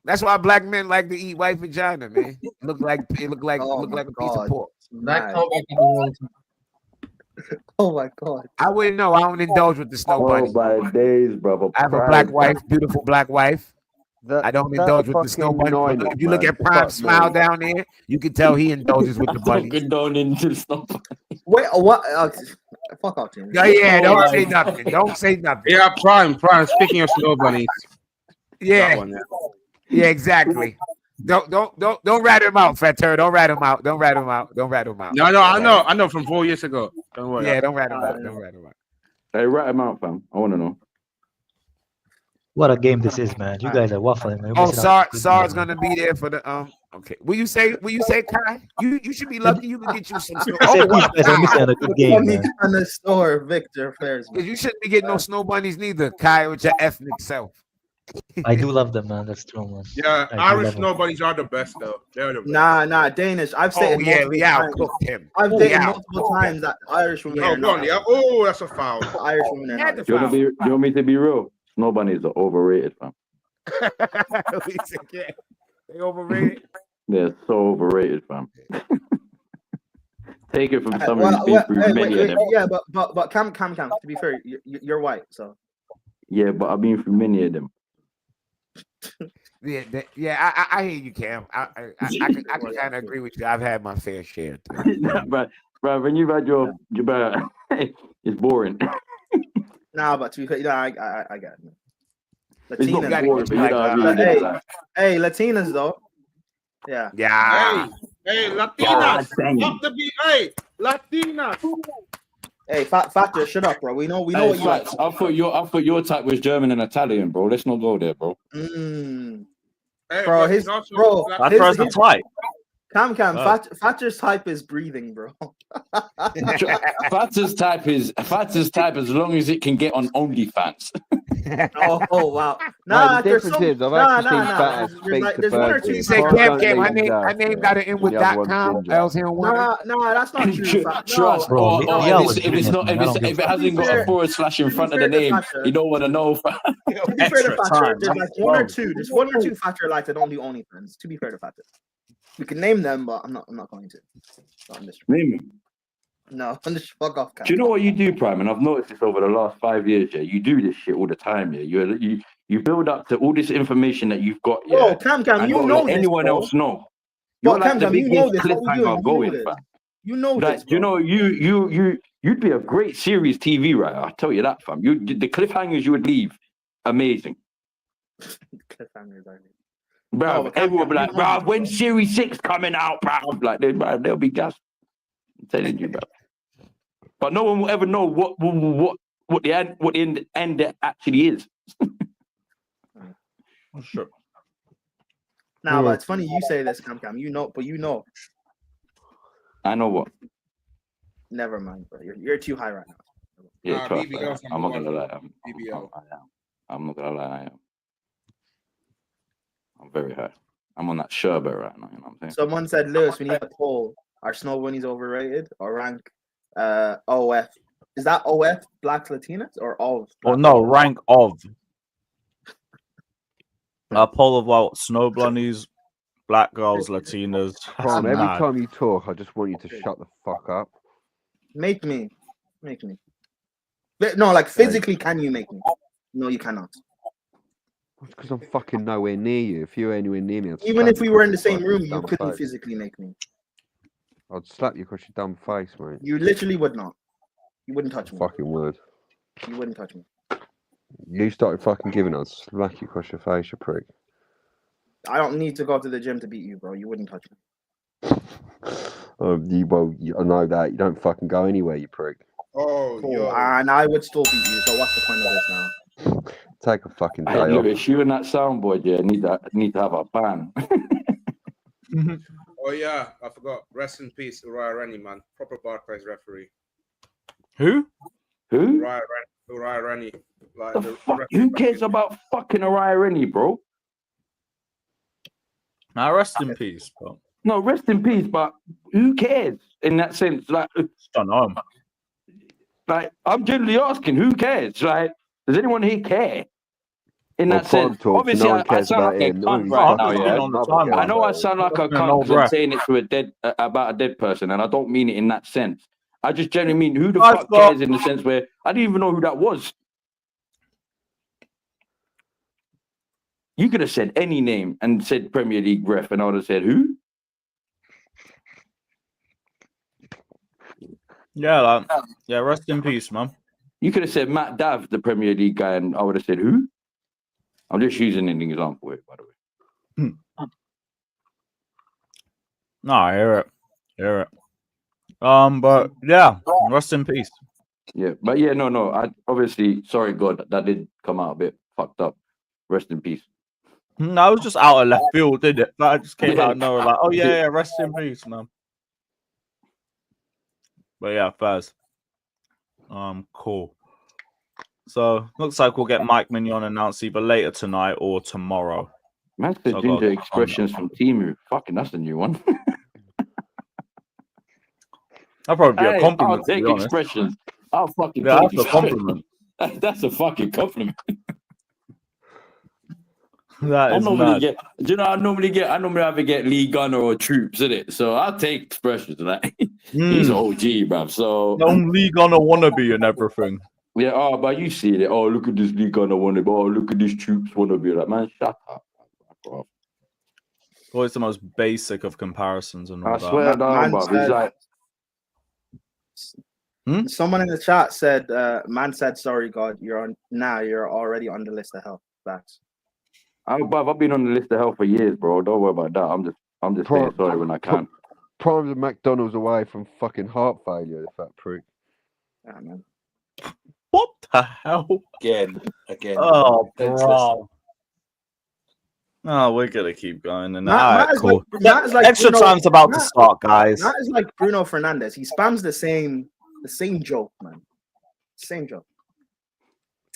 That's why black men like to eat white vagina, man. It look like a piece of pork. Oh my god. I wouldn't know. I don't indulge with the snow bunny. by days, brother. I have a black wife, beautiful black wife. I don't that indulge with the snow fucking bunny. Niners, If you look man, at Prime fuck Smile me. down there, you can tell he indulges with the bunnies. Condone into the snow. Wait, what? Fuck off, Tim. Yeah, Oh don't my say nothing. Don't say nothing. Yeah, Prime. Speaking of snow bunnies. That Yeah, one, yeah. yeah, exactly. Don't rat him out, Fat Turd. Don't rat him out. Don't rat him out. Don't rat him out. No, I know from 4 years ago. Don't worry. Yeah, don't rat him out. Don't rat him out. Hey, rat him out, fam. I want to know. What a game this is, man. You guys are waffling, man. Oh, Missing out. Sar's gonna be there for the Okay. Will you say Kai? You should be lucky. You can get you some snow. I said Oh, you guys are missing out a good game, man. On the store, Victor Fairs. because you shouldn't be getting no snow bunnies neither, Kai, with your ethnic self. I do love them, man. That's true, man. Yeah, I do Irish love them. snow bunnies are the best, though. They're the best. Nah, Danish. I've said Oh it yeah, multiple Liao times. cooked him. I've Oh, said it yeah. multiple times that Irish women No, are go on, not. yeah. Oh, that's a foul. Irish women are Had not. the Do you want me to be real? Snow bunnies are overrated, fam. We said, yeah, they overrated. They're so overrated, fam. Take it from someone Well, who's been through hey, many wait, of them. yeah, but Cam. To be fair, you're white, so Yeah, but I've been through many of them. Yeah, I hear you, Cam. I can kind of agree with you. I've had my fair share. but when you've had your it's boring. nah. But to be fair, I got it. It's not Latinas, boring, but you know what I mean. hey, It's like, hey, Latinas though. Yeah. Yeah. Hey, Latinas. God dang it. Up the beat. Hey, Latinas. Hey, Factor, shut up, bro. We know hey, what you like. facts. I thought your type was German and Italian, bro. Let's not go there, bro. Mm. Hey, Bro, but his also- bro, That throws the type. Cam, Oh. Fatcher's type is breathing, bro. Fatter's type is as long as it can get on OnlyFans. Oh wow. Nah, Nah, the there's difference some. is I've Nah, actually seen nah. Fat There's, speak like, to there's one or birds. two. He said, Cars Cam, don't Cam, leave his her name got to end with The other .com. one's ginger. Else he don't want it. Nah, that's not true. Fat. Trust, Bro, or Liao was if doing it's it, not, man. I don't if give it a hasn't got a forward slash in front of the name, you don't want to know. To be fair to Extra Fatcher, time. there's like there's one or two Fatcher likes that don't do OnlyFans. To be fair to Fatcher, we can name them, but I'm not going to. So I'm just, Name it. no, I'm just fuck off. Cam. Do you know what you do, Prime? And I've noticed this over the last 5 years. Yeah, you do this shit all the time. Yeah, you build up to all this information that you've got. Yeah, Bro, Cam, and you don't know let this, anyone bro. else know. Bro, You're like the Cam, you know biggest this. What we doing? cliffhanger You know going, this. fam. You know Like, this, you bro. know, you'd be a great series TV writer. I tell you that, fam. The cliffhangers you would leave, amazing. Cliffhangers, I mean. Bruv, No, but Cam, everyone will be you like, know bruv, this, when bro. series 6 coming out, bruv? Like, they'll be gassed. I'm telling you, bruv. But no one will ever know what the end actually is. Sure. Nah, but it's funny you say this, Cam. You know, but you know. I know what. Never mind, bro. You're too high right now. Yeah, trust me. BBL's I'm not number gonna one. lie. BBL. I'm not gonna lie. I am. I'm very high. I'm on that sherbet right now. You know what I'm saying? Someone said, Lewis, we need a poll. Are snow bunnies overrated or rank OF? Is that OF Black Latinas or all? Or no, rank of. A poll of what? Snow bunnies, black girls, Latinas. Prime, every Mad. time you talk, I just want you to shut the fuck up. Make me. No, like physically, can you make me? No, you cannot. It's because I'm fucking nowhere near you. If you were anywhere near me, I'd Even slap if we you were in across the your same room, fucking you dumb couldn't face. physically make me. I'd slap you across your dumb face, mate. You literally would not. You wouldn't touch me. Fucking would. You wouldn't touch me. You started fucking giving, I'd smack you across your face, you prick. I don't need to go to the gym to beat you, bro. You wouldn't touch me. I know that. You don't fucking go anywhere, you prick. Oh, Cool. yo. And I would still beat you. So what's the point of this now? Take a fucking day Hey, off. Lewis, you and that soundboard, yeah, need to have a ban. Oh yeah, I forgot. Rest in peace, Uriah Rennie, man. Proper Barclays referee. Who? Who? Uriah Rennie. Like The fuck? Who cares about fucking Uriah Rennie, bro? Now rest in peace, bro. No, rest in peace, but who cares in that sense? Like, don't know. Like, I'm generally asking, who cares? Like, does anyone here care? In Well, that sense, Prime talks, obviously, no one I cares sound about like a him. cunt He's right fucking now. on the Yeah, time, I know I sound like a cunt because I'm saying it to about a dead person, and I don't mean it in that sense. I just generally mean who the fuck cares in the sense where I didn't even know who that was. You could have said any name and said Premier League ref, and I would have said who? Yeah, rest in peace, man. You could have said Matt Dav, the Premier League guy, and I would have said who? I'm just using an example, by the way. No, I hear it. But yeah, rest in peace. Yeah, but yeah, no. I obviously, sorry, God, that did come out a bit fucked up. Rest in peace. No, I was just out of left field, didn't it? That just came out of nowhere, like, oh yeah, rest in peace, man. But yeah, Faz. Cool. So looks like we'll get Mike Maignan announced either later tonight or tomorrow. Man said So ginger expressions from Timu. Fucking, that's the new one. That'll probably be a compliment. I'll take expressions. I'll fucking take take that's a compliment. That's a fucking compliment. That is mad. Do you know? I normally either get Lee Gunner or Troops in it. So I'll take expressions. Like he's an OG, bruv. So Lee Gunner wannabe and everything. Yeah. Oh, but you see it. Oh, look at this Lee Gunner wannabe. Oh, look at this Troops wannabe. Like, man, shut up. Well, it's the most basic of comparisons and all that. I swear down, bruv. It's like. Someone in the chat said, "Man said sorry, God. You're already on the list of health facts." I've been on the list of health for years, bro. Don't worry about that. I'm just saying sorry when I can. Primes of McDonald's away from fucking heart failure. If that prick. Yeah, man. What the hell? Again. Oh, bro. Oh, we're gonna keep going. And cool. Extra time's about to start, guys. That is like Bruno Fernandes. He spams the same joke, man. Same joke.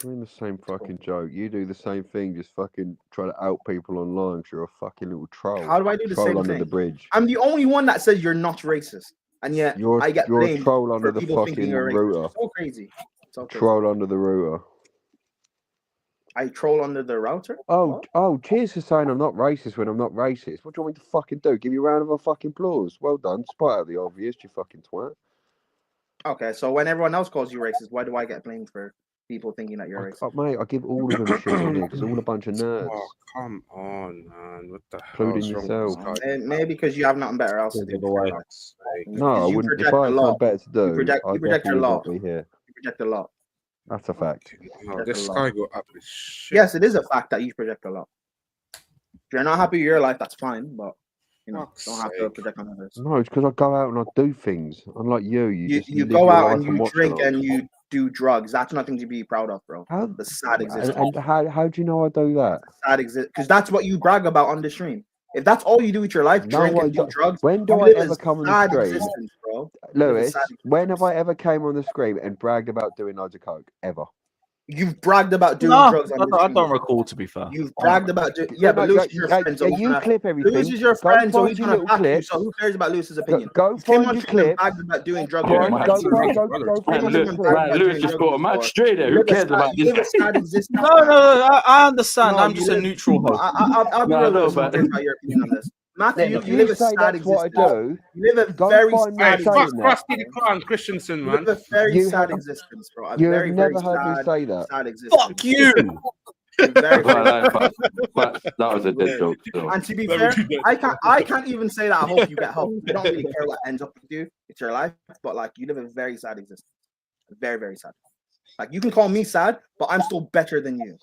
Doing the same fucking joke. You do the same thing. Just fucking try to out people online because you're a fucking little troll. How do I do the same under thing? The bridge. I'm the only one that says you're not racist, and yet I get you're blamed a troll under for the people fucking thinking you're racist. router. It's so crazy. Troll under the router. I troll under the router? Oh, cheers for saying I'm not racist when I'm not racist. What do you want me to fucking do? Give you a round of fucking applause. Well done. Despite of the obvious, you fucking twat. Okay, so when everyone else calls you racist, why do I get blamed for people thinking that you're racist? Mate, I give all of them shit because they're all a bunch of nerds. Oh, come on, man. What the Including hell? yourself. Maybe because you have nothing better else to do. No, I wouldn't. If I had something better to do, you project your law. Be here. You project the law. That's a fact. No, this guy got up with shit. Yes, it is a fact that you project a lot. If you're not happy with your life, that's fine, but don't have to project on others. No, it's because I go out and I do things. Unlike you, you go out and you drink and you do drugs. That's nothing to be proud of, bro. The sad existence. And how do you know I do that? Sad exist because that's what you brag about on the stream. If that's all you do with your life, drink and do drugs. When do I ever come on the stream? Bro. Lewis, when have I ever came on the screen and bragged about doing loads of coke? Ever? You've bragged about doing drugs. I don't recall, to be fair. You've bragged about doing. Yeah, but Lewis is your friend. So you clip everything. Lewis is your friend, so he's gonna back you. So who cares about Lewis's opinion? Go find your clip. Bragged about doing drugs. Lewis just got a match straight there. Who cares about this? No, I understand. I'm just a neutral host. I'll be real about your opinion on this. Matthew, you live a sad existence. You live a very sad existence. Rusty the Clown Christensen, man. You live a very sad existence, bro. You have never heard me say that. Sad existence. Fuck you! That was a dead joke. And to be fair, I can't even say that I hope you get help. I don't really care what ends up with you. It's your life, but like you live a very sad existence. Very, very sad. Like you can call me sad, but I'm still better than you.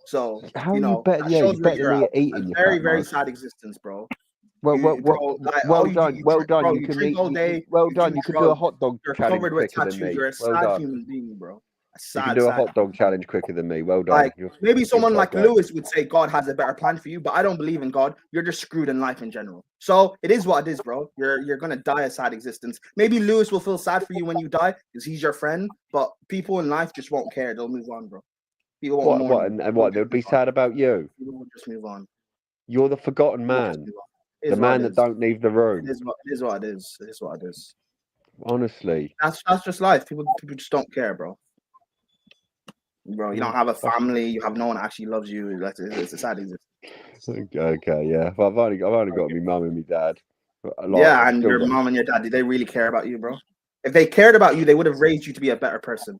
So how you know, better? Yeah, you're better than eating. Very, very sad existence, bro. Well done. You can eat all day. Well done. You can do a hot dog challenge quicker than me. You're a sad human being, bro. You can do a hot dog challenge quicker than me. Well done. Like maybe someone like Lewis would say God has a better plan for you, but I don't believe in God. You're just screwed in life in general. So it is what it is, bro. You're gonna die a sad existence. Maybe Lewis will feel sad for you when you die because he's your friend, but people in life just won't care. They'll move on, bro. People won't what? They'll be sad about you. People will just move on. You're the forgotten man. The man that don't leave the room. It is what it is. It is what it is. Honestly. That's just life. People just don't care, bro. Bro, you don't have a family. You have no one that actually loves you. It's a sad existence. Okay, yeah. Well, I've only got my mum and my dad. Yeah, and your mom and your dad, did they really care about you, bro? If they cared about you, they would have raised you to be a better person.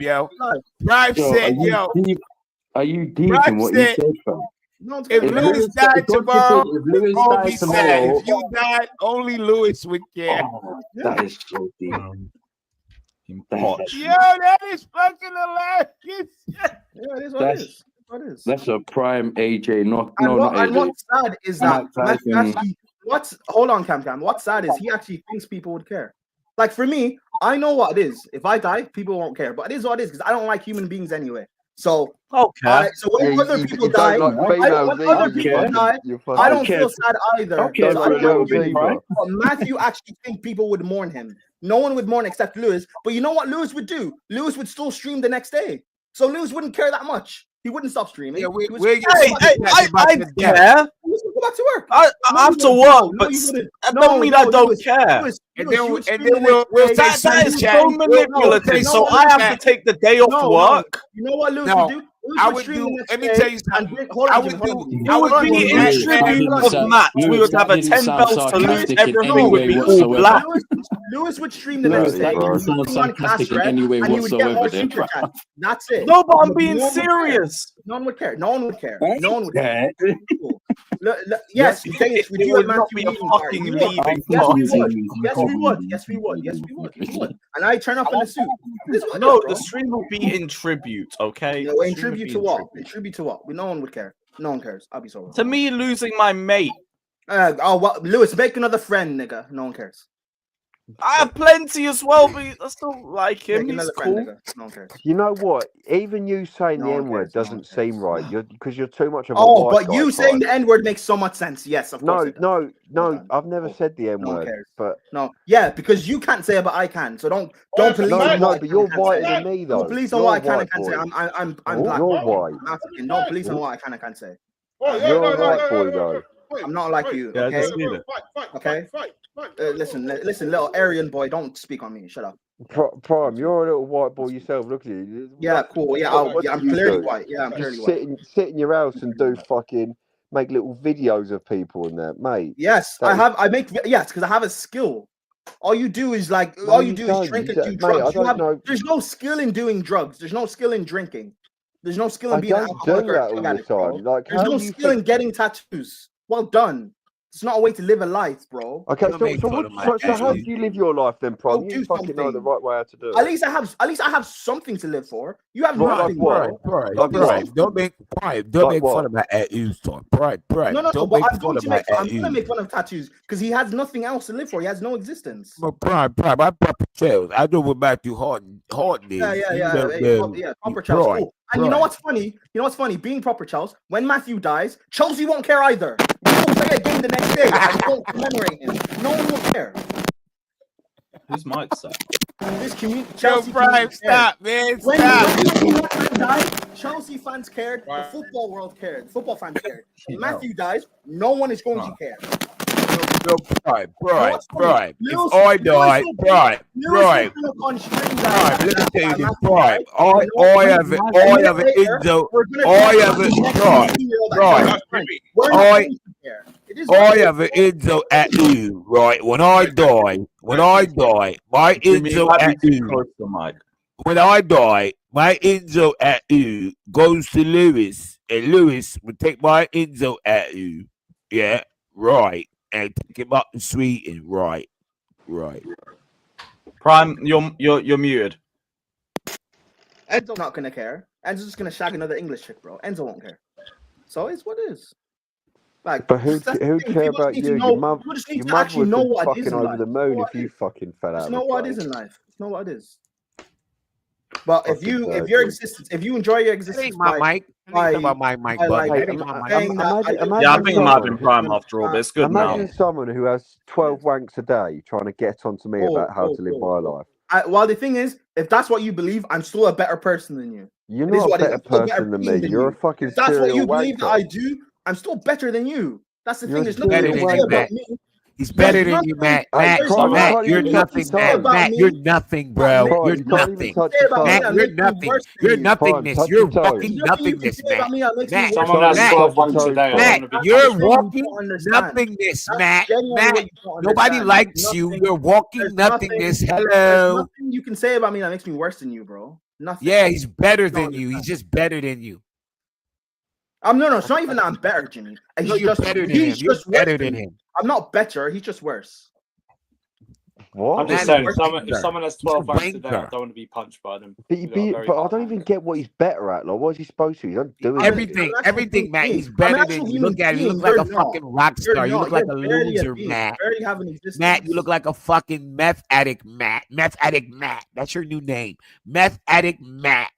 yo. Bribe Yo, said, yo. Are you deep Bribe in what said, you said, fam? if If Lewis Lewis died God tomorrow, forbid, if Lewis it won't died be sad. tomorrow- If you died, only Lewis would care. Oh, that is so deep. Yo, that is fucking hilarious. Yeah, it is what it is. What it is. That's a prime AJ. And what's sad is that Matt hold on, Cam. What's sad is he actually thinks people would care. Like for me, I know what it is. If I die, people won't care. But it is what it is because I don't like human beings anyway. So so when other people die, I don't feel sad either. Okay, but Matthew actually think people would mourn him. No one would mourn except Lewis. But you know what Lewis would do? Lewis would still stream the next day. So Lewis wouldn't care that much. He wouldn't stop streaming. Yeah, I care. Go back to work. I have to work, but that don't mean I don't care. That is so manipulative. So I have to take the day off work. You know what Lewis would do? I would do. Let me tell you something. I would do. It would be in tribute of Matt. We would have a 10 belts to lose. Everything would be all black. Lewis would stream the next day. And he would get more super chats. That's it. No, but I'm being serious. No one would care. No one would care. No one would care. Yes, we do have Matthew fucking leaving. Yes, we would. Yes, we would. And I turn up in a suit. No, the stream will be in tribute, okay? No, in tribute to what? In tribute to what? No one would care. No one cares. I'll be so wrong. To me, losing my mate. Lewis, make another friend, nigga. No one cares. I have plenty as well, but I still like him. He's cool. No one cares. You know what? Even you saying the N-word doesn't seem right. Because you're too much of a white guy, you saying the N-word makes so much sense. Yes, of course. No. I've never said the N-word. But because you can't say it, but I can. So don't believe. No, but you're whiter than me, though. Don't believe on what I can and can't say. I'm black. You're white. I'm African. Don't believe on what I can and can't say. You're a white boy, though. I'm not like you. Okay. Listen, little Aryan boy, don't speak on me. Shut up. Prime, you're a little white boy yourself. Look at you. Yeah, cool. Yeah, I'm clearly white. Yeah, I'm clearly white. Sit in your house and make little videos of people and that, mate. Yes, because I have a skill. All you do is drink and do drugs. There's no skill in doing drugs. There's no skill in drinking. There's no skill in being an alcoholic or a drug addict. There's no skill in getting tattoos. Well done. It's not a way to live a life, bro. Okay, so how do you live your life then, Prime? You fucking know the right way how to do it. At least I have something to live for. You have nothing, bro. Don't make fun of my tattoos, Tom. Pride. No. I'm gonna make fun of tattoos because he has nothing else to live for. He has no existence. But Pride. I proper Charles. I know what Matthew Hard did. Yeah. Proper Charles. Cool. And you know what's funny? Being proper Charles, when Matthew dies, Chelsea won't care either. We won't play a game the next day and won't commemorate him. No one will care. Whose mic's that? This community. Chelsea Prime, stop, man. When died, Chelsea fans cared. The football world cared. The football fans cared. When Matthew dies, no one is going to care. No, Prime. If I die, Prime. Let me tell you this, Prime. I have an info. I have an info at you, right? When I die, my info at you. When I die, my info at you goes to Lewis, and Lewis will take my info at you. Yeah, right. And take him up to Sweden, right. Prime, you're muted. Enzo's not gonna care. Enzo's just gonna shag another English chick, bro. Enzo won't care. So it's what it is. Like, but who care about you? Your mum would be fucking over the moon if you fucking fell out. It's not what it is in life. It's not what it is. But if you enjoy your existence, I think it might have been Prime after all, but it's good now. Imagine someone who has 12 wanks a day trying to get onto me about how to live my life. Well, the thing is, if that's what you believe, I'm still a better person than you. You're not a better person than me. You're a fucking serial wanker. That's what you believe that I do. I'm still better than you. That's the thing. There's nothing to say about me. He's better than you, Matt. Matt, you're nothing, Matt. Matt, you're nothing, bro. You're nothing. Matt, you're nothing. You're nothingness. You're walking nothingness, Matt. Matt, you're walking nothingness, Matt. Matt, nobody likes you. You're walking nothingness. Hello. Nothing you can say about me that makes me worse than you, bro. Nothing. Yeah, he's better than you. He's just better than you. No, it's not even that I'm better, Jimmy. You're better than him. You're better than him. I'm not better. He's just worse. What? I'm just saying, if someone has 12 ranks a day, I don't want to be punched by them. But I don't even get what he's better at. Like, what is he supposed to? He don't do everything, Matt. He's better than you. Look at him. You look like a fucking rock star. You look like a loser, Matt. Matt, you look like a fucking meth addict, Matt. Meth addict, Matt. That's your new name. Meth addict, Matt.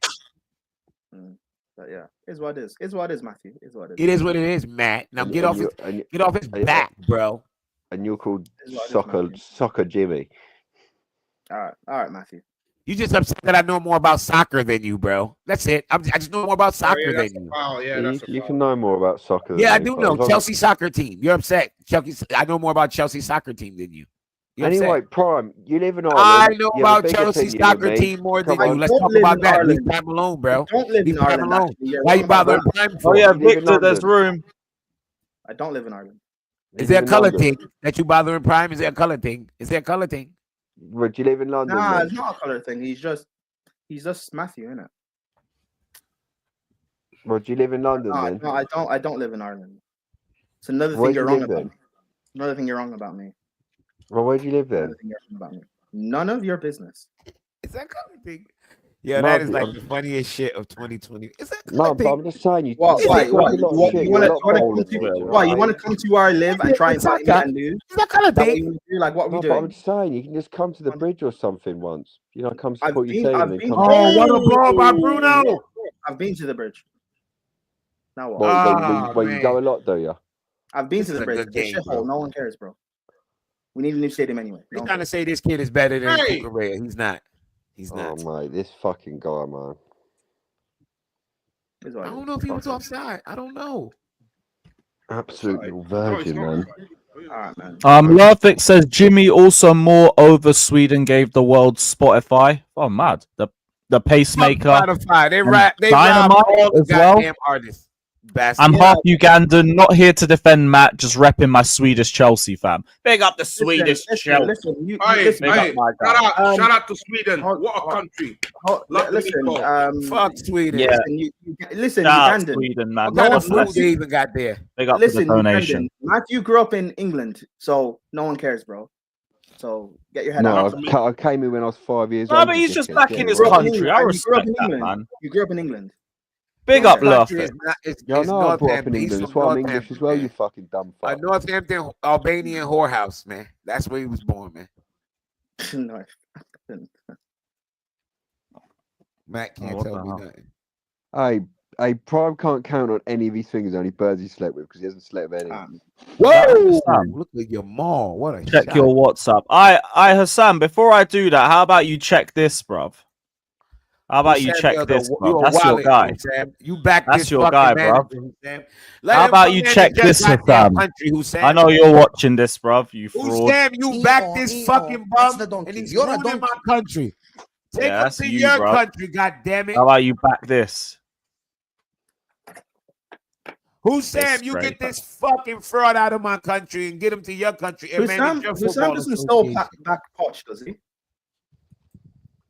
But yeah, it's what it is. It's what it is, Matthew. It's what it is. It is what it is, Matt. Now get off his back, bro. And you're called Soccer Jimmy. All right, Matthew. You just upset that I know more about soccer than you, bro. That's it. I just know more about soccer than you. You can know more about soccer. Yeah, I do know. Chelsea soccer team. You're upset. I know more about Chelsea soccer team than you. Anyway, Prime, you live in Ireland. I know about Chelsea soccer team more than you. Let's talk about that. Leave Prime alone, bro. Don't live in Ireland. Why you bothering Prime for? Oh yeah, Victor, there's room. I don't live in Ireland. Is there a color thing that you bothering Prime? Is there a color thing? Is there a color thing? Would you live in London? Nah, then? it's not a color thing. He's just Matthew, innit? Would you live in London then? No, I don't live in Ireland. It's another thing you're wrong about. Another thing you're wrong about me. Well, where do you live then? None of your business. Is that color thing? Yeah, that is like the funniest shit of 2020. Is that no, but I'm just saying you. Why? You want to come to where I live and try and fight me and lose? Is that color thing? Like what we doing? I'm just saying you can just come to the bridge or something once. You know, come support your team. What a ball by Bruno! I've been to the bridge. Now what? Well, you go a lot, do you? I've been to the bridge. It's a shithole. No one cares, bro. We need a new stadium anyway. You're trying to say this kid is better than Kukurea. He's not. He's not. Oh, mate, this fucking guy, man. I don't know if he was offside. I don't know. Absolute little virgin, man. All right, man. Lurvik says Jimmy also more over Sweden gave the world Spotify. Oh, mad. The pacemaker. Spotify. They Dynamite all the as well. goddamn artists. I'm half Ugandan, not here to defend Matt, just repping my Swedish Chelsea fam. Big up the Swedish Chelsea. Shout out to Sweden. What a country. Fuck Sweden. Yeah. Listen, Ugandan. Sweden, man. What kind of food they even got there? Big up the donation. Matthew grew up in England, so no one cares, bro. So get your head out. No, I came here when I was 5 years old. No, but he's just back in his country. I respect that, man. You grew up in England. Big up, Lurvik. I know I grew up in England. That's why I'm English as well, you fucking dumb fuck. Northampton, Albanian whorehouse, man. That's where he was born, man. No. Matt can't tell me nothing. Hey, Prime can't count on any of his fingers, only birds he slept with, because he hasn't slept with any. Whoa! Look at your mall. What a check shot. your WhatsApp. Hassan, before I do that, how about you check this, bruv? How about you check this, bro? That's your guy. You back That's this your guy, bro. How about you check this, Hassan? I know you're watching this, bro. You fraud. Sam, you back this fucking bum, and he's ruining my country. Take him to your country, goddammit. How about you back this? Sam, you get this fucking fraud out of my country and get him to your country. Sam doesn't still back Poch, does he?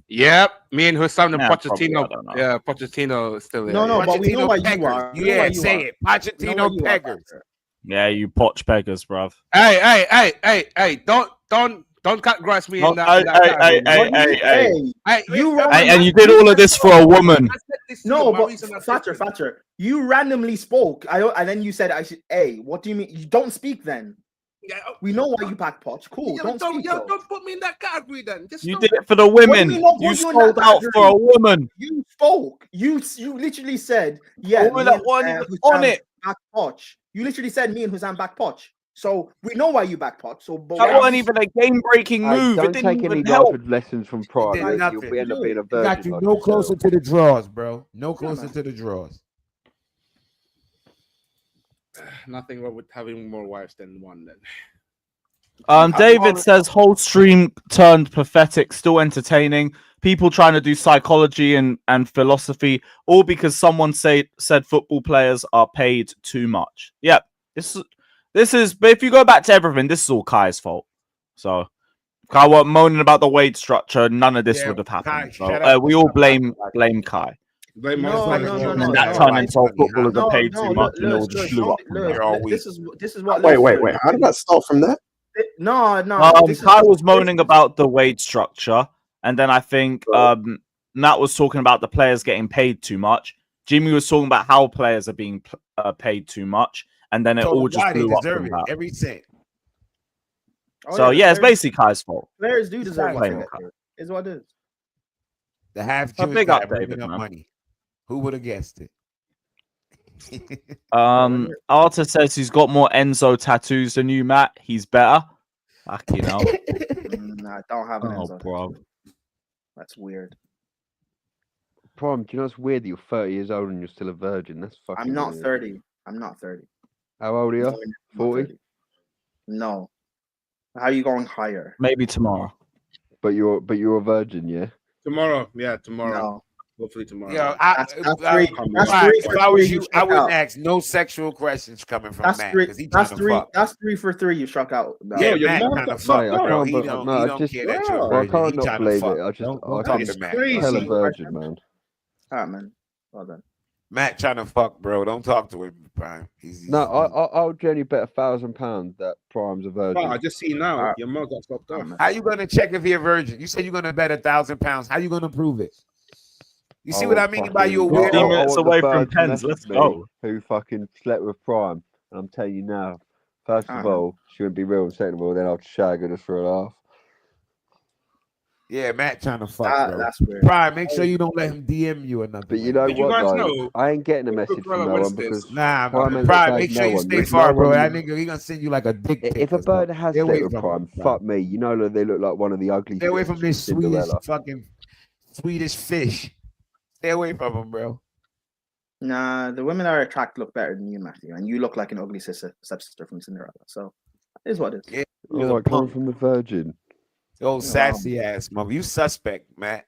Yep, me and Hussam and Pochettino. Yeah, Pochettino is still there. No, but we know why you are. Yeah, say it. Pochettino peggers. Yeah, you Poch peggers, bruv. Hey! Don't cut grass me in that. Hey! And you did all of this for a woman. No, but Thatcher, you randomly spoke. And then you said, "Hey, what do you mean? You don't speak then." We know why you back Poch. Cool. Don't put me in that category then. You did it for the women. You sold out for a woman. You spoke. You literally said, "Yeah." On it. Back Poch. You literally said me and Hussam back Poch. So we know why you back Poch. So that wasn't even a game-breaking move. Don't take any lessons from Prime. You'll end up being a virgin. Got you no closer to the draws, bro. No closer to the draws. Nothing wrong with having more wives than one then. David says whole stream turned pathetic, still entertaining. People trying to do psychology and philosophy, all because someone said football players are paid too much. Yep. This is but if you go back to everything, this is all Kai's fault. So Kai weren't moaning about the wage structure, none of this would have happened. So, we all blame Kai. No. That turned into footballers are paid too much and it all just blew up. This is what. Wait. How did that start from there? No. Kyle was moaning about the wage structure, and then I think Matt was talking about the players getting paid too much. Jimmy was talking about how players are being paid too much, and then it all just why they blew up deserve from it, that. every cent. So yeah, it's basically Kai's fault. Players do deserve what they Blame get. Is what it is. The half A Jewish big guy up, bringing David, up man. money. Who would have guessed it? Arta says he's got more Enzo tattoos than you, Matt. He's better. Fucking hell. Nah, I don't have an Enzo. Bro. That's weird. Prime, do you know it's weird that you're 30 years old and you're still a virgin? That's fucking I'm not weird. 30. I'm not 30. How old are you? 40? No. How are you going higher? Maybe tomorrow. But you're a virgin, yeah? Tomorrow. Tomorrow. No. Hopefully tomorrow. Yo, if I was you, I wouldn't ask no sexual questions coming from That's Matt three. because he That's trying to three. fuck. That's 3 for 3. You struck out. No. Yeah, Matt trying to fuck, Mate, I bro. can't He believe- don't no, I care just- that you're a Well, I virgin. can't He not trying to believe fuck. it. I just Don't I talk can to Matt. tell a virgin, man. All right, man. Well done. Matt trying to fuck, bro. Don't talk to him, Prime. No, I'll genuinely bet £1,000 that Prime's a virgin. I just see now your mouth got stopped off. How you gonna check if he a virgin? You said you're gonna bet £1,000. How you gonna prove it? You see what I mean by you a weirdo? 15 minutes away from bird to pens. message Let's me go. Who fucking slept with Prime? And I'm telling you now, first of all, she wouldn't be real, and second of all, then I'll shag her just for a laugh. Yeah, Matt trying to fuck, bro. That's weird. Prime, make sure you don't let him DM you or nothing. But you know Did you what, guys though? know I ain't getting a message from no one Winston's- because Nah, Prime man. ain't Prime, tagged make sure no you one. stay There's far, no bro. one- That nigga, he gonna send you like a dick pic. If a or something. bird has Stay away slept with from Prime, him, fuck me. You know that they look like one of the ugly. Stay away from this Swedish Cinderella. fucking Swedish fish. Stay away from him, bro. Nah, the women that are attracted look better than you, Matthew, and you look like an ugly stepsister from Cinderella. So, it is what it is. Yeah, Oh, I come from the Virgin. old sassy ass mother. You suspect, Matt.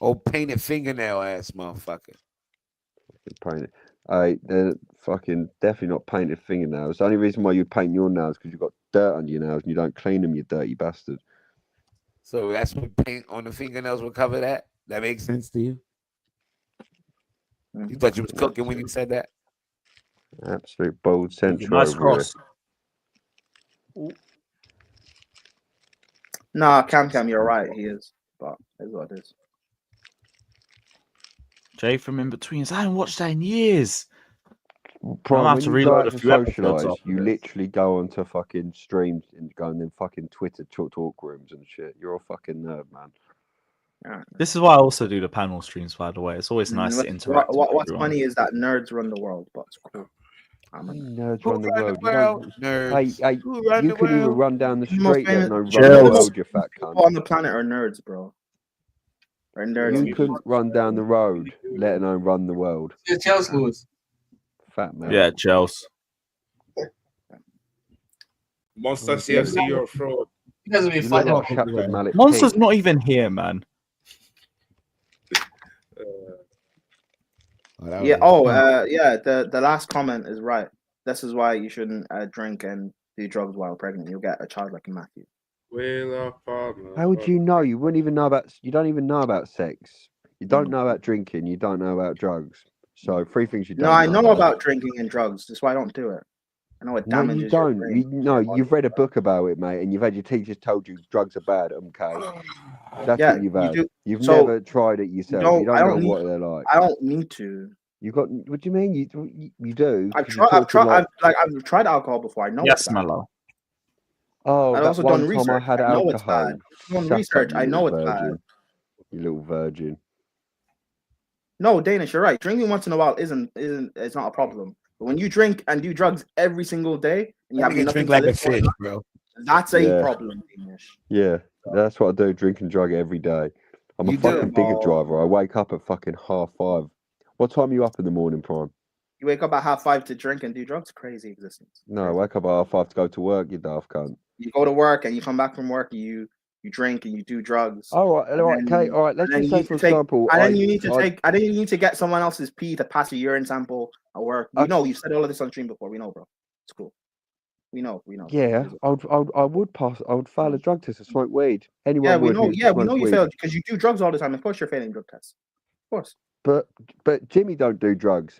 Old painted fingernail ass motherfucker. Painted. They're fucking definitely not painted fingernails. The only reason why you paint your nails because you've got dirt on your nails and you don't clean them, you dirty bastard. So that's what paint on the fingernails will cover that? That makes sense to you? You thought you was cooking when you said that? Absolute bold central. Nice over cross. Nah, Cam, you're right. He is. But it is what it is. Jay from In Betweens. I haven't watched that in years. Prime, have when to you go reload out a to few episodes socialise, after you this. literally go onto fucking streams and go in them fucking Twitter talk rooms and shit. You're a fucking nerd, man. This is why I also do the panel streams, by the way. It's always nice to interact with What's everyone. funny is that nerds run the world, but it's cool. Nerds Who run the run world. the world? Nerds. Hey, Who run you the couldn't even world? run down the The most street, let famous- alone run Jails. the world, you fat cunt. People on the planet are nerds, bro. They're nerds. You couldn't run down the road, let alone run the world. Chelsea Lewis. Fat man. Yeah, Chelsea. Monster CFC, you're a fraud. He doesn't You even look fight like that. Captain Malik Monster's Pig. not even here, man. Yeah. Yeah. The last comment is right. This is why you shouldn't drink and do drugs while pregnant. You'll get a child like Matthew. How would you know? You wouldn't even know about. You don't even know about sex. You don't know about drinking. You don't know about drugs. So 3 things you don't. No, I know about drinking and drugs. That's why I don't do it. I know it No, damages you don't. your brain. You've read a book about it, mate, and you've had your teachers told you drugs are bad. Okay, that's Yeah, what you've you had. do. You've So, never tried it yourself. You I don't don't know need- what they're like. I don't need to. You got? What do you mean? You do? I've 'Cause you're tried. talking like- I've tried alcohol before. I know Yes, it's bad. Mello. Oh, I've that also one done time I research. had I know it's alcohol. bad. I've done Shut research. up, I you know little it's bad. virgin. You little virgin. No, Danish, you're right. Drinking once in a while isn't it's not a problem. But when you drink and do drugs every single day and you That have nigga nothing drink to like a live for, fish, bro. that's a Yeah. problem, Danish. Yeah, that's what I do. Drink and drug every day. I'm You a fucking do? digger driver. I wake up at fucking 5:30. What time are you up in the morning, Prime? You wake up at 5:30 to drink and do drugs. Crazy existence. No, I wake up at 5:30 to go to work. You daft cunt. You go to work and you come back from work. You drink and you do drugs. All right, And all right, then- okay, all right. Let's and just then say, you for need to take- example, and then you need to I- take. And then you need to get someone else's pee to pass a urine sample at work. We know you said all of this on stream before. We know, bro. It's cool. We know. Yeah, I would pass. I would fail a drug test to smoke weed. Anyone Yeah, we would know. who Yeah, we smokes know you weed. failed because you do drugs all the time. Of course, you're failing drug tests. Of course. But Jimmy don't do drugs.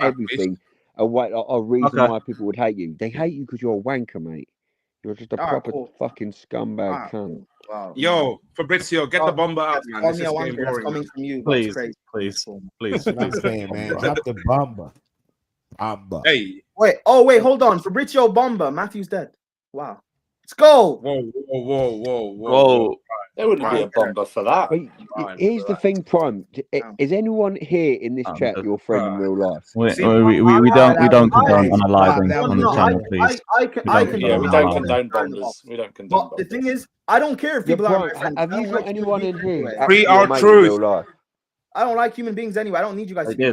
everything. a reason Okay. why people would hate you. They hate you because you're a wanker, mate. You're just a Alright, proper cool. fucking scumbag Alright, cunt. cool. Wow. Yo, Fabrizio, get the bomber out, man. Call This me is a getting wanker. That's boring. coming man. from you, but it's Please, crazy. please, Cool. please. That's what I'm saying, man. Drop the bomber. Bomber. Hey, Wait, hold on. Fabrizio Bomba. Matthew's dead. Wow. Let's go. Whoa. There wouldn't be a bomber for that. But here's the thing, Prime. Is anyone here in this chat your friend in real life? We don't condone unaliving on the channel, please. We don't condone bombers. We don't condone But the thing is, I don't care if people are my friends. Have I you don't got like anyone human in beings here? anyway. actually your mate in real life? I don't like human beings anyway. I don't need you guys to be. I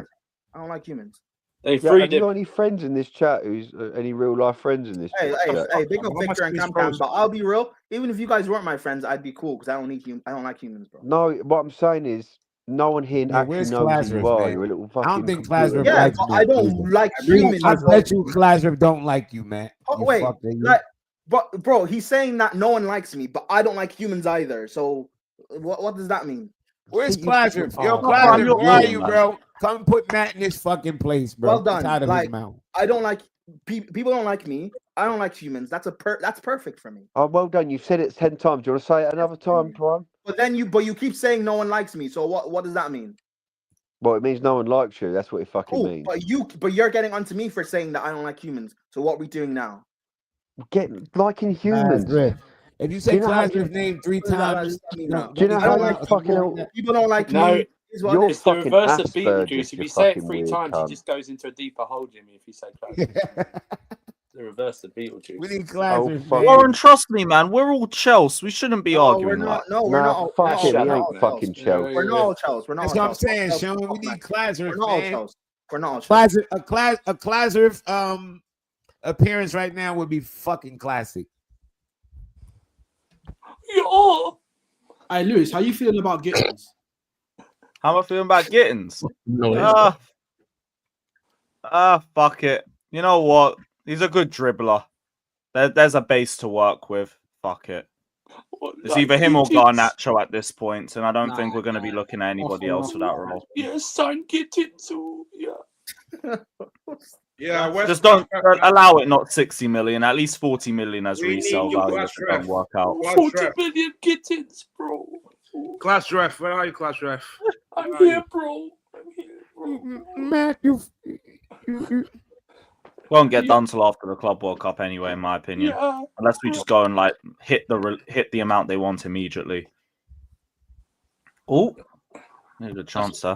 don't like humans. Have you got any friends in this chat who's any real life friends in this Hey, chat? big up Victor and Cam. But I'll be real. Even if you guys weren't my friends, I'd be cool because I don't like humans, bro. No, what I'm saying is no one here actually where's knows who you Lazarus, are. man? You're a little fucking. I don't think computer Lazarus brain. likes but me. I don't like humans. I bet you Lazarus don't like you, man. Oh, You wait, fucking- but bro, he's saying that no one likes me, but I don't like humans either. So what does that mean? Where's Lazarus? Yo, Oh, Lazarus, you're where are rude, you, man. bro? Come put Matt in his fucking place, bro. Well done. It's out of Like, his mouth. I don't like people. Don't like me. I don't like humans. That's perfect for me. Oh, well done. You've said it 10 times. Do you want to say it another time, Prime? But you keep saying no one likes me. So what does that mean? Well, it means no one likes you. That's what it fucking Cool. means. But you're getting onto me for saying that I don't like humans. So what are we doing now? Liking humans. Lazarus. If you say Do you know how- Lazarus' name 3 times, Do you know how you fucking people don't like No, me? Is what You're it it's is. the fucking reverse of Asperger's, Beetlejuice. If you you say it fucking 3 weird times, he cunt. just goes into a deeper hole, Jimmy. If you say Lazarus. The reverse of Beetlejuice. we need Oh, Lazarus, fuck. man. Warren, trust me, man. We're all Chelsea. We shouldn't be No, arguing we're not. like No, we're not. fuck we're him. not He all ain't Chelsea. fucking Chelsea. We're not all Chelsea. We're not That's all what I'm Chelsea. saying, Sean. We need Lazarus, We're not all man. Chelsea. We're not all Chelsea. A Lazarus appearance right now would be fucking classic. Yo. Hey, Lewis, how you feeling about Gittens? How am I feeling about Gittens? No, Fuck it. You know what? He's a good dribbler. There's a base to work with. Fuck it. It's either him or Garnacho at this point, and I don't think we're going to be looking at anybody else for that role. Yeah, sign Gittens. Yeah. Yeah, Just don't allow it. Not 60 million, at least 40 million as We resale need you, value. Clash If it don't Ref. work out. 40 million Gittens, bro. Class ref, where are you, class ref? I'm here, bro. I'm here, bro. Matt, you Won't get done till after the Club World Cup anyway, in my opinion. Yeah. Unless we just go and like hit the amount they want immediately. Oh, need a chance there.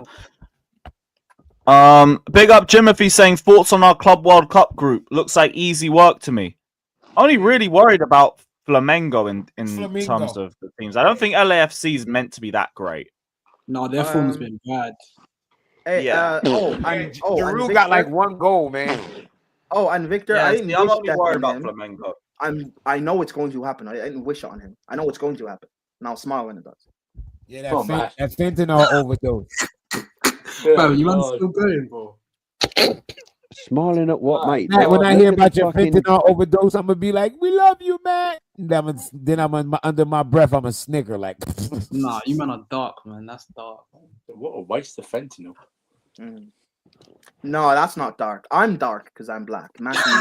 Big up Jimothy saying thoughts on our Club World Cup group. Looks like easy work to me. Only really worried about Flamengo in terms of the teams. I don't think LAFC is meant to be that great. No, their form's been bad. Hey, Yeah. Giroud got like 1 goal, man. Oh, and Victor, Yeah, I didn't see, I'm wish only death worried on about him. Flamengo. I know it's going to happen. I didn't wish it on him. I know it's going to happen. And I'll smile when it does. Yeah, that fentanyl overdose. Bro, you man still going, bro? Smiling at what, mate? Matt, when I hear about your fucking... fentanyl overdose, I'm gonna be like, "We love you, man." Then I'm under my breath. I'm a snicker like. Nah, you man are dark, man. That's dark. What a waste of fentanyl. No, that's not dark. I'm dark because I'm black. Matthew,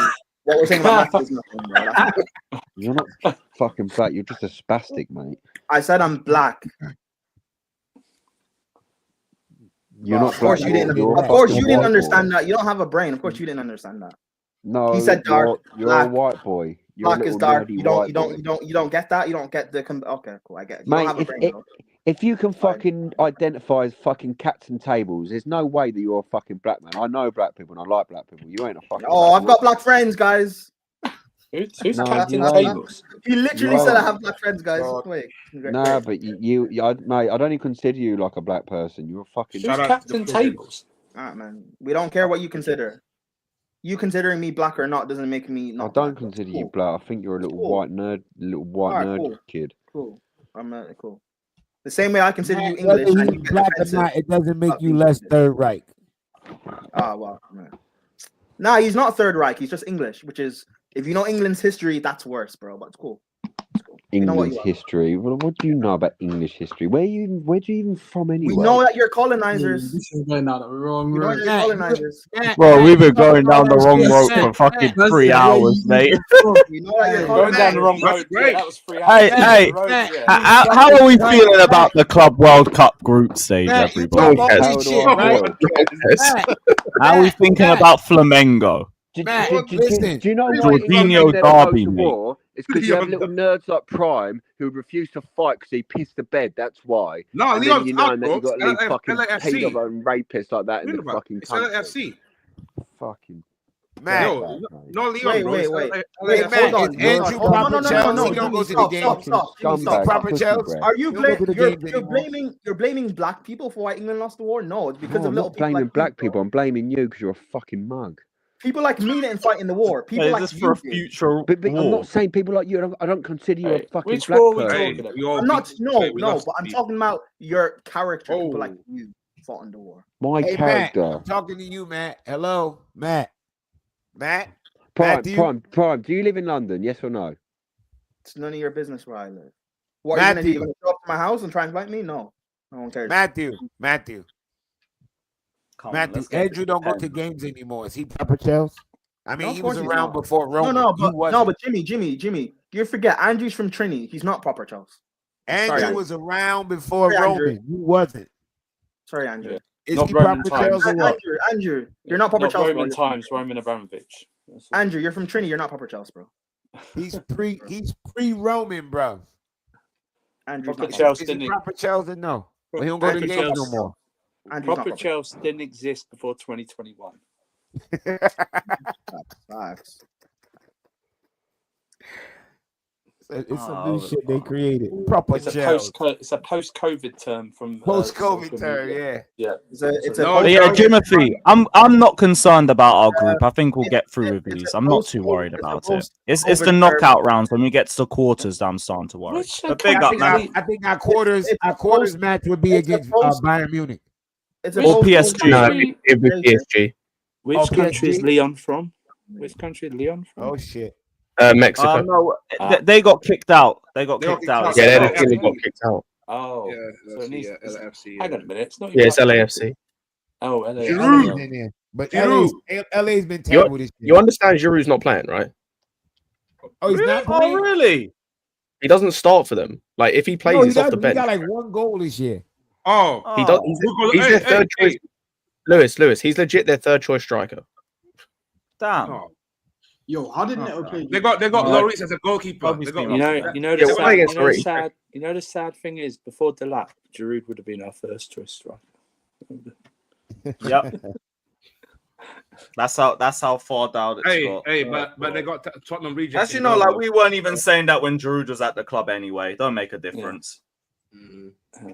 what we're saying about Matthew is nothing, bro. That's- You're not fucking black. You're just a spastic, mate. I said I'm black. You're not. Of course, black, you didn't. you're a Of course, fucking you didn't white understand boy. that. You don't have a brain. Of course, you didn't understand that. No, He said dark. You're Black. a white boy. You're Black a is little dark. nerdy You don't. white You don't. boy. You don't. You don't get that. You don't get the. Okay, cool. I get it. You don't Mate, have a if, brain. Bro. if you can fucking identify as fucking cats and tables, there's no way that you're a fucking black man. I know black people and I like black people. You ain't a fucking. Oh, black I've got black friends, guys. Who's No, captain you tables? He literally You said I ain't. have black friends, guys. God. Wait. Nah, but mate, I don't even consider you like a black person. You're a fucking. Who's captain tables? Alright, man. We don't care what you consider. You considering me black or not doesn't make me I not. don't consider you black. I think you're a little white nerd, Alright, nerd cool. kid. Cool. I'm cool. The same way I consider you Whether English and he's you get black or defensive. not, it doesn't make you less Third Reich. Well, man. Nah, he's not Third Reich. He's just English, which is, if you know England's history, that's worse, bro. But it's cool. know what English you are. history. What do you know about English history? Where do you even from anyway? We know that you're colonizers. This is going down the wrong We know road. you're colonizers. Bro, we've been going down the wrong road for fucking 3 hours, mate. We know that you're Going down the colonizers. wrong That's road. great. Yeah, that was 3 hours. Hey, down hey, the road, yeah. how are we feeling about the Club World Cup group stage, Matt, you everybody? talk all How this do shit, I right? feel? How are we thinking about Flamengo? Matt, Do listen. you know why Jorginho they never go Derby, to mate. war? It's because you have little nerds like Prime who refuse to fight because he pissed the bed. That's why. No, and Leon's then you know up, that bro. you got to leave fucking LAFC. pedo and rapists like that in the Remember, fucking it's country. LAFC. Fucking Matt. Yo, no Leon, bro. Wait, It's wait. LAFC. Wait, Matt, hold on. is Andrew proper No. Chelsea? He don't go to the game. Stop. Jimmy, Scumbag, proper pussy Chelsea? breath. Are you You don't go to the games you're anymore. blaming black people for why England lost the war? No, it's because No, of I'm little not people blaming like black you, bro. people. I'm blaming you because you're a fucking mug. People like me didn't fight in the war. People Is like this you for a did. future But I'm war? not saying people like you. I don't consider you a fucking Which black war are we person. talking about? I'm not. No. But I'm talking about your character. People like you fought in the war. My Hey, character. Matt, I'm talking to you, Matt. Hello, Matt. Matt? Prime, Matthew? Prime. Do you live in London? Yes or no? It's none of your business where I live. What are you gonna do? Matthew. You gonna show up to my house and try and invite me? No. No one cares. Matthew. Come on, Matthew, let's get Andrew this don't go pen. to games anymore. Is he proper Chelsea? I mean, No, of he was course he's around not. before Roman. No, You wasn't. but Jimmy, you forget Andrew's from Trinity. He's not proper Chelsea. Andrew was around before Sorry, Roman. Andrew. You wasn't. Sorry, Andrew. Yeah. Is Not he Roman proper times. Chelsea or what? Andrew, you're not proper Not Chelsea. Roman bro. times, Roman Abramovich. That's all. Andrew, you're from Trinity. You're not proper Chelsea, bro. He's pre-Roman, bro. Andrew's Proper not Chelsea Is he didn't proper Chelsea? No. But he don't go to the Proper games no Chelsea. more. Andrew's not Proper Chelsea didn't exist before 2021. Facts. It's some new shit they created. Proper It's a Chelsea. post-COVID term from Post-COVID social term, media. yeah. It's But yeah, Jimothy, I'm not concerned about our group. I think we'll get through with these. I'm not too worried about it. It's the knockout rounds. When we get to the quarters, I'm starting to worry. But big up, man. I think our quarters match would be against Bayern Munich. It's Or PSG. No, it'd be PSG. Which Oh, country is PSG? Leon from? Which country is Leon from? Oh shit. Mexico. No, they got kicked out. They got kicked out. Yeah, they're the team that got kicked out. Oh, Yeah, so it needs, LAFC. hang on a minute. It's not Yeah, it's even- LAFC. Oh, LAFC. LA's in there. But LA's been terrible this year. You understand Giroud's not playing, right? Oh, he's not playing? Oh, really? He doesn't start for them. Like if he plays, No, he's off the he bench. got like one goal this year. Oh, He does. He's their third choice. Lewis. He's legit their third choice striker. Damn. Oh. Yo, how did Neto play? They got Lloris as a goalkeeper. They got You know Yeah, the we're playing against Lloris. sad thing is before Delap, Giroud would have been our first choice striker. Yep. That's how far down it's got. But they got Tottenham Regis. Actually, no, like we weren't even saying that when Giroud was at the club anyway. Don't make a difference.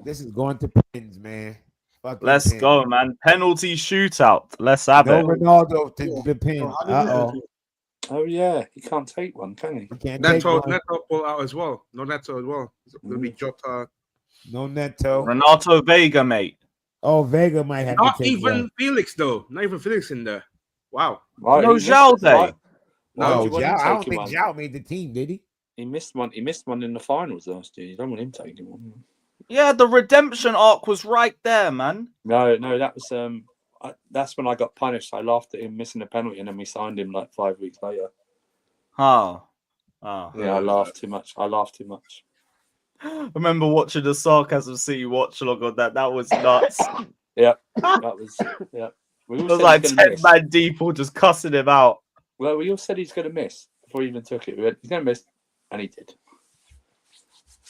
This is going to pins, man. Fucking Let's pins. go, man. Penalty shootout. Let's have No it. Ronaldo to the pin. Oh yeah, he can't take one, can he? Can't take Neto one. pull out as well. No Neto as well. It'll be Jota. No Neto. Renato Vega, mate. Oh, Vega might have Not to take even one. Felix though. Not even Felix in there. Wow. Right, No he missed it, Jalde. right? No, Why would you want him I don't taking think one? Zhao made the team, did he? He missed one. He missed one in the finals last year. You don't want him taking one. Yeah, the redemption arc was right there, man. No, that was that's when I got punished. I laughed at him missing a penalty, and then we signed him like 5 weeks later. Oh. Yeah, I laughed too much. I remember watching the Sarcasm City watch log on that. That was nuts. Yeah, that was We It all was said like he's gonna 10 miss. man deep all just cussing him out. Well, we all said he's going to miss before he even took it. We went, he's going to miss, and he did.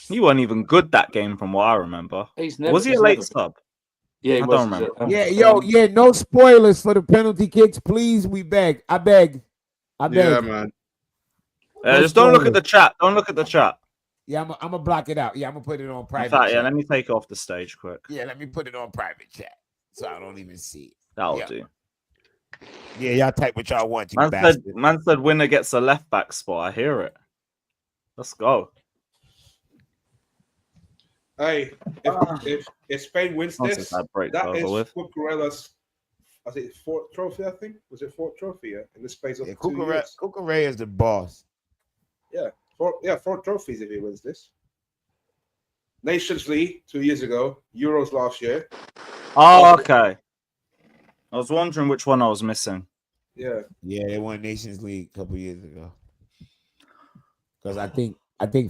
He wasn't even good that game from what I remember. He's Was he a late sub? Yeah, he I was. don't remember. Yeah, no spoilers for the penalty kicks, please. We beg. I beg. Yeah, man. Just don't look at the chat. Don't look at the chat. Yeah, I'm gonna block it out. Yeah, I'm gonna put it on In private. fact, chat. yeah, let me take it off the stage quick. Yeah, let me put it on private chat so I don't even see it. That'll Yeah. do. Yeah, y'all type what y'all want, you bastard. Man said winner gets a left back spot. I hear it. Let's go. Hey, if Spain wins Once this, that breaks that over is with. Cucurella's, I think, fourth trophy. I think was it fourth trophy? Yeah, in the space of 2 years. Cucurella is the boss. Yeah, 4 trophies if he wins this. Nations League 2 years ago, Euros last year. Oh, okay. I was wondering which one I was missing. Yeah, they won Nations League a couple years ago. Because I think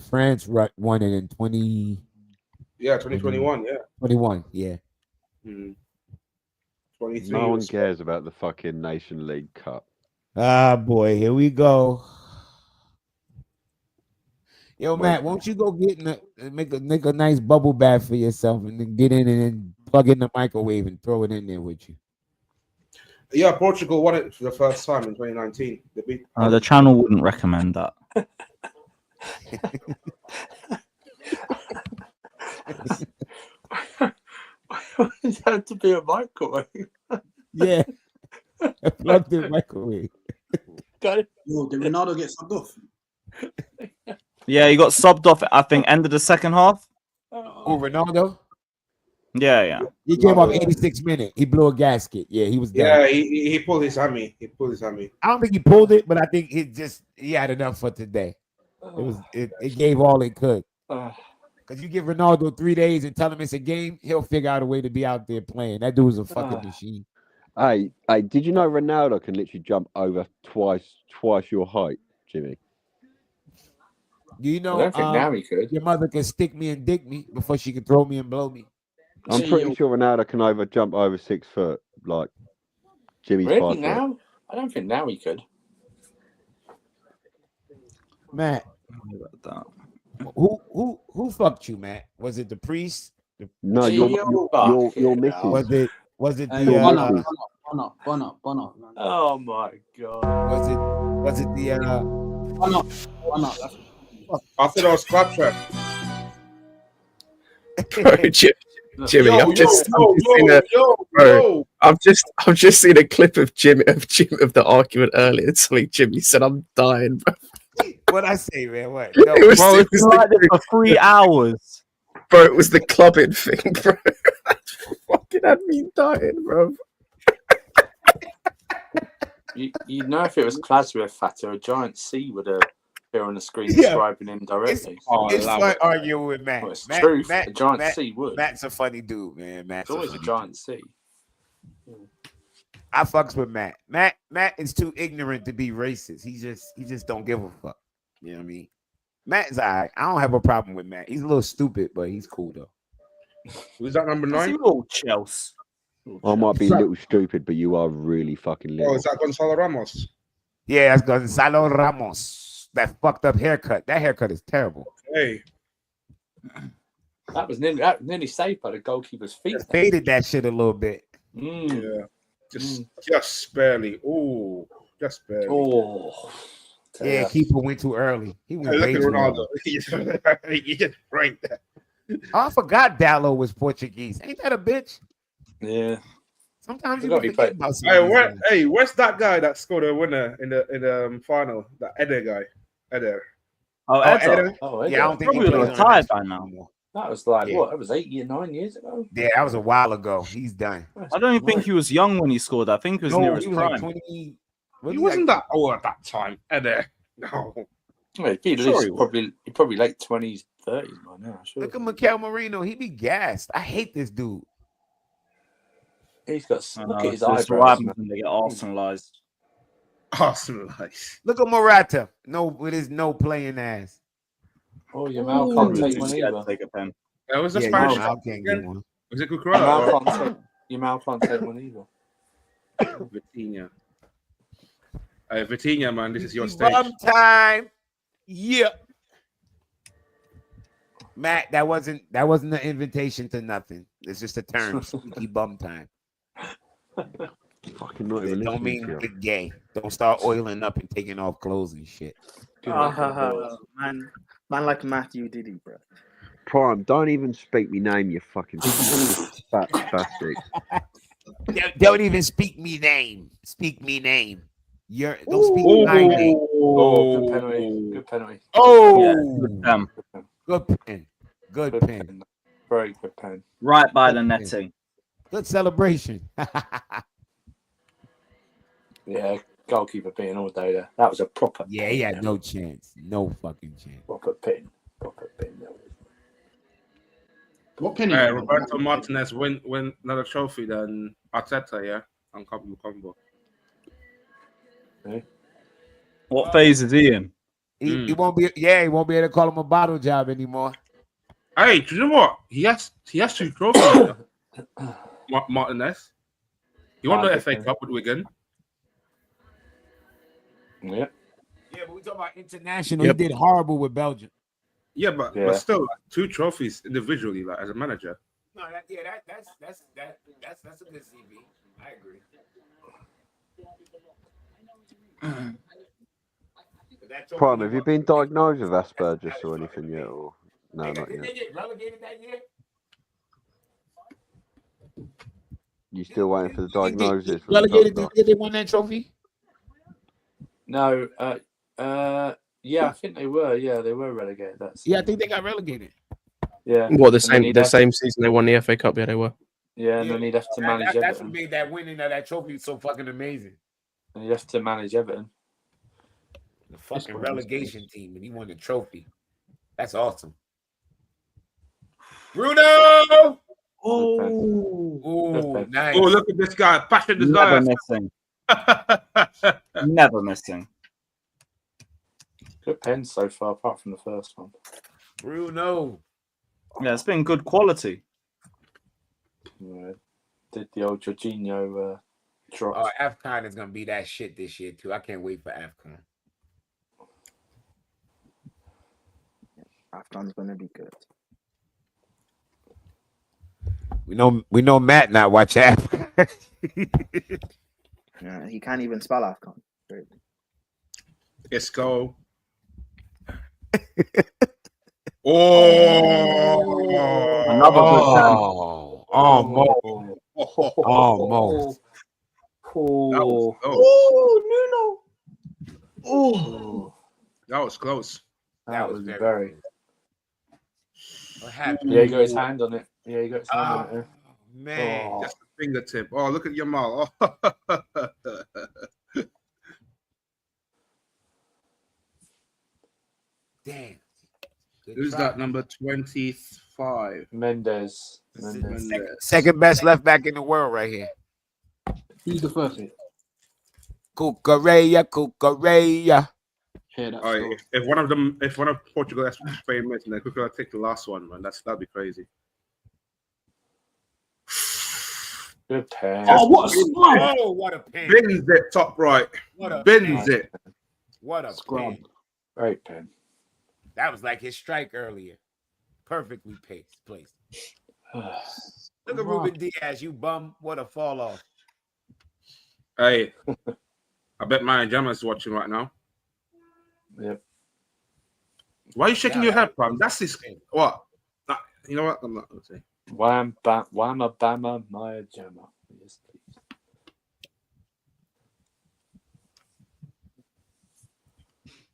France won it in 2021. Yeah, 21. Yeah. 23. No one cares about the fucking Nation League Cup. Ah, boy, here we go. Yo, Matt, won't you go make a nice bubble bath for yourself and then get in and then plug in the microwave and throw it in there with you? Yeah, Portugal won it for the first time in 2019. They beat The channel wouldn't recommend that. It had to be a microwave. Yeah. Plug the microwave. Got it. Yo, did Ronaldo get subbed off? Yeah, he got subbed off, I think, end of the second half. Oh, Ronaldo? Yeah. He came off 86 minutes. He blew a gasket. Yeah, he was done. Yeah, he pulled his hammy. I don't think he pulled it, but I think he had enough for today. It gave all it could. Because you give Ronaldo 3 days and tell him it's a game, he'll figure out a way to be out there playing. That dude's a fucking machine. Hey, did you know Ronaldo can literally jump over twice your height, Jimmy? Do you know I don't think now he could. your mother can stick me and dick me before she can throw me and blow me? I'm pretty sure Ronaldo can jump over 6 foot, like Jimmy's 5 Really foot. now? I don't think now he could. Matt, who fucked you, Matt? Was it the priest? No, your missus. Was it Hey, the Bono, man. Oh my god. was it the Bono, I thought it was Claptrap. Bro, Jimmy, I've just seen a clip of Jimmy of the argument earlier. It's like Jimmy said, "I'm dying, bro." What I say, man? What? No, it was like this for 3 hours. Bro, it was the clubbing thing, bro. Fucking had me dying, bro. You know, if it was Klaswith Fata, a giant C would appear on the screen describing him directly. It's like arguing with Matt. Well, it's Matt, truth. Matt, A giant Matt, C would. Matt's a funny dude, man. Matt's It's always a giant C. I fucks with Matt. Matt is too ignorant to be racist. He just don't give a fuck. You know what I mean? Matt's alright. I don't have a problem with Matt. He's a little stupid, but he's cool though. Who's that number 9? Oh, Chelsea. I might be a little stupid, but you are really fucking little. Oh, is that Gonzalo Ramos? Yeah, that's Gonzalo Ramos. That fucked up haircut. That haircut is terrible. Hey. That was nearly saved by the goalkeeper's feet. Faded that shit a little bit. Yeah. Just barely. Oh, just barely. Oh. Yeah, keeper went too early. He went Look way at too Ronaldo. early. You just right there. Oh, I forgot Dallo was Portuguese. Ain't that a bitch? Yeah. Sometimes you forget about where's that guy that scored a winner in the final? That Eder guy. Eder. Oh, Eder. Oh, Eder. Yeah, I don't think Probably he plays retired by now. That was like what? That was 9 years ago. Yeah, that was a while ago. He's done. I don't even think he was young when he scored. I think it was near his prime. Like 20. He wasn't that old at that time. Eder. No. Well, he's probably late 20s, 30s by now. Sure. Look at Mikel Marino. He be gassed. I hate this dude. He's got look at his That's what eyebrows. happens when they get Arsenalized. Arsenalized. Look at Morata. No, with his no playing ass. Oh, your mouth can't take one either. Take a pen. That was a Yeah, Spanish. your mouth can't get one. Was it Your Cucurella? mouth can't take one either. Vitinha. Vitinha, man, this is your stage. Bum time. Yeah. Matt, that wasn't an invitation to nothing. It's just a term. Squeaky bum time. Fucking not even Don't listening mean to you. get gay. Don't start oiling up and taking off clothes and shit. Man like Matthew Diddy, bro. Prime, don't even speak me name, you fucking fat bastard. Don't even speak me name. Speak me name. Don't speak my name. Oh, good penalty. Good penalty. Oh, good pen. Good pen. Very good pen. Right by the netting. Good celebration. Yeah, goalkeeper beating all day there. That was a proper. Yeah, he had no chance. No fucking chance. Proper pin. Proper pin. What penny? Roberto Martinez win another trophy than Arteta, yeah, on combo. Okay. What phase is he in? He won't be. Yeah, he won't be able to call him a bottle job anymore. Hey, do you know what? He has 2 trophies. Martinez. He won the FA Cup with Wigan. Yeah. Yeah, but we talk about international. He did horrible with Belgium. Yeah, but still, like, 2 trophies individually, like as a manager. No, that's a good CV. I agree. Prime, have you been diagnosed with Asperger's or anything yet? Or no, not Did yet. they get relegated that year? You still waiting for the diagnosis? From Relegated? the doctor? Did they win that trophy? No. Yeah, I think they were. Yeah, they were relegated. Yeah, I think they got relegated. Yeah. What, the same season they won the FA Cup? Yeah, they were. Yeah, and then he'd have to manage Everton. That's what made that winning of that trophy so fucking amazing. And he'd have to manage Everton. The fucking relegation team, and he won the trophy. That's awesome. Bruno! Oh, nice. Oh, look at this guy. Passion Never desire. missing. Never missing. Good pens so far, apart from the first one. Bruno. Yeah, it's been good quality. Yeah, did the old Jorginho drop. Oh, AFCON is going to be that shit this year, too. I can't wait for AFCON. AFCON's going to be good. We know Matt not watch AFCON. Yeah, he can't even spell AFCON. Crazy. Isco. Oh, another good time. Mo. Nuno. Oh, that was close. That was very. What happened? Yeah, he got his hand on it. Yeah, he got his hand on it. Man. Just a fingertip. Oh, look at Yamal. Oh. Damn. Who's that? Number 25. Mendes. Second best left back in the world right here. Who's the first hit? Cucurella. All right, if one of Portugal has Spain missing, then quickly take the last one, man. That'd be crazy. Good pen. Oh, what a scrub! Oh, what a pen. Bins it top right. Bins it. What a Scrub. pen. Great pen. That was like his strike earlier. Perfectly placed. Look at Ruben Diaz, you bum. What a fall off. Hey, I bet my Gemma's watching right now. Yep. Why are you shaking your head, Pram? That's his. What? Nah, you know what? I'm not going to say. Whamma bama Maya Gemma. Yes, please.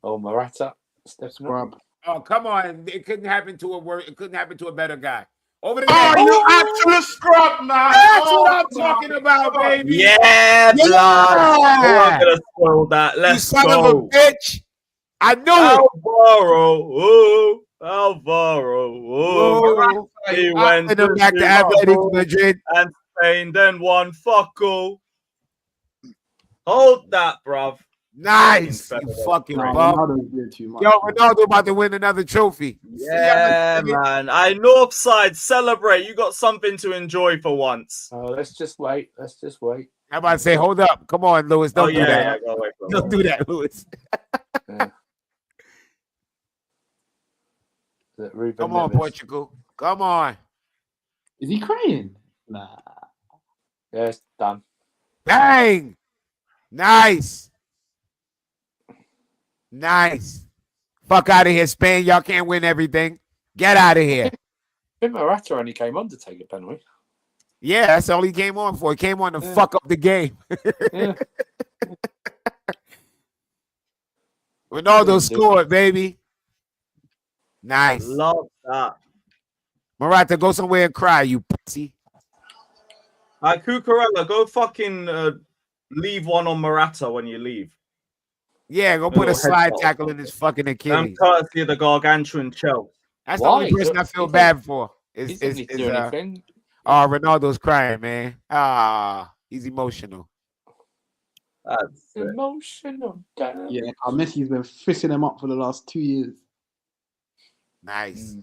Oh, Morata. Steps up. Oh, come on. It couldn't happen to it couldn't happen to a better guy. Over the Oh, you actual scrub, man. That's what I'm talking about, baby. Yeah, blood. Oh, I'm gonna spoil that. You Let's son go. of a bitch. I knew Alvaro. Oh. He went it. Back to Atletico Madrid. And Spain then won. Fuck all. Hold that, bruv. Nice. You fucking bum. Yo, Ronaldo about to win another trophy. Yeah, man. I know offside. Celebrate. You got something to enjoy for once. Oh, let's just wait. How about to say, hold up. Come on, Lewis. Don't do that. Yeah, go away, Don't do that, Lewis. Come on, Portugal. Come on. Is he crying? Nah. Yeah, it's done. Bang. Nice. Fuck out of here, Spain. Y'all can't win everything. Get out of here. I think Morata only came on to take a penalty. Yeah, that's all he came on for. He came on to fuck up the game. Yeah. Ronaldo scored, baby. Nice. Love that. Morata, go somewhere and cry, you pussy. Cucurella, go fucking leave one on Morata when you leave. Yeah, go put a Little slide headshot. tackle in his fucking Achilles. Courtesy of the gargantuan Chelsea. That's the only person I feel bad for. He didn't do anything. Oh, Ronaldo's crying, man. He's emotional. That's emotional. Yeah, Messi's been fisting them up for the last 2 years. Nice.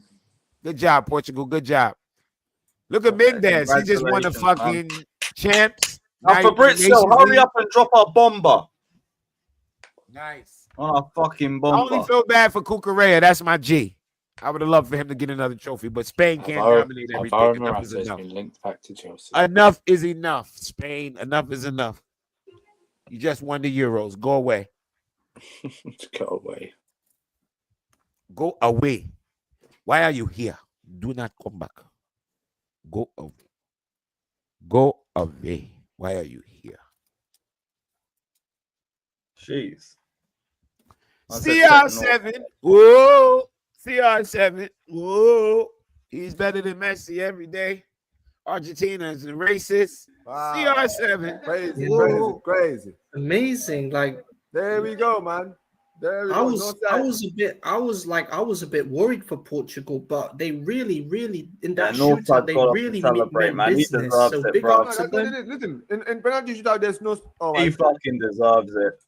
Good job, Portugal. Good job. Look at Mendes. He just won the fucking champs. Now, Fabrizio, hurry up and drop our bomber. Nice. On our fucking I bomber. only feel bad for Cucurella. That's my G. I would have loved for him to get another trophy, but Spain can't dominate everything. Enough is enough. Been linked back to Chelsea. Enough is enough. Spain, enough is enough. You just won the Euros. Go away. Go away. Go away. Why are you here? Do not come back. Go away. Go away. Why are you here? Jeez. CR7. Whoa. CR7. Whoa. He's better than Messi every day. Argentina is a racist. Wow. CR7. Crazy, crazy. Amazing. Like, there we go, man. There we I go. was a bit worried for Portugal, but they really in that Northside shootout, they got off to really celebrate, meant man. He business. deserves So it, big bro. up to them. Listen, in penalty shootout, there's no. Oh, He fucking deserves it.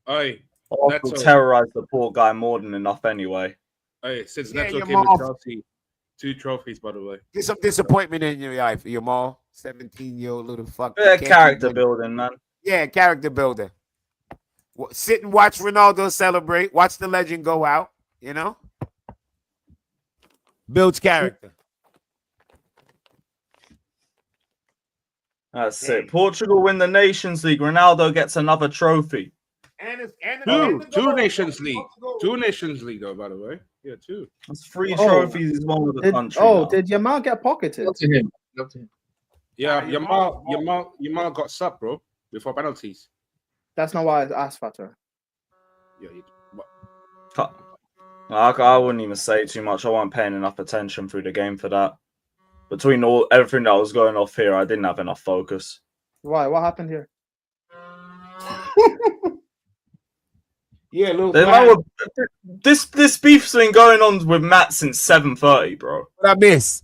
Hey, Arsenal terrorized the poor guy more than enough anyway. Hey, since Yeah, Neto your came to mom. Chelsea, 2 trophies, by the way. Get some disappointment in your life, Jamal. 17-year-old little fuck. Yeah, character building, man. Yeah, character builder. Sit and watch Ronaldo celebrate. Watch the legend go out. You know, builds character. That's it. Portugal win the Nations League. Ronaldo gets another trophy. Two Nations League. 2 Nations League, though, by the way. Yeah, 2. That's 3 trophies. He's one with the country. Did Yamal get pocketed? Up to him. Up to him. Yeah, Yamal got sub, bro, before penalties. That's not why I asked Fatter. Yeah, I wouldn't even say too much. I wasn't paying enough attention through the game for that. Between everything that was going off here, I didn't have enough focus. Why? What happened here? Yeah, look. This beef's been going on with Matt since 7:30, bro. What I miss?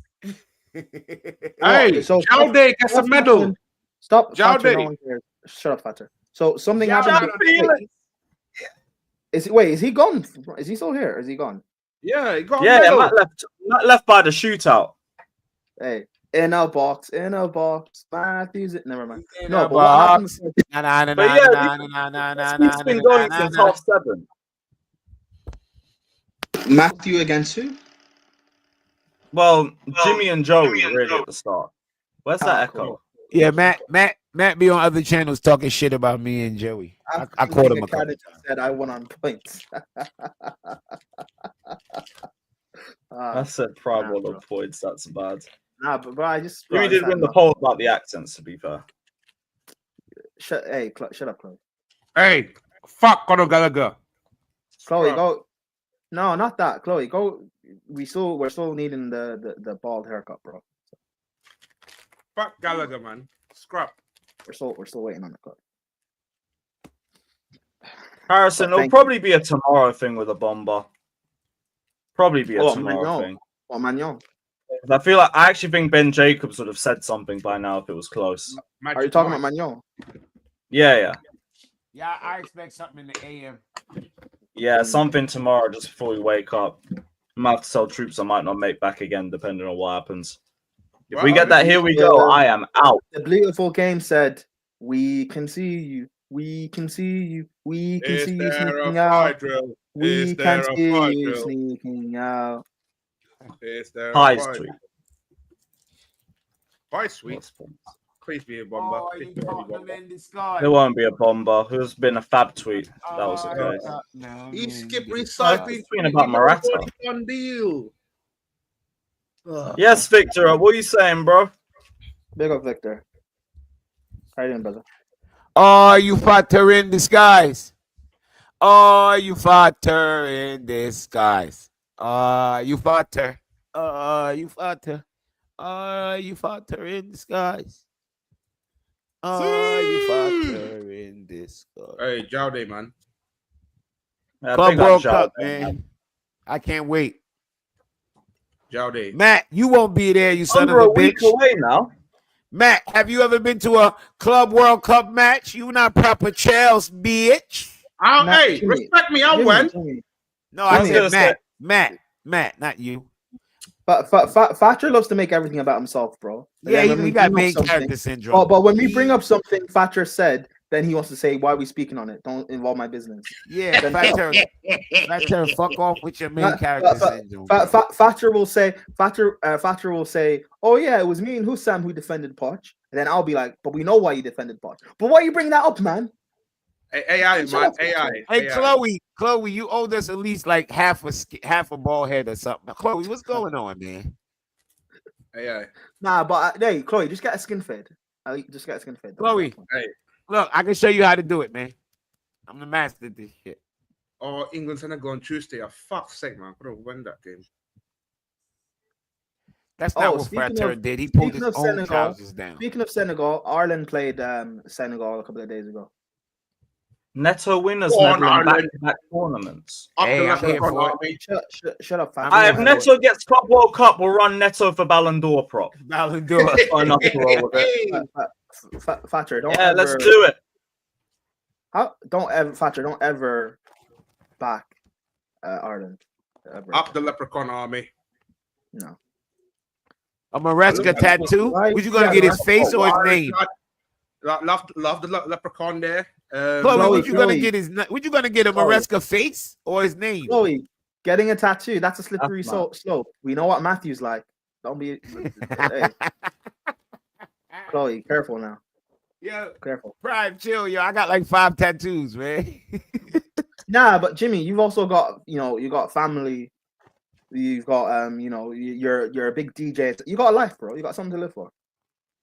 Hey, So Jaude gets a medal. Stop. Jaude. Fatter, no one cares. Shut up, Fatter. So something happened. Is he gone? Is he still here? Is he gone? Yeah, he got a Yeah, medal. Matt left by the shootout. Hey, in a box. Matthews. Never mind. No, but box. what happened? It's been going since 7:30. Matthew against who? Well, Jimmy and Joey really at the start. Where's that echo? Yeah, Matt be on other channels talking shit about me and Joey. I caught him a couple times. Said I won on points. I said prime one on points. That's bad. Nah, but bro, I just. Jimmy did win the poll about the accents, to be fair. Shut up, Chloe. Hey, fuck Conor Gallagher. Chloe, go. No, not that. Chloe, go. We're still needing the bald haircut, bro. Fuck Gallagher, man. Scrap. We're still waiting on the cut. Harrison, it'll probably be a tomorrow thing with a bomber. Probably be a tomorrow Maignan. thing. Oh, Maignan. I actually think Ben Jacobs would have said something by now if it was close. Are you talking about Maignan? Yeah. Yeah, I expect something in the AM. Yeah, something tomorrow just before we wake up. I might have to tell troops I might not make back again, depending on what happens. If we get that, here we go. I am out. The beautiful game said, "We can see you. We can see you. We can see you sneaking out. We can see you sneaking out." Hi, sweet. Hi, sweet. Please be a bomber. It won't be a bomber. It's been a fab tweet. That was the case. He skipped recycling. Tweeting about Morata. On deal. Yes, Victor. What are you saying, bro? Big up, Victor. How you doing, brother? Oh, you fatter in disguise. Oh, you fatter in disguise. You fatter. You fatter. You fatter in disguise. Are you fucker in this? Hey, Jowday, man. Club World Cup, man. I can't wait. Jowday. Matt, you won't be there, you son Under of a a week bitch. away now. Matt, have you ever been to a Club World Cup match? You not proper Charles, bitch. Hey, respect me. I went. No, I said Matt, not you. But Thatcher loves to make everything about himself, bro. And Yeah, then when he we got bring up main something- character syndrome. But when we bring up something Thatcher said, then he wants to say, "Why are we speaking on it? Don't involve my business." Yeah, Then Thatcher, fuck off with your main character syndrome. Thatcher will say, "Oh yeah, it was me and Hussam who defended Poch." And then I'll be like, "But we know why you defended Poch. But why you bring that up, man?" AI, man. AI. Hey, Chloe, you owed us at least like half a ball head or something. Chloe, what's going on, man? AI. Nah, but hey, Chloe, just get a skin fade. Just get a skin fade. Chloe, hey, look, I can show you how to do it, man. I'm the master of this shit. Oh, England's gonna go on Tuesday. Oh, fuck's sake, man. Could have won that game. That's not what Frater did. He pulled his own trousers down. Speaking of Senegal, Ireland played Senegal a couple of days ago. Neto winners Go on, never in Ireland. back-to-back tournaments. Hey, I'm here for it. Shut up, Fat. If Neto gets Club World Cup, we'll run Neto for Ballon d'Or prop. Ballon d'Or. Enough to roll with it. Thatcher, don't Yeah, ever, let's do it. Thatcher, don't ever back Ireland. Ever. Up the Leprechaun army. No. A Maresca tattoo? Was you gonna get his face or his name? Love the Leprechaun there. Chloe, what you gonna get his? What you gonna get a Maresca face or his name? Chloe, getting a tattoo, that's a slippery slope. We know what Matthew's like. Don't be. Hey. Chloe, careful now. Yeah, careful. Prime, chill, yo. I got like 5 tattoos, man. Nah, but Jimmy, you've also got, you got family. You've got, you're a big DJ. You got a life, bro. You got something to live for.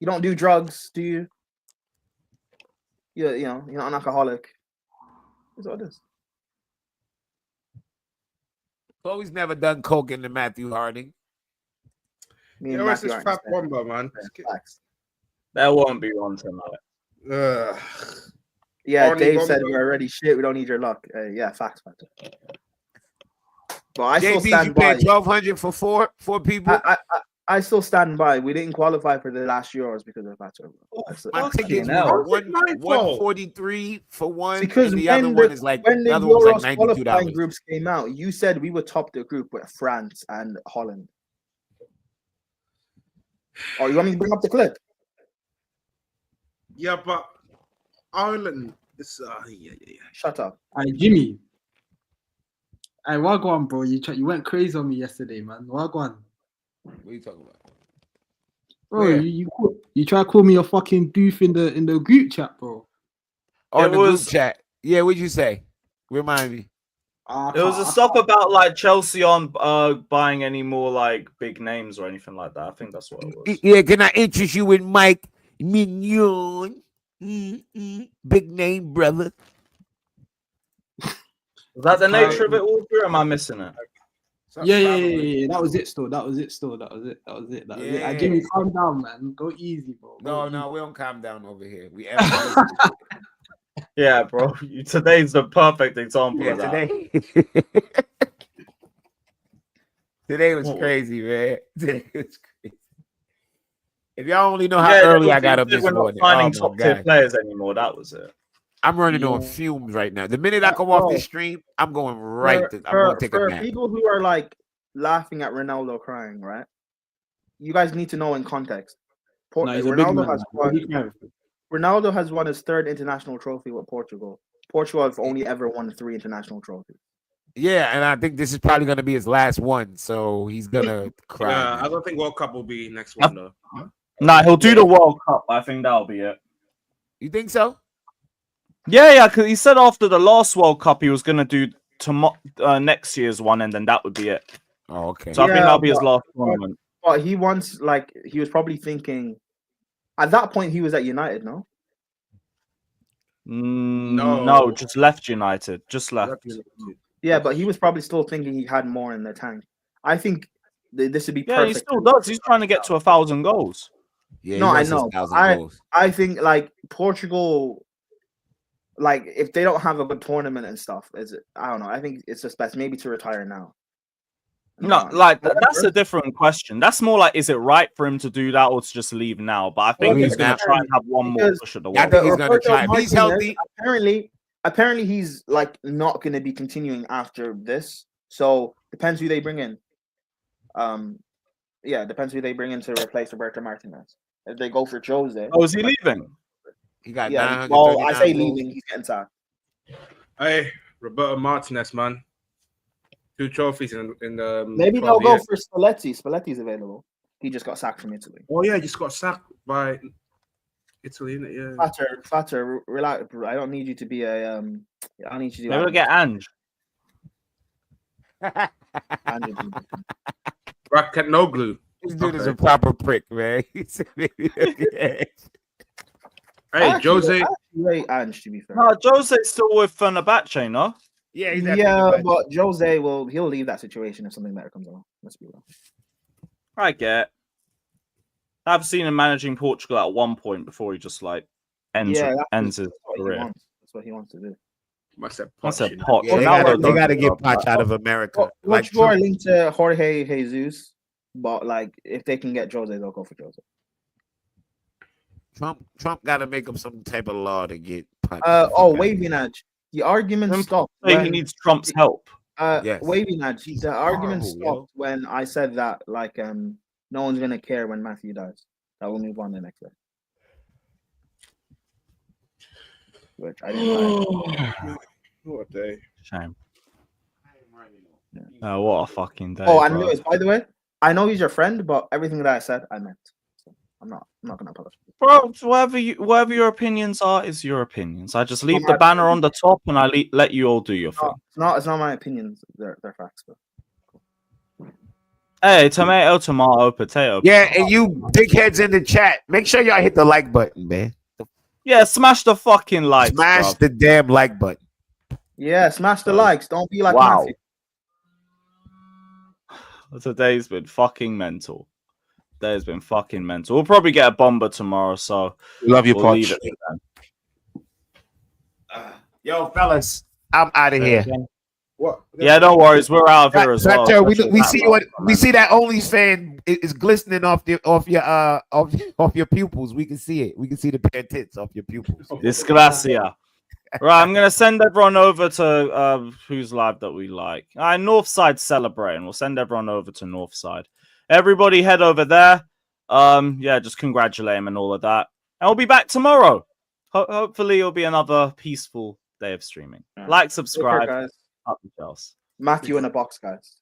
You don't do drugs, do you? You're not an alcoholic. That's what it is. Chloe's never done coke in the Matthew Harding. Yeah, where's this fat bomber, man? There won't be one tonight. Yeah, Barney Dave Bumble. said we're already shit. We don't need your luck. Yeah, facts, man. But I still JB, stand you by. paid $1,200 for four people. I still stand by. We didn't qualify for the last Euros because of that. My tickets were 143 for one, Because and the when other one is like when the the other one was Euros like qualifying $92. groups came out, you said we would top the group with France and Holland. Oh, you want me to bring up the clip? Yeah, but Ireland is Shut up. Hey, Jimmy. Hey, Wagwan, bro. You went crazy on me yesterday, man. Wagwan. What are you talking about? Bro, Where? you try to call me a fucking booth in the group chat, bro. Oh, in the group chat. Yeah, what'd you say? Remind me. There was a stuff about like Chelsea on buying any more like big names or anything like that. I think that's what it was. Yeah, can I interest you with Mike Maignan? Big name, brother. Is that the nature of it all? Or am I missing it? Yeah. That was it. That was it. Hey, Jimmy, calm down, man. Go easy, bro. No, we don't calm down over here. We Yeah, bro. Today's the perfect example of that. Today was crazy, man. Today was crazy. If y'all only know how early I got up this we're not morning. finding Oh, top tier players anymore. That was it. I'm running on fumes right now. The minute I come off this stream, I'm going right. I'm going to take a nap. People who are like laughing at Ronaldo crying, right? You guys need to know in context. He's a big man. Ronaldo has won his 3rd international trophy with Portugal. Portugal have only ever won 3 international trophies. Yeah, and I think this is probably going to be his last one, so he's going to cry. Yeah, I don't think World Cup will be next one though. Nah, he'll do the World Cup. I think that'll be it. You think so? Yeah, because he said after the last World Cup he was going to do next year's one, and then that would be it. Oh, okay. So I think that'll be his last tournament. But he wants, he was probably thinking, at that point he was at United, no? No, just left United. Just left. Yeah, but he was probably still thinking he had more in the tank. I think this would be Yeah, perfect. he still does. He's trying to get to 1,000 goals. Yeah, no, I know. I think Portugal, like if they don't have a good tournament and stuff, I don't know. I think it's just best maybe to retire now. No, like that's a different question. That's more like, is it right for him to do that or to just leave now? But I think he's going to try and have one more push at the World Cup. he's going to try. If he's healthy, apparently he's like not going to be continuing after this. So depends who they bring in. Depends who they bring in to replace Roberto Martinez. If they go for Jose, is he leaving? He got well, I say leaving. He's getting sacked. Hey, Roberto Martinez, man. 2 trophies in the. Maybe they'll go for Spalletti. Spalletti's available. He just got sacked from Italy. Oh yeah, he just got sacked by Italy, isn't it? Yeah. Fatter, relax. I don't need you to be a. I don't need you to. Maybe we'll get Ange. Bracket no glue. This dude is a proper prick, man. Hey, Jose. Rate Ange, to be fair. No, Jose's still with Fenerbahce, no? Yeah, but Jose he'll leave that situation if something better comes along. Let's be real. I get. I've seen him managing Portugal at one point before he just like ends his career. That's what he wants to do. That's a pot. Yeah, they got to get Poch out of America. Much more linked to Jorge Jesus, but like if they can get Jose, they'll go for Jose. Trump got to make up some type of law to get Poch. Wavy nudge. The argument stopped. He needs Trump's help. Wavy nudge. The argument stopped when I said that like no one's gonna care when Matthew dies. That will move on the next day. Which I didn't. What a day. Shame. Yeah. What a fucking day. And Lewis, by the way, I know he's your friend, but everything that I said, I meant. So I'm not gonna apologize. Bro, whatever your opinions are is your opinions. I just leave the banner on the top and I let you all do your thing. It's not my opinions. They're facts. But... Hey, tomato, potato. Yeah, and you dickheads in the chat, make sure y'all hit the like button, man. Yeah, smash the fucking like. Smash the damn like button. Yeah, smash the likes. Don't be like Matthew. Today's been fucking mental. Today's been fucking mental. We'll probably get a bomber tomorrow, so love you, we'll Poch. Yo, fellas, I'm out of here. What? Yeah, no worries. We're out of here as well. We see we see that OnlyFans is glistening off your pupils. We can see it. We can see the bare tits off your pupils. Disgracia. Right, I'm gonna send everyone over to whose live that we like. Northside celebrating. We'll send everyone over to Northside. Everybody head over there. Just congratulate him and all of that. And we'll be back tomorrow. Hopefully it'll be another peaceful day of streaming. Like, subscribe. Guys. Up the shelves. Matthew in a box, guys.